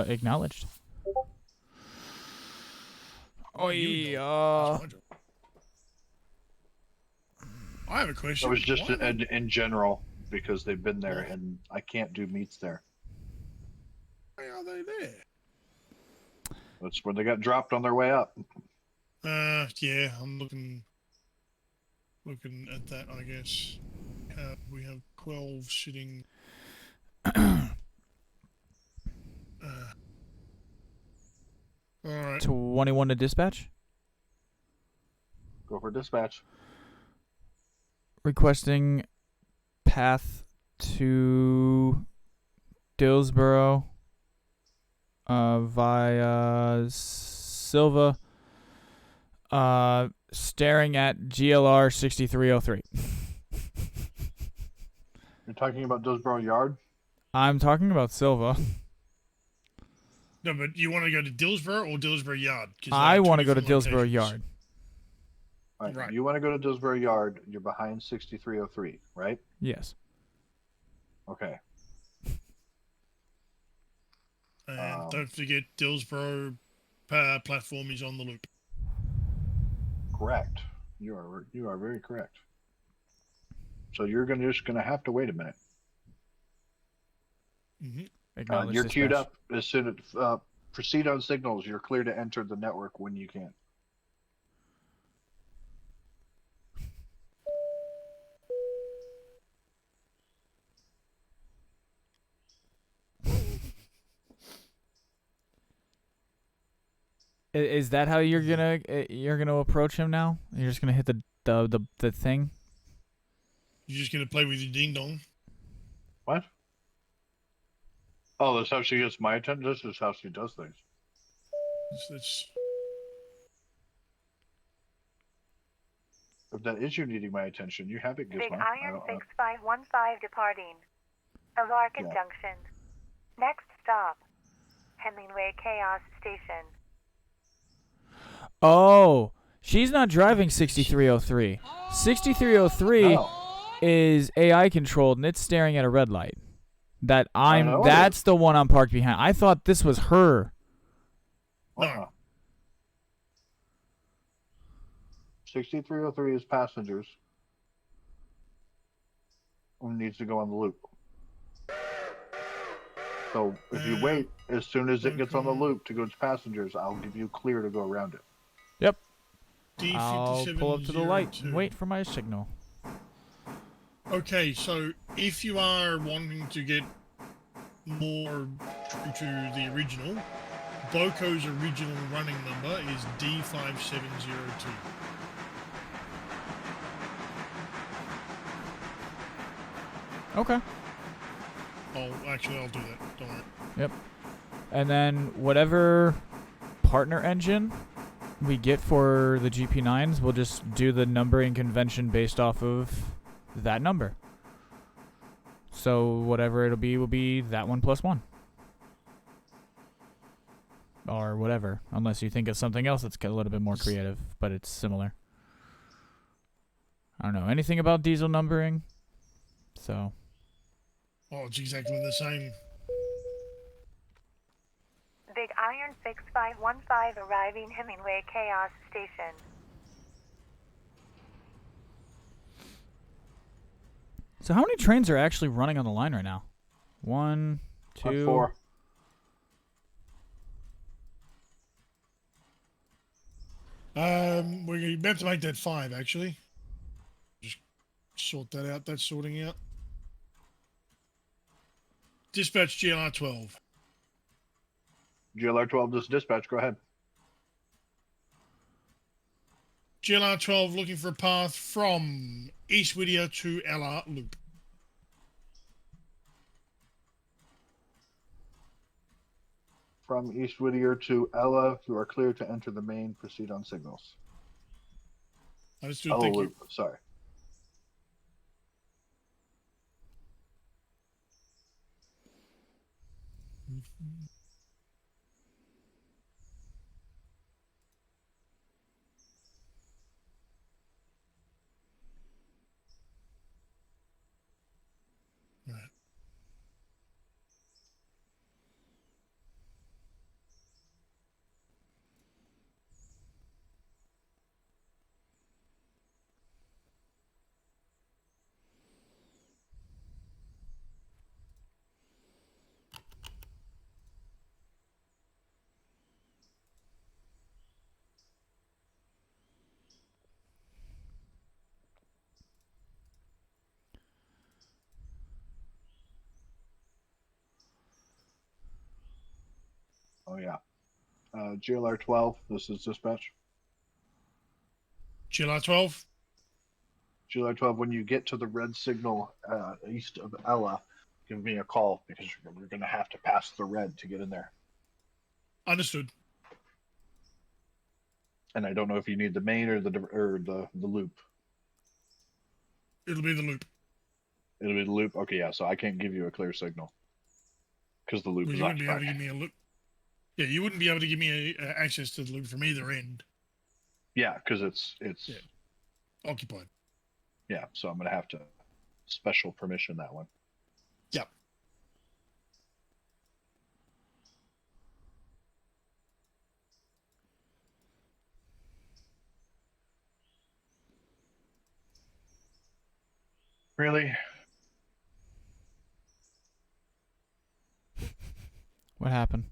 Acknowledged. Oh yeah. I have a question. It was just in general because they've been there and I can't do meets there. Why are they there? That's where they got dropped on their way up. Yeah, I'm looking at that. I guess we have 12 sitting. All right. 21 to dispatch. Go for dispatch. Requesting path to Dillsboro via Silva, staring at GLR 6303. You're talking about Dillsboro Yard? I'm talking about Silva. No, but you want to go to Dillsboro or Dillsboro Yard? I want to go to Dillsboro Yard. Right. You want to go to Dillsboro Yard. You're behind 6303, right? Yes. Okay. And don't forget, Dillsboro platform is on the loop. Correct. You are very correct. So you're just gonna have to wait a minute. Mm-hmm. You're queued up as soon as proceed on signals. You're clear to enter the network when you can. Is that how you're gonna approach him now? You're just gonna hit the thing? You're just gonna play with your ding dong? What? Oh, that's how she gets my attention. This is how she does things. If that is you needing my attention, you have it, Gizmo. Big Iron 6515 departing. Alarcon Junction. Next stop, Hemingway Chaos Station. Oh, she's not driving 6303. 6303 is AI controlled and it's staring at a red light. That's the one I'm parked behind. I thought this was her. 6303 is passengers. And needs to go on the loop. So if you wait, as soon as it gets on the loop to go to passengers, I'll give you clear to go around it. Yep. I'll pull up to the light and wait for my signal. Okay, so if you are wanting to get more true to the original, Boco's original running number is D5702. Okay. I'll do that. Don't worry. Yep. And then whatever partner engine we get for the GP9s, we'll just do the numbering convention based off of that number. So whatever it'll be will be that one plus one. or whatever, unless you think of something else that's a little bit more creative, but it's similar. I don't know anything about diesel numbering, so. Oh, it's exactly the same. Big Iron 6515 arriving Hemingway Chaos Station. So how many trains are actually running on the line right now? 1, 2, 4. We're about to make that 5, actually. Just sort that out. That's sorting out. Dispatch GLR 12. GLR 12 just dispatch. Go ahead. GLR 12 looking for a path from East Whittier to LR Loop. From East Whittier to Ella, you are clear to enter the main. Proceed on signals. Understood. Oh, Thank you. Loop. Sorry. Right. Oh, yeah. GLR 12, this is dispatch. GLR 12. GLR 12, when you get to the red signal east of Ella, give me a call because we're going to have to pass the red to get in there. Understood. And I don't know if you need the main or the loop. It'll be the loop. It'll be the loop. Okay, yeah. So I can't give you a clear signal because the loop Well, is you wouldn't be able to occupied. give me a loop. Yeah, you wouldn't be able to give me access to the loop from either end. Yeah, because it's occupied. Yeah, so I'm gonna have to special permission that one. Yep. Really? What happened?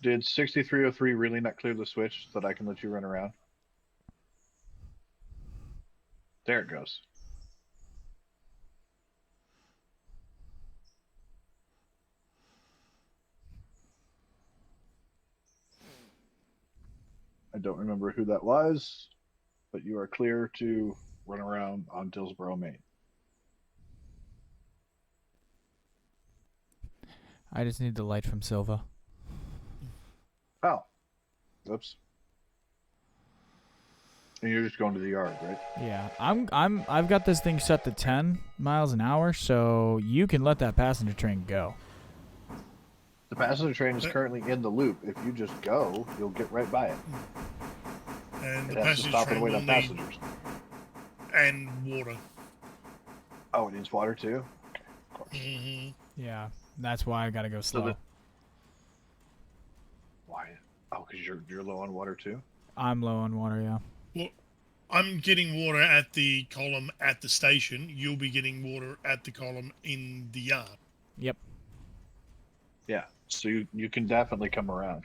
Did 6303 really not clear the switch so that I can let you run around? There it goes. I don't remember who that was, but you are clear to run around on Dillsboro, Maine. I just need the light from Silva. Oh. Oops. And you're just going to the yard, right? Yeah, I've got this thing set to 10 miles an hour, so you can let that passenger train go. The passenger train is currently in the loop. If you just go, you'll get right by it. And it the has to passenger stop and train wait will on need passengers. and water. Oh, it needs water too? Okay, of course. Yeah, that's why I gotta go slow. Why? Oh, because you're low on water too? I'm low on water, yeah. Well, I'm getting water at the column at the station. You'll be getting water at the column in the yard. Yep. Yeah, so you can definitely come around.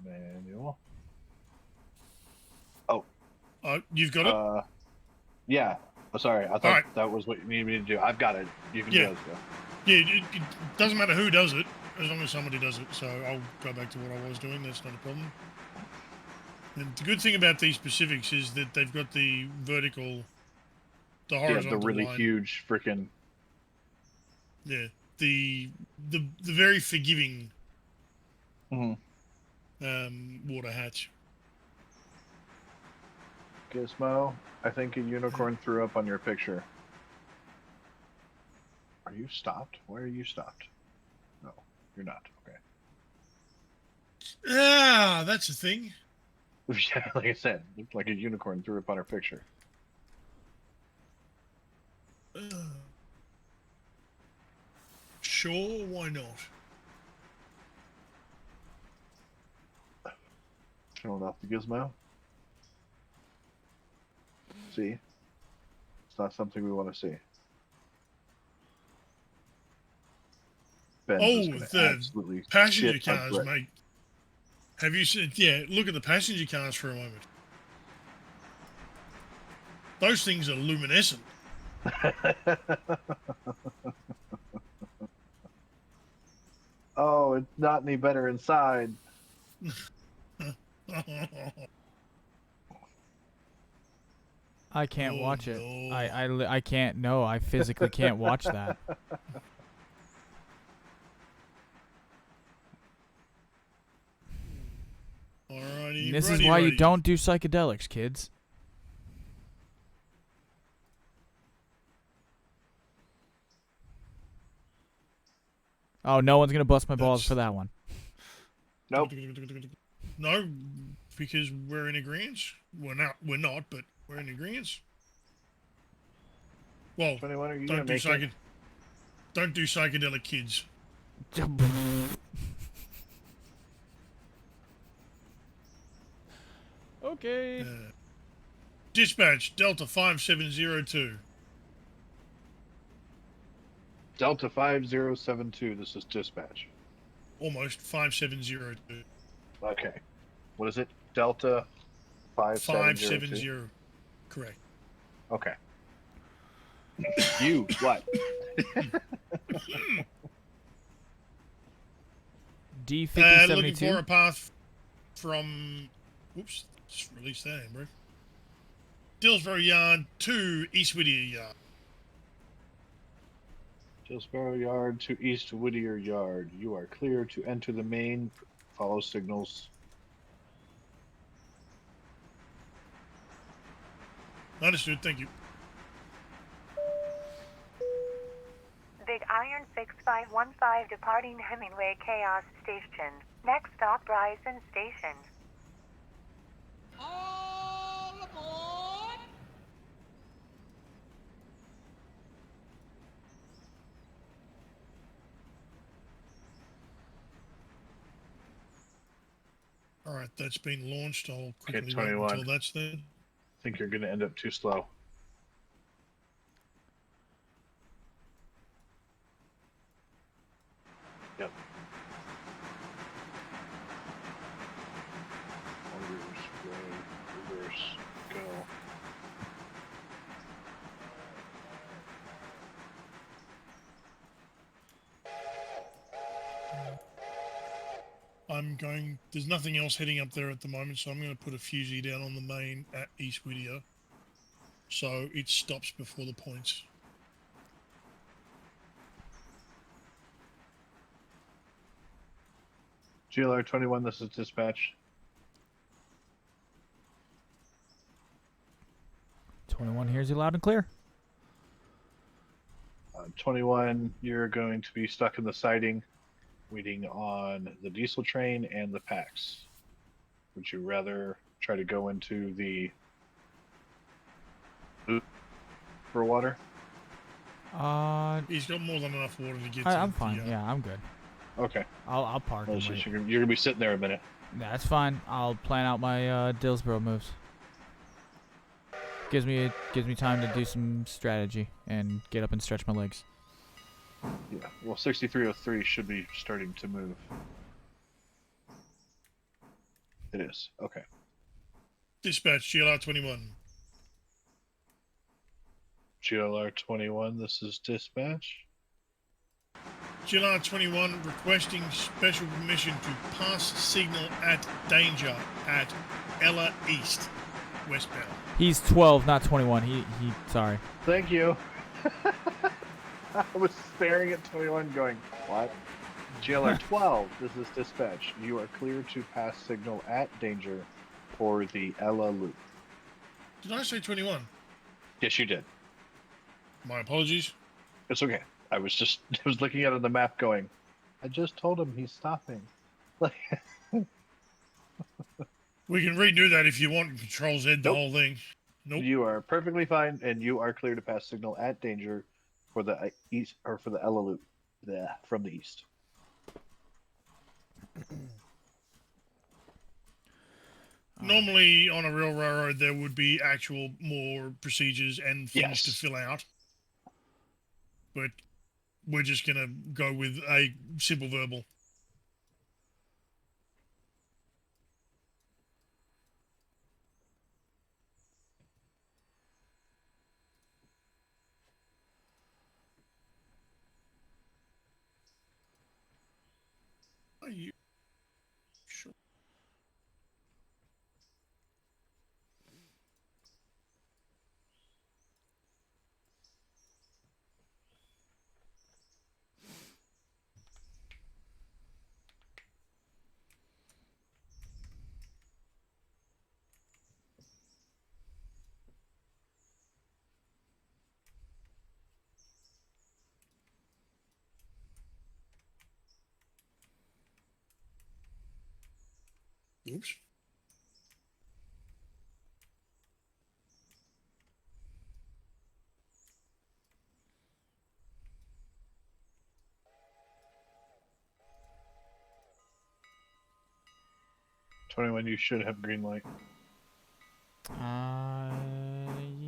Manual. Oh. You've got it? Yeah. Oh, sorry, I thought that was what you needed me to do. I've got it. You can go. Yeah, it doesn't matter who does it, as long as somebody does it. So I'll go back to what I was doing. That's not a problem. And the good thing about these specifics is that they've got the vertical, the horizontal the really line. huge freaking. Yeah, the very forgiving Mm-hmm. water hatch. Gizmo, I think a unicorn threw up on your picture. Are you stopped? Why are you stopped? No, you're not. Okay. Ah, that's a thing. Yeah, like I said, looked like a unicorn threw up on her picture. Sure, why not? Showing off the gizmo. See? It's not something we want to see. Ben's just going to The absolutely passenger shit on cars, Brett. mate. Have you seen? Yeah, look at the passenger cars for a moment. Those things are luminescent. Oh, it's not any better inside. I can't Oh, watch it. no. I can't. No, I physically can't watch that. Alrighty, This is why you don't do psychedelics, kids. Oh, no one's gonna bust my balls for that one. Nope. No, because we're in agreement. We're not, but we're in agreement. Well, 21, are you don't gonna do make it? don't do psychedelic kids. Okay. Dispatch Delta 5702. Delta 5072, this is dispatch. Almost 5702. Okay. What is it? Delta 5702? 570. Correct. Okay. You, what? D5072. Looking for a path from... Whoops, just release that, bro. Dillsborough Yard to East Whittier Yard. Dillsborough Yard to East Whittier Yard. You are clear to enter the main. Follow signals. Understood, thank you. Big Iron 6515 departing Hemingway Chaos Station. Next stop, Bryson Station. All aboard! Alright, that's been launched. I'll Okay, quickly wait 21. until that's there. I think you're going to end up too slow. Yep. Reverse, go. There's nothing else heading up there at the moment, so I'm going to put a fusee down on the main at East Whittier. So it stops before the points. GLR 21, this is dispatch. 21 hears you loud and clear. 21, you're going to be stuck in the siding, waiting on the diesel train and the packs. Would you rather try to go into the loop for water? He's got more than enough water to get I'm fine. Yeah, I'm good. Okay. I'll park. Well, And it's wait. just you're gonna be sitting there a minute. Yeah, that's fine. I'll plan out my Dillsborough moves. Gives me time to do some strategy and get up and stretch my legs. Yeah. Well, 6303 should be starting to move. It is. Okay. Dispatch GLR 21. GLR 21, this is dispatch. GLR 21 requesting special permission to pass signal at danger at Ella East, westbound. He's 12, not 21. He sorry. Thank you. I was staring at 21 going, what? GLR 12, this is dispatch. You are clear to pass signal at danger for the Ella loop. Did I say 21? Yes, you did. My apologies. It's okay. I was looking at the map going, I just told him he's stopping. Like, We can redo that if you want. Control Z the Nope. whole thing. Nope. you are perfectly fine, and you are clear to pass signal at danger for the east or for the Ella loop, from the east. Normally, on a real railroad, there would be actual more procedures and things to Yes. fill out. But we're just going to go with a simple verbal. Are you sure? Oops. You should have green light.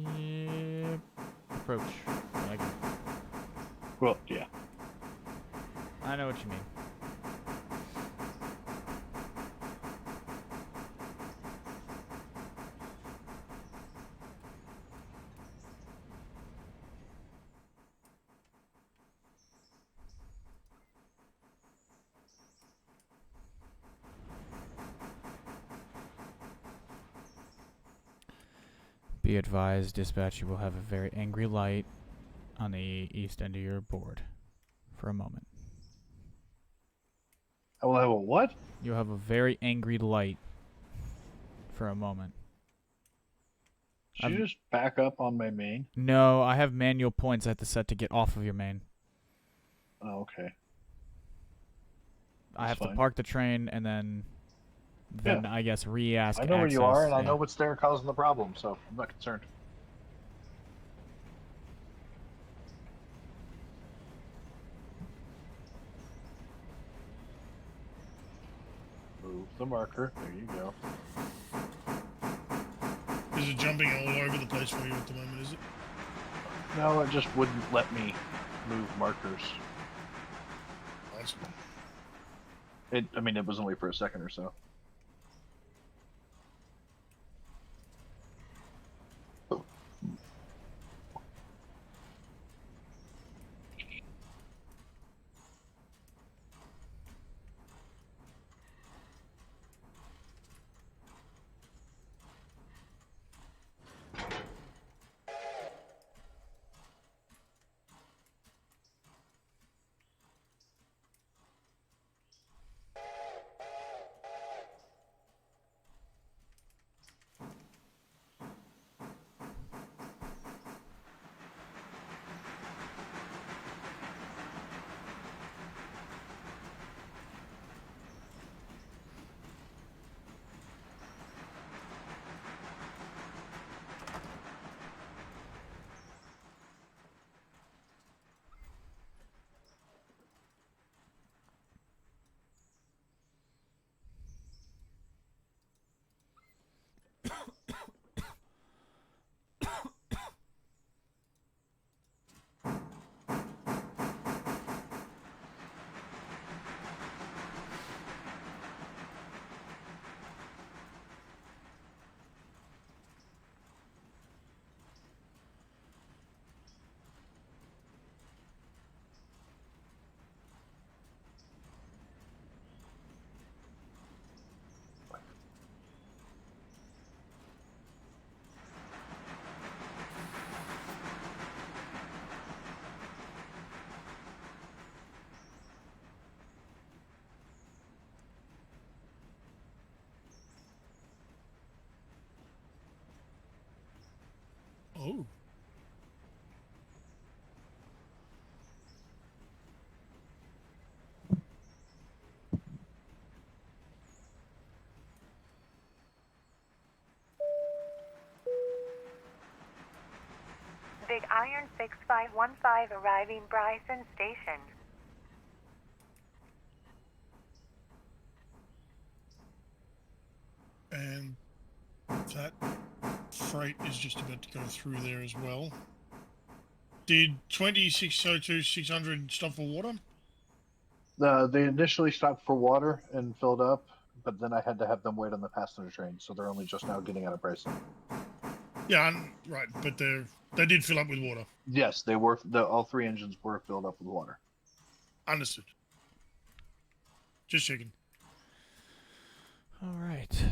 Yeah. Approach. Well, yeah. I know what you mean. Be advised, dispatch, you will have a very angry light on the east end of your board for a moment. I will have a what? You'll have a very angry light for a moment. Should you just back up on my main? No, I have manual points I have to set to get off of your main. Oh, okay. I have fine. to park the train and then I guess re-ask I know where you access, are, and I yeah. know what's there causing the problem, so I'm not concerned. Move the marker. There you go. Is it jumping all over the place for you at the moment, is it? No, it just wouldn't let me move markers. Awesome. I mean, it was only for a second or so. Oh. Big Iron 6515 arriving Bryson Station. And that freight is just about to go through there as well. Did 2602 600 stop for water? They initially stopped for water and filled up, but then I had to have them wait on the passenger train, so they're only just now getting out of Bryson. Yeah, right, but they did fill up with water. Yes, they were. All 3 engines were filled up with water. Understood. Just checking. All right.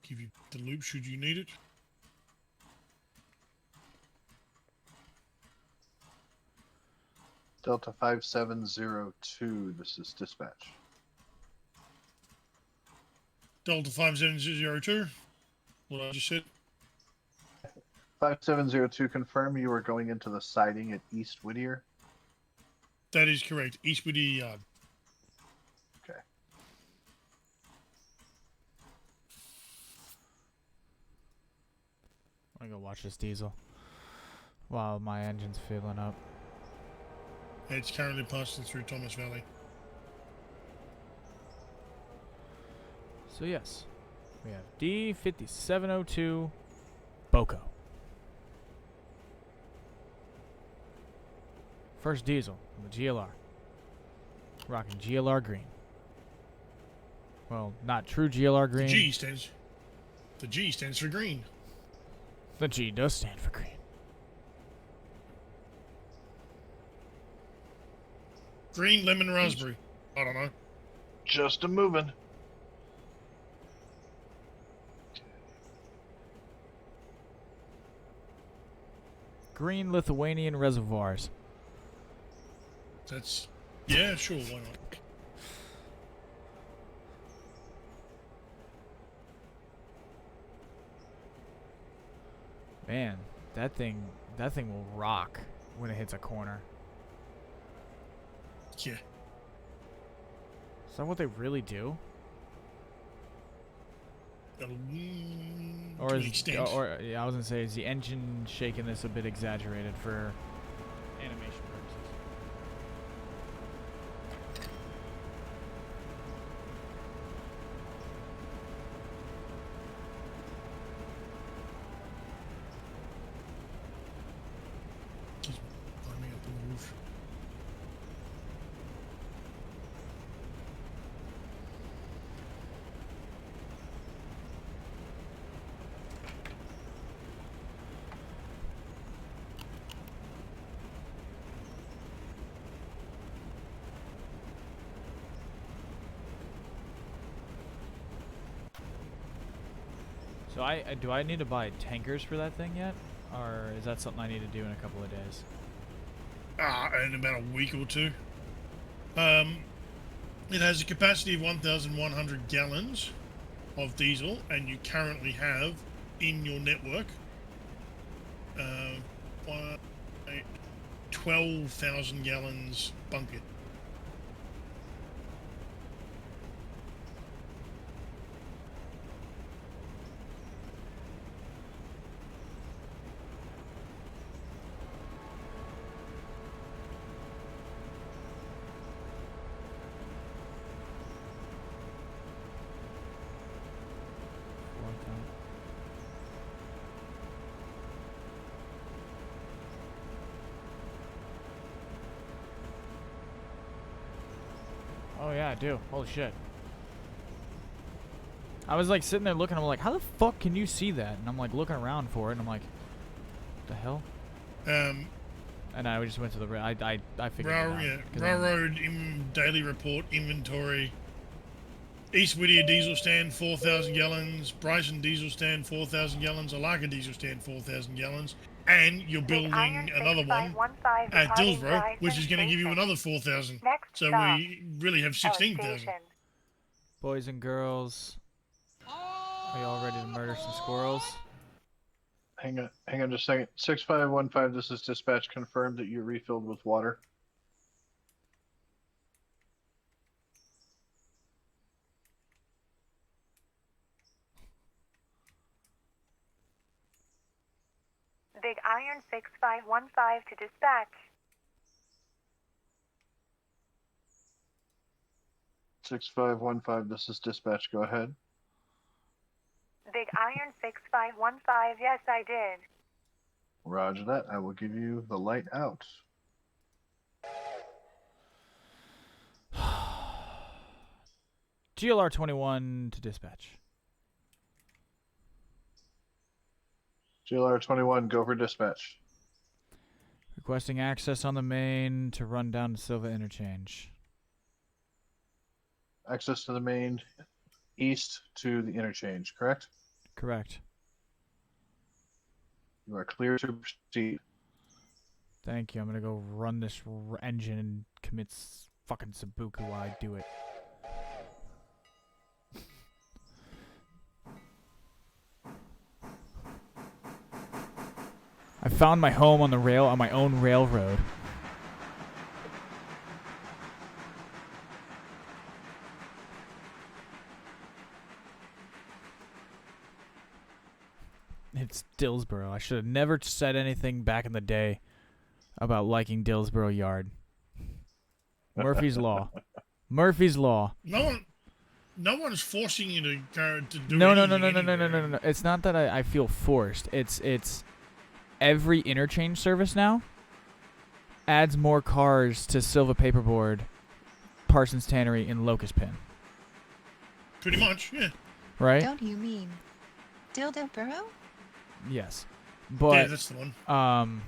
Give you the loop should you need it. Delta 5702, this is dispatch. Delta 5702. What I just said. 5702, confirm you are going into the siding at East Whittier. That is correct. East Whittier Yard. Okay. I'm gonna go watch this diesel while my engine's filling up. It's currently passing through Thomas Valley. So yes, we have D5702 Boco. First diesel on the GLR. Rocking GLR green. Well, not true GLR green. The G stands for green. The G does stand for green. Green, lemon, raspberry. I don't know. Just a moving. Green Lithuanian reservoirs. That's... Yeah, sure, why not? Man, that thing will rock when it hits a corner. Yeah. Is that what they really do? Or is yeah, I was gonna say, is the engine shaking this a bit exaggerated for animation purposes? He's climbing up on the roof. So do I need to buy tankers for that thing yet, or is that something I need to do in a couple of days? In about a week or two. It has a capacity of 1,100 gallons of diesel, and you currently have in your network 12,000 gallons bunkered. Oh yeah, I do. Holy shit. I was like sitting there looking, I'm like, how the fuck can you see that? And I'm like looking around for it, and I'm like, what the hell? And I just went to the I figured it out. Railroad daily report inventory East Whittier diesel stand 4,000 gallons, Bryson diesel stand 4,000 gallons, Alaka diesel stand 4,000 gallons, and you're Big Iron building another one 6515 at departing Dillsborough, which Bryson is going to give you Station. another 4,000. Next So stop, we really have 16,000. Station. Boys and girls, are y'all ready to murder some squirrels? Hang on just a second. 6515, this is dispatch. Confirmed that you're refilled with water. Big Iron 6515 to dispatch. 6515, this is dispatch. Go ahead. Big Iron 6515, yes, I did. Roger that. I will give you the light out. GLR 21 to dispatch. GLR 21, go for dispatch. Requesting access on the main to run down to Silva Interchange. Access to the main east to the interchange, correct? Correct. You are clear to proceed. Thank you. I'm gonna go run this engine and commit fucking Sabuku while I do it. I found my home on the rail on my own railroad. It's Dillsborough. I should have never said anything back in the day about liking Dillsborough Yard. Murphy's Law. Murphy's Law. No one's forcing you to go to do No. anything. It's not that I feel forced. It's every interchange service now adds more cars to Silva Paperboard, Parsons Tannery, and Locust Pin. Pretty much, yeah. Right? Don't you mean Dildoborough? Yes. But yeah, that's the one.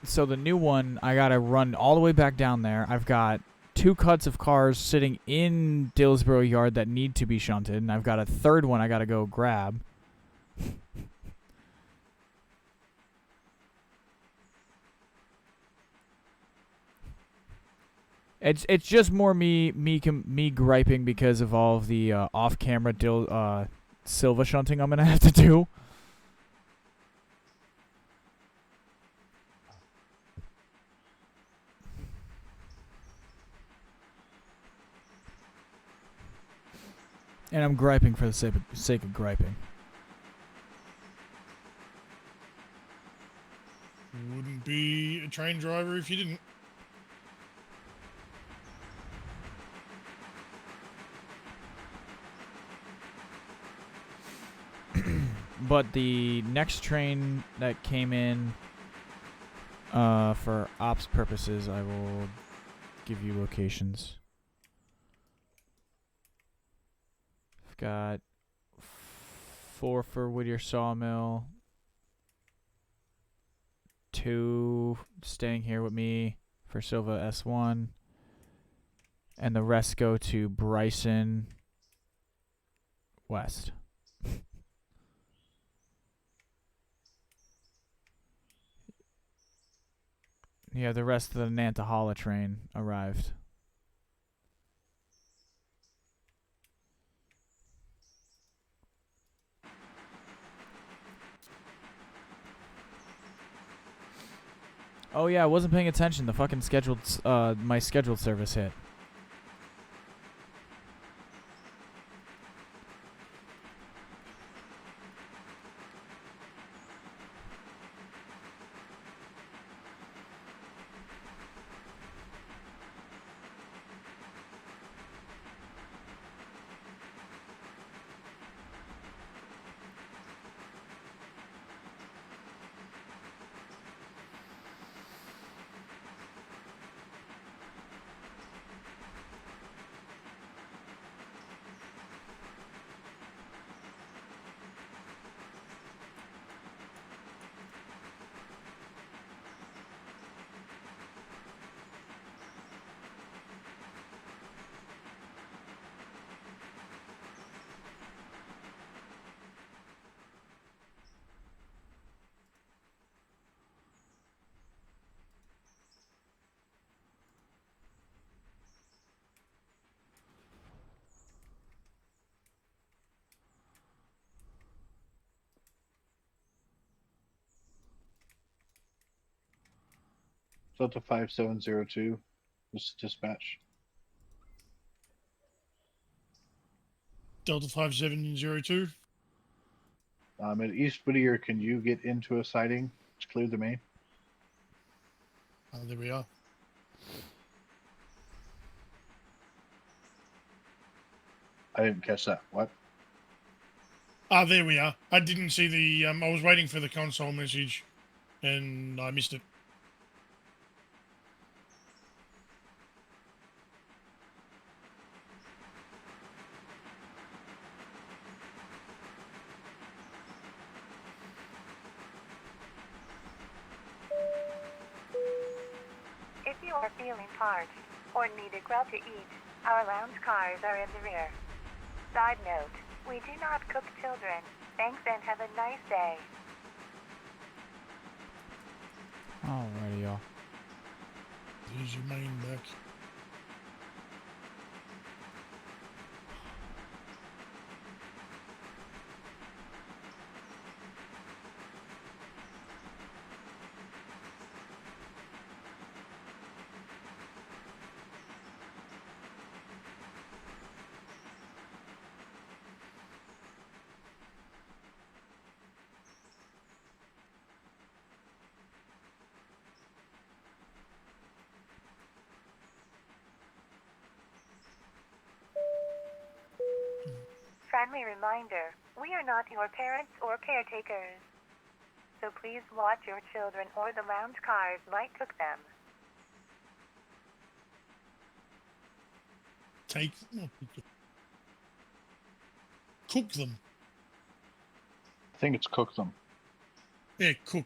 So the new one, I gotta run all the way back down there. I've got 2 cuts of cars sitting in Dillsborough Yard that need to be shunted, and I've got a third one I gotta go grab. It's just more me griping because of all of the off-camera Silva shunting I'm gonna have to do. And I'm griping for the sake of griping. Wouldn't be a train driver if you didn't. But the next train that came in for ops purposes, I will give you locations. I've got 4 for Whittier Sawmill, 2 staying here with me for Silva S1, and the rest go to Bryson West. Yeah, the rest of the Nantahala train arrived. Oh yeah, I wasn't paying attention. The fucking my scheduled service hit. Delta 5702. This is dispatch. Delta 5702. At East Whittier, can you get into a sighting to clear the main? There we are. I didn't catch that. What? There we are. I didn't see the. I was waiting for the console message, and I missed it. If you are feeling parched or need a grub to eat, our lounge cars are in the rear. Side note, we do not cook children. Thanks and have a nice day. Alrighty, y'all. There's your main back. Friendly reminder, we are not your parents or caretakers. So please watch your children or the lounge cars might cook them. Cook them. I think it's cook them. Yeah, cook.